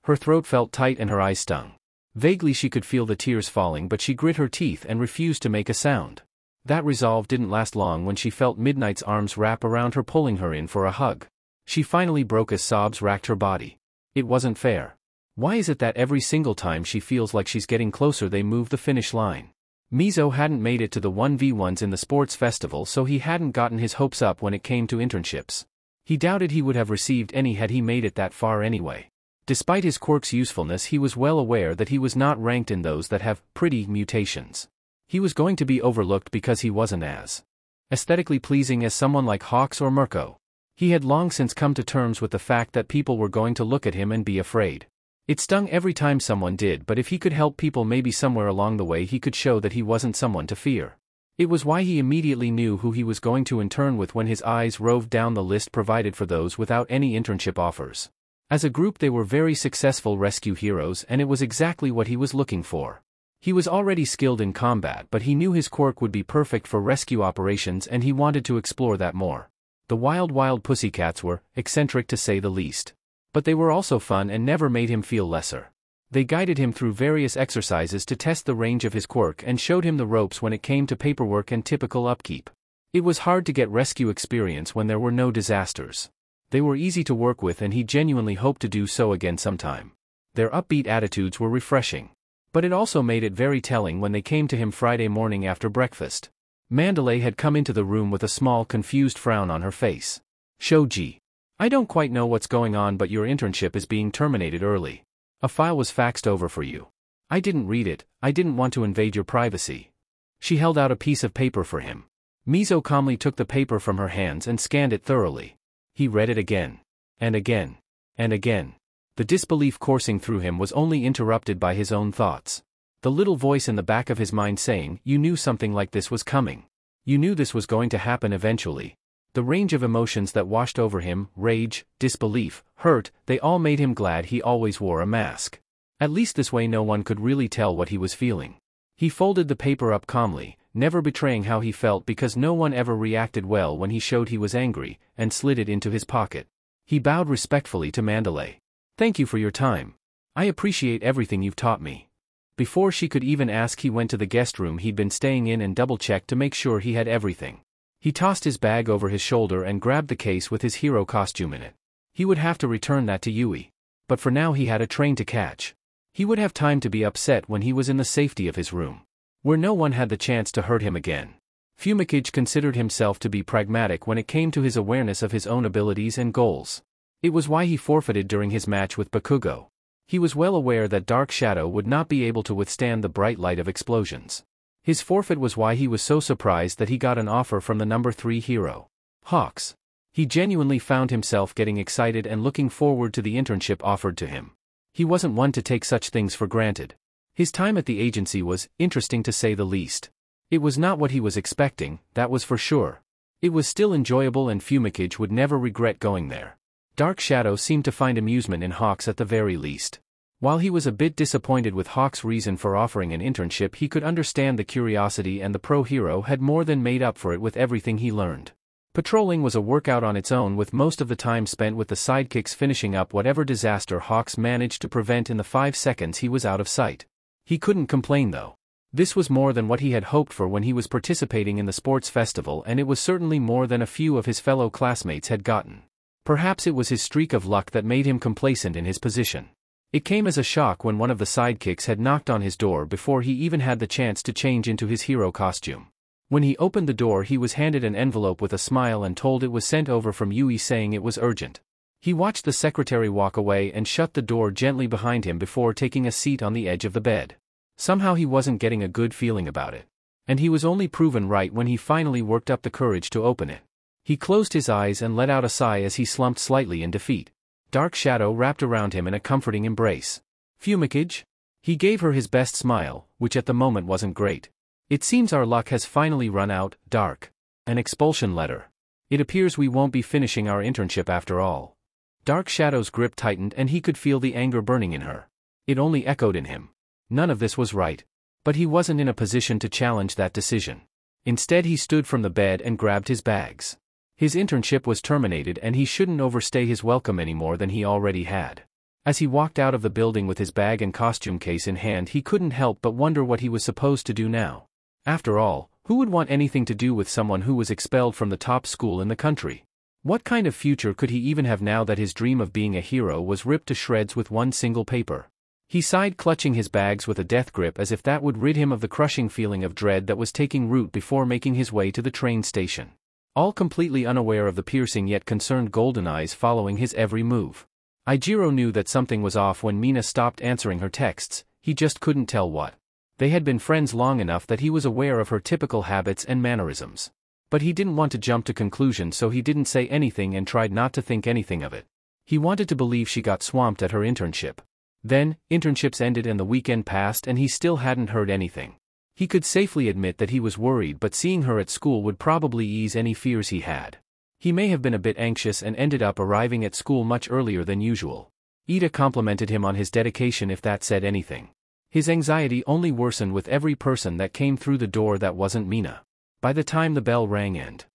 Her throat felt tight and her eyes stung. Vaguely she could feel the tears falling, but she grit her teeth and refused to make a sound. That resolve didn't last long when she felt Midnight's arms wrap around her, pulling her in for a hug. She finally broke as sobs racked her body. It wasn't fair. Why is it that every single time she feels like she's getting closer they move the finish line? Mizo hadn't made it to the 1v1s in the sports festival, so he hadn't gotten his hopes up when it came to internships. He doubted he would have received any had he made it that far anyway. Despite his quirk's usefulness, he was well aware that he was not ranked in those that have pretty mutations. He was going to be overlooked because he wasn't as aesthetically pleasing as someone like Hawks or Mirko. He had long since come to terms with the fact that people were going to look at him and be afraid. It stung every time someone did, but if he could help people, maybe somewhere along the way he could show that he wasn't someone to fear. It was why he immediately knew who he was going to intern with when his eyes roved down the list provided for those without any internship offers. As a group they were very successful rescue heroes, and it was exactly what he was looking for. He was already skilled in combat, but he knew his quirk would be perfect for rescue operations, and he wanted to explore that more. The wild pussycats were eccentric to say the least. But they were also fun and never made him feel lesser. They guided him through various exercises to test the range of his quirk and showed him the ropes when it came to paperwork and typical upkeep. It was hard to get rescue experience when there were no disasters. They were easy to work with, and he genuinely hoped to do so again sometime. Their upbeat attitudes were refreshing. But it also made it very telling when they came to him Friday morning after breakfast. Mandalay had come into the room with a small, confused frown on her face. Shoji. I don't quite know what's going on, but your internship is being terminated early. A file was faxed over for you. I didn't read it, I didn't want to invade your privacy. She held out a piece of paper for him. Mizo calmly took the paper from her hands and scanned it thoroughly. He read it again. And again. And again. The disbelief coursing through him was only interrupted by his own thoughts. The little voice in the back of his mind saying, you knew something like this was coming. You knew this was going to happen eventually. The range of emotions that washed over him, rage, disbelief, hurt, they all made him glad he always wore a mask. At least this way no one could really tell what he was feeling. He folded the paper up calmly, never betraying how he felt because no one ever reacted well when he showed he was angry, and slid it into his pocket. He bowed respectfully to Mandalay. Thank you for your time. I appreciate everything you've taught me. Before she could even ask, he went to the guest room he'd been staying in and double-checked to make sure he had everything. He tossed his bag over his shoulder and grabbed the case with his hero costume in it. He would have to return that to Yui. But for now he had a train to catch. He would have time to be upset when he was in the safety of his room, where no one had the chance to hurt him again. Fumikage considered himself to be pragmatic when it came to his awareness of his own abilities and goals. It was why he forfeited during his match with Bakugo. He was well aware that Dark Shadow would not be able to withstand the bright light of explosions. His forfeit was why he was so surprised that he got an offer from the number 3 hero, Hawks. He genuinely found himself getting excited and looking forward to the internship offered to him. He wasn't one to take such things for granted. His time at the agency was interesting to say the least. It was not what he was expecting, that was for sure. It was still enjoyable, and Fumikage would never regret going there. Dark Shadow seemed to find amusement in Hawks at the very least. While he was a bit disappointed with Hawks' reason for offering an internship, he could understand the curiosity, and the pro-hero had more than made up for it with everything he learned. Patrolling was a workout on its own, with most of the time spent with the sidekicks finishing up whatever disaster Hawks managed to prevent in the 5 seconds he was out of sight. He couldn't complain though. This was more than what he had hoped for when he was participating in the sports festival, and it was certainly more than a few of his fellow classmates had gotten. Perhaps it was his streak of luck that made him complacent in his position. It came as a shock when one of the sidekicks had knocked on his door before he even had the chance to change into his hero costume. When he opened the door, he was handed an envelope with a smile and told it was sent over from Yui, saying it was urgent. He watched the secretary walk away and shut the door gently behind him before taking a seat on the edge of the bed. Somehow he wasn't getting a good feeling about it. And he was only proven right when he finally worked up the courage to open it. He closed his eyes and let out a sigh as he slumped slightly in defeat. Dark shadow wrapped around him in a comforting embrace. Fumigage? He gave her his best smile, which at the moment wasn't great. It seems our luck has finally run out, Dark. An expulsion letter. It appears we won't be finishing our internship after all. Dark Shadow's grip tightened and he could feel the anger burning in her. It only echoed in him. None of this was right. But he wasn't in a position to challenge that decision. Instead he stood from the bed and grabbed his bags. His internship was terminated and he shouldn't overstay his welcome any more than he already had. As he walked out of the building with his bag and costume case in hand, he couldn't help but wonder what he was supposed to do now. After all, who would want anything to do with someone who was expelled from the top school in the country? What kind of future could he even have now that his dream of being a hero was ripped to shreds with one single paper? He sighed, clutching his bags with a death grip as if that would rid him of the crushing feeling of dread that was taking root before making his way to the train station. All completely unaware of the piercing yet concerned golden eyes following his every move. Ijiro knew that something was off when Mina stopped answering her texts, he just couldn't tell what. They had been friends long enough that he was aware of her typical habits and mannerisms. But he didn't want to jump to conclusions, so he didn't say anything and tried not to think anything of it. He wanted to believe she got swamped at her internship. Then, internships ended and the weekend passed and he still hadn't heard anything. He could safely admit that he was worried, but seeing her at school would probably ease any fears he had. He may have been a bit anxious and ended up arriving at school much earlier than usual. Ida complimented him on his dedication, if that said anything. His anxiety only worsened with every person that came through the door that wasn't Mina. By the time the bell rang and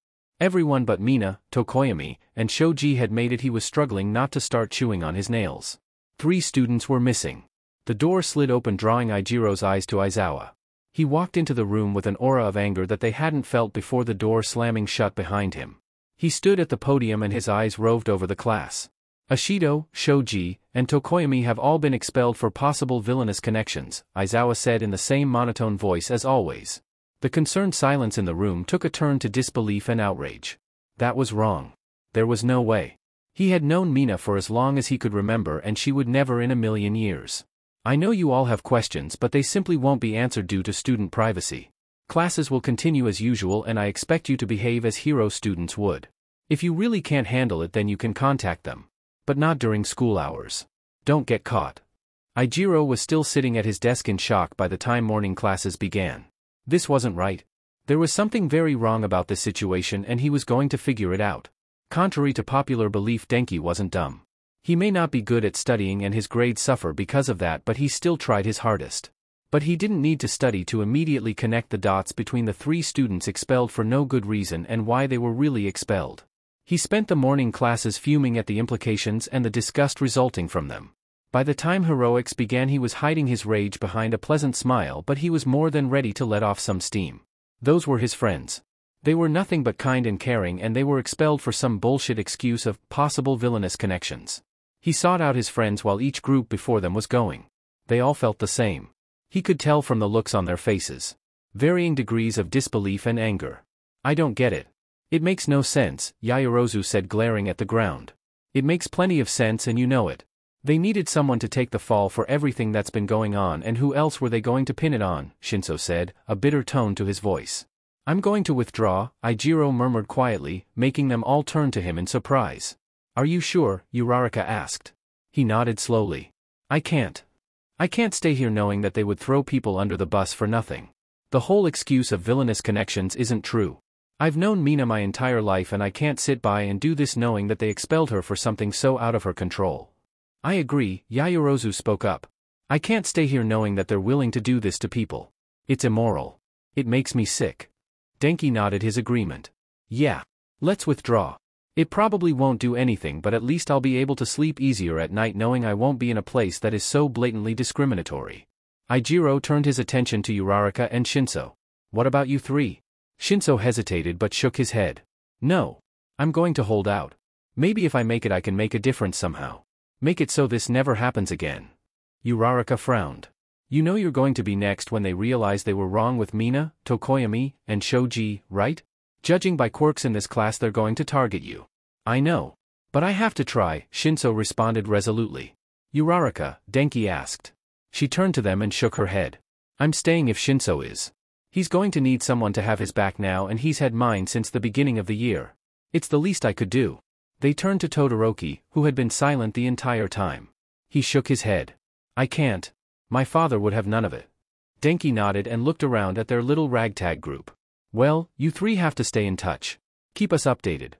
everyone but Mina, Tokoyami, and Shoji had made it, he was struggling not to start chewing on his nails. 3 students were missing. The door slid open, drawing Ijiro's eyes to Aizawa. He walked into the room with an aura of anger that they hadn't felt before the door slamming shut behind him. He stood at the podium and his eyes roved over the class. Ashido, Shoji, and Tokoyami have all been expelled for possible villainous connections, Aizawa said in the same monotone voice as always. The concerned silence in the room took a turn to disbelief and outrage. That was wrong. There was no way. He had known Mina for as long as he could remember and she would never in a million years. I know you all have questions, but they simply won't be answered due to student privacy. Classes will continue as usual and I expect you to behave as hero students would. If you really can't handle it, then you can contact them. But not during school hours. Don't get caught. Ijiro was still sitting at his desk in shock by the time morning classes began. This wasn't right. There was something very wrong about this situation and he was going to figure it out. Contrary to popular belief, Denki wasn't dumb. He may not be good at studying and his grades suffer because of that, but he still tried his hardest. But he didn't need to study to immediately connect the dots between the 3 students expelled for no good reason and why they were really expelled. He spent the morning classes fuming at the implications and the disgust resulting from them. By the time heroics began, he was hiding his rage behind a pleasant smile, but he was more than ready to let off some steam. Those were his friends. They were nothing but kind and caring, and they were expelled for some bullshit excuse of possible villainous connections. He sought out his friends while each group before them was going. They all felt the same. He could tell from the looks on their faces. Varying degrees of disbelief and anger. I don't get it. It makes no sense, Yaoyorozu said, glaring at the ground. It makes plenty of sense and you know it. They needed someone to take the fall for everything that's been going on, and who else were they going to pin it on, Shinso said, a bitter tone to his voice. I'm going to withdraw, Ijiro murmured quietly, making them all turn to him in surprise. Are you sure? Uraraka asked. He nodded slowly. I can't stay here knowing that they would throw people under the bus for nothing. The whole excuse of villainous connections isn't true. I've known Mina my entire life and I can't sit by and do this knowing that they expelled her for something so out of her control. I agree, Yaoyorozu spoke up. I can't stay here knowing that they're willing to do this to people. It's immoral. It makes me sick. Denki nodded his agreement. Yeah. Let's withdraw. It probably won't do anything, but at least I'll be able to sleep easier at night knowing I won't be in a place that is so blatantly discriminatory. Ijiro turned his attention to Uraraka and Shinso. What about you 3? Shinso hesitated but shook his head. No. I'm going to hold out. Maybe if I make it I can make a difference somehow. Make it so this never happens again. Uraraka frowned. You know you're going to be next when they realize they were wrong with Mina, Tokoyami, and Shoji, right? Judging by quirks in this class they're going to target you. I know. But I have to try, Shinso responded resolutely. Uraraka, Denki asked. She turned to them and shook her head. I'm staying if Shinso is. He's going to need someone to have his back now and he's had mine since the beginning of the year. It's the least I could do. They turned to Todoroki, who had been silent the entire time. He shook his head. I can't. My father would have none of it. Denki nodded and looked around at their little ragtag group. Well, you three have to stay in touch. Keep us updated.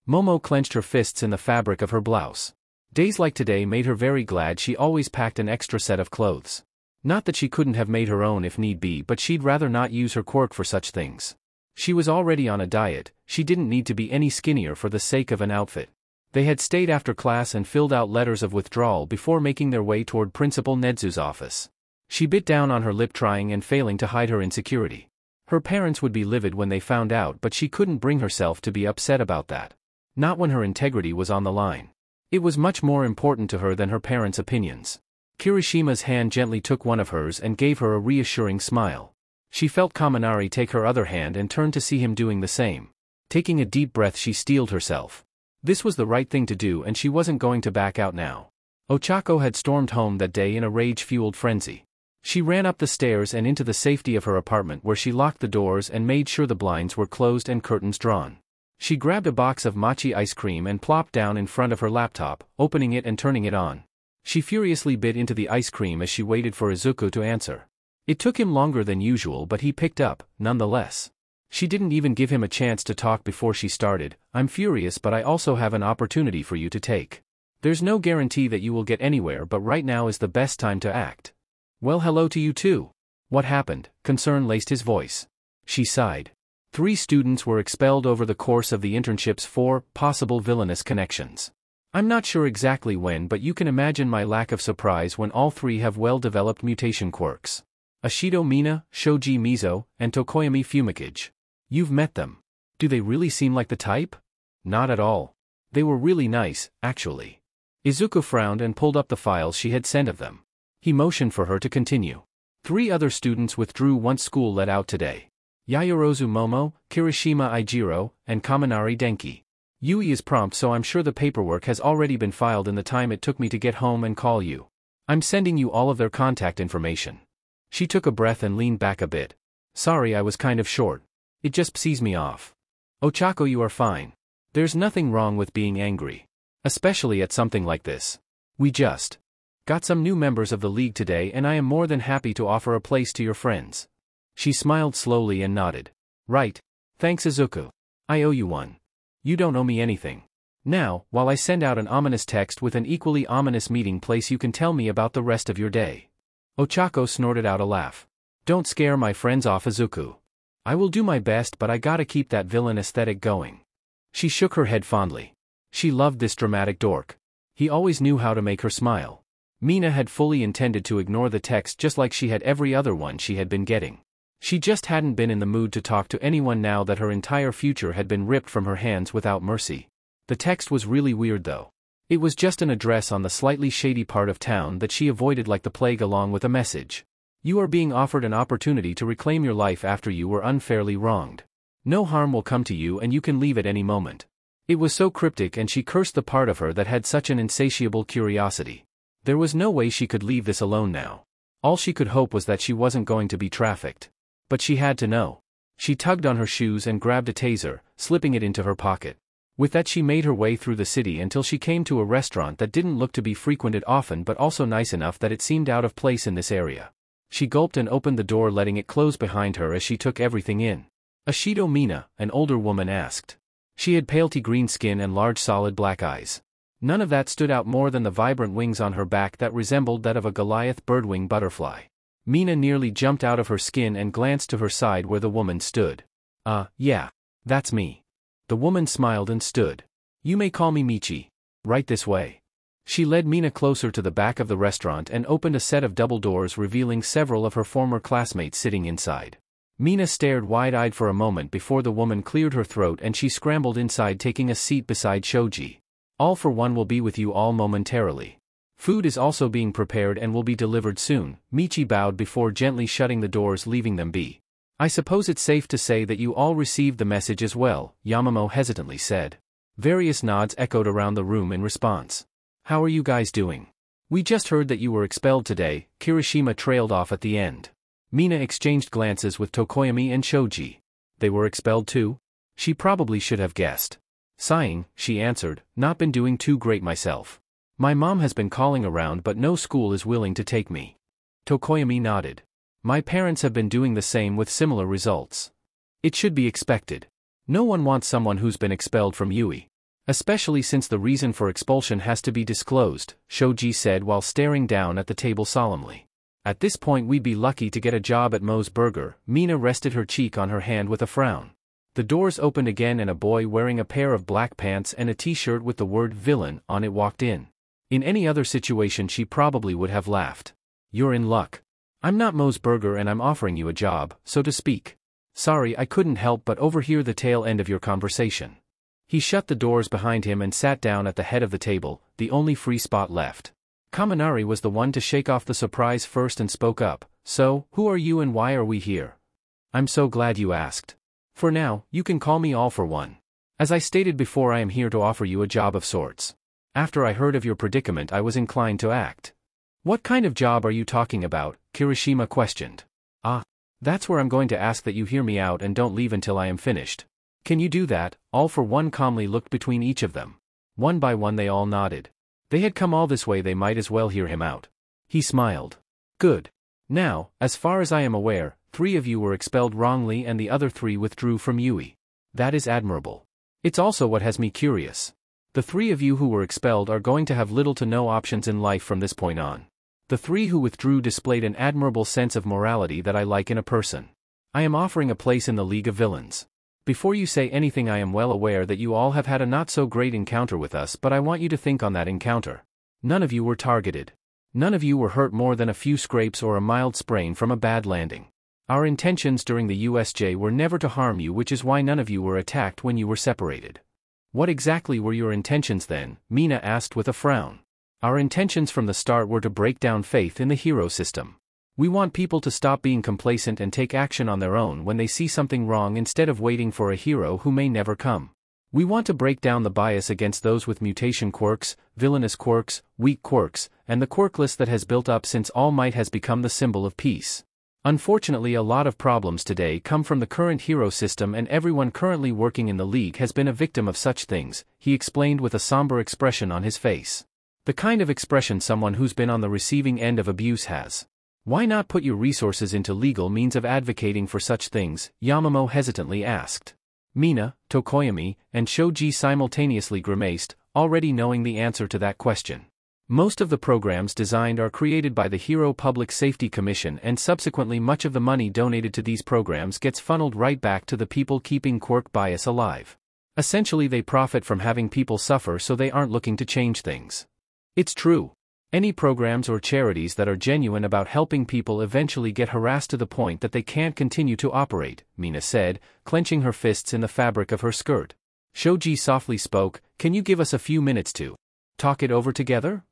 Momo clenched her fists in the fabric of her blouse. Days like today made her very glad she always packed an extra set of clothes. Not that she couldn't have made her own if need be, but she'd rather not use her quirk for such things. She was already on a diet, she didn't need to be any skinnier for the sake of an outfit. They had stayed after class and filled out letters of withdrawal before making their way toward Principal Nedzu's office. She bit down on her lip, trying and failing to hide her insecurity. Her parents would be livid when they found out, but she couldn't bring herself to be upset about that. Not when her integrity was on the line. It was much more important to her than her parents' opinions. Kirishima's hand gently took one of hers and gave her a reassuring smile. She felt Kaminari take her other hand and turned to see him doing the same. Taking a deep breath, she steeled herself. This was the right thing to do and she wasn't going to back out now. Ochako had stormed home that day in a rage-fueled frenzy. She ran up the stairs and into the safety of her apartment, where she locked the doors and made sure the blinds were closed and curtains drawn. She grabbed a box of mochi ice cream and plopped down in front of her laptop, opening it and turning it on. She furiously bit into the ice cream as she waited for Izuku to answer. It took him longer than usual, but he picked up, nonetheless. She didn't even give him a chance to talk before she started. I'm furious, but I also have an opportunity for you to take. There's no guarantee that you will get anywhere, but right now is the best time to act. Well, hello to you too. What happened? Concern laced his voice. She sighed. 3 students were expelled over the course of the internship's 4 possible villainous connections. I'm not sure exactly when, but you can imagine my lack of surprise when all 3 have well-developed mutation quirks. Ashido Mina, Shoji Mizo, and Tokoyami Fumikage. You've met them. Do they really seem like the type? Not at all. They were really nice, actually. Izuku frowned and pulled up the files she had sent of them. He motioned for her to continue. 3 other students withdrew once school let out today. Yayorozu Momo, Kirishima Ijiro, and Kaminari Denki. Yui is prompt, so I'm sure the paperwork has already been filed in the time it took me to get home and call you. I'm sending you all of their contact information. She took a breath and leaned back a bit. Sorry, I was kind of short. It just pisses me off. Ochako, you are fine. There's nothing wrong with being angry. Especially at something like this. We just got some new members of the league today and I am more than happy to offer a place to your friends. She smiled slowly and nodded. Right. Thanks, Izuku. I owe you one. You don't owe me anything. Now, while I send out an ominous text with an equally ominous meeting place, you can tell me about the rest of your day. Ochako snorted out a laugh. Don't scare my friends off, Izuku. I will do my best, but I gotta keep that villain aesthetic going. She shook her head fondly. She loved this dramatic dork. He always knew how to make her smile. Mina had fully intended to ignore the text just like she had every other one she had been getting. She just hadn't been in the mood to talk to anyone now that her entire future had been ripped from her hands without mercy. The text was really weird though. It was just an address on the slightly shady part of town that she avoided like the plague, along with a message. You are being offered an opportunity to reclaim your life after you were unfairly wronged. No harm will come to you and you can leave at any moment. It was so cryptic and she cursed the part of her that had such an insatiable curiosity. There was no way she could leave this alone now. All she could hope was that she wasn't going to be trafficked. But she had to know. She tugged on her shoes and grabbed a taser, slipping it into her pocket. With that she made her way through the city until she came to a restaurant that didn't look to be frequented often but also nice enough that it seemed out of place in this area. She gulped and opened the door, letting it close behind her as she took everything in. Ashido Mina, an older woman, asked. She had palety green skin and large solid black eyes. None of that stood out more than the vibrant wings on her back that resembled that of a Goliath birdwing butterfly. Mina nearly jumped out of her skin and glanced to her side where the woman stood. Yeah. That's me. The woman smiled and stood. You may call me Michi. Right this way. She led Mina closer to the back of the restaurant and opened a set of double doors, revealing several of her former classmates sitting inside. Mina stared wide-eyed for a moment before the woman cleared her throat and she scrambled inside, taking a seat beside Shoji. All for one will be with you all momentarily. Food is also being prepared and will be delivered soon. Michi bowed before gently shutting the doors, leaving them be. I suppose it's safe to say that you all received the message as well, Yamamoto hesitantly said. Various nods echoed around the room in response. How are you guys doing? We just heard that you were expelled today, Kirishima trailed off at the end. Mina exchanged glances with Tokoyami and Shoji. They were expelled too? She probably should have guessed. Sighing, she answered, "Not been doing too great myself. My mom has been calling around but no school is willing to take me." Tokoyami nodded. "My parents have been doing the same with similar results. It should be expected. No one wants someone who's been expelled from UE. Especially since the reason for expulsion has to be disclosed," Shoji said while staring down at the table solemnly. "At this point we'd be lucky to get a job at Moe's Burger." Mina rested her cheek on her hand with a frown. The doors opened again and a boy wearing a pair of black pants and a t-shirt with the word villain on it walked in. In any other situation she probably would have laughed. "You're in luck. I'm not Moe's Burger and I'm offering you a job, so to speak. Sorry, I couldn't help but overhear the tail end of your conversation." He shut the doors behind him and sat down at the head of the table, the only free spot left. Kaminari was the one to shake off the surprise first and spoke up. "So, who are you and why are we here?" "I'm so glad you asked. For now, you can call me All for One. As I stated before, I am here to offer you a job of sorts. After I heard of your predicament I was inclined to act." "What kind of job are you talking about?" Kirishima questioned. "Ah, that's where I'm going to ask that you hear me out and don't leave until I am finished. Can you do that?" All for One calmly looked between each of them. One by one they all nodded. They had come all this way, they might as well hear him out. He smiled. "Good. Now, as far as I am aware, 3 of you were expelled wrongly and the other 3 withdrew from UE. That is admirable. It's also what has me curious. The 3 of you who were expelled are going to have little to no options in life from this point on. The 3 who withdrew displayed an admirable sense of morality that I like in a person. I am offering a place in the League of Villains. Before you say anything, I am well aware that you all have had a not-so-great encounter with us, but I want you to think on that encounter. None of you were targeted. None of you were hurt more than a few scrapes or a mild sprain from a bad landing. Our intentions during the USJ were never to harm you, which is why none of you were attacked when you were separated." "What exactly were your intentions then?" Mina asked with a frown. "Our intentions from the start were to break down faith in the hero system. We want people to stop being complacent and take action on their own when they see something wrong instead of waiting for a hero who may never come. We want to break down the bias against those with mutation quirks, villainous quirks, weak quirks, and the quirkless that has built up since All Might has become the symbol of peace. Unfortunately, a lot of problems today come from the current hero system and everyone currently working in the League has been a victim of such things," he explained with a somber expression on his face. "The kind of expression someone who's been on the receiving end of abuse has. Why not put your resources into legal means of advocating for such things?" Yamamoto hesitantly asked. Mina, Tokoyami, and Shoji simultaneously grimaced, already knowing the answer to that question. Most of the programs designed are created by the Hero Public Safety Commission and subsequently much of the money donated to these programs gets funneled right back to the people keeping quirk bias alive. Essentially they profit from having people suffer, so they aren't looking to change things. It's true. Any programs or charities that are genuine about helping people eventually get harassed to the point that they can't continue to operate, Mina said, clenching her fists in the fabric of her skirt. Shoji softly spoke, "Can you give us a few minutes to talk it over together?"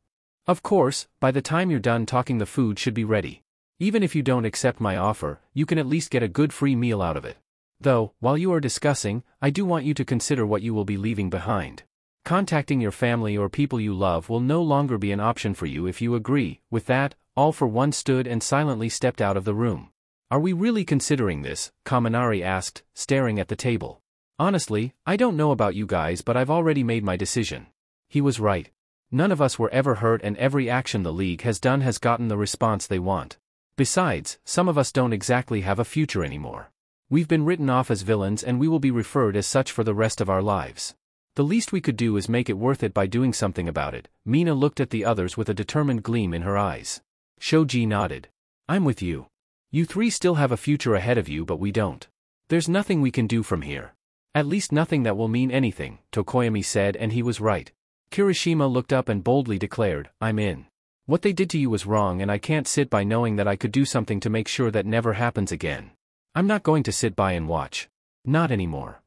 "Of course, by the time you're done talking the food should be ready. Even if you don't accept my offer, you can at least get a good free meal out of it. Though, while you are discussing, I do want you to consider what you will be leaving behind. Contacting your family or people you love will no longer be an option for you if you agree." With that, All for One stood and silently stepped out of the room. "Are we really considering this?" Kaminari asked, staring at the table. "Honestly, I don't know about you guys, but I've already made my decision." He was right. None of us were ever hurt and every action the League has done has gotten the response they want. Besides, some of us don't exactly have a future anymore. We've been written off as villains and we will be referred as such for the rest of our lives. The least we could do is make it worth it by doing something about it." Mina looked at the others with a determined gleam in her eyes. Shoji nodded. "I'm with you. You 3 still have a future ahead of you, but we don't. There's nothing we can do from here. At least nothing that will mean anything," Tokoyami said, and he was right. Kirishima looked up and boldly declared, "I'm in. What they did to you was wrong and I can't sit by knowing that I could do something to make sure that never happens again. I'm not going to sit by and watch. Not anymore."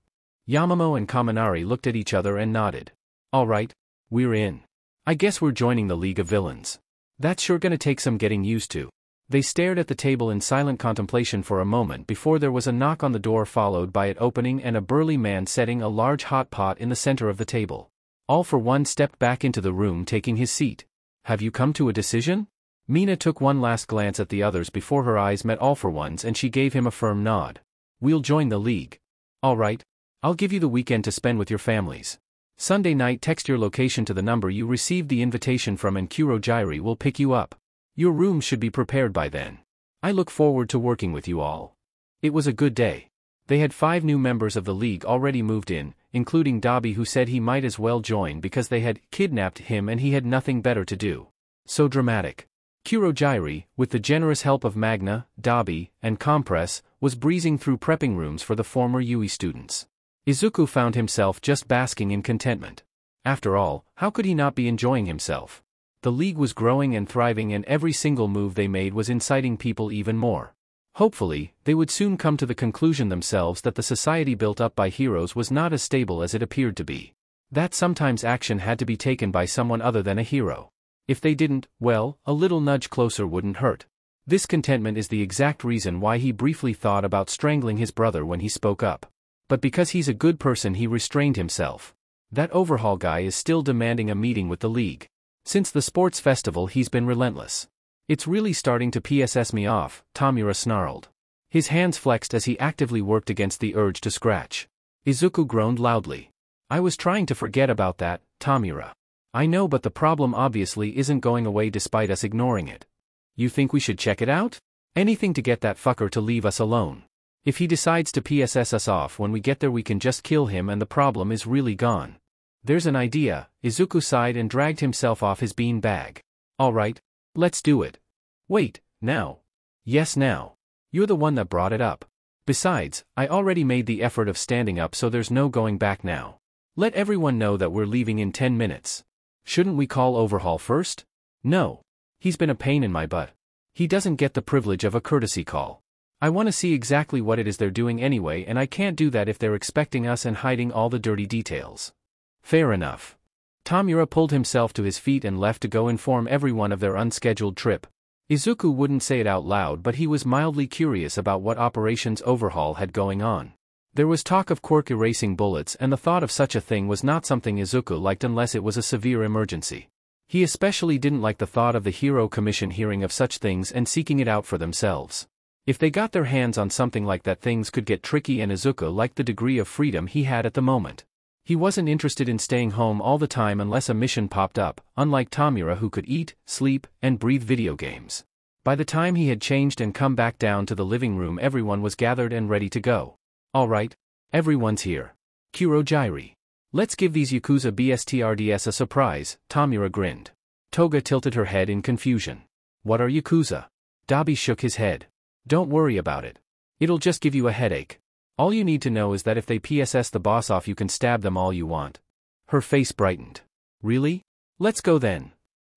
Yamamoto and Kaminari looked at each other and nodded. "All right. We're in. I guess we're joining the League of Villains. That's sure gonna take some getting used to." They stared at the table in silent contemplation for a moment before there was a knock on the door followed by it opening and a burly man setting a large hot pot in the center of the table. All for One stepped back into the room, taking his seat. "Have you come to a decision?" Mina took one last glance at the others before her eyes met All for One's and she gave him a firm nod. "We'll join the League." "All right. I'll give you the weekend to spend with your families. Sunday night, text your location to the number you received the invitation from and Kurogyri will pick you up. Your room should be prepared by then. I look forward to working with you all. It was a good day. They had 5 new members of the league already moved in, including Dabi, who said he might as well join because they had kidnapped him and he had nothing better to do. So dramatic. Kurogyri, with the generous help of Magna, Dabi, and Compress, was breezing through prepping rooms for the former Yui students. Izuku found himself just basking in contentment. After all, how could he not be enjoying himself? The league was growing and thriving, and every single move they made was inciting people even more. Hopefully, they would soon come to the conclusion themselves that the society built up by heroes was not as stable as it appeared to be. That sometimes action had to be taken by someone other than a hero. If they didn't, well, a little nudge closer wouldn't hurt. This contentment is the exact reason why he briefly thought about strangling his brother when he spoke up. But because he's a good person, he restrained himself. That overhaul guy is still demanding a meeting with the league. Since the sports festival, he's been relentless. It's really starting to piss me off, Tamura snarled. His hands flexed as he actively worked against the urge to scratch. Izuku groaned loudly. I was trying to forget about that, Tamura. I know, but the problem obviously isn't going away despite us ignoring it. You think we should check it out? Anything to get that fucker to leave us alone. If he decides to PSS us off when we get there, we can just kill him and the problem is really gone. There's an idea. Izuku sighed and dragged himself off his bean bag. Alright, let's do it. Wait, now. Yes, now. You're the one that brought it up. Besides, I already made the effort of standing up, so there's no going back now. Let everyone know that we're leaving in 10 minutes. Shouldn't we call Overhaul first? No. He's been a pain in my butt. He doesn't get the privilege of a courtesy call. I want to see exactly what it is they're doing anyway, and I can't do that if they're expecting us and hiding all the dirty details. Fair enough. Tamura pulled himself to his feet and left to go inform everyone of their unscheduled trip. Izuku wouldn't say it out loud, but he was mildly curious about what operations Overhaul had going on. There was talk of Quirk erasing bullets, and the thought of such a thing was not something Izuku liked unless it was a severe emergency. He especially didn't like the thought of the Hero Commission hearing of such things and seeking it out for themselves. If they got their hands on something like that, things could get tricky, and Izuku liked the degree of freedom he had at the moment. He wasn't interested in staying home all the time unless a mission popped up, unlike Tamura, who could eat, sleep, and breathe video games. By the time he had changed and come back down to the living room, everyone was gathered and ready to go. Alright, everyone's here. Kurogyri. Let's give these Yakuza BSTRDS a surprise, Tamura grinned. Toga tilted her head in confusion. What are Yakuza? Dabi shook his head. Don't worry about it. It'll just give you a headache. All you need to know is that if they PSS the boss off, you can stab them all you want. Her face brightened. Really? Let's go then.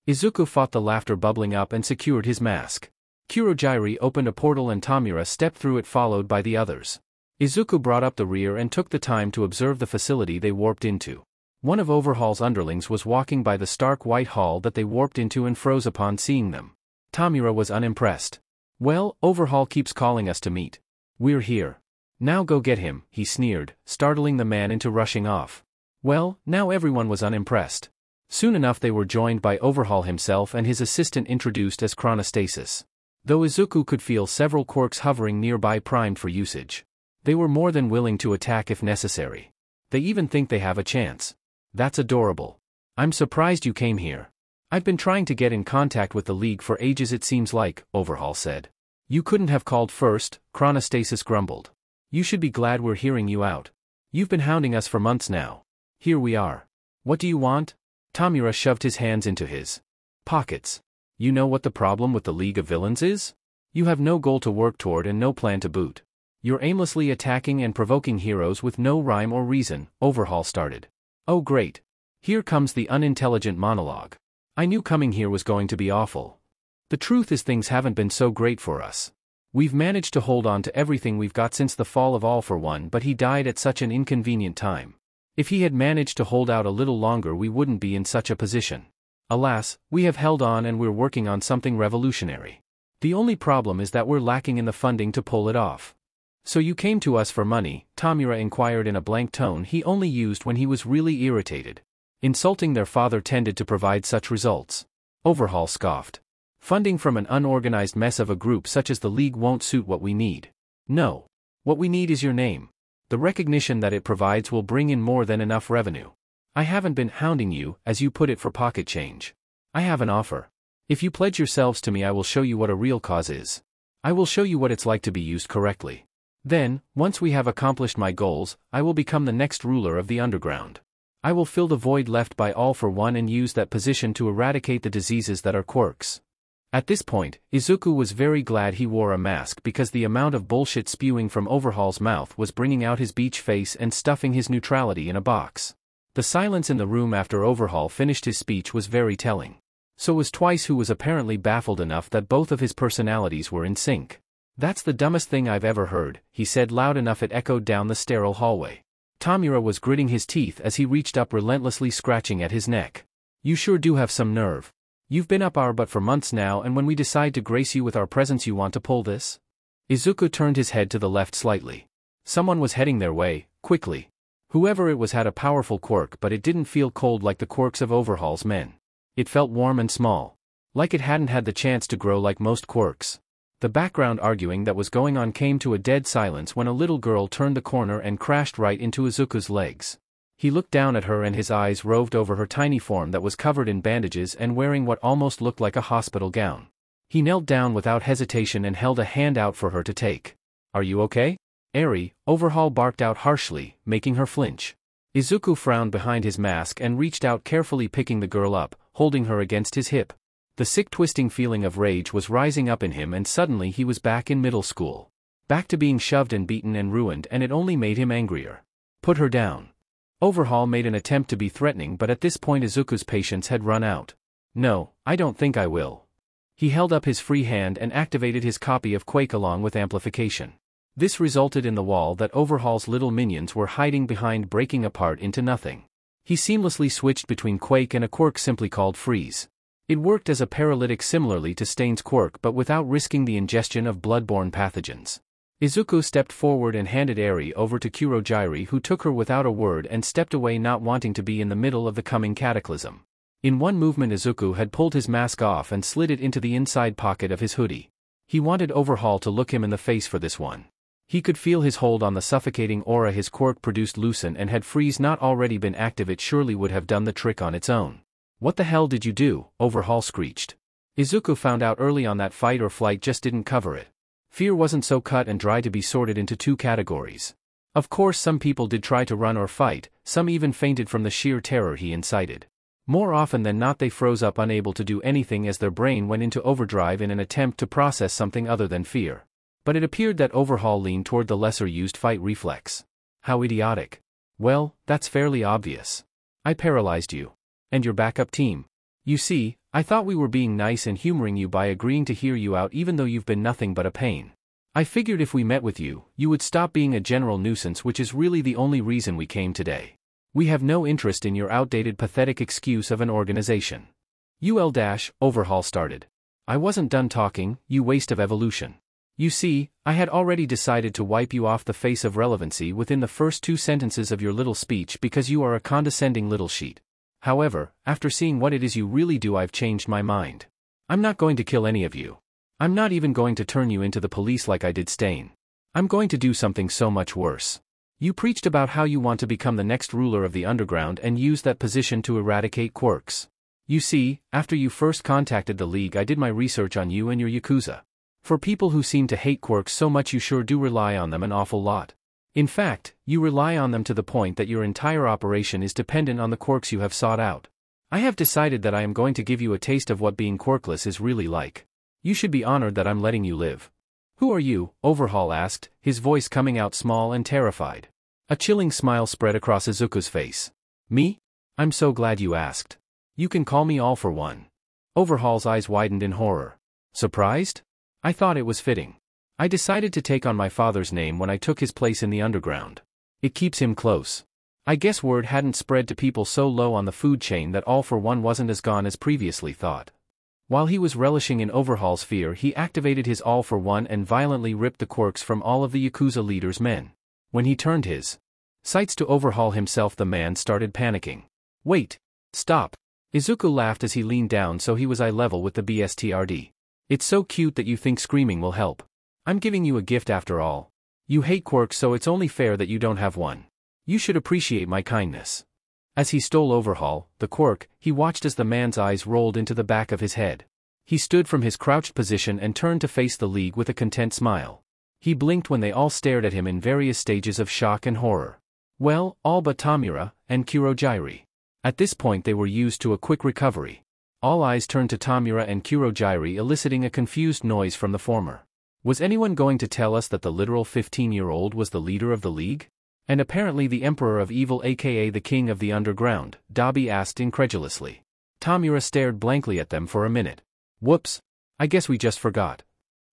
Izuku fought the laughter bubbling up and secured his mask. Kurogyri opened a portal and Tamura stepped through it, followed by the others. Izuku brought up the rear and took the time to observe the facility they warped into. One of Overhaul's underlings was walking by the stark white hall that they warped into and froze upon seeing them. Tamura was unimpressed. Well, Overhaul keeps calling us to meet. We're here. Now go get him, he sneered, startling the man into rushing off. Well, now everyone was unimpressed. Soon enough they were joined by Overhaul himself and his assistant, introduced as Chronostasis. Though Izuku could feel several quirks hovering nearby primed for usage. They were more than willing to attack if necessary. They even think they have a chance. That's adorable. I'm surprised you came here. I've been trying to get in contact with the League for ages, it seems like, Overhaul said. You couldn't have called first, Chronostasis grumbled. You should be glad we're hearing you out. You've been hounding us for months now. Here we are. What do you want? Tamura shoved his hands into his pockets. You know what the problem with the League of Villains is? You have no goal to work toward and no plan to boot. You're aimlessly attacking and provoking heroes with no rhyme or reason, Overhaul started. Oh great. Here comes the unintelligent monologue. I knew coming here was going to be awful. The truth is, things haven't been so great for us. We've managed to hold on to everything we've got since the fall of All for One, but he died at such an inconvenient time. If he had managed to hold out a little longer, we wouldn't be in such a position. Alas, we have held on and we're working on something revolutionary. The only problem is that we're lacking in the funding to pull it off. So you came to us for money? Tamura inquired in a blank tone he only used when he was really irritated. Insulting their father tended to provide such results. Overhaul scoffed. Funding from an unorganized mess of a group such as the League won't suit what we need. No. What we need is your name. The recognition that it provides will bring in more than enough revenue. I haven't been hounding you, as you put it, for pocket change. I have an offer. If you pledge yourselves to me, I will show you what a real cause is. I will show you what it's like to be used correctly. Then, once we have accomplished my goals, I will become the next ruler of the underground. I will fill the void left by All for One and use that position to eradicate the diseases that are quirks. At this point, Izuku was very glad he wore a mask because the amount of bullshit spewing from Overhaul's mouth was bringing out his beach face and stuffing his neutrality in a box. The silence in the room after Overhaul finished his speech was very telling. So was Twice, who was apparently baffled enough that both of his personalities were in sync. That's the dumbest thing I've ever heard, he said loud enough it echoed down the sterile hallway. Tamura was gritting his teeth as he reached up, relentlessly scratching at his neck. You sure do have some nerve. You've been up our butt for months now, and when we decide to grace you with our presence you want to pull this? Izuku turned his head to the left slightly. Someone was heading their way, quickly. Whoever it was had a powerful quirk, but it didn't feel cold like the quirks of Overhaul's men. It felt warm and small. Like it hadn't had the chance to grow like most quirks. The background arguing that was going on came to a dead silence when a little girl turned the corner and crashed right into Izuku's legs. He looked down at her and his eyes roved over her tiny form that was covered in bandages and wearing what almost looked like a hospital gown. He knelt down without hesitation and held a hand out for her to take. Are you okay? Eri, Overhaul barked out harshly, making her flinch. Izuku frowned behind his mask and reached out, carefully picking the girl up, holding her against his hip. The sick, twisting feeling of rage was rising up in him, and suddenly he was back in middle school. Back to being shoved and beaten and ruined, and it only made him angrier. Put her down. Overhaul made an attempt to be threatening, but at this point Izuku's patience had run out. No, I don't think I will. He held up his free hand and activated his copy of Quake along with amplification. This resulted in the wall that Overhaul's little minions were hiding behind breaking apart into nothing. He seamlessly switched between Quake and a quirk simply called Freeze. It worked as a paralytic similarly to Stain's quirk, but without risking the ingestion of bloodborne pathogens. Izuku stepped forward and handed Eri over to Kurojiiri, who took her without a word and stepped away, not wanting to be in the middle of the coming cataclysm. In one movement Izuku had pulled his mask off and slid it into the inside pocket of his hoodie. He wanted Overhaul to look him in the face for this one. He could feel his hold on the suffocating aura his quirk produced loosen, and had Freeze not already been active it surely would have done the trick on its own. What the hell did you do? Overhaul screeched. Izuku found out early on that fight or flight just didn't cover it. Fear wasn't so cut and dry to be sorted into two categories. Of course some people did try to run or fight, some even fainted from the sheer terror he incited. More often than not they froze up, unable to do anything as their brain went into overdrive in an attempt to process something other than fear. But it appeared that Overhaul leaned toward the lesser-used fight reflex. How idiotic. Well, that's fairly obvious. I paralyzed you. And your backup team. You see, I thought we were being nice and humoring you by agreeing to hear you out even though you've been nothing but a pain. I figured if we met with you, you would stop being a general nuisance, which is really the only reason we came today. We have no interest in your outdated, pathetic excuse of an organization. Overhaul started. I wasn't done talking, you waste of evolution. You see, I had already decided to wipe you off the face of relevancy within the first 2 sentences of your little speech because you are a condescending little sheet. However, after seeing what it is you really do, I've changed my mind. I'm not going to kill any of you. I'm not even going to turn you into the police like I did Stain. I'm going to do something so much worse. You preached about how you want to become the next ruler of the underground and use that position to eradicate quirks. You see, after you first contacted the League, I did my research on you and your Yakuza. For people who seem to hate quirks so much, you sure do rely on them an awful lot. In fact, you rely on them to the point that your entire operation is dependent on the quirks you have sought out. I have decided that I am going to give you a taste of what being quirkless is really like. You should be honored that I'm letting you live. Who are you? Overhaul asked, his voice coming out small and terrified. A chilling smile spread across Izuku's face. Me? I'm so glad you asked. You can call me All for One. Overhaul's eyes widened in horror. Surprised? I thought it was fitting. I decided to take on my father's name when I took his place in the underground. It keeps him close. I guess word hadn't spread to people so low on the food chain that All for One wasn't as gone as previously thought. While he was relishing in Overhaul's fear, he activated his All for One and violently ripped the quirks from all of the Yakuza leader's men. When he turned his sights to Overhaul himself, the man started panicking. Wait. Stop. Izuku laughed as he leaned down so he was eye level with the BSTRD. It's so cute that you think screaming will help. I'm giving you a gift after all. You hate quirks, so it's only fair that you don't have one. You should appreciate my kindness. As he stole overhaul, the Quirk, he watched as the man's eyes rolled into the back of his head. He stood from his crouched position and turned to face the League with a content smile. He blinked when they all stared at him in various stages of shock and horror. Well, all but Tamura and Kurojairi. At this point they were used to a quick recovery. All eyes turned to Tamura and Kurojairi, eliciting a confused noise from the former. Was anyone going to tell us that the literal 15-year-old was the leader of the League? And apparently the Emperor of Evil, aka the King of the Underground, Dabi asked incredulously. Tamura stared blankly at them for a minute. Whoops. I guess we just forgot.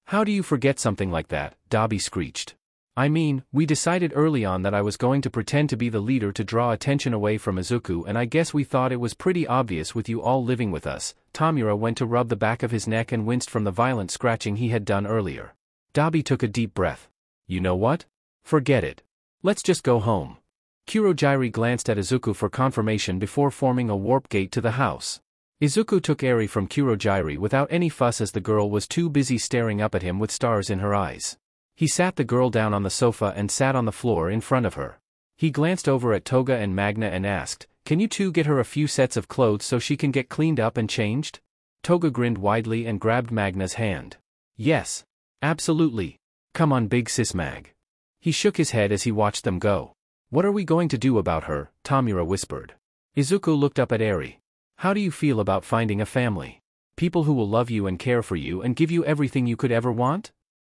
How do you forget something like that? Dabi screeched. I mean, we decided early on that I was going to pretend to be the leader to draw attention away from Izuku, and I guess we thought it was pretty obvious with you all living with us. Tamura went to rub the back of his neck and winced from the violent scratching he had done earlier. Dabi took a deep breath. You know what? Forget it. Let's just go home. Kurojairi glanced at Izuku for confirmation before forming a warp gate to the house. Izuku took Eri from Kurojairi without any fuss as the girl was too busy staring up at him with stars in her eyes. He sat the girl down on the sofa and sat on the floor in front of her. He glanced over at Toga and Magna and asked, "Can you two get her a few sets of clothes so she can get cleaned up and changed?" Toga grinned widely and grabbed Magna's hand. Yes. Absolutely. Come on, big sis Mag. He shook his head as he watched them go. What are we going to do about her? Tamura whispered. Izuku looked up at Eri. How do you feel about finding a family? People who will love you and care for you and give you everything you could ever want?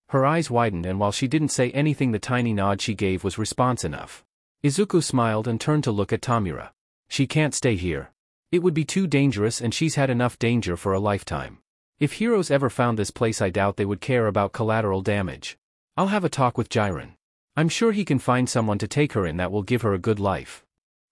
Her eyes widened, and while she didn't say anything, the tiny nod she gave was response enough. Izuku smiled and turned to look at Tamura. She can't stay here. It would be too dangerous, and she's had enough danger for a lifetime. If heroes ever found this place, I doubt they would care about collateral damage. I'll have a talk with Jiren. I'm sure he can find someone to take her in that will give her a good life.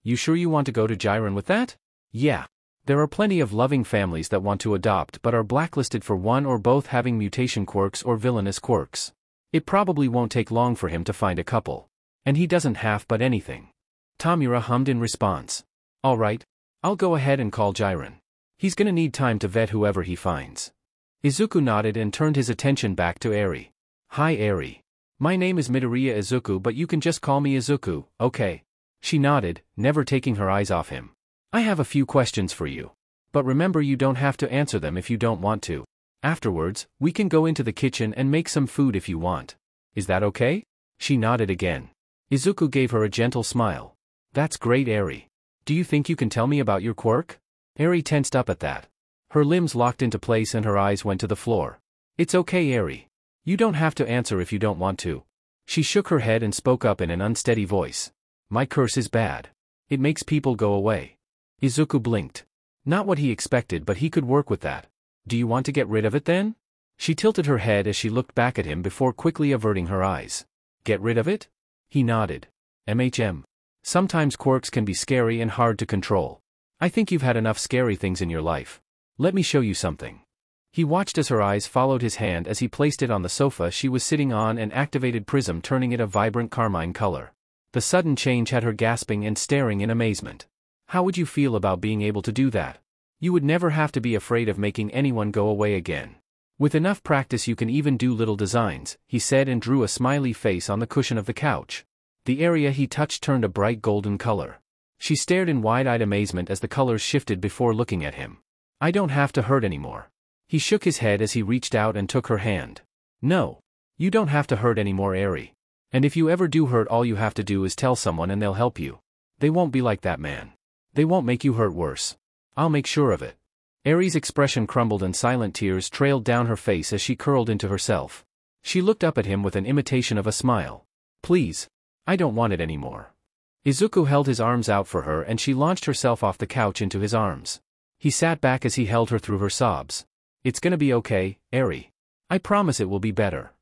You sure you want to go to Jiren with that? Yeah. There are plenty of loving families that want to adopt but are blacklisted for one or both having mutation quirks or villainous quirks. It probably won't take long for him to find a couple. And he doesn't have but anything. Tamura hummed in response. Alright. I'll go ahead and call Jiren. He's gonna need time to vet whoever he finds. Izuku nodded and turned his attention back to Eri. Hi Eri. My name is Midoriya Izuku, but you can just call me Izuku, okay? She nodded, never taking her eyes off him. I have a few questions for you. But remember, you don't have to answer them if you don't want to. Afterwards, we can go into the kitchen and make some food if you want. Is that okay? She nodded again. Izuku gave her a gentle smile. That's great, Eri. Do you think you can tell me about your quirk? Eri tensed up at that. Her limbs locked into place and her eyes went to the floor. It's okay, Eri. You don't have to answer if you don't want to. She shook her head and spoke up in an unsteady voice. My curse is bad. It makes people go away. Izuku blinked. Not what he expected, but he could work with that. Do you want to get rid of it then? She tilted her head as she looked back at him before quickly averting her eyes. Get rid of it? He nodded. Sometimes quirks can be scary and hard to control. I think you've had enough scary things in your life. Let me show you something. He watched as her eyes followed his hand as he placed it on the sofa she was sitting on and activated prism, turning it a vibrant carmine color. The sudden change had her gasping and staring in amazement. How would you feel about being able to do that? You would never have to be afraid of making anyone go away again. With enough practice you can even do little designs, he said and drew a smiley face on the cushion of the couch. The area he touched turned a bright golden color. She stared in wide-eyed amazement as the colors shifted before looking at him. I don't have to hurt anymore. He shook his head as he reached out and took her hand. No. You don't have to hurt anymore, Eri. And if you ever do hurt, all you have to do is tell someone and they'll help you. They won't be like that man. They won't make you hurt worse. I'll make sure of it. Eri's expression crumbled and silent tears trailed down her face as she curled into herself. She looked up at him with an imitation of a smile. Please. I don't want it anymore. Izuku held his arms out for her and she launched herself off the couch into his arms. He sat back as he held her through her sobs. It's gonna be okay, Eri. I promise it will be better.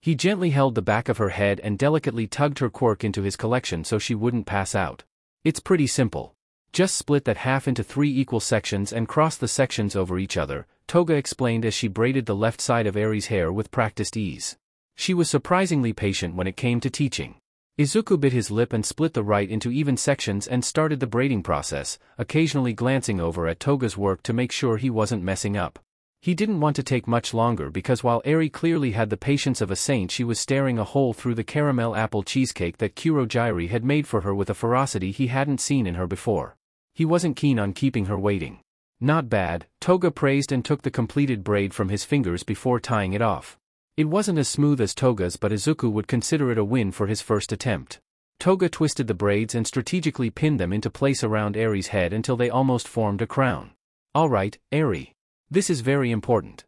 He gently held the back of her head and delicately tugged her quirk into his collection so she wouldn't pass out. It's pretty simple. Just split that half into 3 equal sections and cross the sections over each other, Toga explained as she braided the left side of Eri's hair with practiced ease. She was surprisingly patient when it came to teaching. Izuku bit his lip and split the right into even sections and started the braiding process, occasionally glancing over at Toga's work to make sure he wasn't messing up. He didn't want to take much longer because while Eri clearly had the patience of a saint, she was staring a hole through the caramel apple cheesecake that Kurojairi had made for her with a ferocity he hadn't seen in her before. He wasn't keen on keeping her waiting. Not bad, Toga praised and took the completed braid from his fingers before tying it off. It wasn't as smooth as Toga's, but Izuku would consider it a win for his first attempt. Toga twisted the braids and strategically pinned them into place around Eri's head until they almost formed a crown. "Alright, Eri. This is very important,"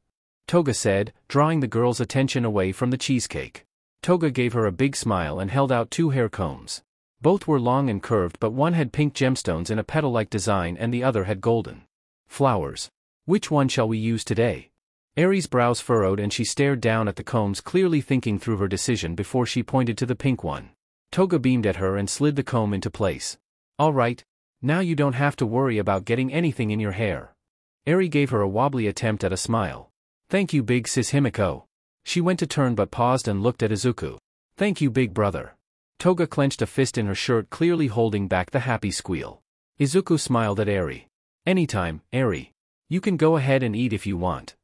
Toga said, drawing the girl's attention away from the cheesecake. Toga gave her a big smile and held out 2 hair combs. Both were long and curved, but one had pink gemstones in a petal-like design and the other had golden flowers. "Which one shall we use today?" Eri's brows furrowed and she stared down at the combs, clearly thinking through her decision before she pointed to the pink one. Toga beamed at her and slid the comb into place. "Alright. Now you don't have to worry about getting anything in your hair." Eri gave her a wobbly attempt at a smile. "Thank you, big sis Himiko." She went to turn but paused and looked at Izuku. "Thank you, big brother." Toga clenched a fist in her shirt, clearly holding back the happy squeal. Izuku smiled at Eri. "Anytime, Eri. You can go ahead and eat if you want."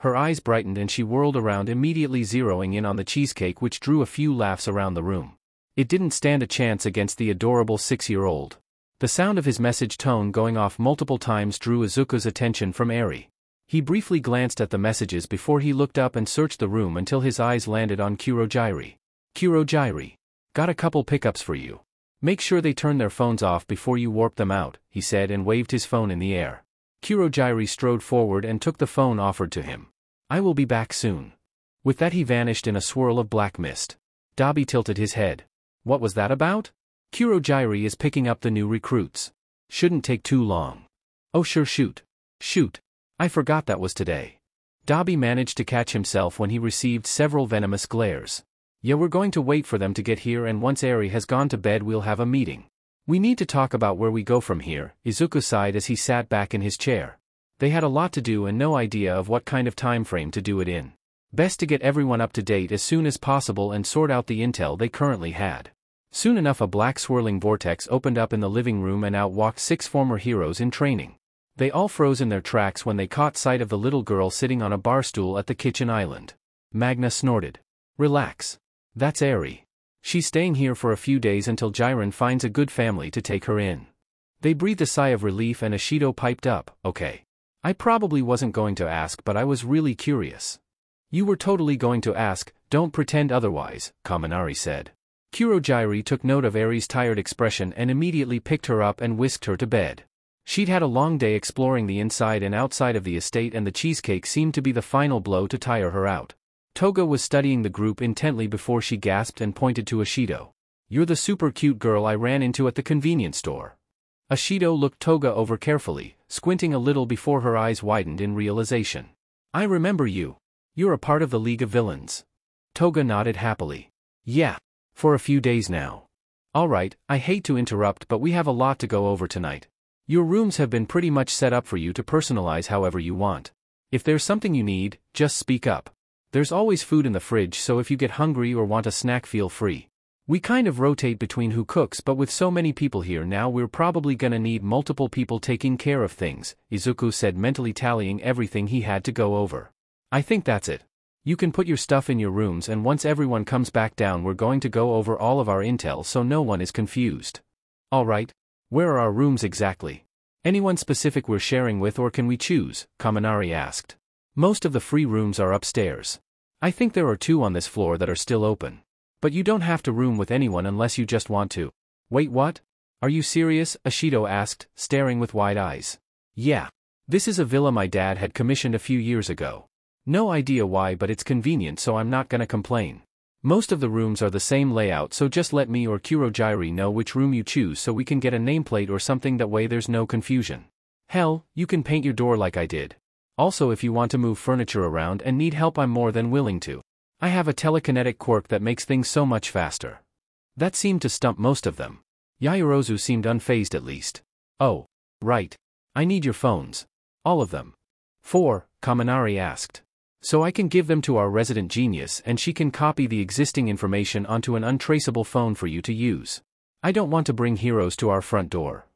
Her eyes brightened and she whirled around, immediately zeroing in on the cheesecake, which drew a few laughs around the room. It didn't stand a chance against the adorable 6-year-old. The sound of his message tone going off multiple times drew Izuku's attention from Eri. He briefly glanced at the messages before he looked up and searched the room until his eyes landed on Kurogyri. "Kurogyri. Got a couple pickups for you. Make sure they turn their phones off before you warp them out," he said and waved his phone in the air. Kurogyri strode forward and took the phone offered to him. "I will be back soon." With that he vanished in a swirl of black mist. Dabi tilted his head. "What was that about?" "Kurogyri is picking up the new recruits. Shouldn't take too long." "Oh sure, shoot. Shoot. I forgot that was today." Dabi managed to catch himself when he received several venomous glares. "Yeah, we're going to wait for them to get here, and once Eri has gone to bed we'll have a meeting. We need to talk about where we go from here," Izuku sighed as he sat back in his chair. They had a lot to do and no idea of what kind of time frame to do it in. Best to get everyone up to date as soon as possible and sort out the intel they currently had. Soon enough a black swirling vortex opened up in the living room and out walked 6 former heroes in training. They all froze in their tracks when they caught sight of the little girl sitting on a bar stool at the kitchen island. Magna snorted. "Relax. That's Eri. She's staying here for a few days until Jiren finds a good family to take her in." They breathed a sigh of relief and Ashido piped up, "Okay. I probably wasn't going to ask, but I was really curious." "You were totally going to ask, don't pretend otherwise," Kaminari said. Kurogyri took note of Eri's tired expression and immediately picked her up and whisked her to bed. She'd had a long day exploring the inside and outside of the estate, and the cheesecake seemed to be the final blow to tire her out. Toga was studying the group intently before she gasped and pointed to Ashido. "You're the super cute girl I ran into at the convenience store." Ashido looked Toga over carefully, squinting a little before her eyes widened in realization. "I remember you. You're a part of the League of Villains." Toga nodded happily. "Yeah. For a few days now." "Alright, I hate to interrupt, but we have a lot to go over tonight. Your rooms have been pretty much set up for you to personalize however you want. If there's something you need, just speak up. There's always food in the fridge, so if you get hungry or want a snack, feel free. We kind of rotate between who cooks, but with so many people here now we're probably gonna need multiple people taking care of things," Izuku said, mentally tallying everything he had to go over. "I think that's it. You can put your stuff in your rooms, and once everyone comes back down we're going to go over all of our intel so no one is confused." "Alright. Where are our rooms exactly? Anyone specific we're sharing with, or can we choose?" Kaminari asked. "Most of the free rooms are upstairs. I think there are 2 on this floor that are still open. But you don't have to room with anyone unless you just want to." "Wait, what? Are you serious?" Ashido asked, staring with wide eyes. "Yeah. This is a villa my dad had commissioned a few years ago. No idea why, but it's convenient, so I'm not gonna complain. Most of the rooms are the same layout, so just let me or Kurogyri know which room you choose so we can get a nameplate or something, that way there's no confusion. Hell, you can paint your door like I did. Also, if you want to move furniture around and need help, I'm more than willing to. I have a telekinetic quirk that makes things so much faster." That seemed to stump most of them. Yaoyorozu seemed unfazed at least. "Oh, right. I need your phones. All of them." "For?" Kaminari asked. "So I can give them to our resident genius and she can copy the existing information onto an untraceable phone for you to use. I don't want to bring heroes to our front door."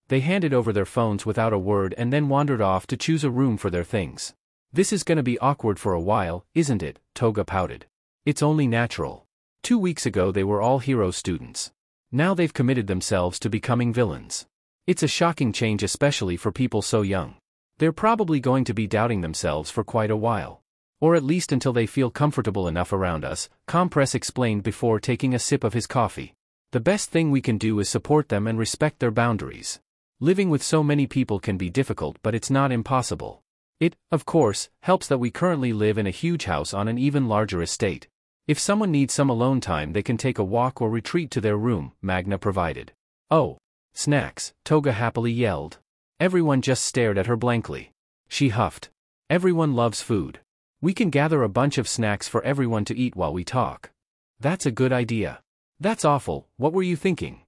They handed over their phones without a word and then wandered off to choose a room for their things. "This is gonna be awkward for a while, isn't it?" Toga pouted. "It's only natural. 2 weeks ago they were all hero students. Now they've committed themselves to becoming villains. It's a shocking change, especially for people so young. They're probably going to be doubting themselves for quite a while. Or at least until they feel comfortable enough around us, Compress explained before taking a sip of his coffee. The best thing we can do is support them and respect their boundaries. Living with so many people can be difficult, but it's not impossible. It, of course, helps that we currently live in a huge house on an even larger estate. If someone needs some alone time, they can take a walk or retreat to their room, Magna provided. Oh, snacks, Toga happily yelled. Everyone just stared at her blankly. She huffed. Everyone loves food. We can gather a bunch of snacks for everyone to eat while we talk. That's a good idea. That's awful, what were you thinking?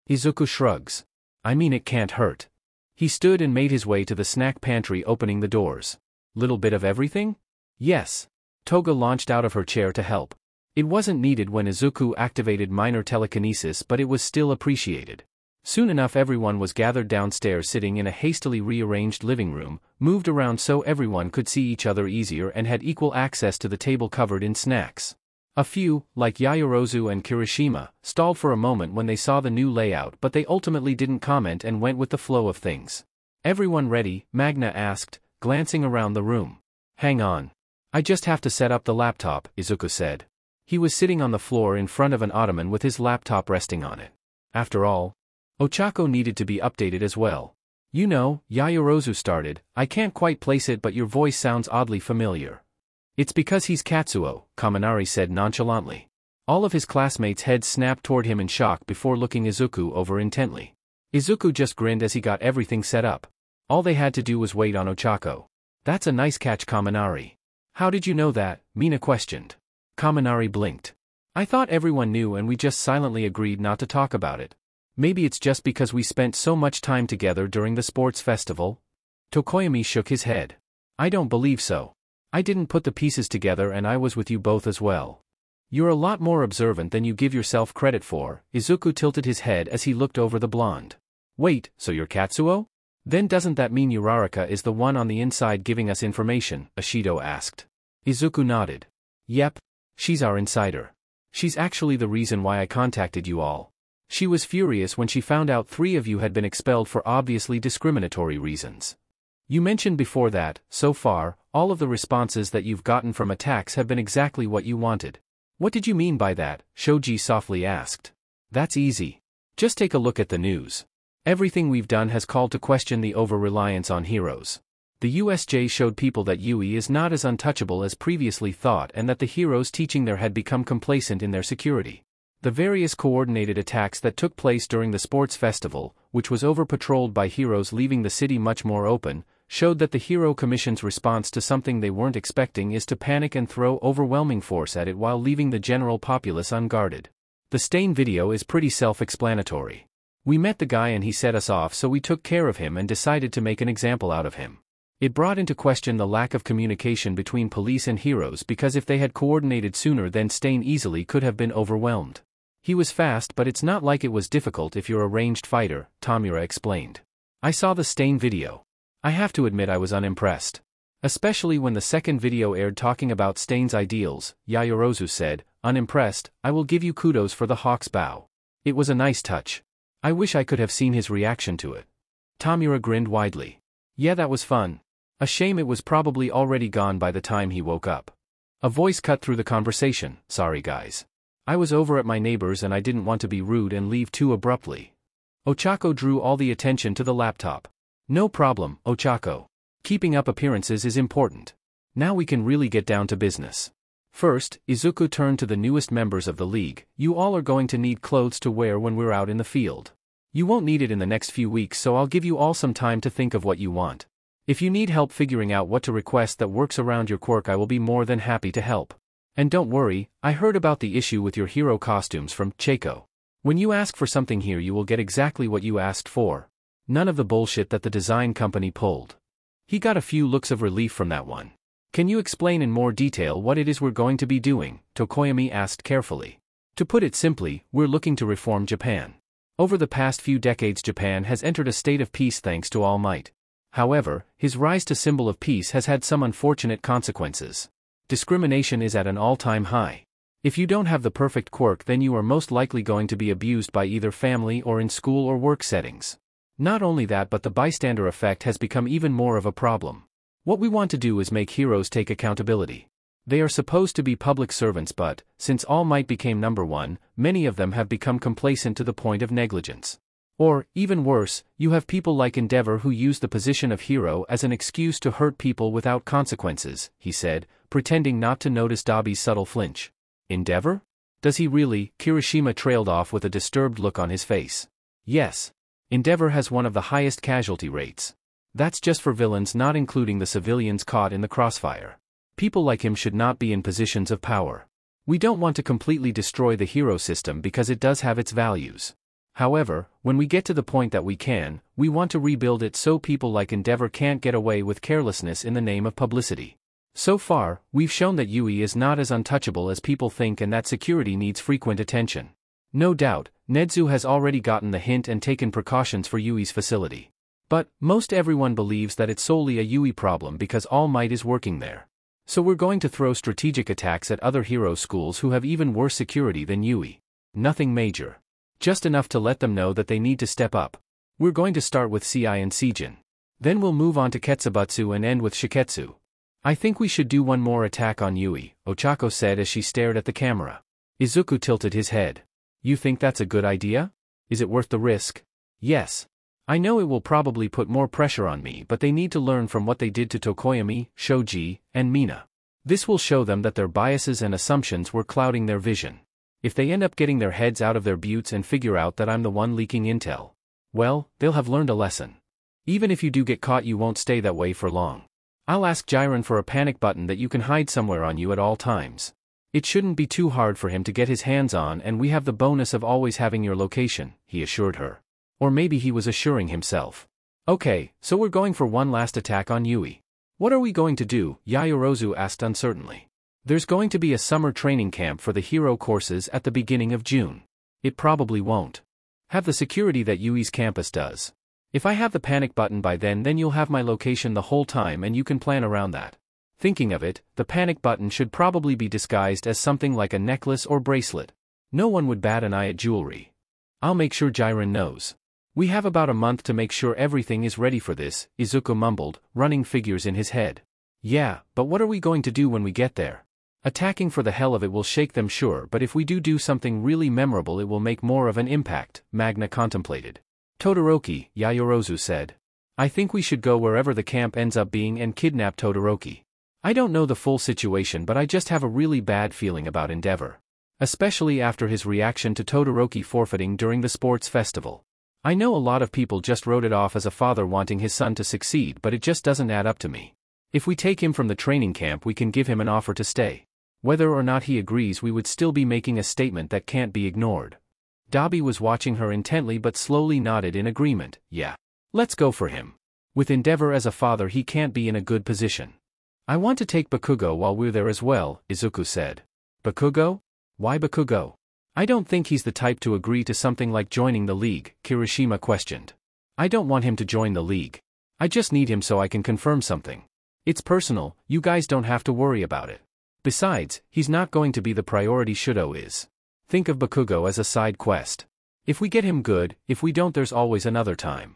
Izuku shrugs. I mean, it can't hurt. He stood and made his way to the snack pantry, opening the doors. Little bit of everything? Yes. Toga launched out of her chair to help. It wasn't needed when Izuku activated minor telekinesis, but it was still appreciated. Soon enough, everyone was gathered downstairs, sitting in a hastily rearranged living room, moved around so everyone could see each other easier, and had equal access to the table covered in snacks. A few, like Yaoyorozu and Kirishima, stalled for a moment when they saw the new layout, but they ultimately didn't comment and went with the flow of things. Everyone ready? Magna asked, glancing around the room. Hang on. I just have to set up the laptop, Izuku said. He was sitting on the floor in front of an ottoman with his laptop resting on it. After all, Ochako needed to be updated as well. You know, Yaoyorozu started, I can't quite place it, but your voice sounds oddly familiar. It's because he's Katsuo, Kaminari said nonchalantly. All of his classmates' heads snapped toward him in shock before looking Izuku over intently. Izuku just grinned as he got everything set up. All they had to do was wait on Ochako. That's a nice catch, Kaminari. How did you know that? Mina questioned. Kaminari blinked. I thought everyone knew and we just silently agreed not to talk about it. Maybe it's just because we spent so much time together during the sports festival? Tokoyami shook his head. I don't believe so. I didn't put the pieces together and I was with you both as well. You're a lot more observant than you give yourself credit for. Izuku tilted his head as he looked over the blonde. Wait, so you're Katsuo? Then doesn't that mean Uraraka is the one on the inside giving us information? Ashido asked. Izuku nodded. Yep. She's our insider. She's actually the reason why I contacted you all. She was furious when she found out 3 of you had been expelled for obviously discriminatory reasons. You mentioned before that, so far, all of the responses that you've gotten from attacks have been exactly what you wanted. What did you mean by that? Shoji softly asked. That's easy. Just take a look at the news. Everything we've done has called to question the over-reliance on heroes. The USJ showed people that Yui is not as untouchable as previously thought and that the heroes teaching there had become complacent in their security. The various coordinated attacks that took place during the sports festival, which was over-patrolled by heroes leaving the city much more open, showed that the Hero Commission's response to something they weren't expecting is to panic and throw overwhelming force at it while leaving the general populace unguarded. The Stain video is pretty self-explanatory. We met the guy and he set us off, so we took care of him and decided to make an example out of him. It brought into question the lack of communication between police and heroes, because if they had coordinated sooner, then Stain easily could have been overwhelmed. He was fast, but it's not like it was difficult if you're a ranged fighter, Tamura explained. I saw the Stain video. I have to admit I was unimpressed. Especially when the second video aired talking about Stain's ideals, Yaoyorozu said, unimpressed. I will give you kudos for the hawk's bow. It was a nice touch. I wish I could have seen his reaction to it. Tamura grinned widely. Yeah, that was fun. A shame it was probably already gone by the time he woke up. A voice cut through the conversation. Sorry guys. I was over at my neighbor's and I didn't want to be rude and leave too abruptly. Ochako drew all the attention to the laptop. No problem, Ochako. Keeping up appearances is important. Now we can really get down to business. First, Izuku turned to the newest members of the league. You all are going to need clothes to wear when we're out in the field. You won't need it in the next few weeks, so I'll give you all some time to think of what you want. If you need help figuring out what to request that works around your quirk, I will be more than happy to help. And don't worry, I heard about the issue with your hero costumes from Cheiko. When you ask for something here, you will get exactly what you asked for. None of the bullshit that the design company pulled. He got a few looks of relief from that one. Can you explain in more detail what it is we're going to be doing? Tokoyami asked carefully. To put it simply, we're looking to reform Japan. Over the past few decades, Japan has entered a state of peace thanks to All Might. However, his rise to symbol of peace has had some unfortunate consequences. Discrimination is at an all-time high. If you don't have the perfect quirk, then you are most likely going to be abused by either family or in school or work settings. Not only that, but the bystander effect has become even more of a problem. What we want to do is make heroes take accountability. They are supposed to be public servants, but, since All Might became number one, many of them have become complacent to the point of negligence. Or, even worse, you have people like Endeavor who use the position of hero as an excuse to hurt people without consequences, he said, pretending not to notice Dabi's subtle flinch. Endeavor? Does he really? Kirishima trailed off with a disturbed look on his face. Yes. Endeavor has one of the highest casualty rates. That's just for villains, not including the civilians caught in the crossfire. People like him should not be in positions of power. We don't want to completely destroy the hero system because it does have its values. However, when we get to the point that we want to rebuild it so people like Endeavor can't get away with carelessness in the name of publicity. So far, we've shown that Yui is not as untouchable as people think and that security needs frequent attention. No doubt, Nedzu has already gotten the hint and taken precautions for Yui's facility. But, most everyone believes that it's solely a Yui problem because All Might is working there. So we're going to throw strategic attacks at other hero schools who have even worse security than Yui. Nothing major. Just enough to let them know that they need to step up. We're going to start with Ci and Seijin. Then we'll move on to Ketsubutsu and end with Shiketsu. I think we should do one more attack on Yui, Ochako said as she stared at the camera. Izuku tilted his head. You think that's a good idea? Is it worth the risk? Yes. I know it will probably put more pressure on me, but they need to learn from what they did to Tokoyami, Shoji, and Mina. This will show them that their biases and assumptions were clouding their vision. If they end up getting their heads out of their buttes and figure out that I'm the one leaking intel, well, they'll have learned a lesson. Even if you do get caught, you won't stay that way for long. I'll ask Jiren for a panic button that you can hide somewhere on you at all times. It shouldn't be too hard for him to get his hands on, and we have the bonus of always having your location, he assured her. Or maybe he was assuring himself. Okay, so we're going for one last attack on Yui. What are we going to do? Yayorozu asked uncertainly. There's going to be a summer training camp for the hero courses at the beginning of June. It probably won't have the security that Yui's campus does. If I have the panic button by then you'll have my location the whole time and you can plan around that. Thinking of it, the panic button should probably be disguised as something like a necklace or bracelet. No one would bat an eye at jewelry. I'll make sure Jiren knows. We have about a month to make sure everything is ready for this, Izuku mumbled, running figures in his head. Yeah, but what are we going to do when we get there? Attacking for the hell of it will shake them, sure, but if we do something really memorable it will make more of an impact, Magna contemplated. Todoroki, Yayorozu said. I think we should go wherever the camp ends up being and kidnap Todoroki. I don't know the full situation, but I just have a really bad feeling about Endeavor. Especially after his reaction to Todoroki forfeiting during the sports festival. I know a lot of people just wrote it off as a father wanting his son to succeed, but it just doesn't add up to me. If we take him from the training camp, we can give him an offer to stay. Whether or not he agrees, we would still be making a statement that can't be ignored. Dabi was watching her intently but slowly nodded in agreement. Yeah. Let's go for him. With Endeavor as a father, he can't be in a good position. I want to take Bakugo while we're there as well, Izuku said. Bakugo? Why Bakugo? I don't think he's the type to agree to something like joining the league, Kirishima questioned. I don't want him to join the league. I just need him so I can confirm something. It's personal, you guys don't have to worry about it. Besides, he's not going to be the priority Shudo is. Think of Bakugo as a side quest. If we get him, good, if we don't, there's always another time.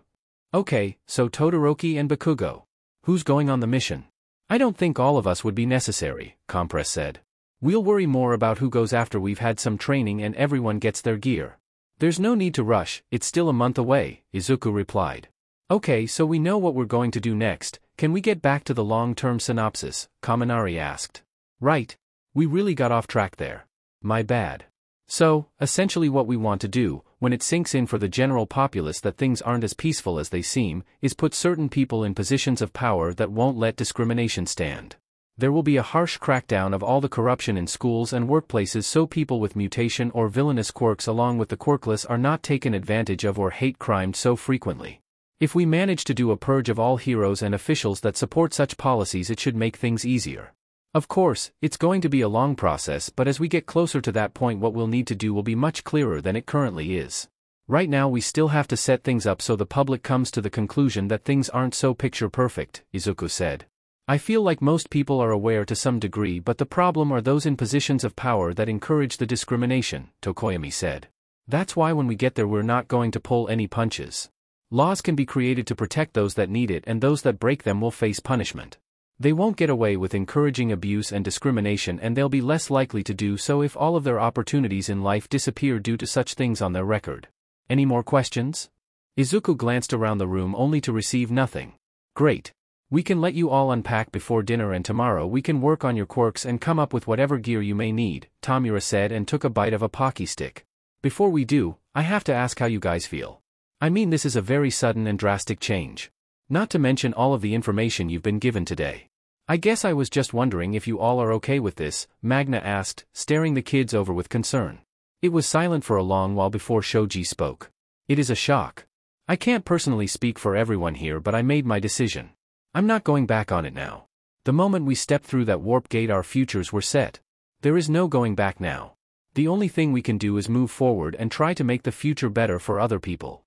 Okay, so Todoroki and Bakugo. Who's going on the mission? I don't think all of us would be necessary, Compress said. We'll worry more about who goes after we've had some training and everyone gets their gear. There's no need to rush, it's still a month away, Izuku replied. Okay, so we know what we're going to do next, can we get back to the long-term synopsis? Kaminari asked. Right. We really got off track there. My bad. So, essentially what we want to do, when it sinks in for the general populace that things aren't as peaceful as they seem, is put certain people in positions of power that won't let discrimination stand. There will be a harsh crackdown of all the corruption in schools and workplaces so people with mutation or villainous quirks along with the quirkless are not taken advantage of or hate crimed so frequently. If we manage to do a purge of all heroes and officials that support such policies, it should make things easier. Of course, it's going to be a long process, but as we get closer to that point, what we'll need to do will be much clearer than it currently is. Right now we still have to set things up so the public comes to the conclusion that things aren't so picture perfect, Izuku said. I feel like most people are aware to some degree, but the problem are those in positions of power that encourage the discrimination, Tokoyami said. That's why when we get there we're not going to pull any punches. Laws can be created to protect those that need it, and those that break them will face punishment. They won't get away with encouraging abuse and discrimination, and they'll be less likely to do so if all of their opportunities in life disappear due to such things on their record. Any more questions? Izuku glanced around the room only to receive nothing. Great. We can let you all unpack before dinner, and tomorrow we can work on your quirks and come up with whatever gear you may need, Tamura said and took a bite of a Pocky stick. Before we do, I have to ask how you guys feel. I mean, this is a very sudden and drastic change. Not to mention all of the information you've been given today. I guess I was just wondering if you all are okay with this, Magna asked, staring the kids over with concern. It was silent for a long while before Shoji spoke. It is a shock. I can't personally speak for everyone here, but I made my decision. I'm not going back on it now. The moment we stepped through that warp gate, our futures were set. There is no going back now. The only thing we can do is move forward and try to make the future better for other people.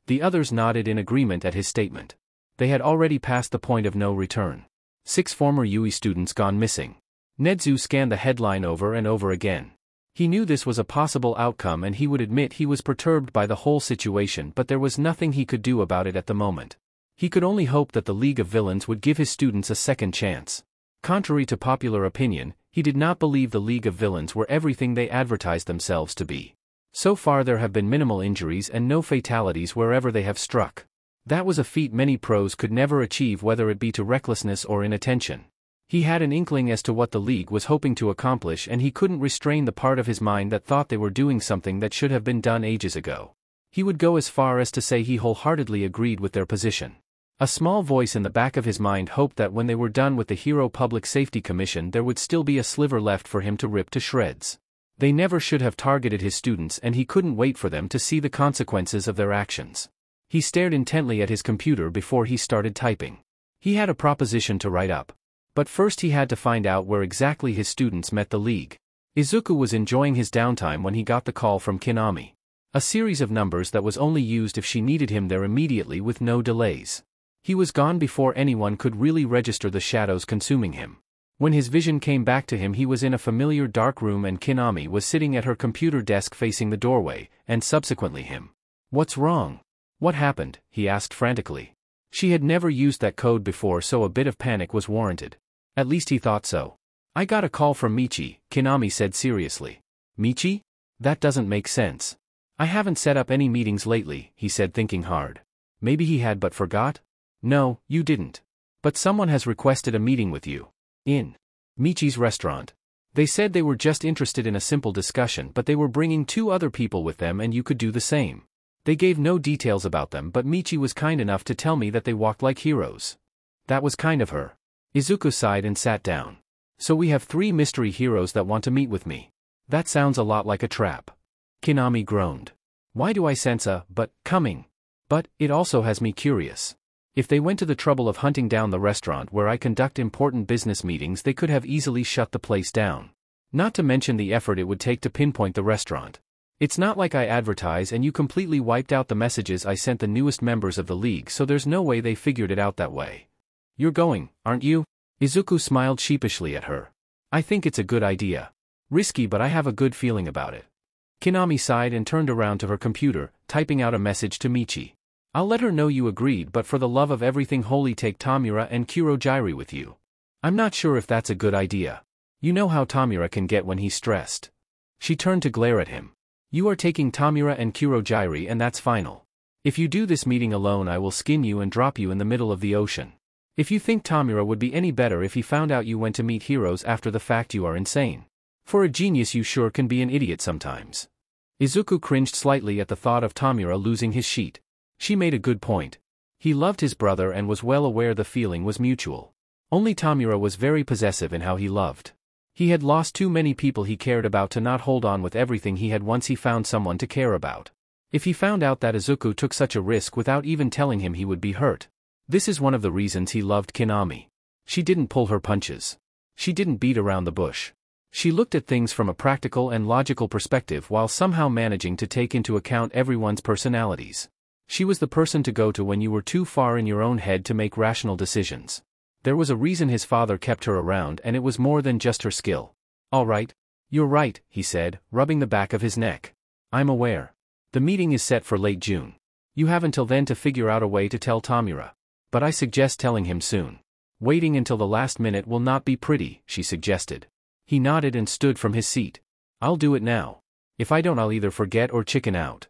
The others nodded in agreement at his statement. They had already passed the point of no return. 6 former Yui students gone missing. Nedzu scanned the headline over and over again. He knew this was a possible outcome, and he would admit he was perturbed by the whole situation, but there was nothing he could do about it at the moment. He could only hope that the League of Villains would give his students a second chance. Contrary to popular opinion, he did not believe the League of Villains were everything they advertised themselves to be. So far there have been minimal injuries and no fatalities wherever they have struck. That was a feat many pros could never achieve, whether it be to recklessness or inattention. He had an inkling as to what the League was hoping to accomplish, and he couldn't restrain the part of his mind that thought they were doing something that should have been done ages ago. He would go as far as to say he wholeheartedly agreed with their position. A small voice in the back of his mind hoped that when they were done with the Hero Public Safety Commission there would still be a sliver left for him to rip to shreds. They never should have targeted his students, and he couldn't wait for them to see the consequences of their actions. He stared intently at his computer before he started typing. He had a proposition to write up. But first he had to find out where exactly his students met the League. Izuku was enjoying his downtime when he got the call from Kinami. A series of numbers that was only used if she needed him there immediately with no delays. He was gone before anyone could really register the shadows consuming him. When his vision came back to him, he was in a familiar dark room and Kinami was sitting at her computer desk facing the doorway, and subsequently him. "What's wrong? What happened?" he asked frantically. She had never used that code before, so a bit of panic was warranted. At least he thought so. "I got a call from Michi," Kinami said seriously. "Michi? That doesn't make sense. I haven't set up any meetings lately," he said, thinking hard. Maybe he had but forgot? "No, you didn't. But someone has requested a meeting with you. In Michi's restaurant. They said they were just interested in a simple discussion, but they were bringing 2 other people with them and you could do the same. They gave no details about them, but Michi was kind enough to tell me that they walked like heroes." That was kind of her. Izuku sighed and sat down. "So we have 3 mystery heroes that want to meet with me. That sounds a lot like a trap." Kinami groaned. "Why do I sense a but coming? But it also has me curious. If they went to the trouble of hunting down the restaurant where I conduct important business meetings, they could have easily shut the place down. Not to mention the effort it would take to pinpoint the restaurant. It's not like I advertise and you completely wiped out the messages I sent the newest members of the League, so there's no way they figured it out that way." "You're going, aren't you?" Izuku smiled sheepishly at her. "I think it's a good idea. Risky, but I have a good feeling about it." Kinami sighed and turned around to her computer, typing out a message to Michi. "I'll let her know you agreed, but for the love of everything holy, take Tamura and Kurojiiri with you. I'm not sure if that's a good idea. You know how Tamura can get when he's stressed." She turned to glare at him. "You are taking Tamura and Kurojiiri, and that's final. If you do this meeting alone, I will skin you and drop you in the middle of the ocean. If you think Tamura would be any better if he found out you went to meet heroes after the fact, you are insane. For a genius you sure can be an idiot sometimes." Izuku cringed slightly at the thought of Tamura losing his sheet. She made a good point. He loved his brother and was well aware the feeling was mutual. Only Tamura was very possessive in how he loved. He had lost too many people he cared about to not hold on with everything he had once he found someone to care about. If he found out that Izuku took such a risk without even telling him, he would be hurt. This is one of the reasons he loved Kinami. She didn't pull her punches. She didn't beat around the bush. She looked at things from a practical and logical perspective while somehow managing to take into account everyone's personalities. She was the person to go to when you were too far in your own head to make rational decisions. There was a reason his father kept her around, and it was more than just her skill. "All right. You're right," he said, rubbing the back of his neck. "I'm aware. The meeting is set for late June. You have until then to figure out a way to tell Tamura. But I suggest telling him soon. Waiting until the last minute will not be pretty, she suggested. He nodded and stood from his seat. I'll do it now. If I don't, I'll either forget or chicken out.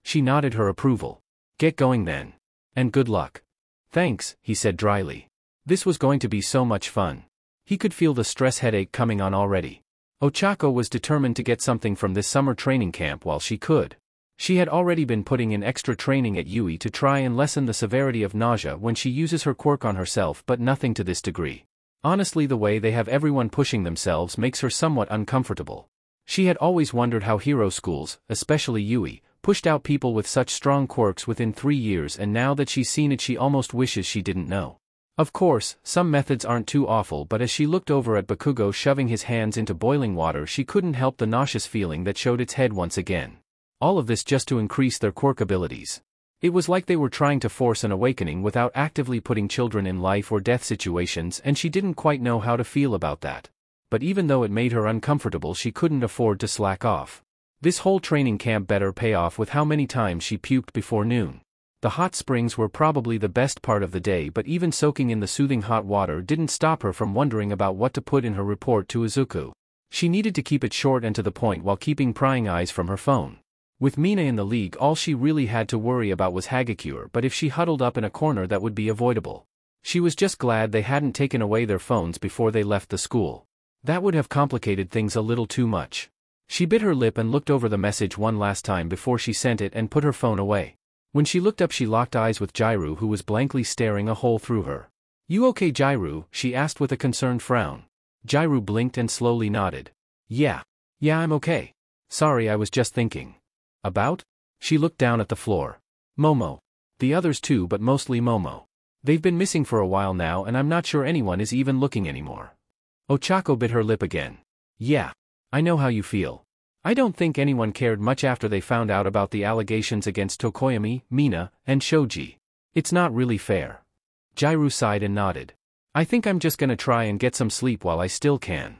She nodded her approval. Get going then. And good luck. Thanks, he said dryly. This was going to be so much fun. He could feel the stress headache coming on already. Ochako was determined to get something from this summer training camp while she could. She had already been putting in extra training at Yui to try and lessen the severity of nausea when she uses her quirk on herself, but nothing to this degree. Honestly, the way they have everyone pushing themselves makes her somewhat uncomfortable. She had always wondered how hero schools, especially Yui, pushed out people with such strong quirks within 3 years, and now that she's seen it she almost wishes she didn't know. Of course, some methods aren't too awful, but as she looked over at Bakugo shoving his hands into boiling water, she couldn't help the nauseous feeling that showed its head once again. All of this just to increase their quirk abilities. It was like they were trying to force an awakening without actively putting children in life or death situations, and she didn't quite know how to feel about that. But even though it made her uncomfortable, she couldn't afford to slack off. This whole training camp better pay off with how many times she puked before noon. The hot springs were probably the best part of the day, but even soaking in the soothing hot water didn't stop her from wondering about what to put in her report to Izuku. She needed to keep it short and to the point while keeping prying eyes from her phone. With Mina in the league, all she really had to worry about was Hagakure, but if she huddled up in a corner that would be avoidable. She was just glad they hadn't taken away their phones before they left the school. That would have complicated things a little too much. She bit her lip and looked over the message one last time before she sent it and put her phone away. When she looked up, she locked eyes with Jairu, who was blankly staring a hole through her. "You okay, Jairu?" she asked with a concerned frown. Jairu blinked and slowly nodded. Yeah, I'm okay. Sorry, I was just thinking. About?" She looked down at the floor. "Momo. The others too, but mostly Momo. They've been missing for a while now, and I'm not sure anyone is even looking anymore." Ochako bit her lip again. "Yeah. I know how you feel. I don't think anyone cared much after they found out about the allegations against Tokoyami, Mina, and Shoji. It's not really fair." Jairu sighed and nodded. "I think I'm just gonna try and get some sleep while I still can.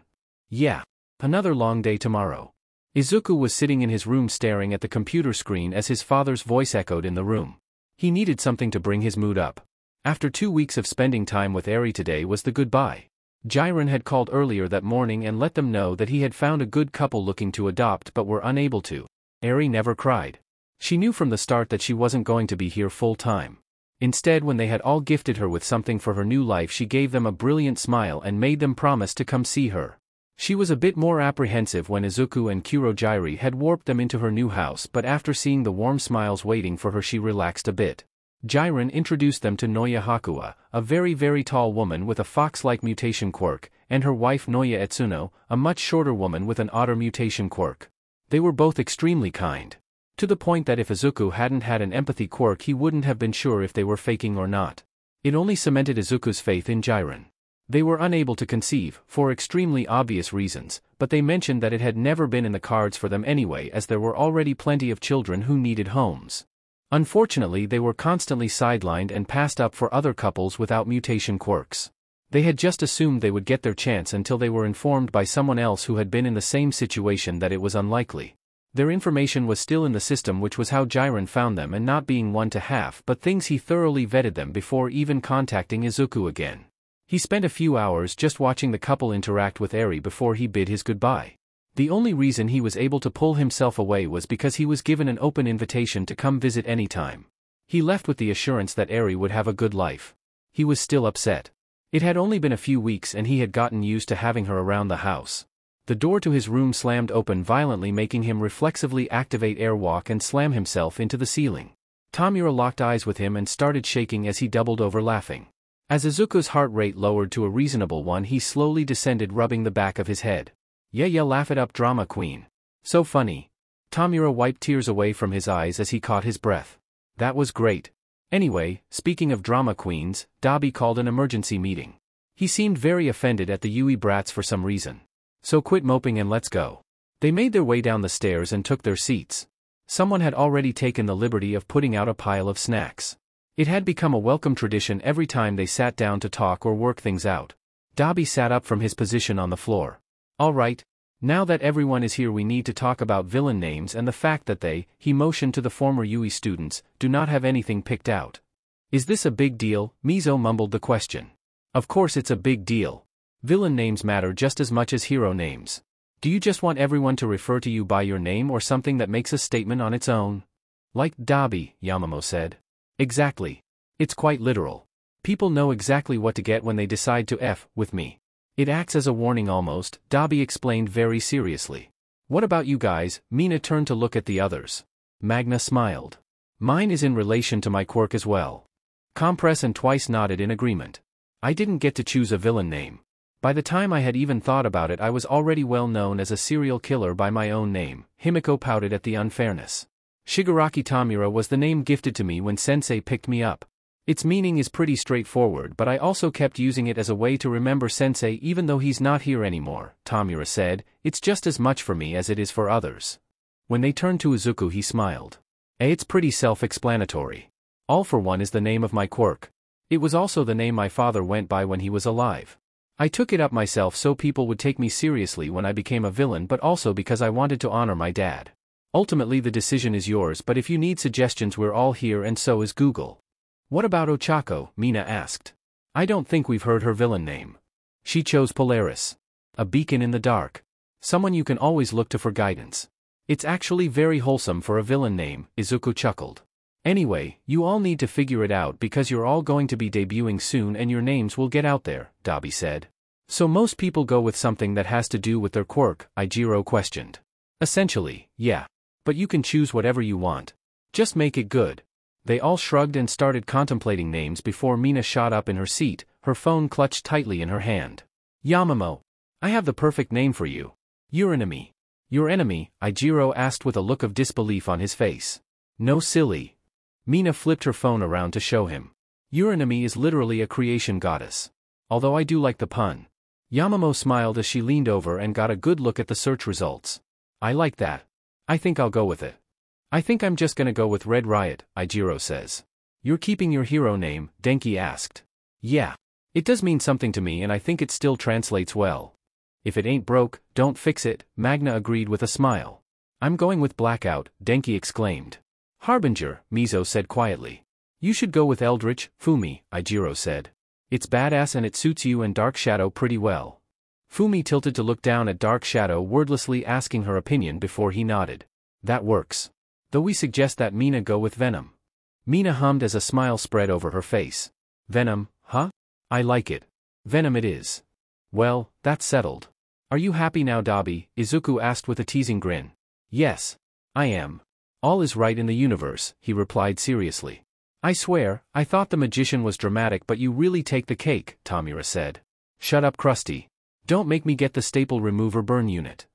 Yeah. Another long day tomorrow." Izuku was sitting in his room staring at the computer screen as his father's voice echoed in the room. He needed something to bring his mood up. After 2 weeks of spending time with Eri, today was the goodbye. Jiren had called earlier that morning and let them know that he had found a good couple looking to adopt but were unable to. Eri never cried. She knew from the start that she wasn't going to be here full time. Instead, when they had all gifted her with something for her new life, she gave them a brilliant smile and made them promise to come see her. She was a bit more apprehensive when Izuku and Kurojairi had warped them into her new house, but after seeing the warm smiles waiting for her, she relaxed a bit. Jiren introduced them to Noya Hakua, a very very tall woman with a fox-like mutation quirk, and her wife Noya Etsuno, a much shorter woman with an otter mutation quirk. They were both extremely kind. To the point that if Izuku hadn't had an empathy quirk, he wouldn't have been sure if they were faking or not. It only cemented Izuku's faith in Jiren. They were unable to conceive, for extremely obvious reasons, but they mentioned that it had never been in the cards for them anyway, as there were already plenty of children who needed homes. Unfortunately, they were constantly sidelined and passed up for other couples without mutation quirks. They had just assumed they would get their chance until they were informed by someone else who had been in the same situation that it was unlikely. Their information was still in the system, which was how Jiren found them, and not being one to half but things, he thoroughly vetted them before even contacting Izuku again. He spent a few hours just watching the couple interact with Eri before he bid his goodbye. The only reason he was able to pull himself away was because he was given an open invitation to come visit anytime. He left with the assurance that Eri would have a good life. He was still upset. It had only been a few weeks and he had gotten used to having her around the house. The door to his room slammed open violently, making him reflexively activate airwalk and slam himself into the ceiling. Tamura locked eyes with him and started shaking as he doubled over laughing. As Izuku's heart rate lowered to a reasonable one, he slowly descended, rubbing the back of his head. Yeah, laugh it up, drama queen. So funny. Tamura wiped tears away from his eyes as he caught his breath. That was great. Anyway, speaking of drama queens, Dabi called an emergency meeting. He seemed very offended at the Yui brats for some reason. So quit moping and let's go. They made their way down the stairs and took their seats. Someone had already taken the liberty of putting out a pile of snacks. It had become a welcome tradition every time they sat down to talk or work things out. Dabi sat up from his position on the floor. All right. Now that everyone is here, we need to talk about villain names and the fact that he motioned to the former Yui students, do not have anything picked out. Is this a big deal? Mizo mumbled the question. Of course it's a big deal. Villain names matter just as much as hero names. Do you just want everyone to refer to you by your name or something that makes a statement on its own? Like Dabi, Yamamoto said. Exactly. It's quite literal. People know exactly what to get when they decide to F with me. It acts as a warning almost, Dabi explained very seriously. What about you guys? Mina turned to look at the others. Magna smiled. Mine is in relation to my quirk as well. Compress and Twice nodded in agreement. I didn't get to choose a villain name. By the time I had even thought about it, I was already well known as a serial killer by my own name. Himiko pouted at the unfairness. Shigaraki Tamura was the name gifted to me when Sensei picked me up. Its meaning is pretty straightforward, but I also kept using it as a way to remember Sensei even though he's not here anymore, Tamura said. It's just as much for me as it is for others. When they turned to Izuku, he smiled. It's pretty self-explanatory. All for One is the name of my quirk. It was also the name my father went by when he was alive. I took it up myself so people would take me seriously when I became a villain, but also because I wanted to honor my dad. Ultimately the decision is yours, but if you need suggestions, we're all here, and so is Google. What about Ochako? Mina asked. I don't think we've heard her villain name. She chose Polaris. A beacon in the dark. Someone you can always look to for guidance. It's actually very wholesome for a villain name, Izuku chuckled. Anyway, you all need to figure it out because you're all going to be debuting soon and your names will get out there, Dabi said. So most people go with something that has to do with their quirk, Ijiro questioned. Essentially, yeah. But you can choose whatever you want. Just make it good. They all shrugged and started contemplating names before Mina shot up in her seat, her phone clutched tightly in her hand. Yamamoto. I have the perfect name for you. Your enemy. Your enemy? Ijiro asked with a look of disbelief on his face. No, silly. Mina flipped her phone around to show him. Your enemy is literally a creation goddess. Although I do like the pun. Yamamoto smiled as she leaned over and got a good look at the search results. I like that. I think I'll go with it. I think I'm just gonna go with Red Riot, Ijiro says. You're keeping your hero name? Denki asked. Yeah. It does mean something to me and I think it still translates well. If it ain't broke, don't fix it, Magna agreed with a smile. I'm going with Blackout, Denki exclaimed. Harbinger, Mizo said quietly. You should go with Eldritch, Fumi, Ijiro said. It's badass and it suits you and Dark Shadow pretty well. Fumi tilted to look down at Dark Shadow, wordlessly asking her opinion before he nodded. That works. Though we suggest that Mina go with Venom. Mina hummed as a smile spread over her face. Venom, huh? I like it. Venom it is. Well, that's settled. Are you happy now, Dabi? Izuku asked with a teasing grin. Yes. I am. All is right in the universe, he replied seriously. I swear, I thought the magician was dramatic but you really take the cake, Tamura said. Shut up, Krusty. Don't make me get the staple remover burn unit.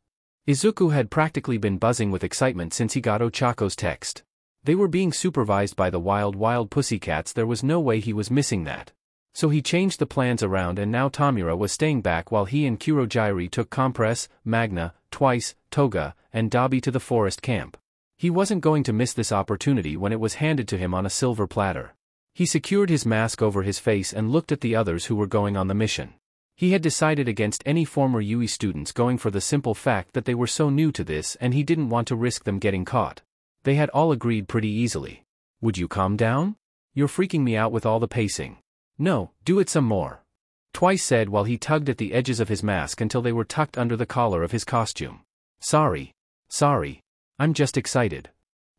Izuku had practically been buzzing with excitement since he got Ochako's text. They were being supervised by the wild pussycats, there was no way he was missing that. So he changed the plans around and now Tamura was staying back while he and Kurojairi took Compress, Magna, Twice, Toga, and Dabi to the forest camp. He wasn't going to miss this opportunity when it was handed to him on a silver platter. He secured his mask over his face and looked at the others who were going on the mission. He had decided against any former Yui students going for the simple fact that they were so new to this and he didn't want to risk them getting caught. They had all agreed pretty easily. Would you calm down? You're freaking me out with all the pacing. No, do it some more. Twice said while he tugged at the edges of his mask until they were tucked under the collar of his costume. Sorry. I'm just excited.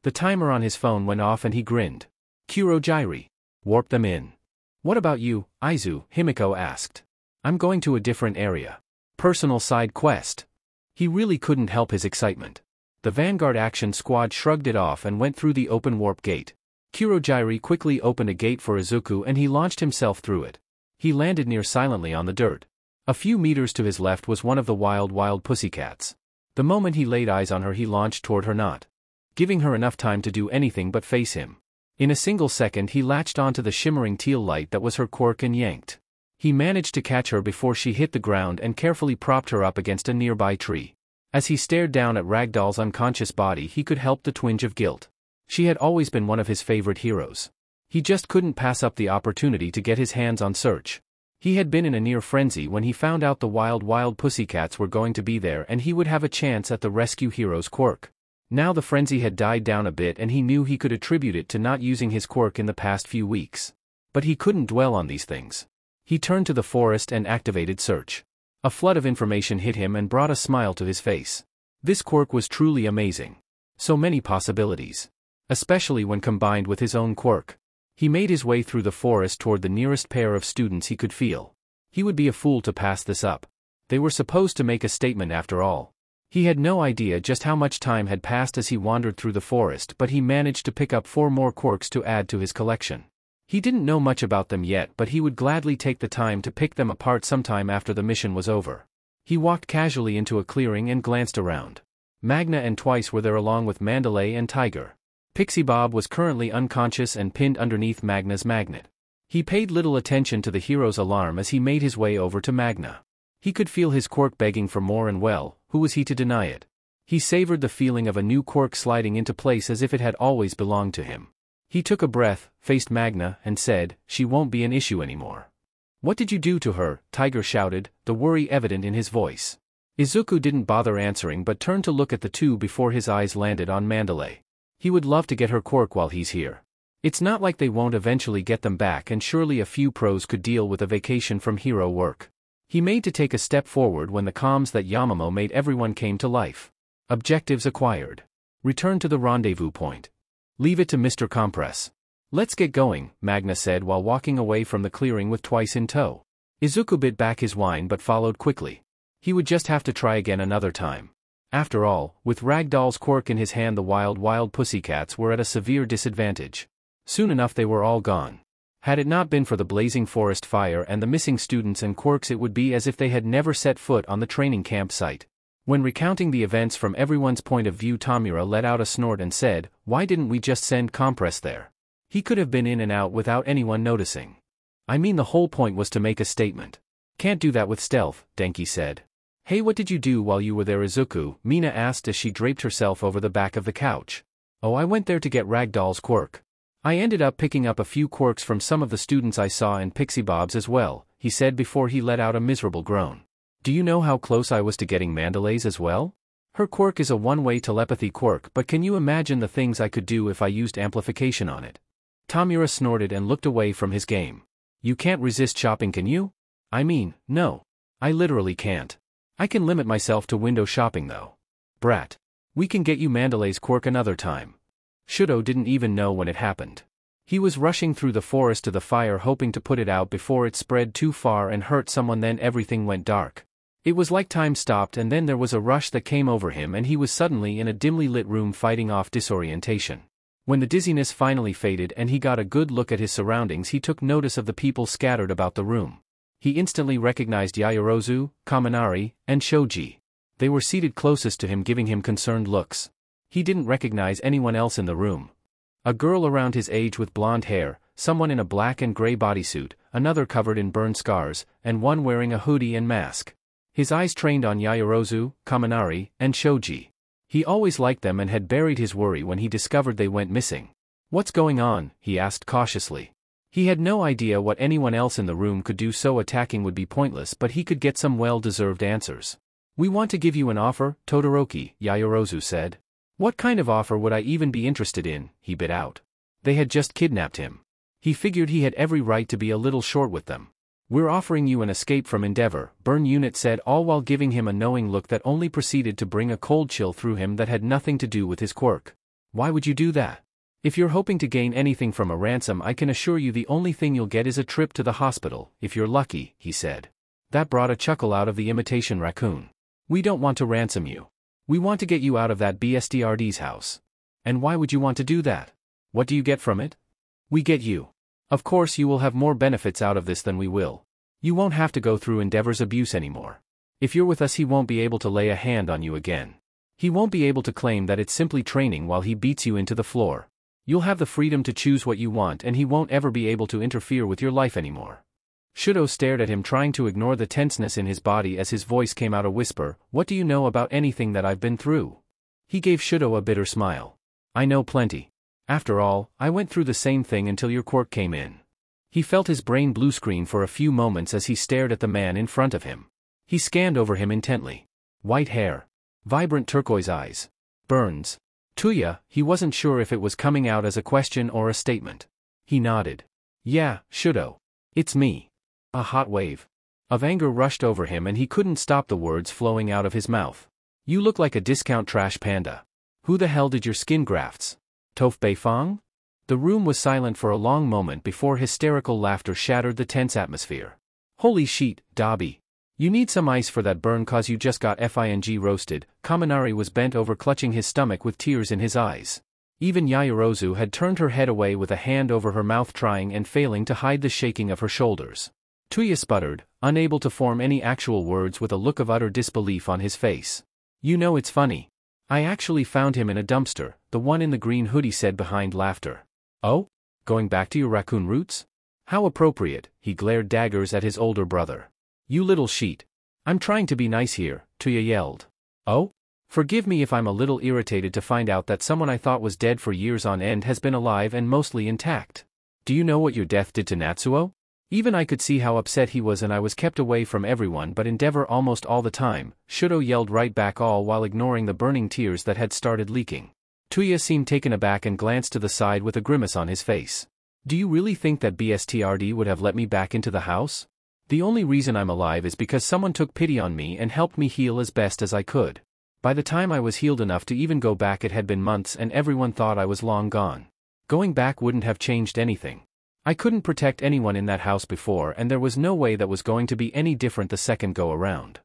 The timer on his phone went off and he grinned. Kurojairi. Warp them in. What about you, Izu? Himiko asked. I'm going to a different area. Personal side quest. He really couldn't help his excitement. The Vanguard Action Squad shrugged it off and went through the open warp gate. Kurojairi quickly opened a gate for Izuku and he launched himself through it. He landed near silently on the dirt. A few meters to his left was one of the wild pussycats. The moment he laid eyes on her he launched toward her, not giving her enough time to do anything but face him. In a single second he latched onto the shimmering teal light that was her quirk and yanked. He managed to catch her before she hit the ground and carefully propped her up against a nearby tree. As he stared down at Ragdoll's unconscious body he could help the twinge of guilt. She had always been one of his favorite heroes. He just couldn't pass up the opportunity to get his hands on Search. He had been in a near frenzy when he found out the wild pussycats were going to be there and he would have a chance at the rescue hero's quirk. Now the frenzy had died down a bit and he knew he could attribute it to not using his quirk in the past few weeks. But he couldn't dwell on these things. He turned to the forest and activated search. A flood of information hit him and brought a smile to his face. This quirk was truly amazing. So many possibilities. Especially when combined with his own quirk. He made his way through the forest toward the nearest pair of students he could feel. He would be a fool to pass this up. They were supposed to make a statement after all. He had no idea just how much time had passed as he wandered through the forest, but he managed to pick up 4 more quirks to add to his collection. He didn't know much about them yet, but he would gladly take the time to pick them apart sometime after the mission was over. He walked casually into a clearing and glanced around. Magna and Twice were there along with Mandalay and Tiger. Pixie Bob was currently unconscious and pinned underneath Magna's magnet. He paid little attention to the hero's alarm as he made his way over to Magna. He could feel his quirk begging for more and well, who was he to deny it? He savored the feeling of a new quirk sliding into place as if it had always belonged to him. He took a breath, faced Magna, and said, "She won't be an issue anymore." "What did you do to her?" Tiger shouted, the worry evident in his voice. Izuku didn't bother answering but turned to look at the two before his eyes landed on Mandalay. He would love to get her quirk while he's here. It's not like they won't eventually get them back, and surely a few pros could deal with a vacation from hero work. He made to take a step forward when the comms that AwkwaAMO made everyone came to life. Objectives acquired. Return to the rendezvous point. Leave it to Mr. Compress. "Let's get going," Magna said while walking away from the clearing with Twice in tow. Izuku bit back his whine but followed quickly. He would just have to try again another time. After all, with Ragdoll's quirk in his hand, the wild pussycats were at a severe disadvantage. Soon enough they were all gone. Had it not been for the blazing forest fire and the missing students and quirks, it would be as if they had never set foot on the training camp site. When recounting the events from everyone's point of view, Tamura let out a snort and said, "Why didn't we just send Compress there? He could have been in and out without anyone noticing." "I mean, the whole point was to make a statement." "Can't do that with stealth," Denki said. "Hey, what did you do while you were there, Izuku?" Mina asked as she draped herself over the back of the couch. "Oh, I went there to get Ragdoll's quirk. I ended up picking up a few quirks from some of the students I saw and Pixie Bob's as well," he said before he let out a miserable groan. "Do you know how close I was to getting Mandalay's as well? Her quirk is a one-way telepathy quirk, but can you imagine the things I could do if I used amplification on it?" Tamura snorted and looked away from his game. "You can't resist shopping, can you?" "I mean, no. I literally can't. I can limit myself to window shopping though." "Brat. We can get you Mandalay's quirk another time." Shudo didn't even know when it happened. He was rushing through the forest to the fire hoping to put it out before it spread too far and hurt someone. Then everything went dark. It was like time stopped, and then there was a rush that came over him and he was suddenly in a dimly lit room fighting off disorientation. When the dizziness finally faded and he got a good look at his surroundings, he took notice of the people scattered about the room. He instantly recognized Yaoyorozu, Kaminari, and Shoji. They were seated closest to him, giving him concerned looks. He didn't recognize anyone else in the room. A girl around his age with blonde hair, someone in a black and gray bodysuit, another covered in burn scars, and one wearing a hoodie and mask. His eyes trained on Yaoyorozu, Kaminari, and Shoji. He always liked them and had buried his worry when he discovered they went missing. "What's going on?" he asked cautiously. He had no idea what anyone else in the room could do, so attacking would be pointless, but he could get some well-deserved answers. "We want to give you an offer, Todoroki," Yaoyorozu said. "What kind of offer would I even be interested in?" he bit out. They had just kidnapped him. He figured he had every right to be a little short with them. "We're offering you an escape from Endeavor," Burn Unit said, all while giving him a knowing look that only proceeded to bring a cold chill through him that had nothing to do with his quirk. "Why would you do that? If you're hoping to gain anything from a ransom, I can assure you the only thing you'll get is a trip to the hospital, if you're lucky," he said. That brought a chuckle out of the imitation raccoon. "We don't want to ransom you. We want to get you out of that BSTRD's house." "And why would you want to do that? What do you get from it?" "We get you. Of course you will have more benefits out of this than we will. You won't have to go through Endeavor's abuse anymore. If you're with us, he won't be able to lay a hand on you again. He won't be able to claim that it's simply training while he beats you into the floor. You'll have the freedom to choose what you want, and he won't ever be able to interfere with your life anymore." Shudo stared at him, trying to ignore the tenseness in his body as his voice came out a whisper. "What do you know about anything that I've been through?" He gave Shudo a bitter smile. "I know plenty. After all, I went through the same thing until your quirk came in." He felt his brain blue screen for a few moments as he stared at the man in front of him. He scanned over him intently. White hair. Vibrant turquoise eyes. Burns. Tuya, he wasn't sure if it was coming out as a question or a statement. He nodded. Yeah, Shudo. It's me. A hot wave of anger rushed over him and he couldn't stop the words flowing out of his mouth. You look like a discount trash panda. Who the hell did your skin grafts? Toph Beifong? The room was silent for a long moment before hysterical laughter shattered the tense atmosphere. Holy shit, Dabi. You need some ice for that burn cause you just got FING roasted. Kaminari was bent over clutching his stomach with tears in his eyes. Even Yaoyorozu had turned her head away with a hand over her mouth trying and failing to hide the shaking of her shoulders. Tuya sputtered, unable to form any actual words with a look of utter disbelief on his face. You know it's funny. I actually found him in a dumpster, the one in the green hoodie said behind laughter. Oh? Going back to your raccoon roots? How appropriate, he glared daggers at his older brother. You little sheet. I'm trying to be nice here, Tuya yelled. Oh? Forgive me if I'm a little irritated to find out that someone I thought was dead for years on end has been alive and mostly intact. Do you know what your death did to Natsuo? Even I could see how upset he was and I was kept away from everyone but Endeavor almost all the time, Shudo yelled right back all while ignoring the burning tears that had started leaking. Tuya seemed taken aback and glanced to the side with a grimace on his face. Do you really think that BSTRD would have let me back into the house? The only reason I'm alive is because someone took pity on me and helped me heal as best as I could. By the time I was healed enough to even go back it had been months and everyone thought I was long gone. Going back wouldn't have changed anything. I couldn't protect anyone in that house before and there was no way that was going to be any different the second go around.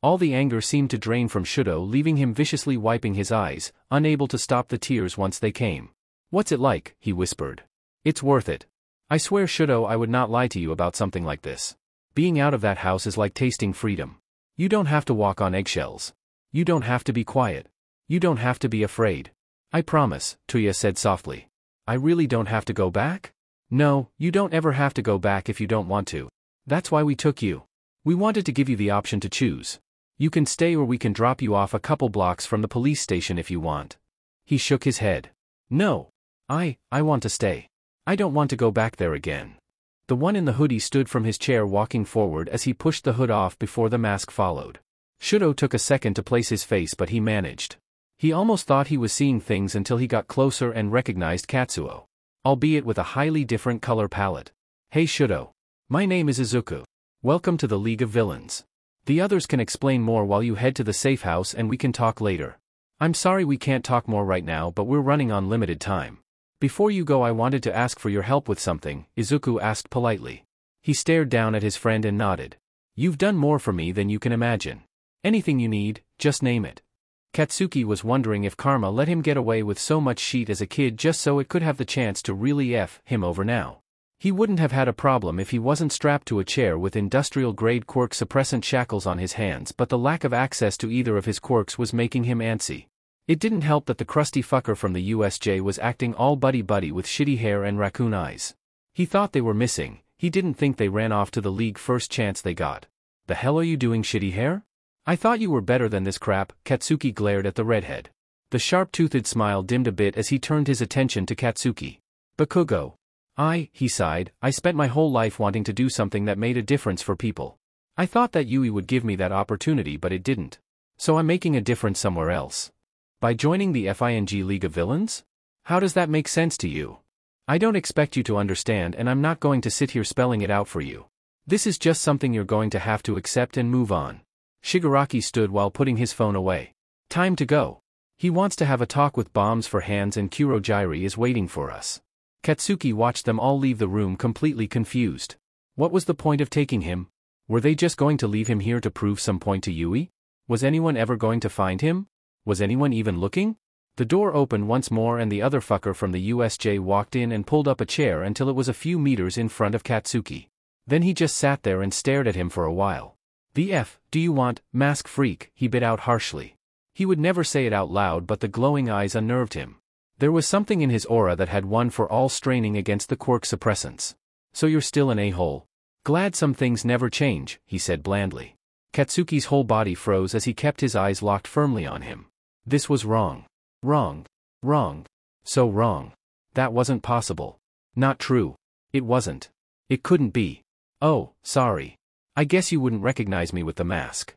All the anger seemed to drain from Shudo, leaving him viciously wiping his eyes, unable to stop the tears once they came. What's it like? He whispered. It's worth it. I swear Shudo I would not lie to you about something like this. Being out of that house is like tasting freedom. You don't have to walk on eggshells. You don't have to be quiet. You don't have to be afraid. I promise, Tuya said softly. I really don't have to go back? No, you don't ever have to go back if you don't want to. That's why we took you. We wanted to give you the option to choose. You can stay or we can drop you off a couple blocks from the police station if you want. He shook his head. No. I want to stay. I don't want to go back there again. The one in the hoodie stood from his chair walking forward as he pushed the hood off before the mask followed. Shudo took a second to place his face but he managed. He almost thought he was seeing things until he got closer and recognized Katsuo. Albeit with a highly different color palette. Hey Shudo. My name is Izuku. Welcome to the League of Villains. The others can explain more while you head to the safe house and we can talk later. I'm sorry we can't talk more right now but we're running on limited time. Before you go I wanted to ask for your help with something, Izuku asked politely. He stared down at his friend and nodded. You've done more for me than you can imagine. Anything you need, just name it. Katsuki was wondering if karma let him get away with so much shit as a kid just so it could have the chance to really F him over now. He wouldn't have had a problem if he wasn't strapped to a chair with industrial-grade quirk suppressant shackles on his hands but the lack of access to either of his quirks was making him antsy. It didn't help that the crusty fucker from the USJ was acting all buddy-buddy with shitty hair and raccoon eyes. He thought they were missing, he didn't think they ran off to the league first chance they got. The hell are you doing, shitty hair? I thought you were better than this crap, Katsuki glared at the redhead. The sharp-toothed smile dimmed a bit as he turned his attention to Katsuki. Bakugo. He sighed, I spent my whole life wanting to do something that made a difference for people. I thought that Yui would give me that opportunity but it didn't. So I'm making a difference somewhere else. By joining the FING League of Villains? How does that make sense to you? I don't expect you to understand and I'm not going to sit here spelling it out for you. This is just something you're going to have to accept and move on. Shigaraki stood while putting his phone away. Time to go. He wants to have a talk with Bombs for Hands and Kurojairi is waiting for us. Katsuki watched them all leave the room completely confused. What was the point of taking him? Were they just going to leave him here to prove some point to Yui? Was anyone ever going to find him? Was anyone even looking? The door opened once more and the other fucker from the USJ walked in and pulled up a chair until it was a few meters in front of Katsuki. Then he just sat there and stared at him for a while. The F, do you want, mask freak, he bit out harshly. He would never say it out loud but the glowing eyes unnerved him. There was something in his aura that had won for all straining against the quirk suppressants. So you're still an a-hole? Glad some things never change, he said blandly. Katsuki's whole body froze as he kept his eyes locked firmly on him. This was wrong. Wrong. Wrong. So wrong. That wasn't possible. Not true. It wasn't. It couldn't be. Oh, sorry. I guess you wouldn't recognize me with the mask.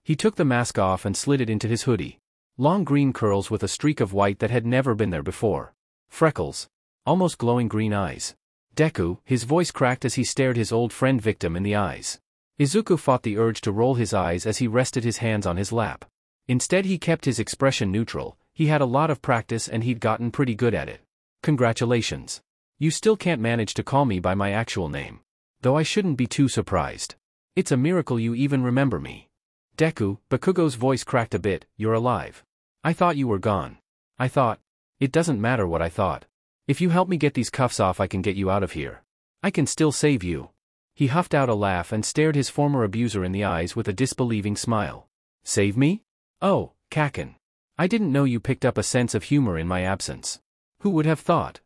He took the mask off and slid it into his hoodie. Long green curls with a streak of white that had never been there before. Freckles. Almost glowing green eyes. Deku, his voice cracked as he stared his old friend victim in the eyes. Izuku fought the urge to roll his eyes as he rested his hands on his lap. Instead he kept his expression neutral. He had a lot of practice and he'd gotten pretty good at it. Congratulations. You still can't manage to call me by my actual name. Though I shouldn't be too surprised. It's a miracle you even remember me. Deku, Bakugo's voice cracked a bit, you're alive. I thought you were gone. I thought. It doesn't matter what I thought. If you help me get these cuffs off I can get you out of here. I can still save you. He huffed out a laugh and stared his former abuser in the eyes with a disbelieving smile. Save me? Oh, Kaken. I didn't know you picked up a sense of humor in my absence. Who would have thought?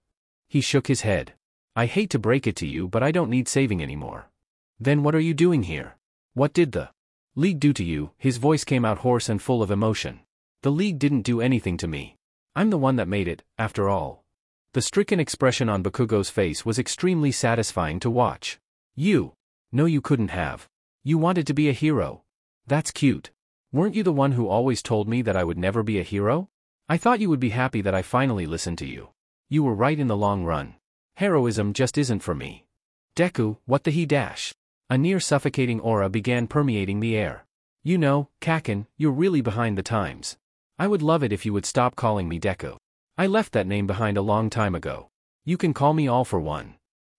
He shook his head. I hate to break it to you but I don't need saving anymore. Then what are you doing here? What did the League do to you? His voice came out hoarse and full of emotion. The League didn't do anything to me. I'm the one that made it, after all. The stricken expression on Bakugo's face was extremely satisfying to watch. You. No, you couldn't have. You wanted to be a hero. That's cute. Weren't you the one who always told me that I would never be a hero? I thought you would be happy that I finally listened to you. You were right in the long run. Heroism just isn't for me. Deku, what the he dash? A near suffocating aura began permeating the air. You know, Kaken, you're really behind the times. I would love it if you would stop calling me Deku. I left that name behind a long time ago. You can call me All for One.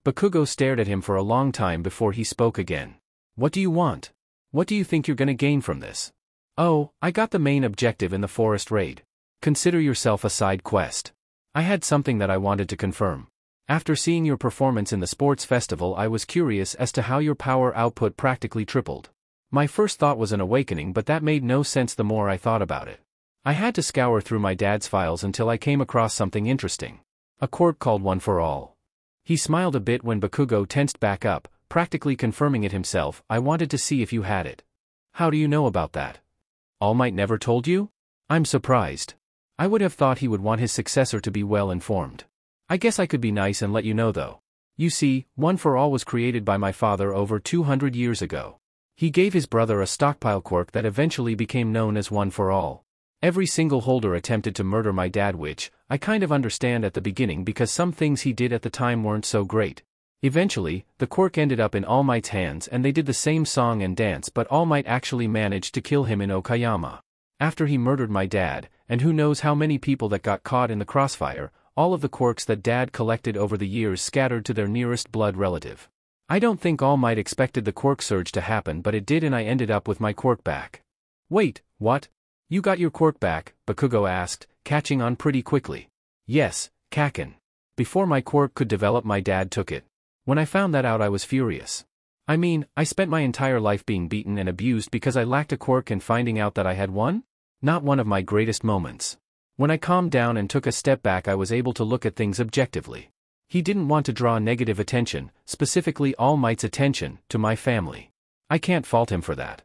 Bakugo stared at him for a long time before he spoke again. What do you want? What do you think you're gonna gain from this? Oh, I got the main objective in the forest raid. Consider yourself a side quest. I had something that I wanted to confirm. After seeing your performance in the sports festival I was curious as to how your power output practically tripled. My first thought was an awakening but that made no sense the more I thought about it. I had to scour through my dad's files until I came across something interesting. A quirk called One for All. He smiled a bit when Bakugo tensed back up, practically confirming it himself. I wanted to see if you had it. How do you know about that? All Might never told you? I'm surprised. I would have thought he would want his successor to be well informed. I guess I could be nice and let you know though. You see, One for All was created by my father over 200 years ago. He gave his brother a stockpile quirk that eventually became known as One for All. Every single holder attempted to murder my dad, which I kind of understand at the beginning because some things he did at the time weren't so great. Eventually, the quirk ended up in All Might's hands and they did the same song and dance, but All Might actually managed to kill him in AwkwaAMO. After he murdered my dad, and who knows how many people that got caught in the crossfire, all of the quirks that Dad collected over the years scattered to their nearest blood relative. I don't think All Might expected the quirk surge to happen, but it did, and I ended up with my quirk back. Wait, what? You got your quirk back? Bakugo asked, catching on pretty quickly. Yes, Kaken. Before my quirk could develop my dad took it. When I found that out I was furious. I mean, I spent my entire life being beaten and abused because I lacked a quirk, and finding out that I had one? Not one of my greatest moments. When I calmed down and took a step back I was able to look at things objectively. He didn't want to draw negative attention, specifically All Might's attention, to my family. I can't fault him for that.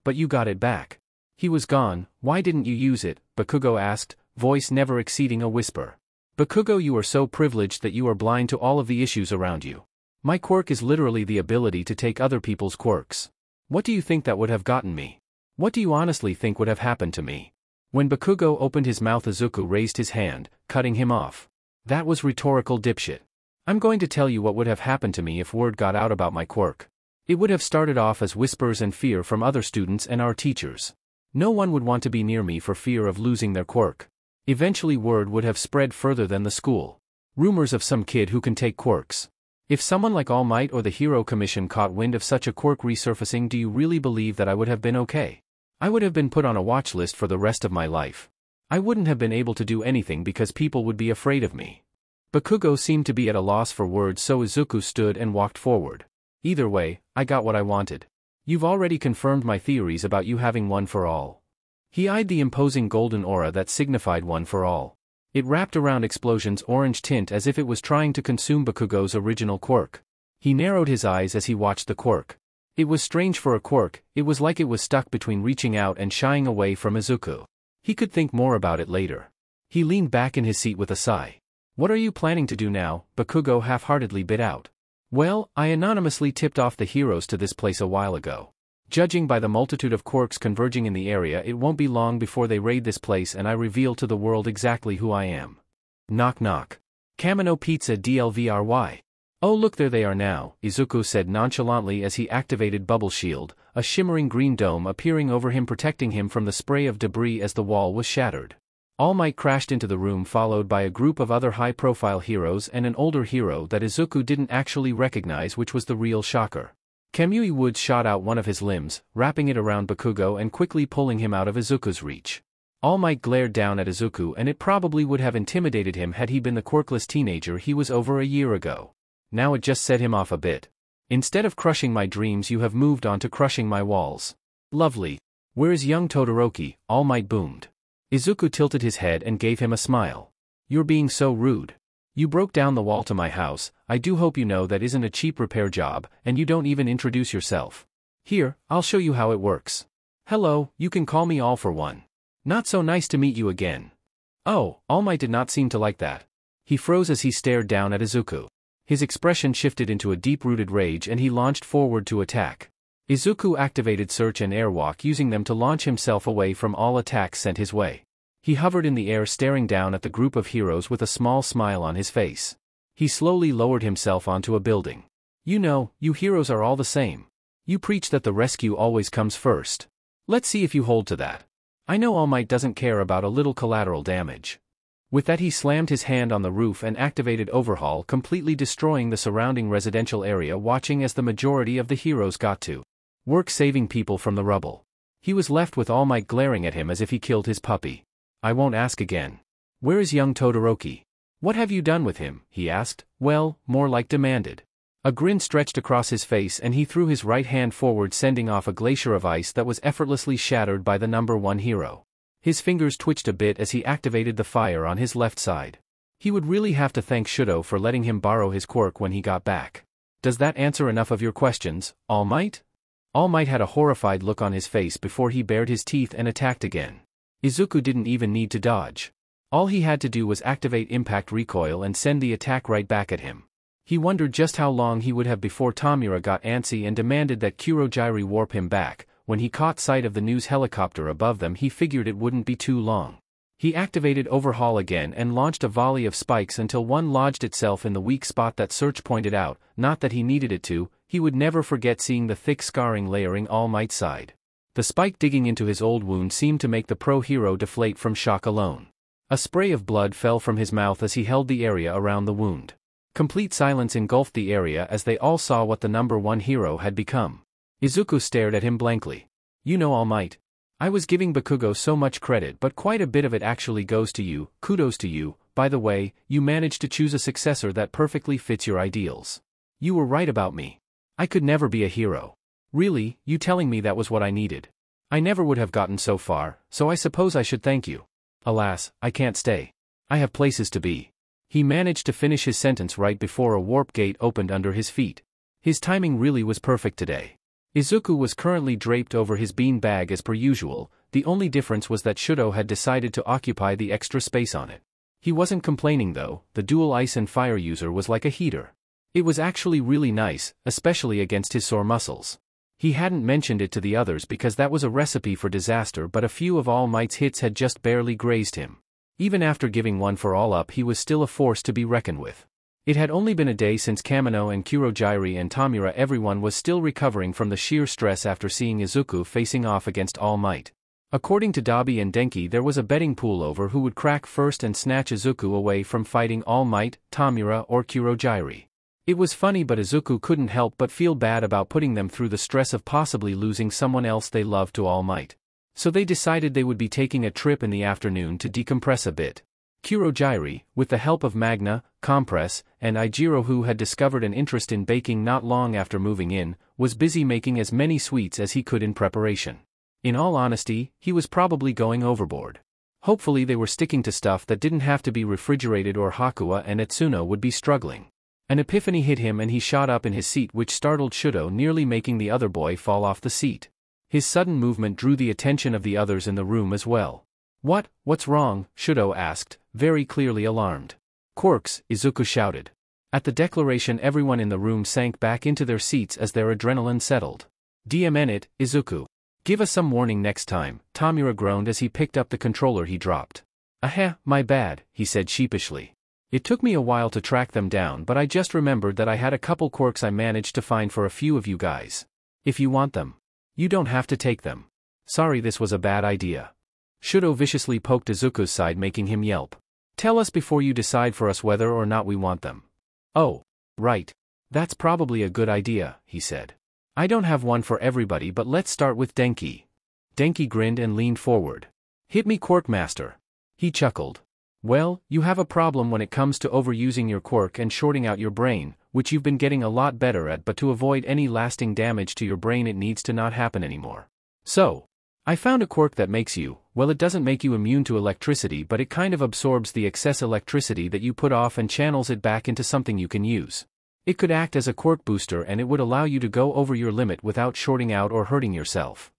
But you got it back. He was gone, why didn't you use it? Bakugo asked, voice never exceeding a whisper. Bakugo, you are so privileged that you are blind to all of the issues around you. My quirk is literally the ability to take other people's quirks. What do you think that would have gotten me? What do you honestly think would have happened to me? When Bakugo opened his mouth Izuku raised his hand, cutting him off. That was rhetorical, dipshit. I'm going to tell you what would have happened to me if word got out about my quirk. It would have started off as whispers and fear from other students and our teachers. No one would want to be near me for fear of losing their quirk. Eventually word would have spread further than the school. Rumors of some kid who can take quirks. If someone like All Might or the Hero Commission caught wind of such a quirk resurfacing, do you really believe that I would have been okay? I would have been put on a watch list for the rest of my life. I wouldn't have been able to do anything because people would be afraid of me. Bakugo seemed to be at a loss for words, so Izuku stood and walked forward. Either way, I got what I wanted. You've already confirmed my theories about you having One for All. He eyed the imposing golden aura that signified One for All. It wrapped around Explosion's orange tint as if it was trying to consume Bakugo's original quirk. He narrowed his eyes as he watched the quirk. It was strange for a quirk, it was like it was stuck between reaching out and shying away from Izuku. He could think more about it later. He leaned back in his seat with a sigh. What are you planning to do now? Bakugo half-heartedly bit out. Well, I anonymously tipped off the heroes to this place a while ago. Judging by the multitude of quirks converging in the area, it won't be long before they raid this place and I reveal to the world exactly who I am. Knock knock. Kamino Pizza DLVRY. Oh look, there they are now, Izuku said nonchalantly as he activated Bubble Shield, a shimmering green dome appearing over him protecting him from the spray of debris as the wall was shattered. All Might crashed into the room followed by a group of other high-profile heroes and an older hero that Izuku didn't actually recognize, which was the real shocker. Kamui Woods shot out one of his limbs, wrapping it around Bakugo and quickly pulling him out of Izuku's reach. All Might glared down at Izuku and it probably would have intimidated him had he been the quirkless teenager he was over a year ago. Now it just set him off a bit. Instead of crushing my dreams, you have moved on to crushing my walls. Lovely. Where's young Todoroki? All Might boomed. Izuku tilted his head and gave him a smile. You're being so rude. You broke down the wall to my house. I do hope you know that isn't a cheap repair job, and you don't even introduce yourself. Here, I'll show you how it works. Hello, you can call me All for one. Not so nice to meet you again. Oh, All Might did not seem to like that. He froze as he stared down at Izuku. His expression shifted into a deep-rooted rage and he launched forward to attack. Izuku activated Search and Airwalk, using them to launch himself away from all attacks sent his way. He hovered in the air staring down at the group of heroes with a small smile on his face. He slowly lowered himself onto a building. You know, you heroes are all the same. You preach that the rescue always comes first. Let's see if you hold to that. I know All Might doesn't care about a little collateral damage. With that he slammed his hand on the roof and activated Overhaul, completely destroying the surrounding residential area, watching as the majority of the heroes got to work saving people from the rubble. He was left with All Might glaring at him as if he killed his puppy. I won't ask again. Where is young Todoroki? What have you done with him? He asked, well, more like demanded. A grin stretched across his face and he threw his right hand forward, sending off a glacier of ice that was effortlessly shattered by the number one hero. His fingers twitched a bit as he activated the fire on his left side. He would really have to thank Shudo for letting him borrow his quirk when he got back. Does that answer enough of your questions, All Might? All Might had a horrified look on his face before he bared his teeth and attacked again. Izuku didn't even need to dodge. All he had to do was activate Impact Recoil and send the attack right back at him. He wondered just how long he would have before Tamura got antsy and demanded that Kurogyri warp him back. When he caught sight of the news helicopter above them, he figured it wouldn't be too long. He activated Overhaul again and launched a volley of spikes until one lodged itself in the weak spot that Search pointed out. Not that he needed it to, he would never forget seeing the thick scarring layering All Might's side. The spike digging into his old wound seemed to make the pro hero deflate from shock alone. A spray of blood fell from his mouth as he held the area around the wound. Complete silence engulfed the area as they all saw what the number one hero had become. Izuku stared at him blankly. You know, All Might, I was giving Bakugo so much credit, but quite a bit of it actually goes to you. Kudos to you. By the way, you managed to choose a successor that perfectly fits your ideals. You were right about me. I could never be a hero. Really, you telling me that was what I needed. I never would have gotten so far, so I suppose I should thank you. Alas, I can't stay. I have places to be. He managed to finish his sentence right before a warp gate opened under his feet. His timing really was perfect today. Izuku was currently draped over his bean bag as per usual, the only difference was that Shudo had decided to occupy the extra space on it. He wasn't complaining though, the dual ice and fire user was like a heater. It was actually really nice, especially against his sore muscles. He hadn't mentioned it to the others because that was a recipe for disaster, but a few of All Might's hits had just barely grazed him. Even after giving one for all up, he was still a force to be reckoned with. It had only been a day since Kamino and Kurogyri and Tamura. Everyone was still recovering from the sheer stress after seeing Izuku facing off against All Might. According to Dabi and Denki, there was a betting pool over who would crack first and snatch Izuku away from fighting All Might, Tamura or Kurogyri. It was funny, but Izuku couldn't help but feel bad about putting them through the stress of possibly losing someone else they loved to All Might. So they decided they would be taking a trip in the afternoon to decompress a bit. Kurogyri, with the help of Magna, Compress, and Ijiro, who had discovered an interest in baking not long after moving in, was busy making as many sweets as he could in preparation. In all honesty, he was probably going overboard. Hopefully they were sticking to stuff that didn't have to be refrigerated, or Hakuya and Etsuno would be struggling. An epiphany hit him and he shot up in his seat, which startled Shudo, nearly making the other boy fall off the seat. His sudden movement drew the attention of the others in the room as well. What's wrong? Shudo asked, very clearly alarmed. Quirks, Izuku shouted. At the declaration, everyone in the room sank back into their seats as their adrenaline settled. DMN it, Izuku. Give us some warning next time, Tamura groaned as he picked up the controller he dropped. My bad, he said sheepishly. It took me a while to track them down, but I just remembered that I had a couple quirks I managed to find for a few of you guys. If you want them, you don't have to take them. Sorry, this was a bad idea. Shudo viciously poked Izuku's side, making him yelp. Tell us before you decide for us whether or not we want them. Oh, right. That's probably a good idea, he said. I don't have one for everybody, but let's start with Denki. Denki grinned and leaned forward. Hit me, Quirk Master. He chuckled. Well, you have a problem when it comes to overusing your quirk and shorting out your brain, which you've been getting a lot better at, but to avoid any lasting damage to your brain it needs to not happen anymore. So, I found a quirk that makes you, well, it doesn't make you immune to electricity, but it kind of absorbs the excess electricity that you put off and channels it back into something you can use. It could act as a quirk booster and it would allow you to go over your limit without shorting out or hurting yourself.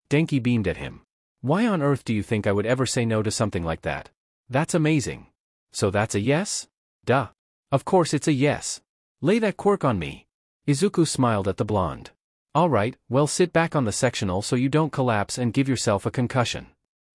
Denki beamed at him. Why on earth do you think I would ever say no to something like that? That's amazing. So that's a yes? Duh. Of course it's a yes. Lay that quirk on me. Izuku smiled at the blonde. Alright, well, sit back on the sectional so you don't collapse and give yourself a concussion.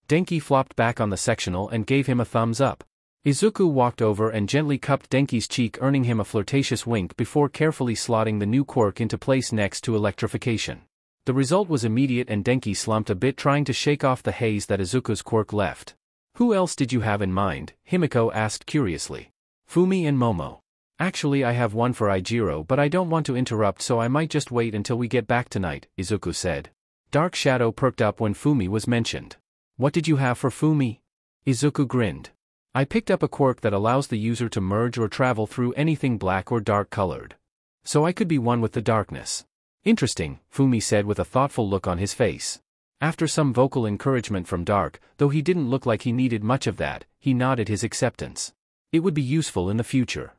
Denki flopped back on the sectional and gave him a thumbs up. Izuku walked over and gently cupped Denki's cheek, earning him a flirtatious wink before carefully slotting the new quirk into place next to electrification. The result was immediate and Denki slumped a bit, trying to shake off the haze that Izuku's quirk left. Who else did you have in mind? Himiko asked curiously. Fumi and Momo. Actually, I have one for Ijiro, but I don't want to interrupt, so I might just wait until we get back tonight, Izuku said. Dark Shadow perked up when Fumi was mentioned. What did you have for Fumi? Izuku grinned. I picked up a quirk that allows the user to merge or travel through anything black or dark colored. So I could be one with the darkness. Interesting, Fumi said with a thoughtful look on his face. After some vocal encouragement from Dark, though he didn't look like he needed much of that, he nodded his acceptance. It would be useful in the future.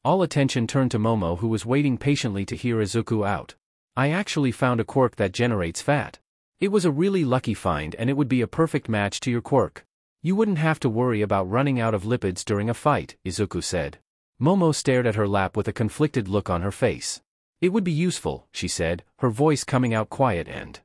All attention turned to Momo, who was waiting patiently to hear Izuku out. I actually found a quirk that generates fat. It was a really lucky find and it would be a perfect match to your quirk. You wouldn't have to worry about running out of lipids during a fight, Izuku said. Momo stared at her lap with a conflicted look on her face. It would be useful, she said, her voice coming out quiet and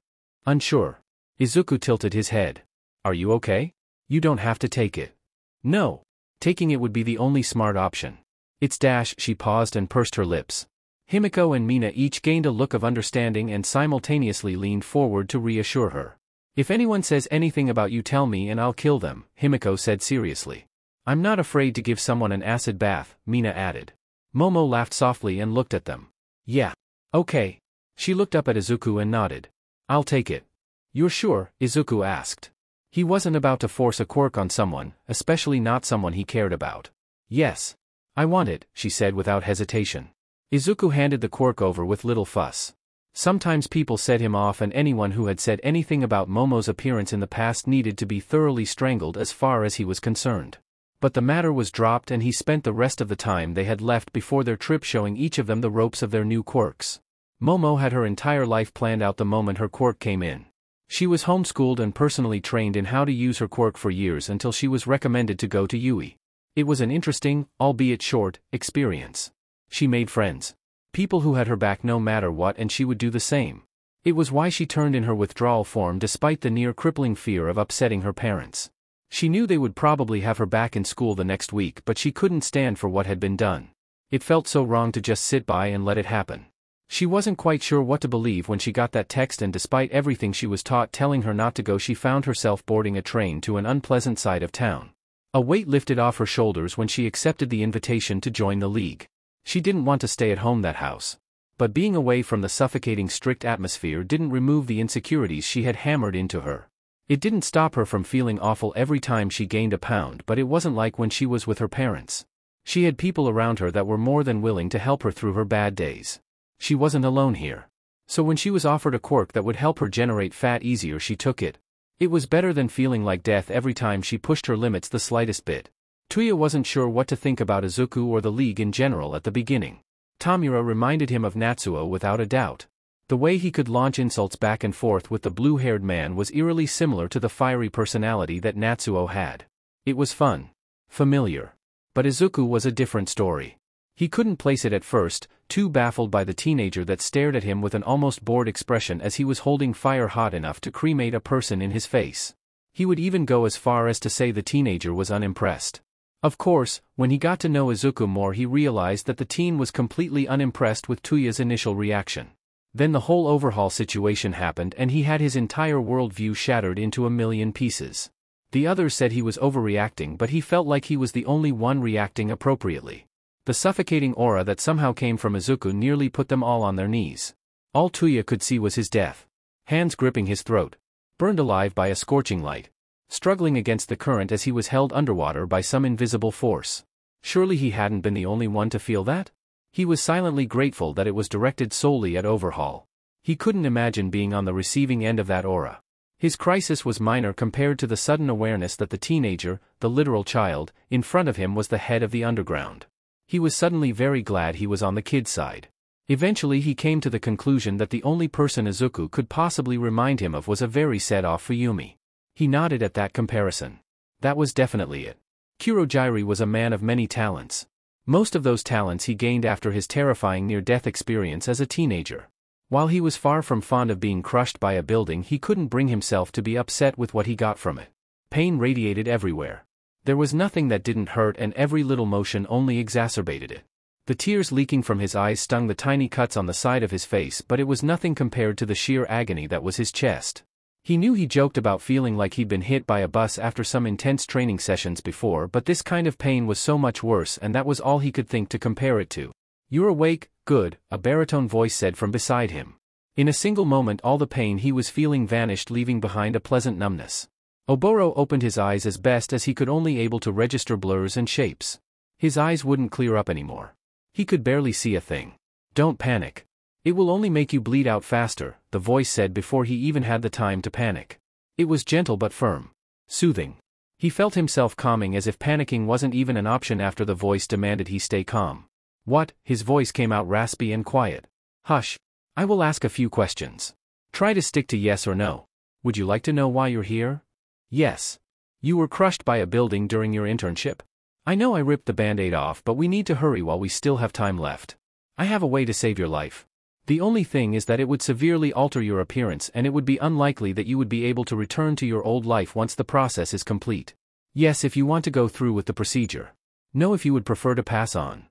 unsure. Izuku tilted his head. Are you okay? You don't have to take it. No. Taking it would be the only smart option. It's dash. She paused and pursed her lips. Himiko and Mina each gained a look of understanding and simultaneously leaned forward to reassure her. If anyone says anything about you, tell me and I'll kill them, Himiko said seriously. I'm not afraid to give someone an acid bath, Mina added. Momo laughed softly and looked at them. Yeah. Okay. She looked up at Izuku and nodded. I'll take it. You're sure? Izuku asked. He wasn't about to force a quirk on someone, especially not someone he cared about. Yes. I want it, she said without hesitation. Izuku handed the quirk over with little fuss. Sometimes people set him off, and anyone who had said anything about Momo's appearance in the past needed to be thoroughly strangled as far as he was concerned. But the matter was dropped and he spent the rest of the time they had left before their trip showing each of them the ropes of their new quirks. Momo had her entire life planned out the moment her quirk came in. She was homeschooled and personally trained in how to use her quirk for years until she was recommended to go to Yui. It was an interesting, albeit short, experience. She made friends. People who had her back no matter what, and she would do the same. It was why she turned in her withdrawal form despite the near-crippling fear of upsetting her parents. She knew they would probably have her back in school the next week, but she couldn't stand for what had been done. It felt so wrong to just sit by and let it happen. She wasn't quite sure what to believe when she got that text, and despite everything she was taught telling her not to go, she found herself boarding a train to an unpleasant side of town. A weight lifted off her shoulders when she accepted the invitation to join the league. She didn't want to stay at home that house. But being away from the suffocating strict atmosphere didn't remove the insecurities she had hammered into her. It didn't stop her from feeling awful every time she gained a pound, but it wasn't like when she was with her parents. She had people around her that were more than willing to help her through her bad days. She wasn't alone here. So when she was offered a quirk that would help her generate fat easier, she took it. It was better than feeling like death every time she pushed her limits the slightest bit. Tuya wasn't sure what to think about Izuku or the league in general at the beginning. Tamura reminded him of Natsuo without a doubt. The way he could launch insults back and forth with the blue-haired man was eerily similar to the fiery personality that Natsuo had. It was fun. Familiar. But Izuku was a different story. He couldn't place it at first, too baffled by the teenager that stared at him with an almost bored expression as he was holding fire hot enough to cremate a person in his face. He would even go as far as to say the teenager was unimpressed. Of course, when he got to know Izuku more, he realized that the teen was completely unimpressed with Tuya's initial reaction. Then the whole overhaul situation happened and he had his entire worldview shattered into a million pieces. The others said he was overreacting, but he felt like he was the only one reacting appropriately. The suffocating aura that somehow came from Izuku nearly put them all on their knees. All Tuya could see was his death. Hands gripping his throat. Burned alive by a scorching light. Struggling against the current as he was held underwater by some invisible force. Surely he hadn't been the only one to feel that? He was silently grateful that it was directed solely at overhaul. He couldn't imagine being on the receiving end of that aura. His crisis was minor compared to the sudden awareness that the teenager, the literal child, in front of him was the head of the underground. He was suddenly very glad he was on the kid's side. Eventually he came to the conclusion that the only person Izuku could possibly remind him of was a very set-off Fuyumi. He nodded at that comparison. That was definitely it. Kurojiiri was a man of many talents. Most of those talents he gained after his terrifying near-death experience as a teenager. While he was far from fond of being crushed by a building, he couldn't bring himself to be upset with what he got from it. Pain radiated everywhere. There was nothing that didn't hurt, and every little motion only exacerbated it. The tears leaking from his eyes stung the tiny cuts on the side of his face, but it was nothing compared to the sheer agony that was his chest. He knew he joked about feeling like he'd been hit by a bus after some intense training sessions before, but this kind of pain was so much worse, and that was all he could think to compare it to. "You're awake, good," a baritone voice said from beside him. In a single moment all the pain he was feeling vanished, leaving behind a pleasant numbness. Oboro opened his eyes as best as he could, only able to register blurs and shapes. His eyes wouldn't clear up anymore. He could barely see a thing. "Don't panic. It will only make you bleed out faster," the voice said before he even had the time to panic. It was gentle but firm. Soothing. He felt himself calming, as if panicking wasn't even an option after the voice demanded he stay calm. "What?" His voice came out raspy and quiet. "Hush. I will ask a few questions. Try to stick to yes or no. Would you like to know why you're here?" "Yes. You were crushed by a building during your internship? I know I ripped the band-aid off, but we need to hurry while we still have time left. I have a way to save your life. The only thing is that it would severely alter your appearance, and it would be unlikely that you would be able to return to your old life once the process is complete. Yes, if you want to go through with the procedure. No, if you would prefer to pass on."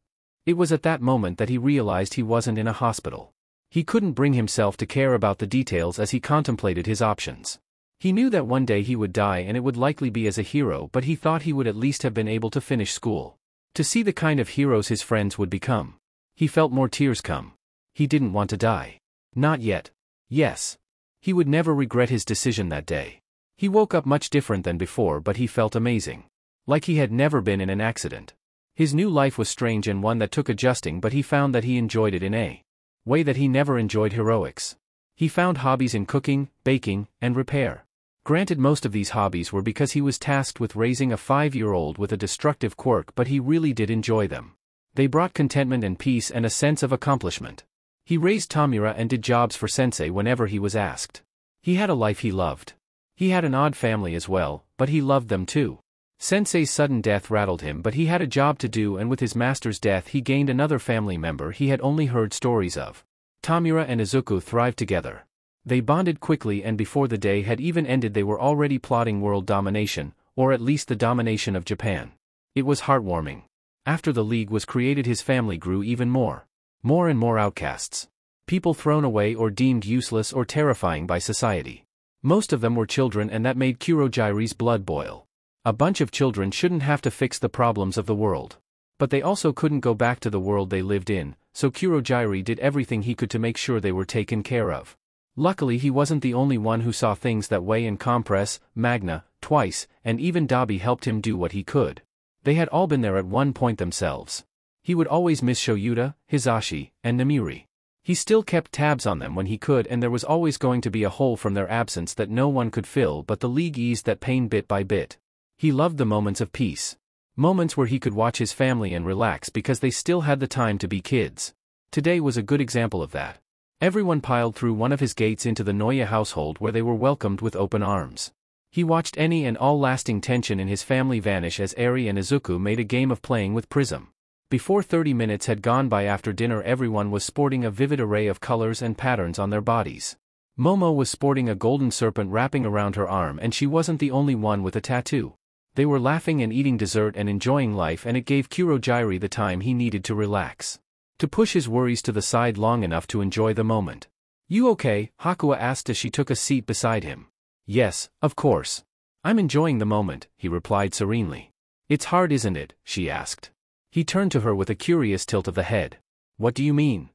It was at that moment that he realized he wasn't in a hospital. He couldn't bring himself to care about the details as he contemplated his options. He knew that one day he would die, and it would likely be as a hero, but he thought he would at least have been able to finish school. To see the kind of heroes his friends would become. He felt more tears come. He didn't want to die. Not yet. Yes. He would never regret his decision that day. He woke up much different than before, but he felt amazing. Like he had never been in an accident. His new life was strange and one that took adjusting, but he found that he enjoyed it in a way that he never enjoyed heroics. He found hobbies in cooking, baking, and repair. Granted, most of these hobbies were because he was tasked with raising a 5-year-old with a destructive quirk, but he really did enjoy them. They brought contentment and peace and a sense of accomplishment. He raised Tamura and did jobs for Sensei whenever he was asked. He had a life he loved. He had an odd family as well, but he loved them too. Sensei's sudden death rattled him, but he had a job to do, and with his master's death he gained another family member he had only heard stories of. Tamura and Izuku thrived together. They bonded quickly, and before the day had even ended they were already plotting world domination, or at least the domination of Japan. It was heartwarming. After the League was created, his family grew even more. More and more outcasts. People thrown away or deemed useless or terrifying by society. Most of them were children, and that made Kurojiiri's blood boil. A bunch of children shouldn't have to fix the problems of the world. But they also couldn't go back to the world they lived in, so Kurojiiri did everything he could to make sure they were taken care of. Luckily he wasn't the only one who saw things that way, and Compress, Magna, Twice, and even Dabi helped him do what he could. They had all been there at one point themselves. He would always miss Shoyuta, Hisashi, and Namiri. He still kept tabs on them when he could, and there was always going to be a hole from their absence that no one could fill, but the League eased that pain bit by bit. He loved the moments of peace. Moments where he could watch his family and relax because they still had the time to be kids. Today was a good example of that. Everyone piled through one of his gates into the Noya household, where they were welcomed with open arms. He watched any and all lasting tension in his family vanish as Eri and Izuku made a game of playing with Prism. Before 30 minutes had gone by after dinner, everyone was sporting a vivid array of colors and patterns on their bodies. Momo was sporting a golden serpent wrapping around her arm, and she wasn't the only one with a tattoo. They were laughing and eating dessert and enjoying life, and it gave Kurojairi the time he needed to relax. To push his worries to the side long enough to enjoy the moment. "You okay?" Hakuya asked as she took a seat beside him. "Yes, of course. I'm enjoying the moment," he replied serenely. "It's hard, isn't it?" she asked. He turned to her with a curious tilt of the head. "What do you mean?"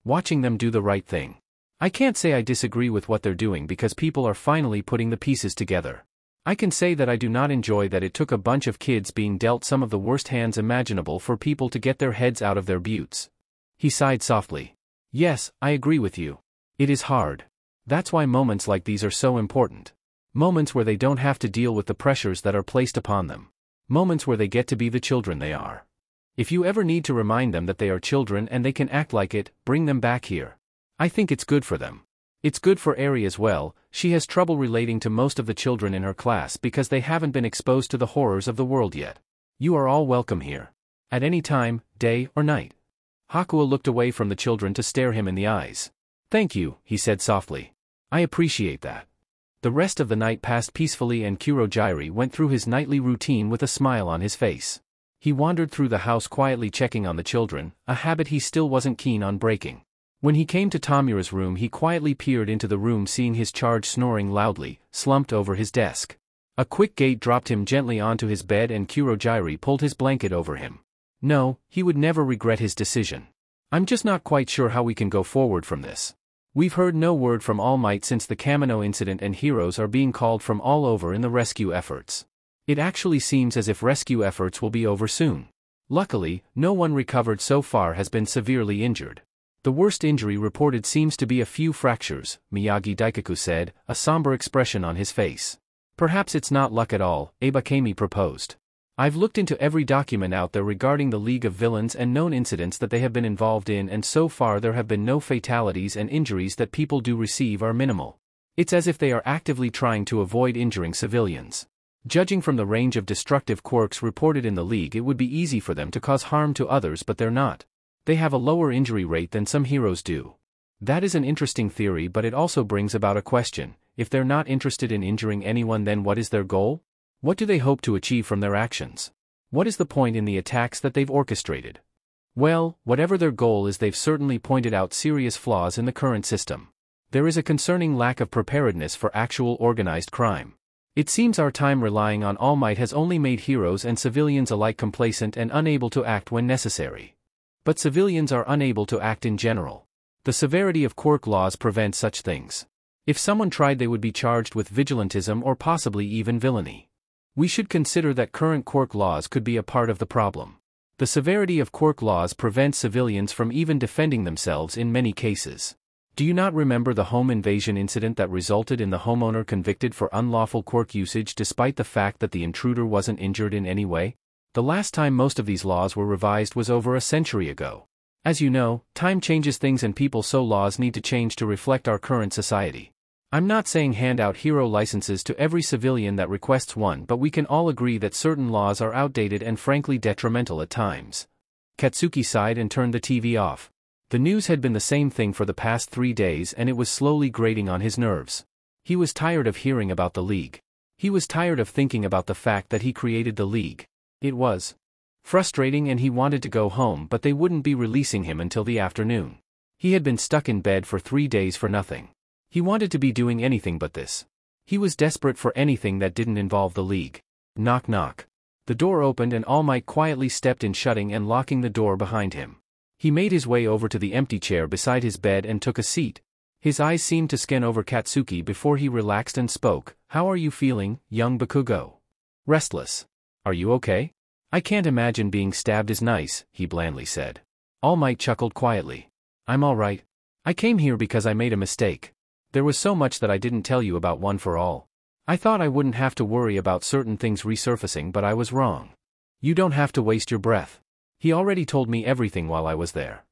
"Watching them do the right thing. I can't say I disagree with what they're doing because people are finally putting the pieces together. I can say that I do not enjoy that it took a bunch of kids being dealt some of the worst hands imaginable for people to get their heads out of their buttes." He sighed softly. "Yes, I agree with you. It is hard. That's why moments like these are so important. Moments where they don't have to deal with the pressures that are placed upon them. Moments where they get to be the children they are. If you ever need to remind them that they are children and they can act like it, bring them back here. I think it's good for them. It's good for Eri as well. She has trouble relating to most of the children in her class because they haven't been exposed to the horrors of the world yet. You are all welcome here. At any time, day or night." Hakuya looked away from the children to stare him in the eyes. "Thank you," he said softly. "I appreciate that." The rest of the night passed peacefully and Kurojairi went through his nightly routine with a smile on his face. He wandered through the house quietly checking on the children, a habit he still wasn't keen on breaking. When he came to Tamura's room, he quietly peered into the room, seeing his charge snoring loudly, slumped over his desk. A quick gate dropped him gently onto his bed and Kurojairi pulled his blanket over him. No, he would never regret his decision. "I'm just not quite sure how we can go forward from this. We've heard no word from All Might since the Kamino incident, and heroes are being called from all over in the rescue efforts. It actually seems as if rescue efforts will be over soon. Luckily, no one recovered so far has been severely injured. The worst injury reported seems to be a few fractures," Miyagi Daikaku said, a somber expression on his face. "Perhaps it's not luck at all," Abakami proposed. "I've looked into every document out there regarding the League of Villains and known incidents that they have been involved in, and so far there have been no fatalities, and injuries that people do receive are minimal. It's as if they are actively trying to avoid injuring civilians. Judging from the range of destructive quirks reported in the League, it would be easy for them to cause harm to others, but they're not. They have a lower injury rate than some heroes do." That is an interesting theory, but it also brings about a question. If they're not interested in injuring anyone, then what is their goal? What do they hope to achieve from their actions? What is the point in the attacks that they've orchestrated? Well, whatever their goal is, they've certainly pointed out serious flaws in the current system. There is a concerning lack of preparedness for actual organized crime. It seems our time relying on All Might has only made heroes and civilians alike complacent and unable to act when necessary. But civilians are unable to act in general. The severity of quirk laws prevents such things. If someone tried, they would be charged with vigilantism or possibly even villainy. We should consider that current quirk laws could be a part of the problem. The severity of quirk laws prevents civilians from even defending themselves in many cases. Do you not remember the home invasion incident that resulted in the homeowner convicted for unlawful quirk usage despite the fact that the intruder wasn't injured in any way? The last time most of these laws were revised was over a century ago. As you know, time changes things, and people, so laws need to change to reflect our current society. I'm not saying hand out hero licenses to every civilian that requests one, but we can all agree that certain laws are outdated and frankly detrimental at times." Katsuki sighed and turned the TV off. The news had been the same thing for the past 3 days, and it was slowly grating on his nerves. He was tired of hearing about the League. He was tired of thinking about the fact that he created the League. It was frustrating, and he wanted to go home, but they wouldn't be releasing him until the afternoon. He had been stuck in bed for 3 days for nothing. He wanted to be doing anything but this. He was desperate for anything that didn't involve the League. Knock knock. The door opened and All Might quietly stepped in, shutting and locking the door behind him. He made his way over to the empty chair beside his bed and took a seat. His eyes seemed to scan over Katsuki before he relaxed and spoke. "How are you feeling, young Bakugo?" "Restless. Are you okay?" "I can't imagine being stabbed is nice," he blandly said. All Might chuckled quietly. "I'm all right. I came here because I made a mistake. There was so much that I didn't tell you about One for All. I thought I wouldn't have to worry about certain things resurfacing, but I was wrong. You don't have to waste your breath. He already told me everything while I was there."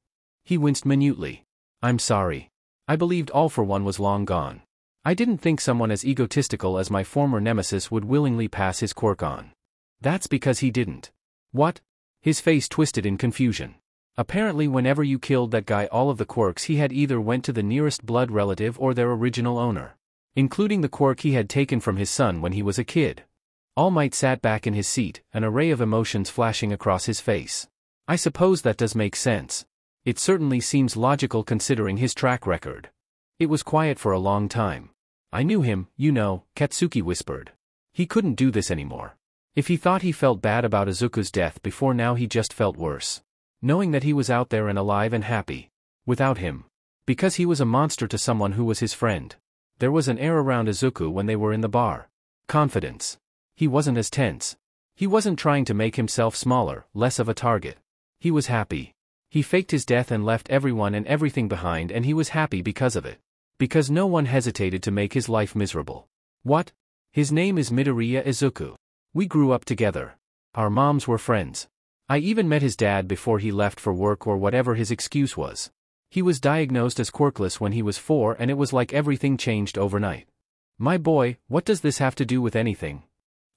He winced minutely. "I'm sorry. I believed All for One was long gone. I didn't think someone as egotistical as my former nemesis would willingly pass his quirk on." "That's because he didn't." "What?" His face twisted in confusion. Apparently whenever you killed that guy all of the quirks he had either went to the nearest blood relative or their original owner. Including the quirk he had taken from his son when he was a kid. All Might sat back in his seat, an array of emotions flashing across his face. I suppose that does make sense. It certainly seems logical considering his track record. It was quiet for a long time. I knew him, you know, Katsuki whispered. He couldn't do this anymore. If he thought he felt bad about Izuku's death before, now he just felt worse. Knowing that he was out there and alive and happy. Without him. Because he was a monster to someone who was his friend. There was an air around Izuku when they were in the bar. Confidence. He wasn't as tense. He wasn't trying to make himself smaller, less of a target. He was happy. He faked his death and left everyone and everything behind, and he was happy because of it. Because no one hesitated to make his life miserable. What? His name is Midoriya Izuku. We grew up together. Our moms were friends. I even met his dad before he left for work or whatever his excuse was. He was diagnosed as quirkless when he was 4, and it was like everything changed overnight. My boy, what does this have to do with anything?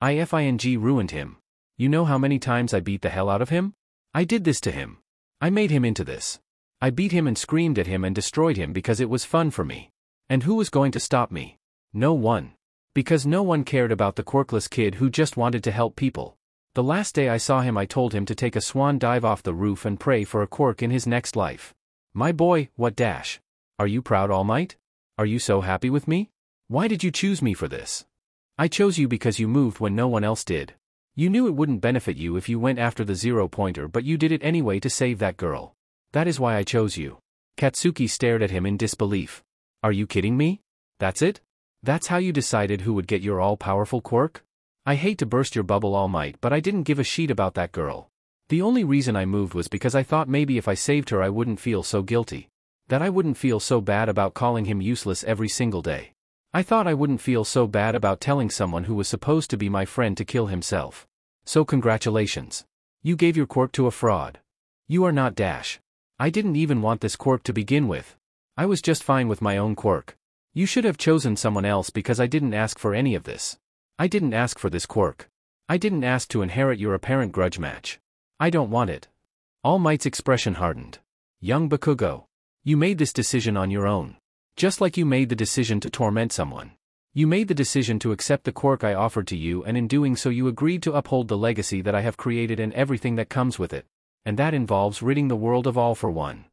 I ruined him. You know how many times I beat the hell out of him? I did this to him. I made him into this. I beat him and screamed at him and destroyed him because it was fun for me. And who was going to stop me? No one. Because no one cared about the quirkless kid who just wanted to help people. The last day I saw him I told him to take a swan dive off the roof and pray for a quirk in his next life. My boy, what dash? Are you proud, All Might? Are you so happy with me? Why did you choose me for this? I chose you because you moved when no one else did. You knew it wouldn't benefit you if you went after the 0-pointer, but you did it anyway to save that girl. That is why I chose you. Katsuki stared at him in disbelief. Are you kidding me? That's it? That's how you decided who would get your all-powerful quirk? I hate to burst your bubble, All Might, but I didn't give a shit about that girl. The only reason I moved was because I thought maybe if I saved her I wouldn't feel so guilty. That I wouldn't feel so bad about calling him useless every single day. I thought I wouldn't feel so bad about telling someone who was supposed to be my friend to kill himself. So congratulations. You gave your quirk to a fraud. You are not Dash. I didn't even want this quirk to begin with. I was just fine with my own quirk. You should have chosen someone else because I didn't ask for any of this. I didn't ask for this quirk. I didn't ask to inherit your apparent grudge match. I don't want it. All Might's expression hardened. Young Bakugo. You made this decision on your own. Just like you made the decision to torment someone. You made the decision to accept the quirk I offered to you, and in doing so you agreed to uphold the legacy that I have created and everything that comes with it. And that involves ridding the world of All for One.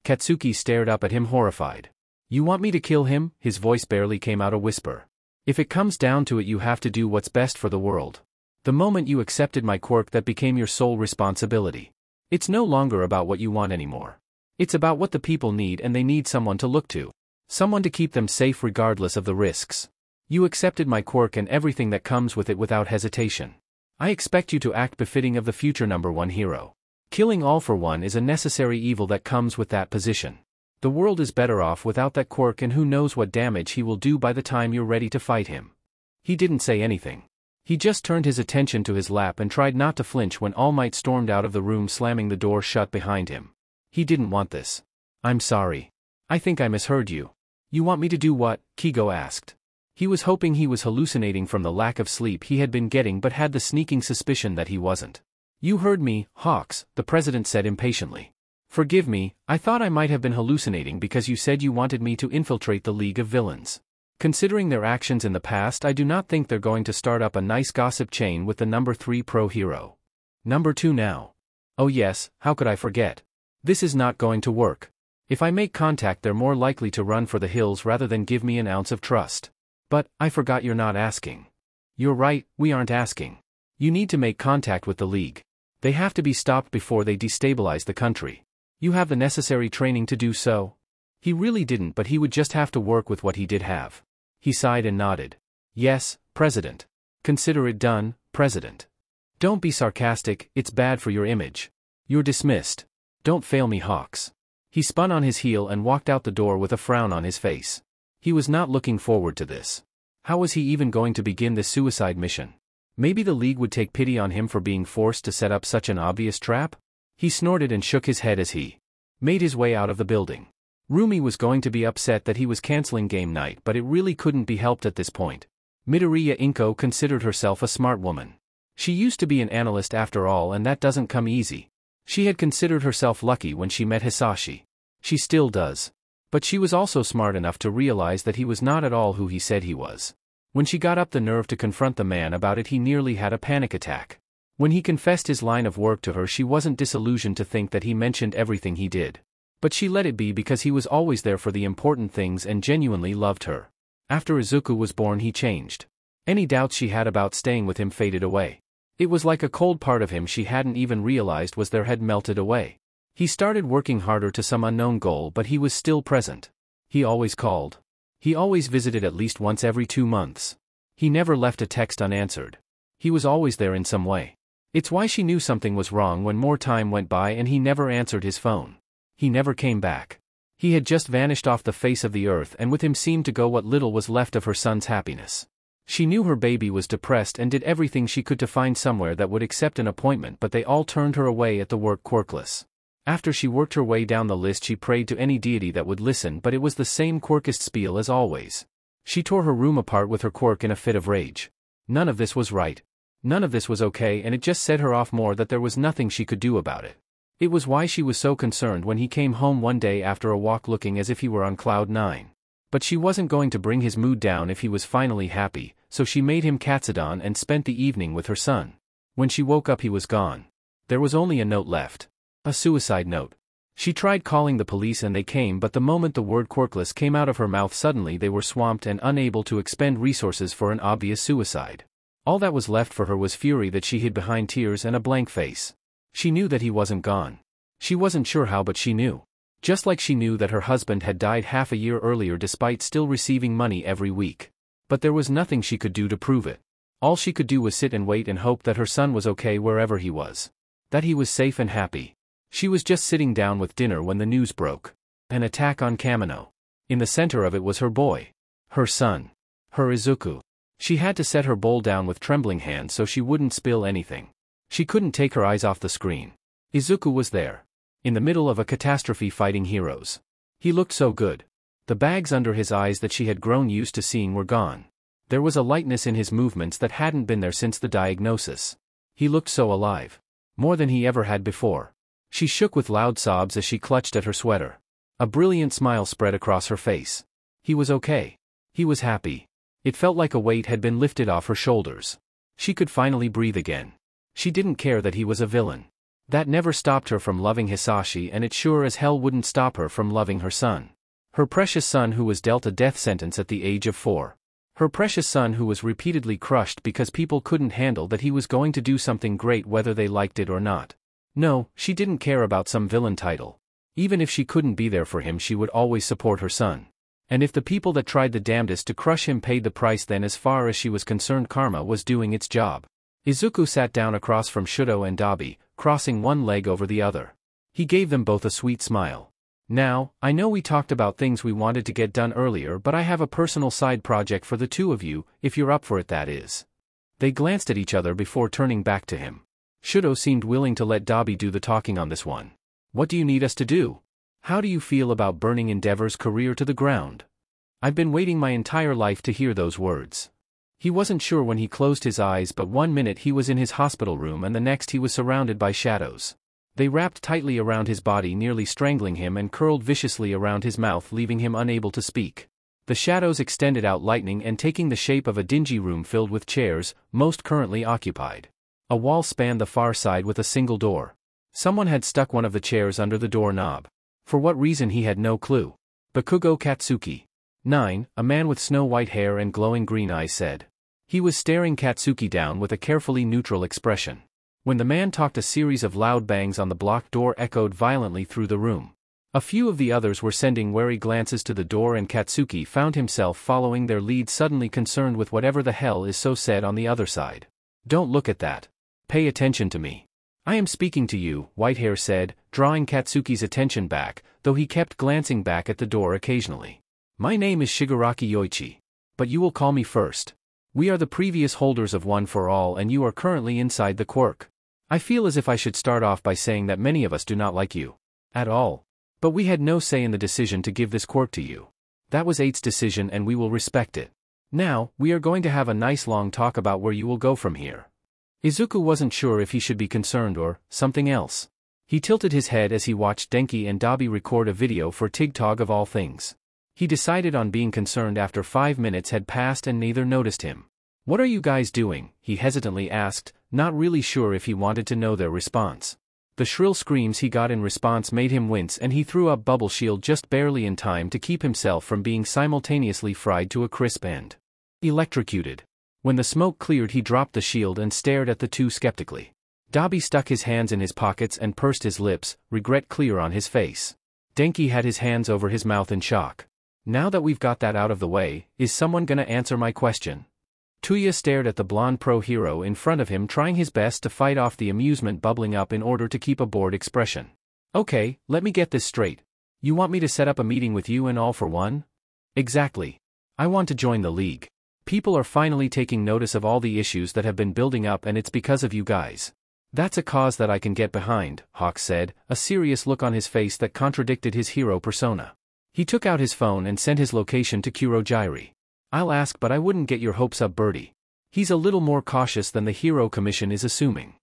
Katsuki stared up at him horrified. You want me to kill him? His voice barely came out a whisper. If it comes down to it, you have to do what's best for the world. The moment you accepted my quirk, that became your sole responsibility. It's no longer about what you want anymore. It's about what the people need, and they need someone to look to. Someone to keep them safe regardless of the risks. You accepted my quirk and everything that comes with it without hesitation. I expect you to act befitting of the future #1 hero. Killing All for One is a necessary evil that comes with that position. The world is better off without that quirk, and who knows what damage he will do by the time you're ready to fight him. He didn't say anything. He just turned his attention to his lap and tried not to flinch when All Might stormed out of the room, slamming the door shut behind him. He didn't want this. I'm sorry. I think I misheard you. You want me to do what? Kigo asked. He was hoping he was hallucinating from the lack of sleep he had been getting, but had the sneaking suspicion that he wasn't. You heard me, Hawks, the president said impatiently. Forgive me, I thought I might have been hallucinating because you said you wanted me to infiltrate the League of Villains. Considering their actions in the past, I do not think they're going to start up a nice gossip chain with the #3 pro hero. #2 now. Oh yes, how could I forget? This is not going to work. If I make contact, they're more likely to run for the hills rather than give me an ounce of trust. But, I forgot, you're not asking. You're right, we aren't asking. You need to make contact with the League. They have to be stopped before they destabilize the country. You have the necessary training to do so? He really didn't, but he would just have to work with what he did have. He sighed and nodded. Yes, President. Consider it done, President. Don't be sarcastic, it's bad for your image. You're dismissed. Don't fail me, Hawks. He spun on his heel and walked out the door with a frown on his face. He was not looking forward to this. How was he even going to begin this suicide mission? Maybe the League would take pity on him for being forced to set up such an obvious trap? He snorted and shook his head as he made his way out of the building. Rumi was going to be upset that he was canceling game night, but it really couldn't be helped at this point. Midoriya Inko considered herself a smart woman. She used to be an analyst after all, and that doesn't come easy. She had considered herself lucky when she met Hisashi. She still does. But she was also smart enough to realize that he was not at all who he said he was. When she got up the nerve to confront the man about it, he nearly had a panic attack. When he confessed his line of work to her, she wasn't disillusioned to think that he mentioned everything he did. But she let it be because he was always there for the important things and genuinely loved her. After Izuku was born, he changed. Any doubts she had about staying with him faded away. It was like a cold part of him she hadn't even realized was there had melted away. He started working harder to some unknown goal, but he was still present. He always called. He always visited at least once every 2 months. He never left a text unanswered. He was always there in some way. It's why she knew something was wrong when more time went by and he never answered his phone. He never came back. He had just vanished off the face of the earth, and with him seemed to go what little was left of her son's happiness. She knew her baby was depressed and did everything she could to find somewhere that would accept an appointment, but they all turned her away at the work Quirkless. After she worked her way down the list, she prayed to any deity that would listen, but it was the same Quirkist spiel as always. She tore her room apart with her Quirk in a fit of rage. None of this was right. None of this was okay, and it just set her off more that there was nothing she could do about it. It was why she was so concerned when he came home one day after a walk looking as if he were on cloud 9. But she wasn't going to bring his mood down if he was finally happy, so she made him katsudon and spent the evening with her son. When she woke up, he was gone. There was only a note left. A suicide note. She tried calling the police and they came, but the moment the word Quirkless came out of her mouth, suddenly they were swamped and unable to expend resources for an obvious suicide. All that was left for her was fury that she hid behind tears and a blank face. She knew that he wasn't gone. She wasn't sure how, but she knew. Just like she knew that her husband had died half a year earlier despite still receiving money every week. But there was nothing she could do to prove it. All she could do was sit and wait and hope that her son was okay wherever he was. That he was safe and happy. She was just sitting down with dinner when the news broke. An attack on Kamino. In the center of it was her boy. Her son. Her Izuku. She had to set her bowl down with trembling hands so she wouldn't spill anything. She couldn't take her eyes off the screen. Izuku was there. In the middle of a catastrophe fighting heroes. He looked so good. The bags under his eyes that she had grown used to seeing were gone. There was a lightness in his movements that hadn't been there since the diagnosis. He looked so alive. More than he ever had before. She shook with loud sobs as she clutched at her sweater. A brilliant smile spread across her face. He was okay. He was happy. It felt like a weight had been lifted off her shoulders. She could finally breathe again. She didn't care that he was a villain. That never stopped her from loving Hisashi, and it sure as hell wouldn't stop her from loving her son. Her precious son who was dealt a death sentence at the age of 4. Her precious son who was repeatedly crushed because people couldn't handle that he was going to do something great whether they liked it or not. No, she didn't care about some villain title. Even if she couldn't be there for him, she would always support her son. And if the people that tried the damnedest to crush him paid the price, then as far as she was concerned, karma was doing its job. Izuku sat down across from Shudo and Dabi, crossing one leg over the other. He gave them both a sweet smile. Now, I know we talked about things we wanted to get done earlier, but I have a personal side project for the two of you, if you're up for it, that is. They glanced at each other before turning back to him. Shudo seemed willing to let Dabi do the talking on this one. What do you need us to do? How do you feel about burning Endeavor's career to the ground? I've been waiting my entire life to hear those words. He wasn't sure when he closed his eyes, but one minute he was in his hospital room and the next he was surrounded by shadows. They wrapped tightly around his body, nearly strangling him, and curled viciously around his mouth, leaving him unable to speak. The shadows extended out, lightening and taking the shape of a dingy room filled with chairs, most currently occupied. A wall spanned the far side with a single door. Someone had stuck one of the chairs under the doorknob. For what reason he had no clue. Bakugo Katsuki. 9, a man with snow-white hair and glowing green eyes said. He was staring Katsuki down with a carefully neutral expression. When the man talked, a series of loud bangs on the blocked door echoed violently through the room. A few of the others were sending wary glances to the door, and Katsuki found himself following their lead, suddenly concerned with whatever the hell is so said on the other side. Don't look at that. Pay attention to me. I am speaking to you, Whitehair said, drawing Katsuki's attention back, though he kept glancing back at the door occasionally. My name is Shigaraki Yoichi. But you will call me first. We are the previous holders of One for All, and you are currently inside the Quirk. I feel as if I should start off by saying that many of us do not like you. At all. But we had no say in the decision to give this Quirk to you. That was 8's decision and we will respect it. Now, we are going to have a nice long talk about where you will go from here. Izuku wasn't sure if he should be concerned or something else. He tilted his head as he watched Denki and Dabi record a video for TikTok of all things. He decided on being concerned after 5 minutes had passed and neither noticed him. "What are you guys doing?" he hesitantly asked, not really sure if he wanted to know their response. The shrill screams he got in response made him wince and he threw up Bubble Shield just barely in time to keep himself from being simultaneously fried to a crisp and electrocuted. When the smoke cleared he dropped the shield and stared at the two skeptically. Dabi stuck his hands in his pockets and pursed his lips, regret clear on his face. Denki had his hands over his mouth in shock. "Now that we've got that out of the way, is someone gonna answer my question?" Tuya stared at the blonde pro-hero in front of him, trying his best to fight off the amusement bubbling up in order to keep a bored expression. "Okay, let me get this straight. You want me to set up a meeting with you and All for One?" "Exactly. I want to join the league. People are finally taking notice of all the issues that have been building up and it's because of you guys. That's a cause that I can get behind," Hawk said, a serious look on his face that contradicted his hero persona. He took out his phone and sent his location to Kurogyri. "I'll ask, but I wouldn't get your hopes up, Birdie. He's a little more cautious than the Hero Commission is assuming."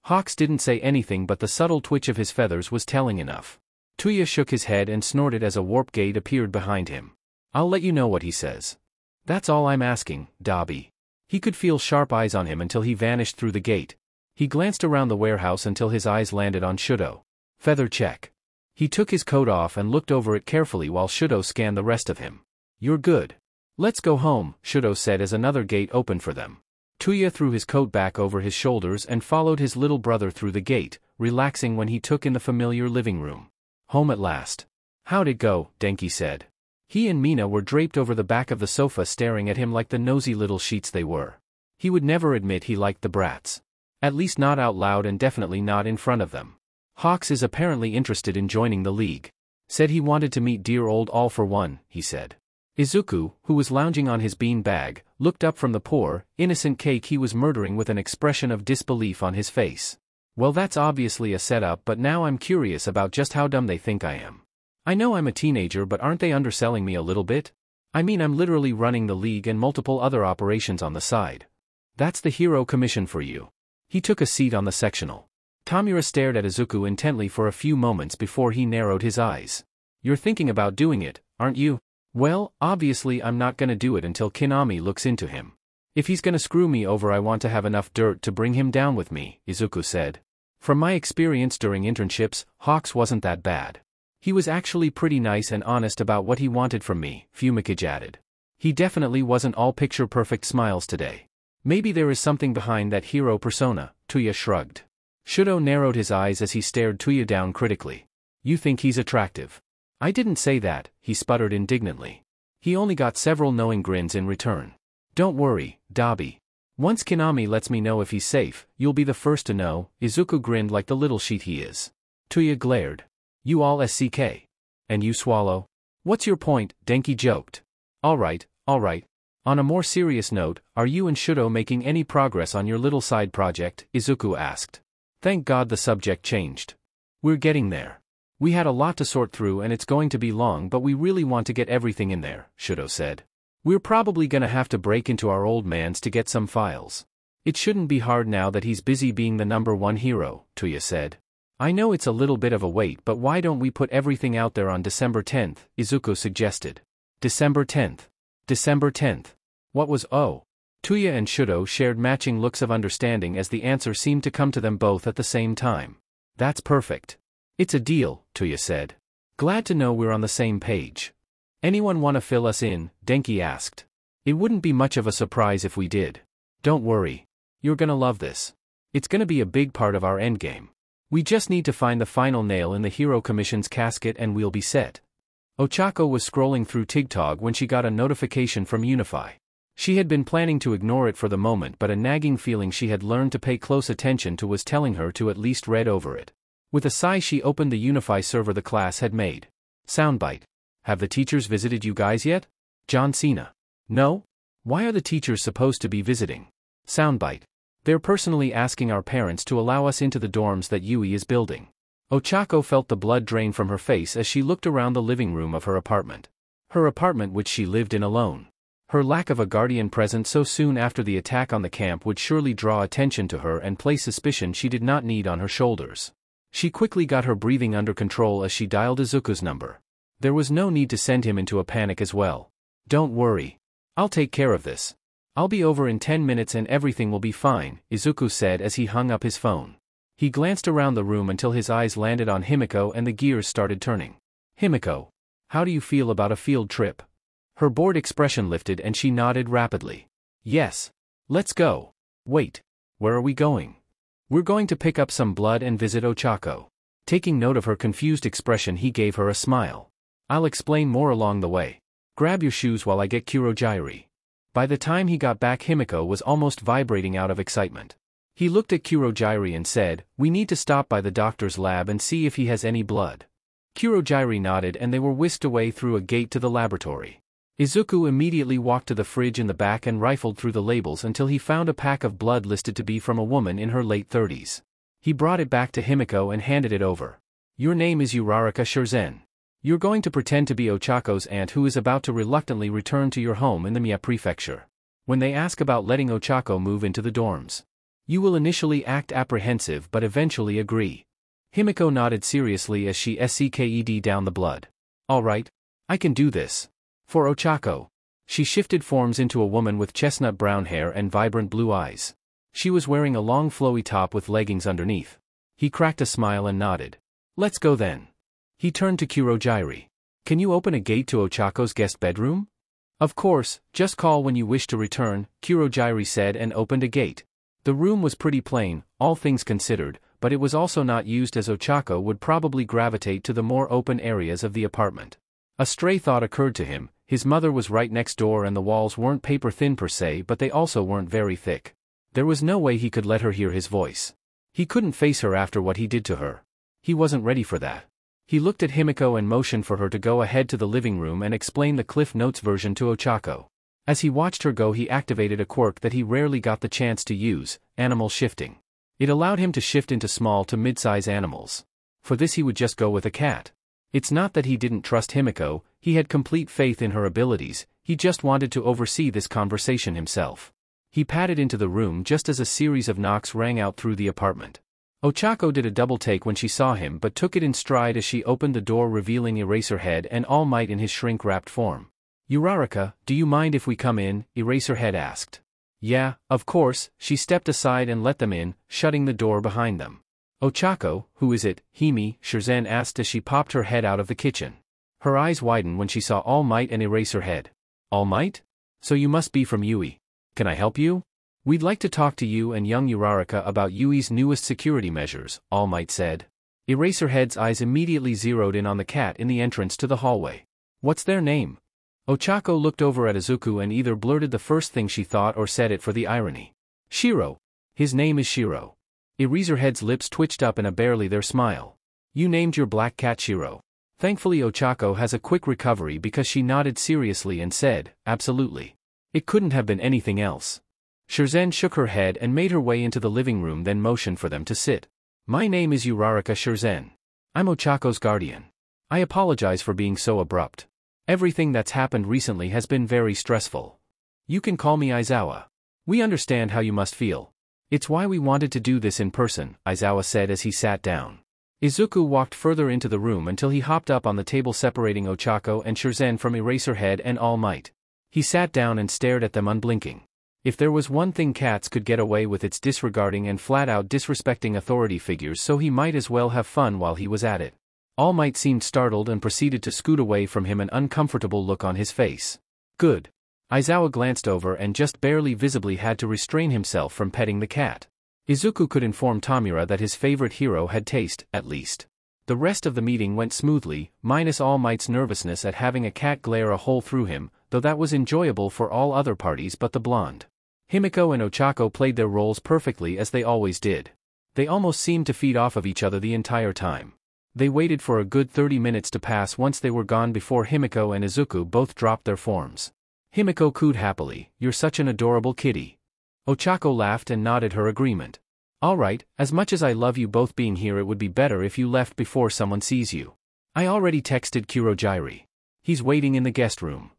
Hawks didn't say anything, but the subtle twitch of his feathers was telling enough. Tuya shook his head and snorted as a warp gate appeared behind him. "I'll let you know what he says." "That's all I'm asking, Dabi." He could feel sharp eyes on him until he vanished through the gate. He glanced around the warehouse until his eyes landed on Shudo. Feather check. He took his coat off and looked over it carefully while Shudo scanned the rest of him. "You're good. Let's go home," Shudo said as another gate opened for them. Tuya threw his coat back over his shoulders and followed his little brother through the gate, relaxing when he took in the familiar living room. Home at last. "How'd it go?" Denki said. He and Mina were draped over the back of the sofa staring at him like the nosy little sheets they were. He would never admit he liked the brats. At least not out loud and definitely not in front of them. "Hawks is apparently interested in joining the league. Said he wanted to meet dear old All for One," he said. Izuku, who was lounging on his bean bag, looked up from the poor, innocent cake he was murdering with an expression of disbelief on his face. "Well, that's obviously a setup, but now I'm curious about just how dumb they think I am. I know I'm a teenager, but aren't they underselling me a little bit? I mean, I'm literally running the league and multiple other operations on the side. That's the Hero Commission for you." He took a seat on the sectional. Tamura stared at Izuku intently for a few moments before he narrowed his eyes. "You're thinking about doing it, aren't you?" "Well, obviously I'm not gonna do it until Kinami looks into him. If he's gonna screw me over, I want to have enough dirt to bring him down with me," Izuku said. "From my experience during internships, Hawks wasn't that bad. He was actually pretty nice and honest about what he wanted from me," Fumikage added. "He definitely wasn't all picture-perfect smiles today. Maybe there is something behind that hero persona," Tuya shrugged. Shudo narrowed his eyes as he stared Tuya down critically. "You think he's attractive?" "I didn't say that," he sputtered indignantly. He only got several knowing grins in return. "Don't worry, Dabi. Once Kinami lets me know if he's safe, you'll be the first to know." Izuku grinned like the little sheet he is. Tuya glared. "You all SCK. And you swallow? What's your point?" Denki joked. All right. On a more serious note, are you and Shudo making any progress on your little side project?" Izuku asked. "Thank God the subject changed. We're getting there. We had a lot to sort through and it's going to be long, but we really want to get everything in there," Shudo said. "We're probably gonna have to break into our old man's to get some files. It shouldn't be hard now that he's busy being the #1 hero," Tuya said. "I know it's a little bit of a wait, but why don't we put everything out there on December 10th, Izuku suggested. December 10th. December 10th. What was Tuya and Shudo shared matching looks of understanding as the answer seemed to come to them both at the same time. "That's perfect. It's a deal," Tuya said. "Glad to know we're on the same page. Anyone want to fill us in?" Denki asked. "It wouldn't be much of a surprise if we did. Don't worry. You're gonna love this. It's gonna be a big part of our endgame. We just need to find the final nail in the Hero Commission's casket and we'll be set." Ochako was scrolling through TikTok when she got a notification from Unify. She had been planning to ignore it for the moment, but a nagging feeling she had learned to pay close attention to was telling her to at least read over it. With a sigh she opened the Unify server the class had made. Soundbite. "Have the teachers visited you guys yet?" John Cena. "No? Why are the teachers supposed to be visiting?" Soundbite. "They're personally asking our parents to allow us into the dorms that Yui is building." Ochako felt the blood drain from her face as she looked around the living room of her apartment. Her apartment which she lived in alone. Her lack of a guardian present so soon after the attack on the camp would surely draw attention to her and place suspicion she did not need on her shoulders. She quickly got her breathing under control as she dialed Izuku's number. There was no need to send him into a panic as well. "Don't worry. I'll take care of this. I'll be over in 10 minutes and everything will be fine," Izuku said as he hung up his phone. He glanced around the room until his eyes landed on Himiko and the gears started turning. "Himiko, how do you feel about a field trip?" Her bored expression lifted and she nodded rapidly. "Yes. Let's go." "Wait. Where are we going?" "We're going to pick up some blood and visit Ochako." Taking note of her confused expression, he gave her a smile. "I'll explain more along the way. Grab your shoes while I get Kurojairi." By the time he got back, Himiko was almost vibrating out of excitement. He looked at Kurojairi and said, "We need to stop by the doctor's lab and see if he has any blood." Kurojairi nodded and they were whisked away through a gate to the laboratory. Izuku immediately walked to the fridge in the back and rifled through the labels until he found a pack of blood listed to be from a woman in her late 30s. He brought it back to Himiko and handed it over. "Your name is Uraraka Shurzen. You're going to pretend to be Ochako's aunt who is about to reluctantly return to your home in the Mia prefecture. When they ask about letting Ochako move into the dorms, you will initially act apprehensive but eventually agree." Himiko nodded seriously as she sked down the blood. "All right. I can do this. For Ochako." She shifted forms into a woman with chestnut brown hair and vibrant blue eyes. She was wearing a long flowy top with leggings underneath. He cracked a smile and nodded. "Let's go then." He turned to Kurojairi. "Can you open a gate to Ochako's guest bedroom?" "Of course, just call when you wish to return," Kurojairi said and opened a gate. The room was pretty plain, all things considered, but it was also not used as Ochako would probably gravitate to the more open areas of the apartment. A stray thought occurred to him. His mother was right next door and the walls weren't paper thin per se, but they also weren't very thick. There was no way he could let her hear his voice. He couldn't face her after what he did to her. He wasn't ready for that. He looked at Himiko and motioned for her to go ahead to the living room and explain the Cliff Notes version to Ochako. As he watched her go, he activated a quirk that he rarely got the chance to use, animal shifting. It allowed him to shift into small to mid-size animals. For this he would just go with a cat. It's not that he didn't trust Himiko, he had complete faith in her abilities, he just wanted to oversee this conversation himself. He padded into the room just as a series of knocks rang out through the apartment. Ochako did a double take when she saw him but took it in stride as she opened the door, revealing Eraserhead and All Might in his shrink-wrapped form. "Uraraka, do you mind if we come in?" Eraserhead asked. "Yeah, of course." She stepped aside and let them in, shutting the door behind them. "Ochako, who is it, Himi?" Shurzen asked as she popped her head out of the kitchen. Her eyes widened when she saw All Might and Eraserhead. "All Might? So you must be from Yui. Can I help you?" "We'd like to talk to you and young Uraraka about Yui's newest security measures," All Might said. Eraserhead's eyes immediately zeroed in on the cat in the entrance to the hallway. "What's their name?" Ochako looked over at Izuku and either blurted the first thing she thought or said it for the irony. "Shiro. His name is Shiro." Eraserhead's lips twitched up in a barely there smile. "You named your black cat Shiro." Thankfully Ochako has a quick recovery because she nodded seriously and said, "Absolutely. It couldn't have been anything else." Shurzen shook her head and made her way into the living room, then motioned for them to sit. "My name is Uraraka Shurzen. I'm Ochako's guardian. I apologize for being so abrupt. Everything that's happened recently has been very stressful. You can call me Aizawa. We understand how you must feel. It's why we wanted to do this in person," Aizawa said as he sat down. Izuku walked further into the room until he hopped up on the table separating Ochako and Shurzen from Eraserhead and All Might. He sat down and stared at them unblinking. If there was one thing cats could get away with, it's disregarding and flat-out disrespecting authority figures, so he might as well have fun while he was at it. All Might seemed startled and proceeded to scoot away from him, an uncomfortable look on his face. "Good." Aizawa glanced over and just barely visibly had to restrain himself from petting the cat. Izuku could inform Tamura that his favorite hero had taste, at least. The rest of the meeting went smoothly, minus All Might's nervousness at having a cat glare a hole through him, though that was enjoyable for all other parties but the blonde. Himiko and Ochako played their roles perfectly as they always did. They almost seemed to feed off of each other the entire time. They waited for a good 30 minutes to pass once they were gone before Himiko and Izuku both dropped their forms. Himiko cooed happily, "You're such an adorable kitty." Ochako laughed and nodded her agreement. "All right, as much as I love you both being here, it would be better if you left before someone sees you. I already texted Kurojairi. He's waiting in the guest room."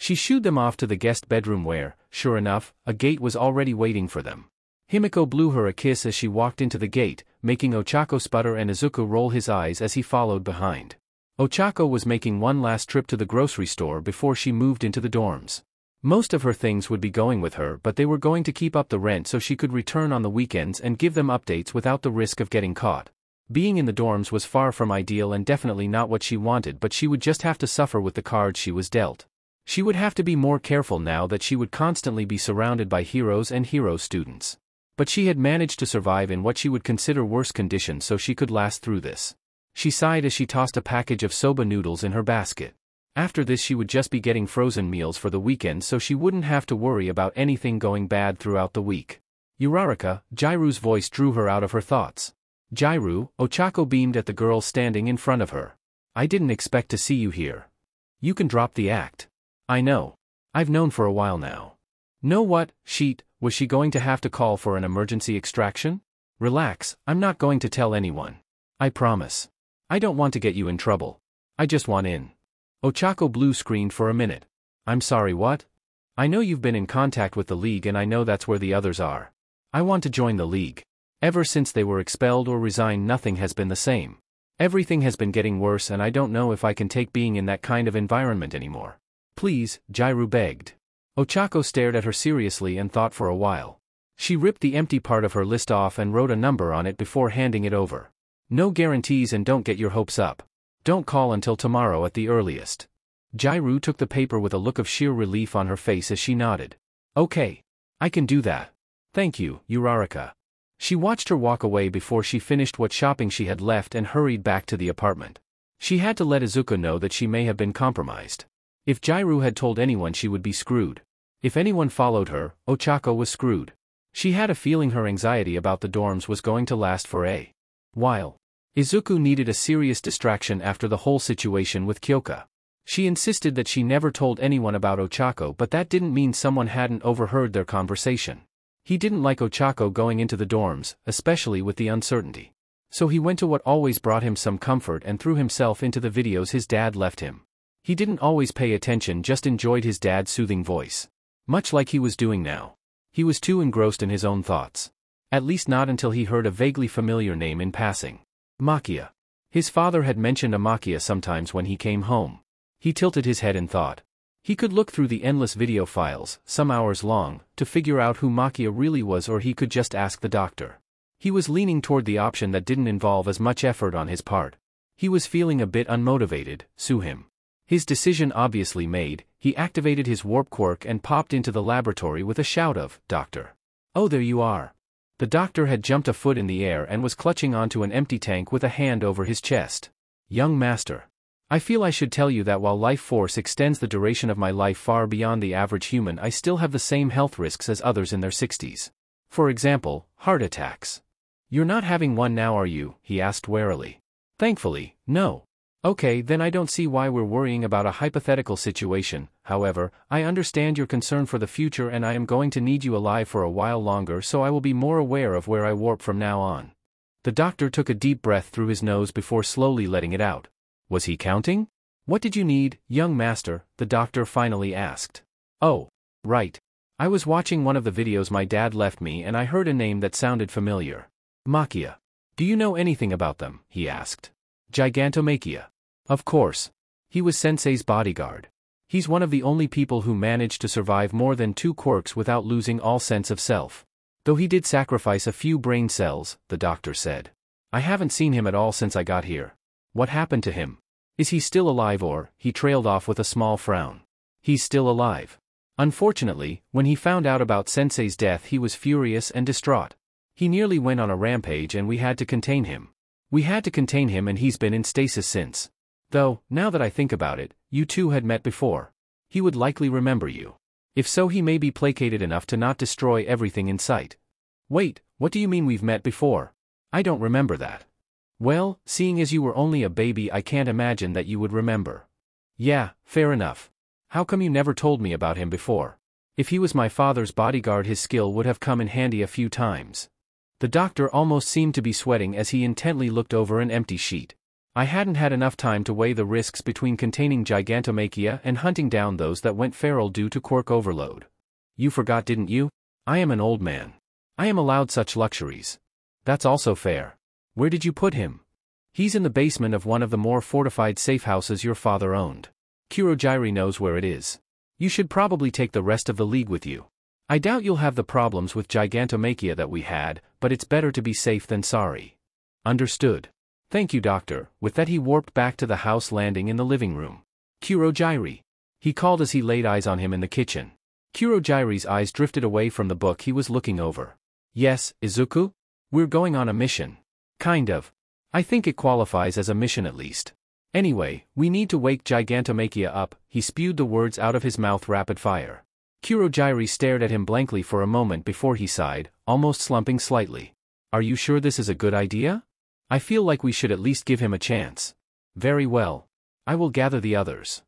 She shooed them off to the guest bedroom where, sure enough, a gate was already waiting for them. Himiko blew her a kiss as she walked into the gate, making Ochako sputter and Izuku roll his eyes as he followed behind. Ochako was making one last trip to the grocery store before she moved into the dorms. Most of her things would be going with her, but they were going to keep up the rent so she could return on the weekends and give them updates without the risk of getting caught. Being in the dorms was far from ideal and definitely not what she wanted, but she would just have to suffer with the cards she was dealt. She would have to be more careful now that she would constantly be surrounded by heroes and hero students. But she had managed to survive in what she would consider worse conditions, so she could last through this. She sighed as she tossed a package of soba noodles in her basket. After this she would just be getting frozen meals for the weekend so she wouldn't have to worry about anything going bad throughout the week. Uraraka, Jairu's voice drew her out of her thoughts. Jairu, Ochako beamed at the girl standing in front of her. I didn't expect to see you here. You can drop the act. I know. I've known for a while now. Know what, Sheet, was she going to have to call for an emergency extraction? Relax, I'm not going to tell anyone. I promise. I don't want to get you in trouble. I just want in. Ochako blue screened for a minute. I'm sorry, what? I know you've been in contact with the League and I know that's where the others are. I want to join the League. Ever since they were expelled or resigned, nothing has been the same. Everything has been getting worse and I don't know if I can take being in that kind of environment anymore. Please, Jairu begged. Ochako stared at her seriously and thought for a while. She ripped the empty part of her list off and wrote a number on it before handing it over. No guarantees and don't get your hopes up. Don't call until tomorrow at the earliest. Jairu took the paper with a look of sheer relief on her face as she nodded. Okay. I can do that. Thank you, Uraraka. She watched her walk away before she finished what shopping she had left and hurried back to the apartment. She had to let Izuku know that she may have been compromised. If Jairu had told anyone, she would be screwed. If anyone followed her, Ochako was screwed. She had a feeling her anxiety about the dorms was going to last for a while. Izuku needed a serious distraction after the whole situation with Kyoka. She insisted that she never told anyone about Ochako, but that didn't mean someone hadn't overheard their conversation. He didn't like Ochako going into the dorms, especially with the uncertainty. So he went to what always brought him some comfort and threw himself into the videos his dad left him. He didn't always pay attention, just enjoyed his dad's soothing voice. Much like he was doing now. He was too engrossed in his own thoughts. At least not until he heard a vaguely familiar name in passing. Makia. His father had mentioned a Makia sometimes when he came home. He tilted his head in thought. He could look through the endless video files, some hours long, to figure out who Makia really was, or he could just ask the doctor. He was leaning toward the option that didn't involve as much effort on his part. He was feeling a bit unmotivated. Sue him. His decision obviously made, he activated his warp quirk and popped into the laboratory with a shout of, "Doctor." "Oh, there you are." The doctor had jumped a foot in the air and was clutching onto an empty tank with a hand over his chest. "Young master. I feel I should tell you that while life force extends the duration of my life far beyond the average human, I still have the same health risks as others in their 60s. For example, heart attacks." "You're not having one now, are you?" he asked warily. "Thankfully, no." "Okay, then I don't see why we're worrying about a hypothetical situation. However, I understand your concern for the future and I am going to need you alive for a while longer, so I will be more aware of where I warp from now on." The doctor took a deep breath through his nose before slowly letting it out. Was he counting? "What did you need, young master?" the doctor finally asked. "Oh, right. I was watching one of the videos my dad left me and I heard a name that sounded familiar. Makia. Do you know anything about them?" he asked. "Gigantomachia. Of course. He was Sensei's bodyguard. He's one of the only people who managed to survive more than 2 quirks without losing all sense of self. Though he did sacrifice a few brain cells," the doctor said. "I haven't seen him at all since I got here. What happened to him? Is he still alive or?" He trailed off with a small frown. "He's still alive. Unfortunately, when he found out about Sensei's death he was furious and distraught. He nearly went on a rampage and we had to contain him. And he's been in stasis since. Though, now that I think about it, you two had met before. He would likely remember you. If so, he may be placated enough to not destroy everything in sight." "Wait, what do you mean we've met before? I don't remember that." "Well, seeing as you were only a baby, I can't imagine that you would remember." "Yeah, fair enough. How come you never told me about him before? If he was my father's bodyguard, his skill would have come in handy a few times." The doctor almost seemed to be sweating as he intently looked over an empty sheet. I hadn't had enough time to weigh the risks between containing Gigantomachia and hunting down those that went feral due to quirk overload. You forgot, didn't you? I am an old man. I am allowed such luxuries. That's also fair. Where did you put him? He's in the basement of one of the more fortified safe houses your father owned. Kurogiri knows where it is. You should probably take the rest of the league with you. I doubt you'll have the problems with Gigantomachia that we had, but it's better to be safe than sorry. Understood. Thank you, Doctor. With that he warped back to the house, landing in the living room. Kurogiri. He called as he laid eyes on him in the kitchen. Kurogiri's eyes drifted away from the book he was looking over. Yes, Izuku? We're going on a mission. Kind of. I think it qualifies as a mission at least. Anyway, we need to wake Gigantomachia up. He spewed the words out of his mouth rapid fire. Kurogiri stared at him blankly for a moment before he sighed, almost slumping slightly. Are you sure this is a good idea? I feel like we should at least give him a chance. Very well. I will gather the others.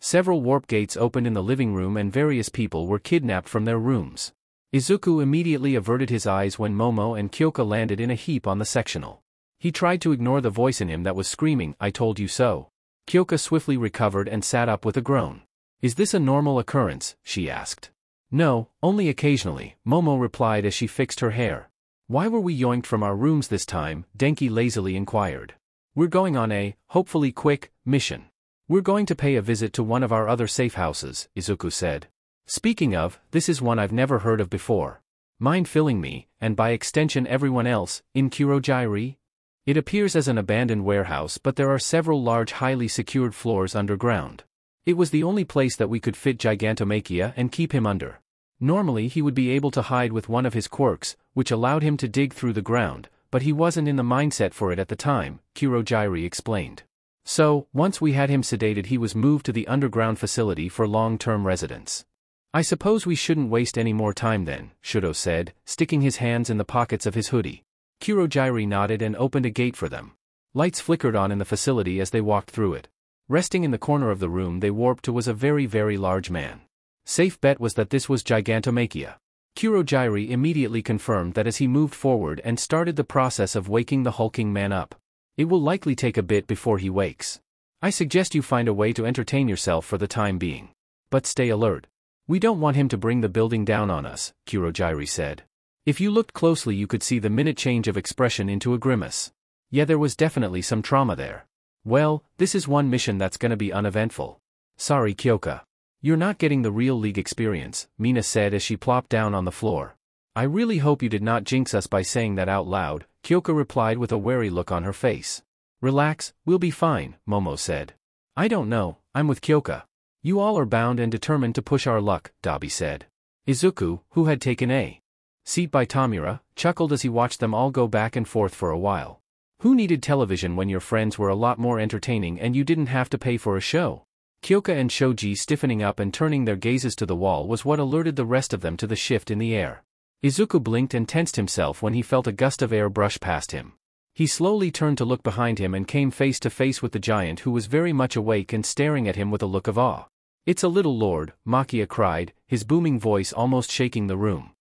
Several warp gates opened in the living room and various people were kidnapped from their rooms. Izuku immediately averted his eyes when Momo and Kyoka landed in a heap on the sectional. He tried to ignore the voice in him that was screaming, "I told you so." Kyoka swiftly recovered and sat up with a groan. Is this a normal occurrence? She asked. No, only occasionally, Momo replied as she fixed her hair. Why were we yoinked from our rooms this time? Denki lazily inquired. We're going on a, hopefully quick, mission. We're going to pay a visit to one of our other safe houses, Izuku said. Speaking of, this is one I've never heard of before. Mind filling me, and by extension everyone else, in Kurogiri? It appears as an abandoned warehouse, but there are several large highly secured floors underground. It was the only place that we could fit Gigantomachia and keep him under. Normally he would be able to hide with one of his quirks, which allowed him to dig through the ground, but he wasn't in the mindset for it at the time, Kurogiri explained. So, once we had him sedated, he was moved to the underground facility for long-term residence. I suppose we shouldn't waste any more time then, Shudo said, sticking his hands in the pockets of his hoodie. Kurogiri nodded and opened a gate for them. Lights flickered on in the facility as they walked through it. Resting in the corner of the room they warped to was a very, very large man. Safe bet was that this was Gigantomachia. Kurogiri immediately confirmed that as he moved forward and started the process of waking the hulking man up. It will likely take a bit before he wakes. I suggest you find a way to entertain yourself for the time being. But stay alert. We don't want him to bring the building down on us, Kurogiri said. If you looked closely you could see the minute change of expression into a grimace. Yeah, there was definitely some trauma there. Well, this is one mission that's gonna be uneventful. Sorry, Kyoka. You're not getting the real league experience, Mina said as she plopped down on the floor. I really hope you did not jinx us by saying that out loud, Kyoka replied with a wary look on her face. Relax, we'll be fine, Momo said. I don't know, I'm with Kyoka. You all are bound and determined to push our luck, Dabi said. Izuku, who had taken a seat by Tamura, chuckled as he watched them all go back and forth for a while. Who needed television when your friends were a lot more entertaining and you didn't have to pay for a show? Kyoka and Shoji stiffening up and turning their gazes to the wall was what alerted the rest of them to the shift in the air. Izuku blinked and tensed himself when he felt a gust of air brush past him. He slowly turned to look behind him and came face to face with the giant, who was very much awake and staring at him with a look of awe. It's a little lord, Makia cried, his booming voice almost shaking the room.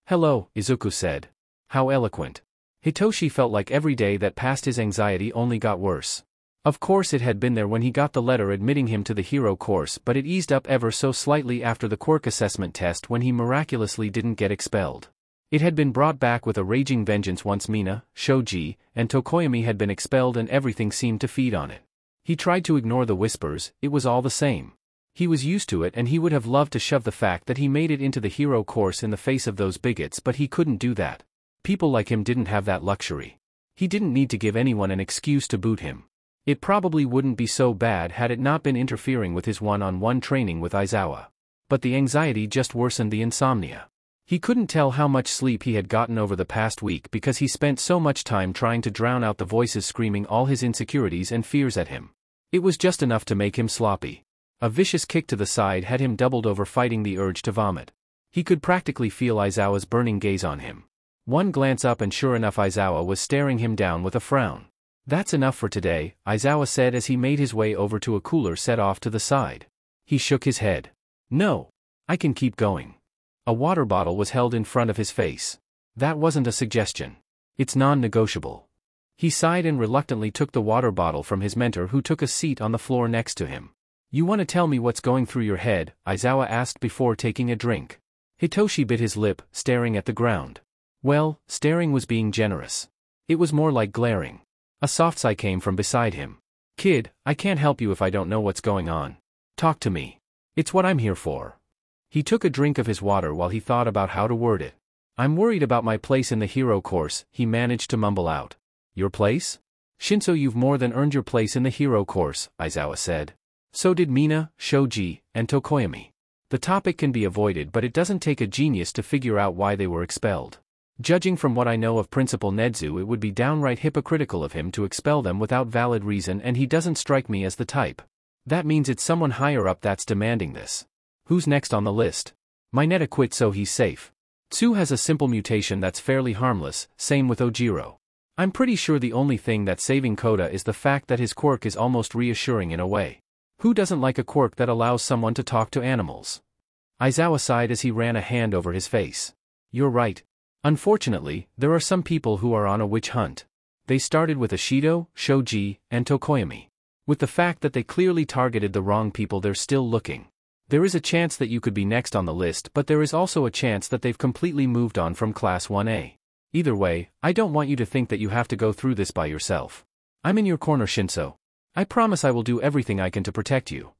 Hello, Izuku said. How eloquent. Hitoshi felt like every day that passed his anxiety only got worse. Of course it had been there when he got the letter admitting him to the hero course, but it eased up ever so slightly after the quirk assessment test when he miraculously didn't get expelled. It had been brought back with a raging vengeance once Mina, Shoji, and Tokoyami had been expelled and everything seemed to feed on it. He tried to ignore the whispers, it was all the same. He was used to it and he would have loved to shove the fact that he made it into the hero course in the face of those bigots, but he couldn't do that. People like him didn't have that luxury. He didn't need to give anyone an excuse to boot him. It probably wouldn't be so bad had it not been interfering with his one-on-one training with Aizawa. But the anxiety just worsened the insomnia. He couldn't tell how much sleep he had gotten over the past week because he spent so much time trying to drown out the voices screaming all his insecurities and fears at him. It was just enough to make him sloppy. A vicious kick to the side had him doubled over, fighting the urge to vomit. He could practically feel Aizawa's burning gaze on him. One glance up and sure enough Aizawa was staring him down with a frown. That's enough for today, Aizawa said as he made his way over to a cooler set off to the side. He shook his head. No. I can keep going. A water bottle was held in front of his face. That wasn't a suggestion. It's non-negotiable. He sighed and reluctantly took the water bottle from his mentor, who took a seat on the floor next to him. You want to tell me what's going through your head? Aizawa asked before taking a drink. Hitoshi bit his lip, staring at the ground. Well, staring was being generous. It was more like glaring. A soft sigh came from beside him. Kid, I can't help you if I don't know what's going on. Talk to me. It's what I'm here for. He took a drink of his water while he thought about how to word it. I'm worried about my place in the hero course, he managed to mumble out. Your place? Shinso, you've more than earned your place in the hero course, Aizawa said. So did Mina, Shoji, and Tokoyami. The topic can be avoided, but it doesn't take a genius to figure out why they were expelled. Judging from what I know of Principal Nedzu, it would be downright hypocritical of him to expel them without valid reason, and he doesn't strike me as the type. That means it's someone higher up that's demanding this. Who's next on the list? Mineta quit, so he's safe. Tsu has a simple mutation that's fairly harmless, same with Ojiro. I'm pretty sure the only thing that's saving Koda is the fact that his quirk is almost reassuring in a way. Who doesn't like a quirk that allows someone to talk to animals? Aizawa sighed as he ran a hand over his face. You're right. Unfortunately, there are some people who are on a witch hunt. They started with Ashido, Shoji, and Tokoyami. With the fact that they clearly targeted the wrong people, they're still looking. There is a chance that you could be next on the list, but there is also a chance that they've completely moved on from Class 1A. Either way, I don't want you to think that you have to go through this by yourself. I'm in your corner, Shinso. I promise I will do everything I can to protect you.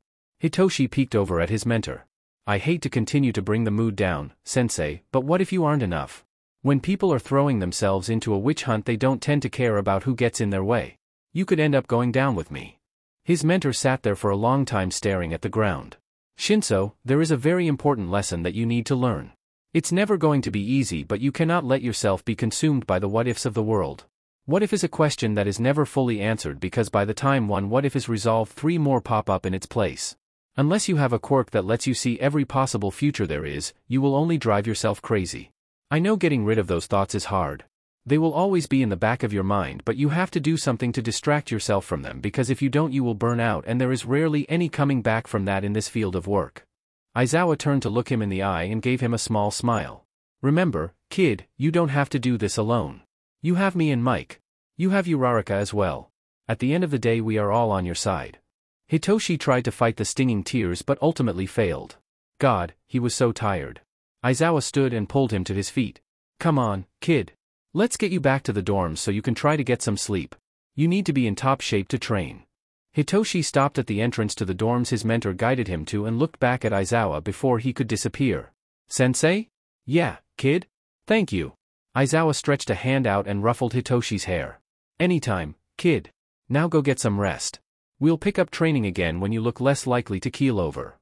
Hitoshi peeked over at his mentor. I hate to continue to bring the mood down, sensei, but what if you aren't enough? When people are throwing themselves into a witch hunt, they don't tend to care about who gets in their way. You could end up going down with me. His mentor sat there for a long time staring at the ground. Shinso, there is a very important lesson that you need to learn. It's never going to be easy, but you cannot let yourself be consumed by the what-ifs of the world. What if is a question that is never fully answered, because by the time one what if is resolved, 3 more pop up in its place. Unless you have a quirk that lets you see every possible future there is, you will only drive yourself crazy. I know getting rid of those thoughts is hard. They will always be in the back of your mind, but you have to do something to distract yourself from them, because if you don't you will burn out, and there is rarely any coming back from that in this field of work. Aizawa turned to look him in the eye and gave him a small smile. Remember, kid, you don't have to do this alone. You have me and Mike. You have Uraraka as well. At the end of the day we are all on your side. Hitoshi tried to fight the stinging tears but ultimately failed. God, he was so tired. Aizawa stood and pulled him to his feet. Come on, kid. Let's get you back to the dorms so you can try to get some sleep. You need to be in top shape to train. Hitoshi stopped at the entrance to the dorms his mentor guided him to and looked back at Aizawa before he could disappear. Sensei? Yeah, kid? Thank you. Aizawa stretched a hand out and ruffled Hitoshi's hair. Anytime, kid. Now go get some rest. We'll pick up training again when you look less likely to keel over.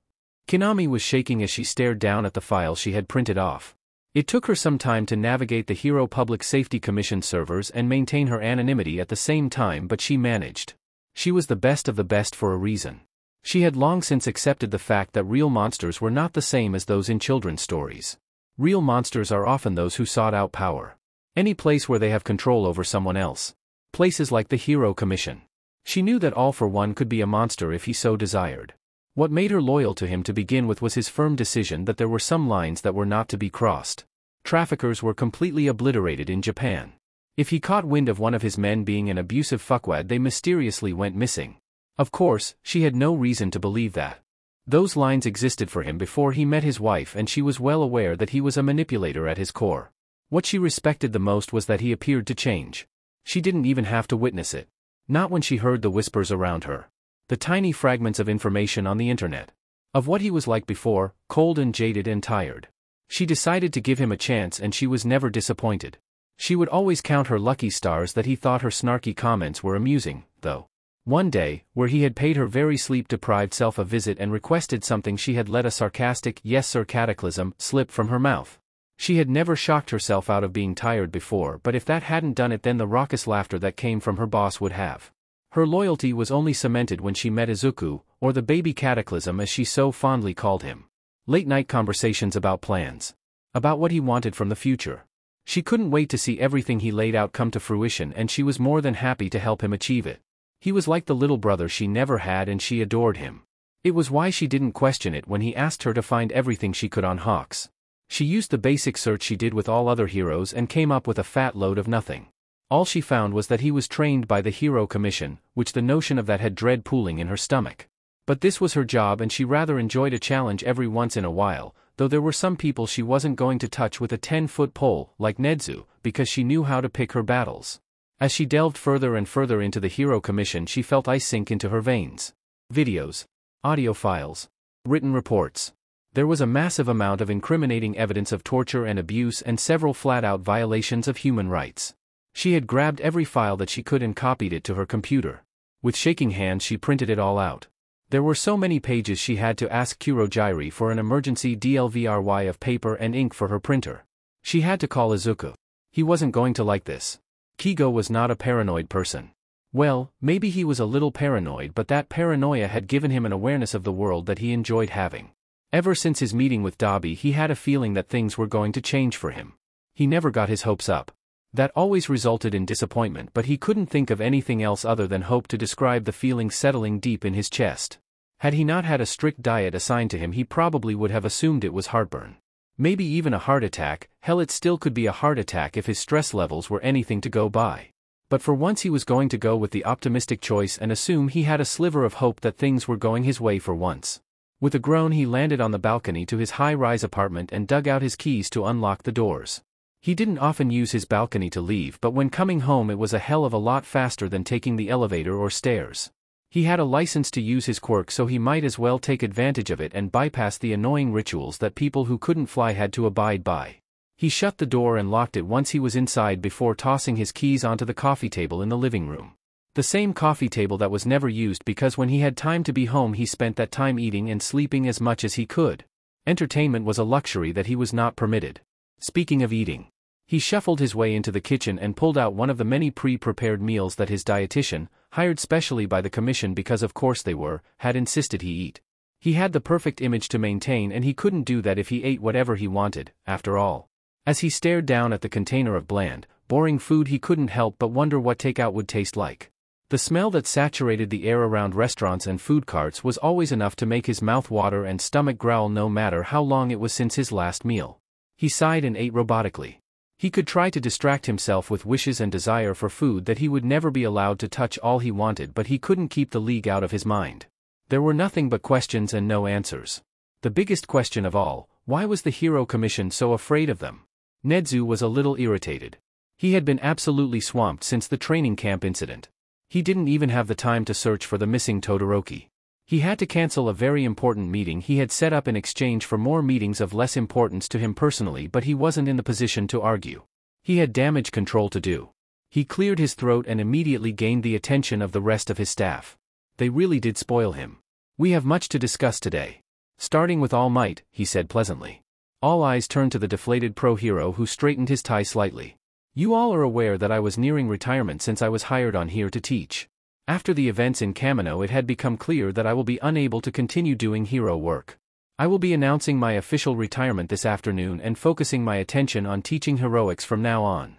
Kinami was shaking as she stared down at the file she had printed off. It took her some time to navigate the Hero Public Safety Commission servers and maintain her anonymity at the same time, but she managed. She was the best of the best for a reason. She had long since accepted the fact that real monsters were not the same as those in children's stories. Real monsters are often those who sought out power. Any place where they have control over someone else. Places like the Hero Commission. She knew that All for One could be a monster if he so desired. What made her loyal to him to begin with was his firm decision that there were some lines that were not to be crossed. Traffickers were completely obliterated in Japan. If he caught wind of one of his men being an abusive fuckwad, they mysteriously went missing. Of course, she had no reason to believe that. Those lines existed for him before he met his wife, and she was well aware that he was a manipulator at his core. What she respected the most was that he appeared to change. She didn't even have to witness it. Not when she heard the whispers around her. The tiny fragments of information on the internet. Of what he was like before, cold and jaded and tired. She decided to give him a chance, and she was never disappointed. She would always count her lucky stars that he thought her snarky comments were amusing, though. One day, where he had paid her very sleep-deprived self a visit and requested something, she had let a sarcastic "yes sir" cataclysm slip from her mouth. She had never shocked herself out of being tired before, but if that hadn't done it, then the raucous laughter that came from her boss would have. Her loyalty was only cemented when she met Izuku, or the baby cataclysm as she so fondly called him. Late-night conversations about plans. About what he wanted from the future. She couldn't wait to see everything he laid out come to fruition, and she was more than happy to help him achieve it. He was like the little brother she never had, and she adored him. It was why she didn't question it when he asked her to find everything she could on Hawks. She used the basic search she did with all other heroes and came up with a fat load of nothing. All she found was that he was trained by the Hero Commission, which the notion of that had dread pooling in her stomach. But this was her job and she rather enjoyed a challenge every once in a while, though there were some people she wasn't going to touch with a 10-foot pole, like Nezu, because she knew how to pick her battles. As she delved further and further into the Hero Commission, she felt ice sink into her veins. Videos, audio files, written reports. There was a massive amount of incriminating evidence of torture and abuse and several flat-out violations of human rights. She had grabbed every file that she could and copied it to her computer. With shaking hands she printed it all out. There were so many pages she had to ask Kurogiri for an emergency DLVRY of paper and ink for her printer. She had to call Izuku. He wasn't going to like this. Kigo was not a paranoid person. Well, maybe he was a little paranoid, but that paranoia had given him an awareness of the world that he enjoyed having. Ever since his meeting with Dabi he had a feeling that things were going to change for him. He never got his hopes up. That always resulted in disappointment, but he couldn't think of anything else other than hope to describe the feeling settling deep in his chest. Had he not had a strict diet assigned to him he probably would have assumed it was heartburn. Maybe even a heart attack. Hell, it still could be a heart attack if his stress levels were anything to go by. But for once he was going to go with the optimistic choice and assume he had a sliver of hope that things were going his way for once. With a groan he landed on the balcony to his high-rise apartment and dug out his keys to unlock the doors. He didn't often use his balcony to leave, but when coming home it was a hell of a lot faster than taking the elevator or stairs. He had a license to use his quirk, so he might as well take advantage of it and bypass the annoying rituals that people who couldn't fly had to abide by. He shut the door and locked it once he was inside before tossing his keys onto the coffee table in the living room. The same coffee table that was never used because when he had time to be home he spent that time eating and sleeping as much as he could. Entertainment was a luxury that he was not permitted. Speaking of eating. He shuffled his way into the kitchen and pulled out one of the many pre-prepared meals that his dietitian, hired specially by the commission because of course they were, had insisted he eat. He had the perfect image to maintain and he couldn't do that if he ate whatever he wanted, after all. As he stared down at the container of bland, boring food he couldn't help but wonder what takeout would taste like. The smell that saturated the air around restaurants and food carts was always enough to make his mouth water and stomach growl no matter how long it was since his last meal. He sighed and ate robotically. He could try to distract himself with wishes and desire for food that he would never be allowed to touch all he wanted, but he couldn't keep the league out of his mind. There were nothing but questions and no answers. The biggest question of all, why was the Hero Commission so afraid of them? Nezu was a little irritated. He had been absolutely swamped since the training camp incident. He didn't even have the time to search for the missing Todoroki. He had to cancel a very important meeting he had set up in exchange for more meetings of less importance to him personally, but he wasn't in the position to argue. He had damage control to do. He cleared his throat and immediately gained the attention of the rest of his staff. They really did spoil him. We have much to discuss today. Starting with All Might, he said pleasantly. All eyes turned to the deflated pro-hero who straightened his tie slightly. You all are aware that I was nearing retirement since I was hired on here to teach. After the events in Kamino it had become clear that I will be unable to continue doing hero work. I will be announcing my official retirement this afternoon and focusing my attention on teaching heroics from now on.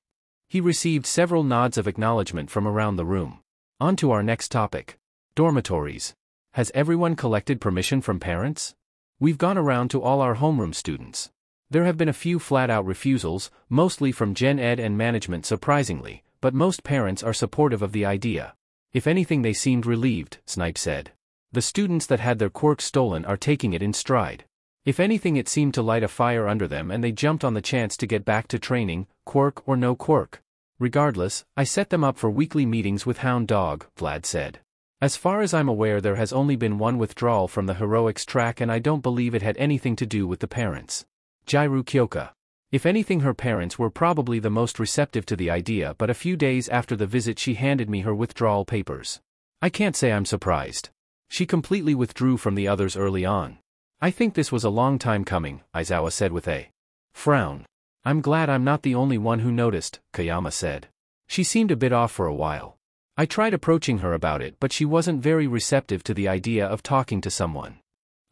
He received several nods of acknowledgement from around the room. On to our next topic. Dormitories. Has everyone collected permission from parents? We've gone around to all our homeroom students. There have been a few flat-out refusals, mostly from Gen Ed and management surprisingly, but most parents are supportive of the idea. If anything they seemed relieved, Snipe said. The students that had their quirks stolen are taking it in stride. If anything it seemed to light a fire under them and they jumped on the chance to get back to training, quirk or no quirk. Regardless, I set them up for weekly meetings with Hound Dog, Vlad said. As far as I'm aware there has only been one withdrawal from the heroics track and I don't believe it had anything to do with the parents. Jairu Kyoka. If anything her parents were probably the most receptive to the idea, but a few days after the visit she handed me her withdrawal papers. I can't say I'm surprised. She completely withdrew from the others early on. I think this was a long time coming, Aizawa said with a frown. I'm glad I'm not the only one who noticed, Kayama said. She seemed a bit off for a while. I tried approaching her about it but she wasn't very receptive to the idea of talking to someone.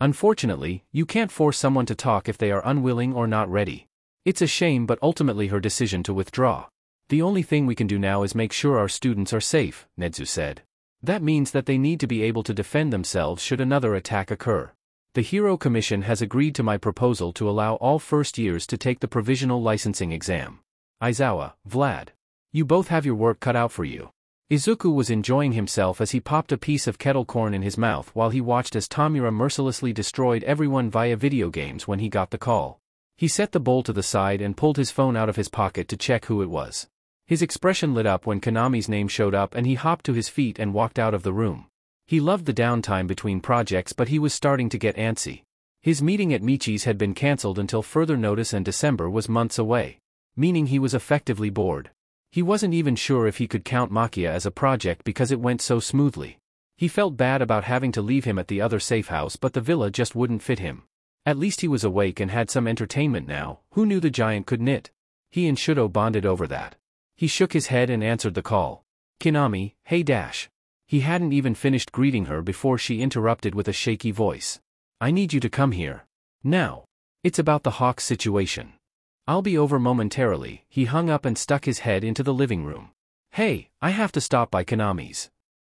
Unfortunately, you can't force someone to talk if they are unwilling or not ready. It's a shame but ultimately her decision to withdraw. The only thing we can do now is make sure our students are safe, Nezu said. That means that they need to be able to defend themselves should another attack occur. The Hero Commission has agreed to my proposal to allow all first years to take the provisional licensing exam. Aizawa, Vlad. You both have your work cut out for you. Izuku was enjoying himself as he popped a piece of kettle corn in his mouth while he watched as Tamura mercilessly destroyed everyone via video games when he got the call. He set the bowl to the side and pulled his phone out of his pocket to check who it was. His expression lit up when Konami's name showed up and he hopped to his feet and walked out of the room. He loved the downtime between projects, but he was starting to get antsy. His meeting at Michi's had been cancelled until further notice and December was months away, meaning he was effectively bored. He wasn't even sure if he could count Makia as a project because it went so smoothly. He felt bad about having to leave him at the other safe house, but the villa just wouldn't fit him. At least he was awake and had some entertainment now. Who knew the giant could knit? He and Shudo bonded over that. He shook his head and answered the call. Konami, hey Dash. He hadn't even finished greeting her before she interrupted with a shaky voice. I need you to come here. Now. It's about the Hawks situation. I'll be over momentarily. He hung up and stuck his head into the living room. Hey, I have to stop by Konami's.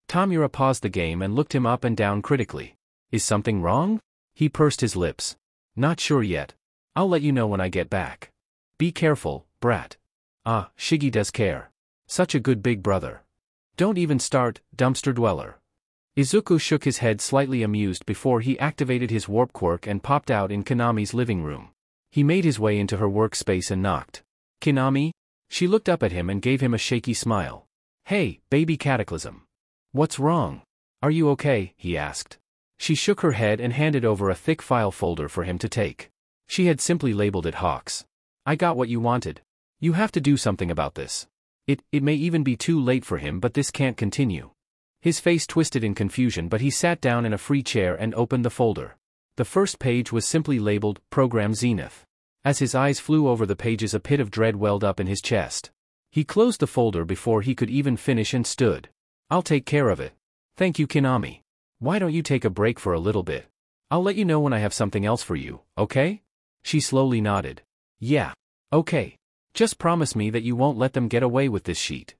Tamura paused the game and looked him up and down critically. Is something wrong? He pursed his lips. Not sure yet. I'll let you know when I get back. Be careful, brat. Ah, Shiggy does care. Such a good big brother. Don't even start, dumpster dweller. Izuku shook his head slightly amused before he activated his warp quirk and popped out in Konami's living room. He made his way into her workspace and knocked. Konami? She looked up at him and gave him a shaky smile. Hey, baby Cataclysm. What's wrong? Are you okay? He asked. She shook her head and handed over a thick file folder for him to take. She had simply labeled it Hawks. I got what you wanted. You have to do something about this. It may even be too late for him, but this can't continue. His face twisted in confusion, but he sat down in a free chair and opened the folder. The first page was simply labeled, Program Zenith. As his eyes flew over the pages, a pit of dread welled up in his chest. He closed the folder before he could even finish and stood. I'll take care of it. Thank you, Konami. Why don't you take a break for a little bit? I'll let you know when I have something else for you, okay? She slowly nodded. Yeah. Okay. Just promise me that you won't let them get away with this sheet.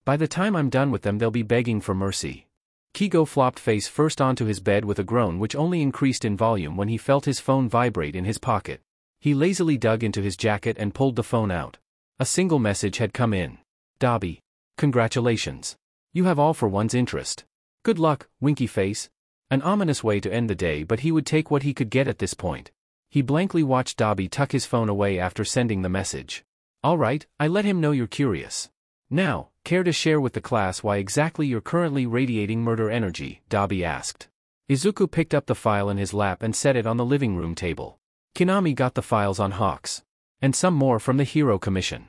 By the time I'm done with them, they'll be begging for mercy. Kigo flopped face first onto his bed with a groan which only increased in volume when he felt his phone vibrate in his pocket. He lazily dug into his jacket and pulled the phone out. A single message had come in. Dabi. Congratulations. You have all for one's interest. Good luck, winky face. An ominous way to end the day, but he would take what he could get at this point. He blankly watched Dabi tuck his phone away after sending the message. All right, I let him know you're curious. Now, care to share with the class why exactly you're currently radiating murder energy? Dabi asked. Izuku picked up the file in his lap and set it on the living room table. Konami got the files on Hawks. And some more from the Hero Commission.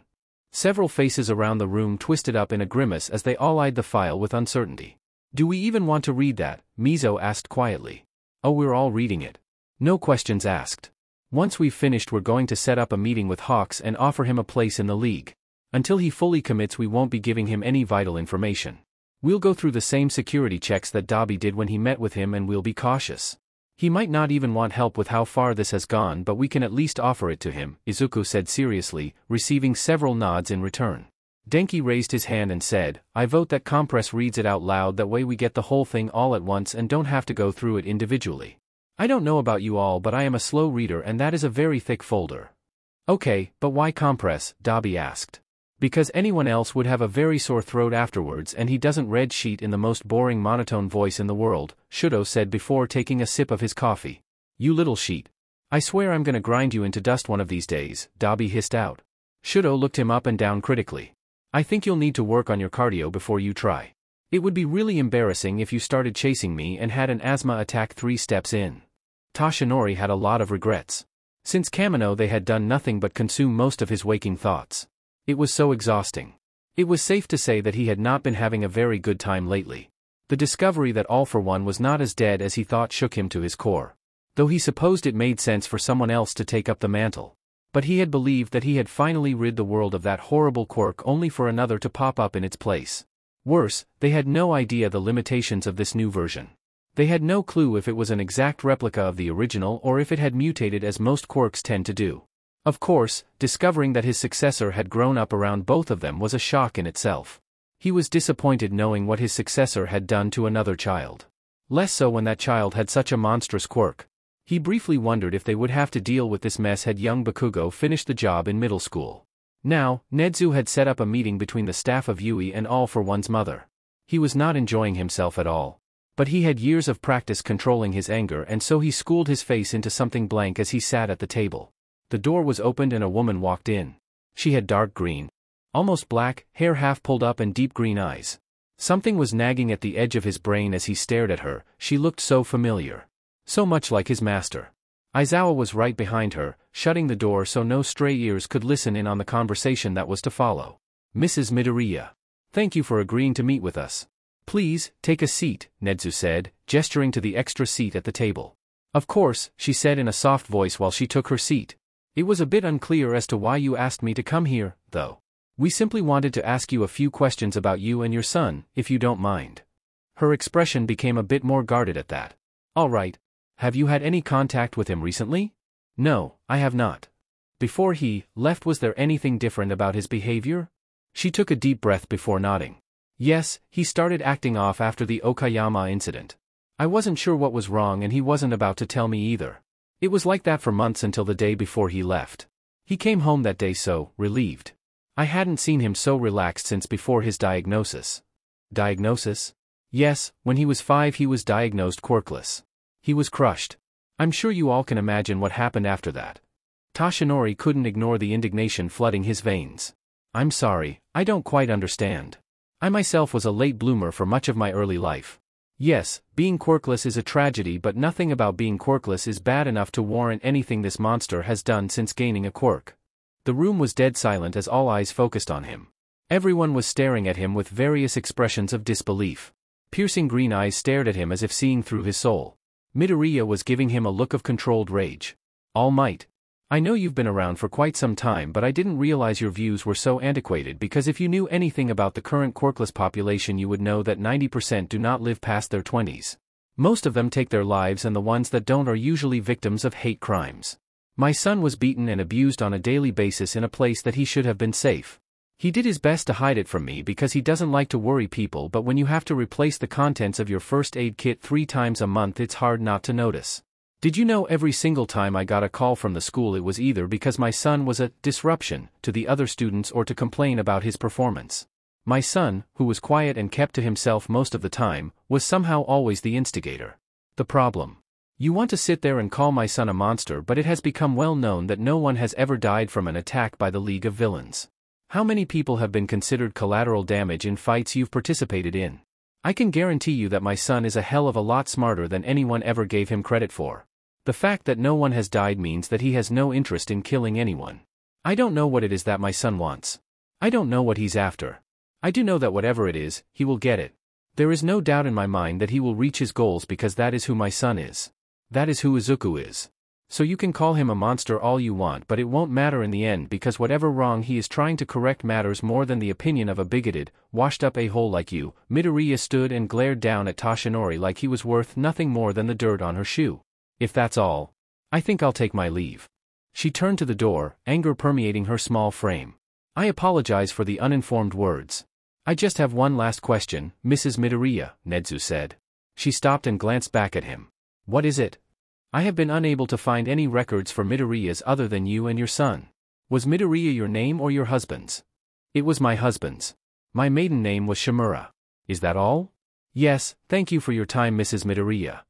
Several faces around the room twisted up in a grimace as they all eyed the file with uncertainty. Do we even want to read that? Mizo asked quietly. Oh, we're all reading it. No questions asked. Once we've finished, we're going to set up a meeting with Hawks and offer him a place in the league. Until he fully commits, we won't be giving him any vital information. We'll go through the same security checks that Dabi did when he met with him, and we'll be cautious. He might not even want help with how far this has gone, but we can at least offer it to him, Izuku said seriously, receiving several nods in return. Denki raised his hand and said, I vote that Compress reads it out loud, that way we get the whole thing all at once and don't have to go through it individually. I don't know about you all, but I am a slow reader and that is a very thick folder. Okay, but why Compress? Dabi asked. Because anyone else would have a very sore throat afterwards, and he doesn't read sheet in the most boring monotone voice in the world, Shudo said before taking a sip of his coffee. You little sheet. I swear I'm gonna grind you into dust one of these days, Dabi hissed out. Shudo looked him up and down critically. I think you'll need to work on your cardio before you try. It would be really embarrassing if you started chasing me and had an asthma attack 3 steps in. Tashinori had a lot of regrets. Since Kamino they had done nothing but consume most of his waking thoughts. It was so exhausting. It was safe to say that he had not been having a very good time lately. The discovery that All for One was not as dead as he thought shook him to his core. Though he supposed it made sense for someone else to take up the mantle. But he had believed that he had finally rid the world of that horrible Quirk, only for another to pop up in its place. Worse, they had no idea the limitations of this new version. They had no clue if it was an exact replica of the original or if it had mutated as most Quirks tend to do. Of course, discovering that his successor had grown up around both of them was a shock in itself. He was disappointed knowing what his successor had done to another child. Less so when that child had such a monstrous Quirk. He briefly wondered if they would have to deal with this mess had young Bakugo finished the job in middle school. Now, Nezu had set up a meeting between the staff of Yui and All for One's mother. He was not enjoying himself at all. But he had years of practice controlling his anger, and so he schooled his face into something blank as he sat at the table. The door was opened and a woman walked in. She had dark green, almost black, hair half pulled up and deep green eyes. Something was nagging at the edge of his brain as he stared at her. She looked so familiar. So much like his master. Aizawa was right behind her, shutting the door so no stray ears could listen in on the conversation that was to follow. Mrs. Midoriya. Thank you for agreeing to meet with us. Please, take a seat, Nezu said, gesturing to the extra seat at the table. Of course, she said in a soft voice while she took her seat. It was a bit unclear as to why you asked me to come here, though. We simply wanted to ask you a few questions about you and your son, if you don't mind. Her expression became a bit more guarded at that. All right. Have you had any contact with him recently? No, I have not. Before he left, was there anything different about his behavior? She took a deep breath before nodding. Yes, he started acting off after the AwkwaAMO incident. I wasn't sure what was wrong and he wasn't about to tell me either. It was like that for months until the day before he left. He came home that day so relieved. I hadn't seen him so relaxed since before his diagnosis. Diagnosis? Yes, when he was 5 he was diagnosed quirkless. He was crushed. I'm sure you all can imagine what happened after that. Toshinori couldn't ignore the indignation flooding his veins. I'm sorry, I don't quite understand. I myself was a late bloomer for much of my early life. Yes, being quirkless is a tragedy, but nothing about being quirkless is bad enough to warrant anything this monster has done since gaining a quirk. The room was dead silent as all eyes focused on him. Everyone was staring at him with various expressions of disbelief. Piercing green eyes stared at him as if seeing through his soul. Midoriya was giving him a look of controlled rage. All Might. I know you've been around for quite some time, but I didn't realize your views were so antiquated, because if you knew anything about the current quirkless population you would know that 90% do not live past their 20s. Most of them take their lives, and the ones that don't are usually victims of hate crimes. My son was beaten and abused on a daily basis in a place that he should have been safe. He did his best to hide it from me because he doesn't like to worry people, but when you have to replace the contents of your first aid kit 3 times a month, it's hard not to notice. Did you know every single time I got a call from the school it was either because my son was a disruption to the other students or to complain about his performance? My son, who was quiet and kept to himself most of the time, was somehow always the instigator. The problem. You want to sit there and call my son a monster, but it has become well known that no one has ever died from an attack by the League of Villains. How many people have been considered collateral damage in fights you've participated in? I can guarantee you that my son is a hell of a lot smarter than anyone ever gave him credit for. The fact that no one has died means that he has no interest in killing anyone. I don't know what it is that my son wants. I don't know what he's after. I do know that whatever it is, he will get it. There is no doubt in my mind that he will reach his goals because that is who my son is. That is who Izuku is. So you can call him a monster all you want, but it won't matter in the end, because whatever wrong he is trying to correct matters more than the opinion of a bigoted, washed-up a-hole like you. Midoriya stood and glared down at Toshinori like he was worth nothing more than the dirt on her shoe. If that's all, I think I'll take my leave. She turned to the door, anger permeating her small frame. I apologize for the uninformed words. I just have one last question, Mrs. Midoriya, Nezu said. She stopped and glanced back at him. What is it? I have been unable to find any records for Midoriya's other than you and your son. Was Midoriya your name or your husband's? It was my husband's. My maiden name was Shimura. Is that all? Yes, thank you for your time, Mrs. Midoriya.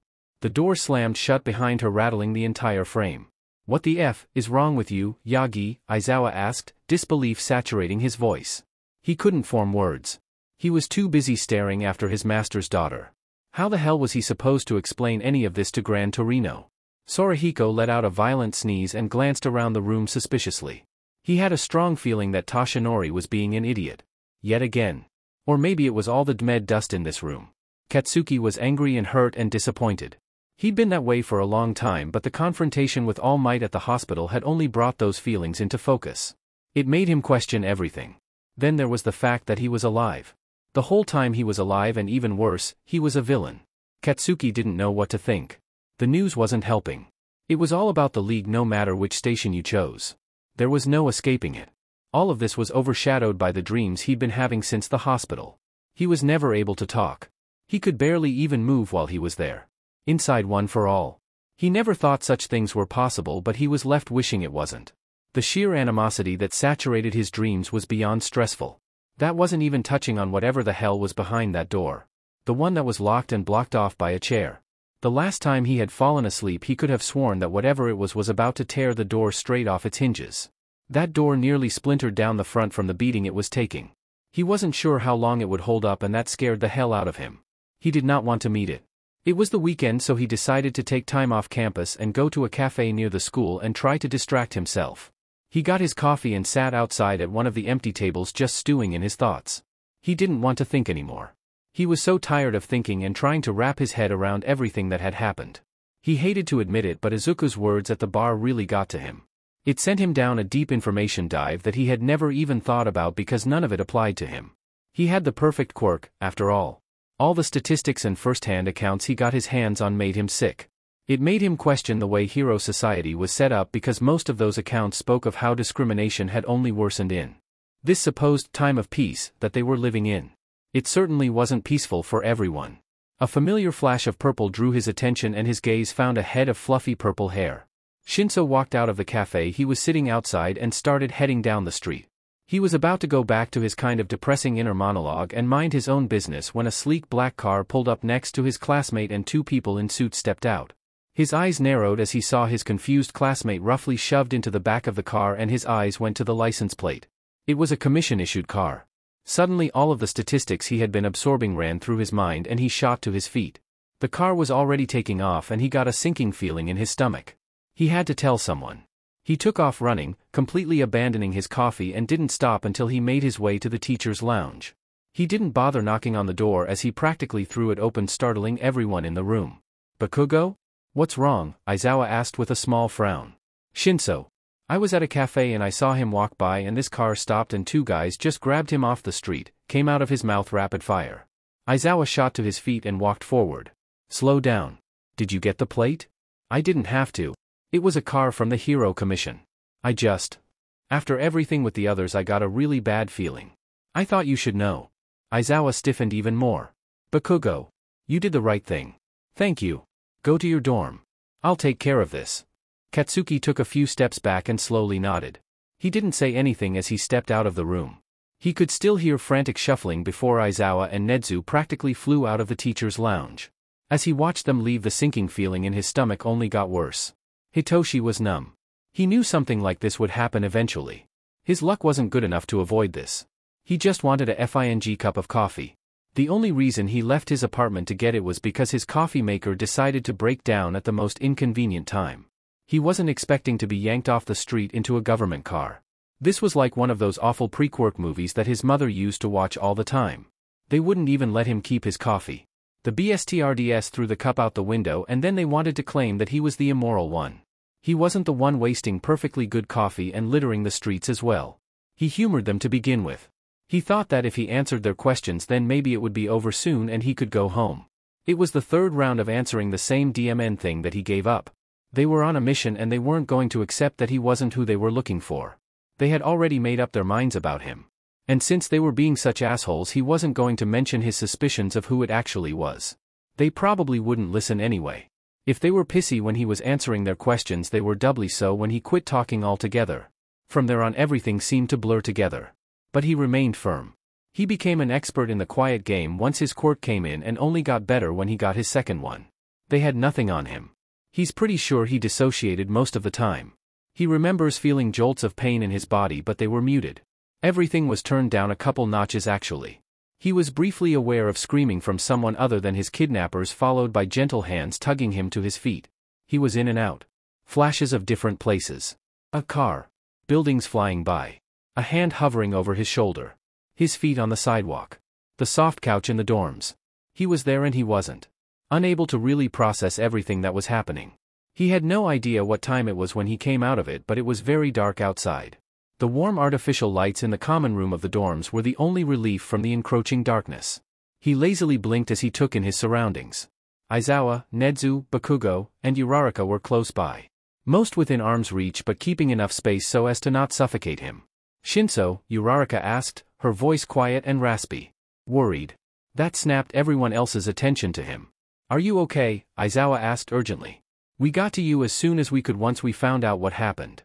The door slammed shut behind her, rattling the entire frame. What the F is wrong with you, Yagi? Aizawa asked, disbelief saturating his voice. He couldn't form words. He was too busy staring after his master's daughter. How the hell was he supposed to explain any of this to Gran Torino? Sorahiko let out a violent sneeze and glanced around the room suspiciously. He had a strong feeling that Toshinori was being an idiot. Yet again. Or maybe it was all the Dmed dust in this room. Katsuki was angry and hurt and disappointed. He'd been that way for a long time, but the confrontation with All Might at the hospital had only brought those feelings into focus. It made him question everything. Then there was the fact that he was alive. The whole time he was alive, and even worse, he was a villain. Katsuki didn't know what to think. The news wasn't helping. It was all about the League no matter which station you chose. There was no escaping it. All of this was overshadowed by the dreams he'd been having since the hospital. He was never able to talk. He could barely even move while he was there. Inside One for All. He never thought such things were possible, but he was left wishing it wasn't. The sheer animosity that saturated his dreams was beyond stressful. That wasn't even touching on whatever the hell was behind that door. The one that was locked and blocked off by a chair. The last time he had fallen asleep he could have sworn that whatever it was about to tear the door straight off its hinges. That door nearly splintered down the front from the beating it was taking. He wasn't sure how long it would hold up, and that scared the hell out of him. He did not want to meet it. It was the weekend, so he decided to take time off campus and go to a cafe near the school and try to distract himself. He got his coffee and sat outside at one of the empty tables just stewing in his thoughts. He didn't want to think anymore. He was so tired of thinking and trying to wrap his head around everything that had happened. He hated to admit it, but Izuku's words at the bar really got to him. It sent him down a deep information dive that he had never even thought about because none of it applied to him. He had the perfect quirk, after all. All the statistics and first-hand accounts he got his hands on made him sick. It made him question the way hero society was set up, because most of those accounts spoke of how discrimination had only worsened in this supposed time of peace that they were living in. It certainly wasn't peaceful for everyone. A familiar flash of purple drew his attention and his gaze found a head of fluffy purple hair. Shinso walked out of the cafe he was sitting outside and started heading down the street. He was about to go back to his kind of depressing inner monologue and mind his own business when a sleek black car pulled up next to his classmate and two people in suits stepped out. His eyes narrowed as he saw his confused classmate roughly shoved into the back of the car, and his eyes went to the license plate. It was a commission-issued car. Suddenly all of the statistics he had been absorbing ran through his mind and he shot to his feet. The car was already taking off and he got a sinking feeling in his stomach. He had to tell someone. He took off running, completely abandoning his coffee, and didn't stop until he made his way to the teacher's lounge. He didn't bother knocking on the door as he practically threw it open, startling everyone in the room. "Bakugo? What's wrong?" Aizawa asked with a small frown. "Shinso. I was at a cafe and I saw him walk by and this car stopped and two guys just grabbed him off the street," came out of his mouth rapid fire. Aizawa shot to his feet and walked forward. "Slow down. Did you get the plate?" "I didn't have to. It was a car from the Hero Commission. After everything with the others I got a really bad feeling. I thought you should know." Aizawa stiffened even more. "Bakugo. You did the right thing. Thank you. Go to your dorm. I'll take care of this." Katsuki took a few steps back and slowly nodded. He didn't say anything as he stepped out of the room. He could still hear frantic shuffling before Aizawa and Nedzu practically flew out of the teacher's lounge. As he watched them leave, the sinking feeling in his stomach only got worse. Hitoshi was numb. He knew something like this would happen eventually. His luck wasn't good enough to avoid this. He just wanted a FING cup of coffee. The only reason he left his apartment to get it was because his coffee maker decided to break down at the most inconvenient time. He wasn't expecting to be yanked off the street into a government car. This was like one of those awful pre-Quirk movies that his mother used to watch all the time. They wouldn't even let him keep his coffee. The BSTRDS threw the cup out the window, and then they wanted to claim that he was the immoral one. He wasn't the one wasting perfectly good coffee and littering the streets as well. He humored them to begin with. He thought that if he answered their questions then maybe it would be over soon and he could go home. It was the third round of answering the same DMN thing that he gave up. They were on a mission and they weren't going to accept that he wasn't who they were looking for. They had already made up their minds about him. And since they were being such assholes, he wasn't going to mention his suspicions of who it actually was. They probably wouldn't listen anyway. If they were pissy when he was answering their questions, they were doubly so when he quit talking altogether. From there on everything seemed to blur together. But he remained firm. He became an expert in the quiet game once his quirk came in and only got better when he got his second one. They had nothing on him. He's pretty sure he dissociated most of the time. He remembers feeling jolts of pain in his body, but they were muted. Everything was turned down a couple notches actually. He was briefly aware of screaming from someone other than his kidnappers, followed by gentle hands tugging him to his feet. He was in and out. Flashes of different places. A car. Buildings flying by. A hand hovering over his shoulder. His feet on the sidewalk. The soft couch in the dorms. He was there and he wasn't. Unable to really process everything that was happening. He had no idea what time it was when he came out of it, but it was very dark outside. The warm artificial lights in the common room of the dorms were the only relief from the encroaching darkness. He lazily blinked as he took in his surroundings. Aizawa, Nedzu, Bakugo, and Uraraka were close by. Most within arm's reach but keeping enough space so as to not suffocate him. "Shinso?" Uraraka asked, her voice quiet and raspy. Worried. That snapped everyone else's attention to him. "Are you okay?" Aizawa asked urgently. "We got to you as soon as we could once we found out what happened."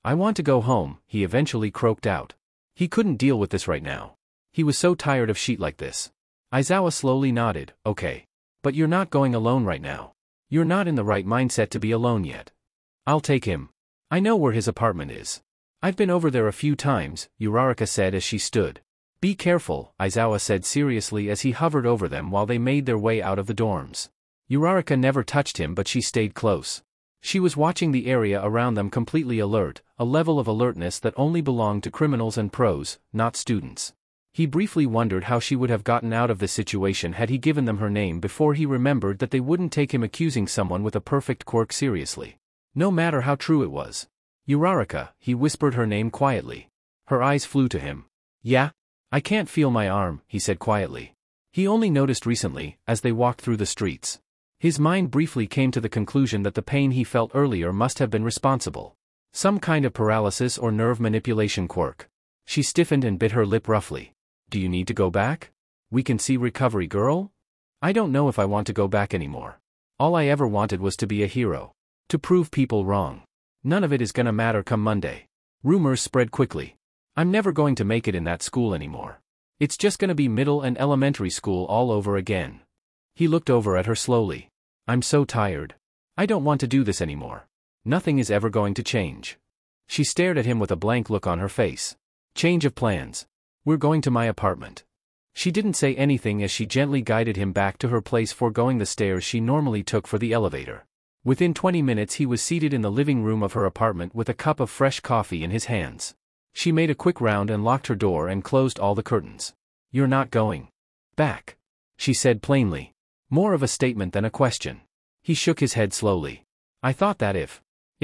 I want to go home, he eventually croaked out. He couldn't deal with this right now. He was so tired of shit like this. Aizawa slowly nodded, okay. But you're not going alone right now. You're not in the right mindset to be alone yet. I'll take him. I know where his apartment is. I've been over there a few times, Uraraka said as she stood. Be careful, Aizawa said seriously as he hovered over them while they made their way out of the dorms. Uraraka never touched him but she stayed close. She was watching the area around them completely alert, a level of alertness that only belonged to criminals and pros, not students. He briefly wondered how she would have gotten out of this situation had he given them her name before he remembered that they wouldn't take him accusing someone with a perfect quirk seriously. No matter how true it was. Uraraka, he whispered her name quietly. Her eyes flew to him. Yeah? I can't feel my arm, he said quietly. He only noticed recently, as they walked through the streets. His mind briefly came to the conclusion that the pain he felt earlier must have been responsible. Some kind of paralysis or nerve manipulation quirk. She stiffened and bit her lip roughly. Do you need to go back? We can see recovery, girl? I don't know if I want to go back anymore. All I ever wanted was to be a hero. To prove people wrong. None of it is gonna matter come Monday. Rumors spread quickly. I'm never going to make it in that school anymore. It's just gonna be middle and elementary school all over again. He looked over at her slowly. I'm so tired. I don't want to do this anymore. Nothing is ever going to change. She stared at him with a blank look on her face. Change of plans. We're going to my apartment. She didn't say anything as she gently guided him back to her place, foregoing the stairs she normally took for the elevator. Within 20 minutes he was seated in the living room of her apartment with a cup of fresh coffee in his hands. She made a quick round and locked her door and closed all the curtains. You're not going back, she said plainly. More of a statement than a question. He shook his head slowly. I thought that if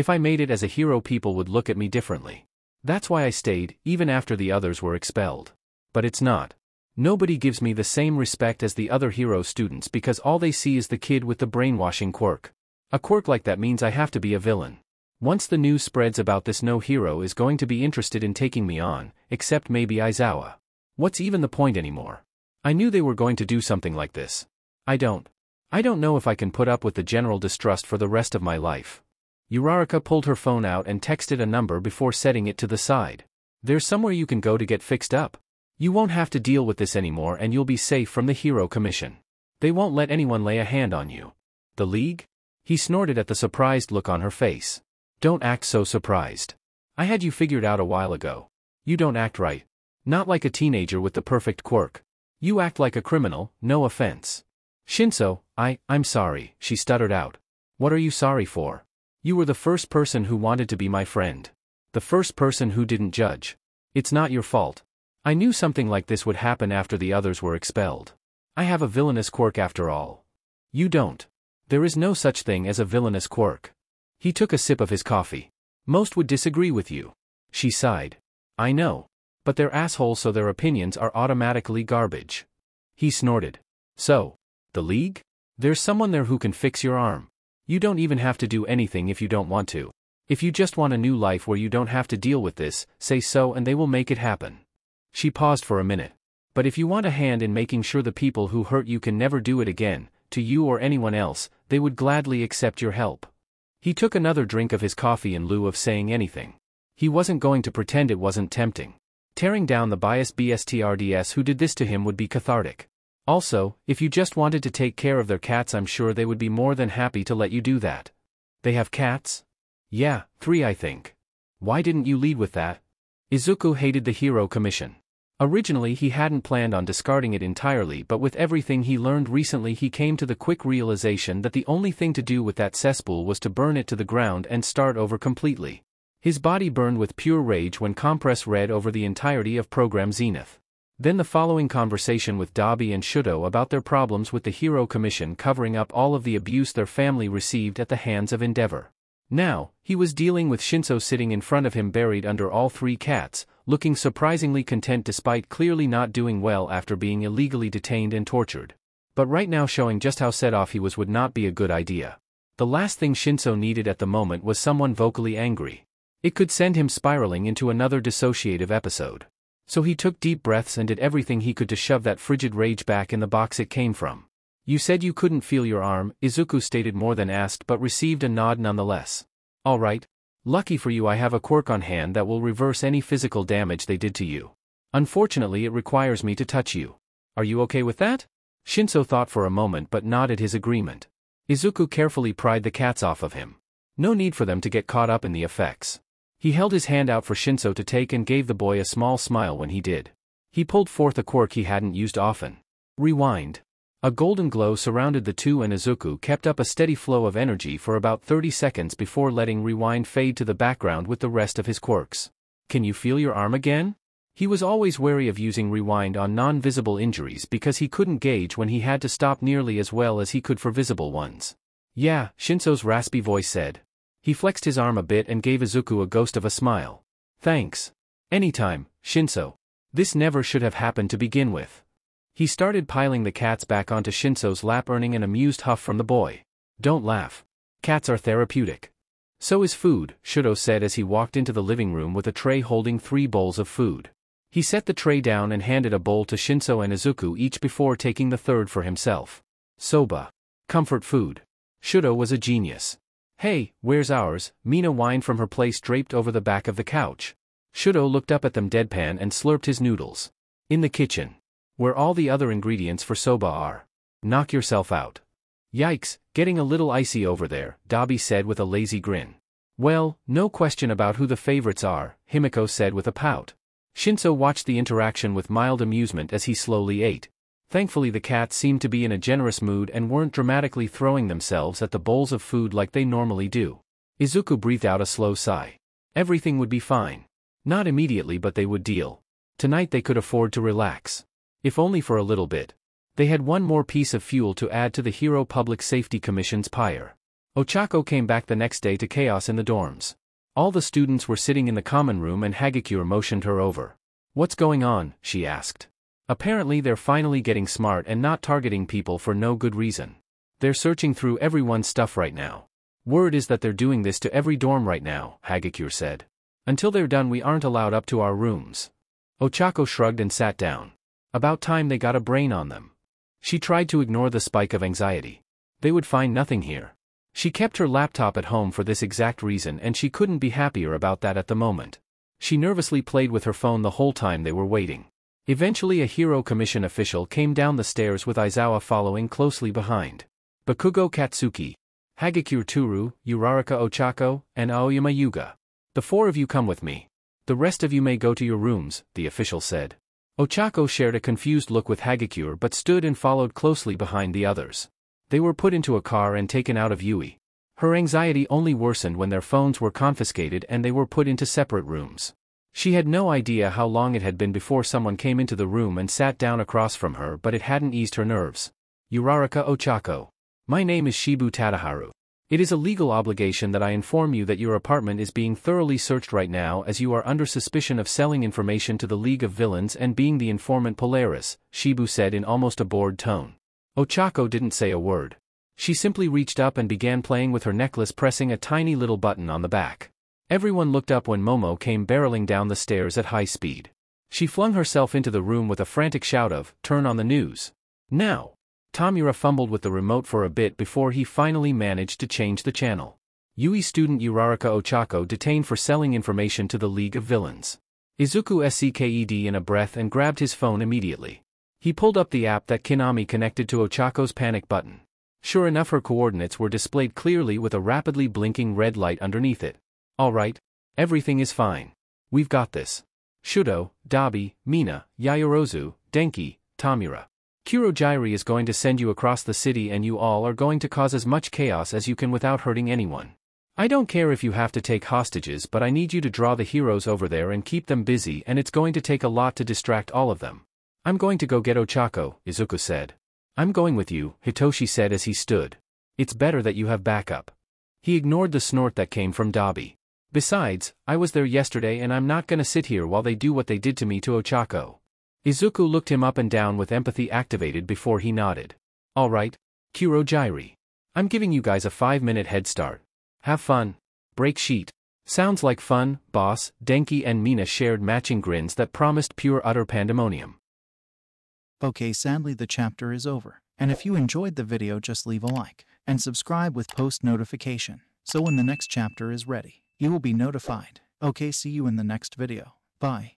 I made it as a hero people would look at me differently. That's why I stayed, even after the others were expelled. But it's not. Nobody gives me the same respect as the other hero students because all they see is the kid with the brainwashing quirk. A quirk like that means I have to be a villain. Once the news spreads about this, no hero is going to be interested in taking me on, except maybe Aizawa. What's even the point anymore? I knew they were going to do something like this. I don't know if I can put up with the general distrust for the rest of my life. Uraraka pulled her phone out and texted a number before setting it to the side. There's somewhere you can go to get fixed up. You won't have to deal with this anymore and you'll be safe from the Hero Commission. They won't let anyone lay a hand on you. The League? He snorted at the surprised look on her face. Don't act so surprised. I had you figured out a while ago. You don't act right. Not like a teenager with the perfect quirk. You act like a criminal, no offense. Shinso, I'm sorry, she stuttered out. What are you sorry for? You were the first person who wanted to be my friend. The first person who didn't judge. It's not your fault. I knew something like this would happen after the others were expelled. I have a villainous quirk after all. You don't. There is no such thing as a villainous quirk. He took a sip of his coffee. Most would disagree with you. She sighed. I know. But they're assholes, so their opinions are automatically garbage. He snorted. So, the League? There's someone there who can fix your arm. You don't even have to do anything if you don't want to. If you just want a new life where you don't have to deal with this, say so and they will make it happen. She paused for a minute. But if you want a hand in making sure the people who hurt you can never do it again, to you or anyone else, they would gladly accept your help. He took another drink of his coffee in lieu of saying anything. He wasn't going to pretend it wasn't tempting. Tearing down the biased BSTRDS who did this to him would be cathartic. Also, if you just wanted to take care of their cats, I'm sure they would be more than happy to let you do that. They have cats? Yeah, 3 I think. Why didn't you lead with that? Izuku hated the Hero Commission. Originally he hadn't planned on discarding it entirely, but with everything he learned recently he came to the quick realization that the only thing to do with that cesspool was to burn it to the ground and start over completely. His body burned with pure rage when Compress read over the entirety of Program Zenith. Then the following conversation with Dabi and Shudo about their problems with the Hero Commission covering up all of the abuse their family received at the hands of Endeavor. Now, he was dealing with Shinso sitting in front of him buried under all 3 cats, looking surprisingly content despite clearly not doing well after being illegally detained and tortured. But right now showing just how set off he was would not be a good idea. The last thing Shinso needed at the moment was someone vocally angry. It could send him spiraling into another dissociative episode. So he took deep breaths and did everything he could to shove that frigid rage back in the box it came from. You said you couldn't feel your arm, Izuku stated more than asked but received a nod nonetheless. All right. Lucky for you I have a quirk on hand that will reverse any physical damage they did to you. Unfortunately it requires me to touch you. Are you okay with that? Shinso thought for a moment but nodded his agreement. Izuku carefully pried the cats off of him. No need for them to get caught up in the effects. He held his hand out for Shinso to take and gave the boy a small smile when he did. He pulled forth a quirk he hadn't used often. Rewind. A golden glow surrounded the two and Izuku kept up a steady flow of energy for about 30 seconds before letting Rewind fade to the background with the rest of his quirks. Can you feel your arm again? He was always wary of using Rewind on non-visible injuries because he couldn't gauge when he had to stop nearly as well as he could for visible ones. Yeah, Shinso's raspy voice said. He flexed his arm a bit and gave Izuku a ghost of a smile. Thanks. Anytime, Shinso. This never should have happened to begin with. He started piling the cats back onto Shinso's lap, earning an amused huff from the boy. Don't laugh. Cats are therapeutic. So is food, Shudo said as he walked into the living room with a tray holding 3 bowls of food. He set the tray down and handed a bowl to Shinso and Izuku each before taking the third for himself. Soba. Comfort food. Shudo was a genius. Hey, where's ours? Mina whined from her place draped over the back of the couch. Shudo looked up at them deadpan and slurped his noodles. In the kitchen. Where all the other ingredients for soba are. Knock yourself out. Yikes, getting a little icy over there, Dabi said with a lazy grin. Well, no question about who the favorites are, Himiko said with a pout. Shinso watched the interaction with mild amusement as he slowly ate. Thankfully the cats seemed to be in a generous mood and weren't dramatically throwing themselves at the bowls of food like they normally do. Izuku breathed out a slow sigh. Everything would be fine. Not immediately, but they would deal. Tonight they could afford to relax. If only for a little bit. They had one more piece of fuel to add to the Hero Public Safety Commission's pyre. Ochako came back the next day to chaos in the dorms. All the students were sitting in the common room and Hagakure motioned her over. What's going on? She asked. Apparently they're finally getting smart and not targeting people for no good reason. They're searching through everyone's stuff right now. Word is that they're doing this to every dorm right now, Hagakure said. Until they're done we aren't allowed up to our rooms. Ochako shrugged and sat down. About time they got a brain on them. She tried to ignore the spike of anxiety. They would find nothing here. She kept her laptop at home for this exact reason and she couldn't be happier about that at the moment. She nervously played with her phone the whole time they were waiting. Eventually a Hero Commission official came down the stairs with Aizawa following closely behind. Bakugo Katsuki, Hagakure Toru, Uraraka Ochako, and Aoyama Yuga. The 4 of you come with me. The rest of you may go to your rooms, the official said. Ochako shared a confused look with Hagakure but stood and followed closely behind the others. They were put into a car and taken out of Yui. Her anxiety only worsened when their phones were confiscated and they were put into separate rooms. She had no idea how long it had been before someone came into the room and sat down across from her, but it hadn't eased her nerves. Uraraka Ochako. My name is Shibu Tadaharu. It is a legal obligation that I inform you that your apartment is being thoroughly searched right now as you are under suspicion of selling information to the League of Villains and being the informant Polaris, Shibu said in almost a bored tone. Ochako didn't say a word. She simply reached up and began playing with her necklace, pressing a tiny little button on the back. Everyone looked up when Momo came barreling down the stairs at high speed. She flung herself into the room with a frantic shout of, "Turn on the news. Now!" Tamura fumbled with the remote for a bit before he finally managed to change the channel. Yui student Uraraka Ochako detained for selling information to the League of Villains. Izuku sked in a breath and grabbed his phone immediately. He pulled up the app that Kinami connected to Ochako's panic button. Sure enough, her coordinates were displayed clearly with a rapidly blinking red light underneath it. All right. Everything is fine. We've got this. Shudo, Dabi, Mina, Yayorozu, Denki, Tamura. Kurojairi is going to send you across the city and you all are going to cause as much chaos as you can without hurting anyone. I don't care if you have to take hostages, but I need you to draw the heroes over there and keep them busy, and it's going to take a lot to distract all of them. I'm going to go get Ochako, Izuku said. I'm going with you, Hitoshi said as he stood. It's better that you have backup. He ignored the snort that came from Dabi. Besides, I was there yesterday and I'm not gonna sit here while they do what they did to me to Ochako. Izuku looked him up and down with empathy activated before he nodded. All right, Kurojairi. I'm giving you guys a 5-minute head start. Have fun. Break sheet. Sounds like fun, boss. Denki and Mina shared matching grins that promised pure utter pandemonium. Okay, sadly the chapter is over, and if you enjoyed the video just leave a like, and subscribe with post notification, so when the next chapter is ready, you will be notified. Okay, see you in the next video. Bye.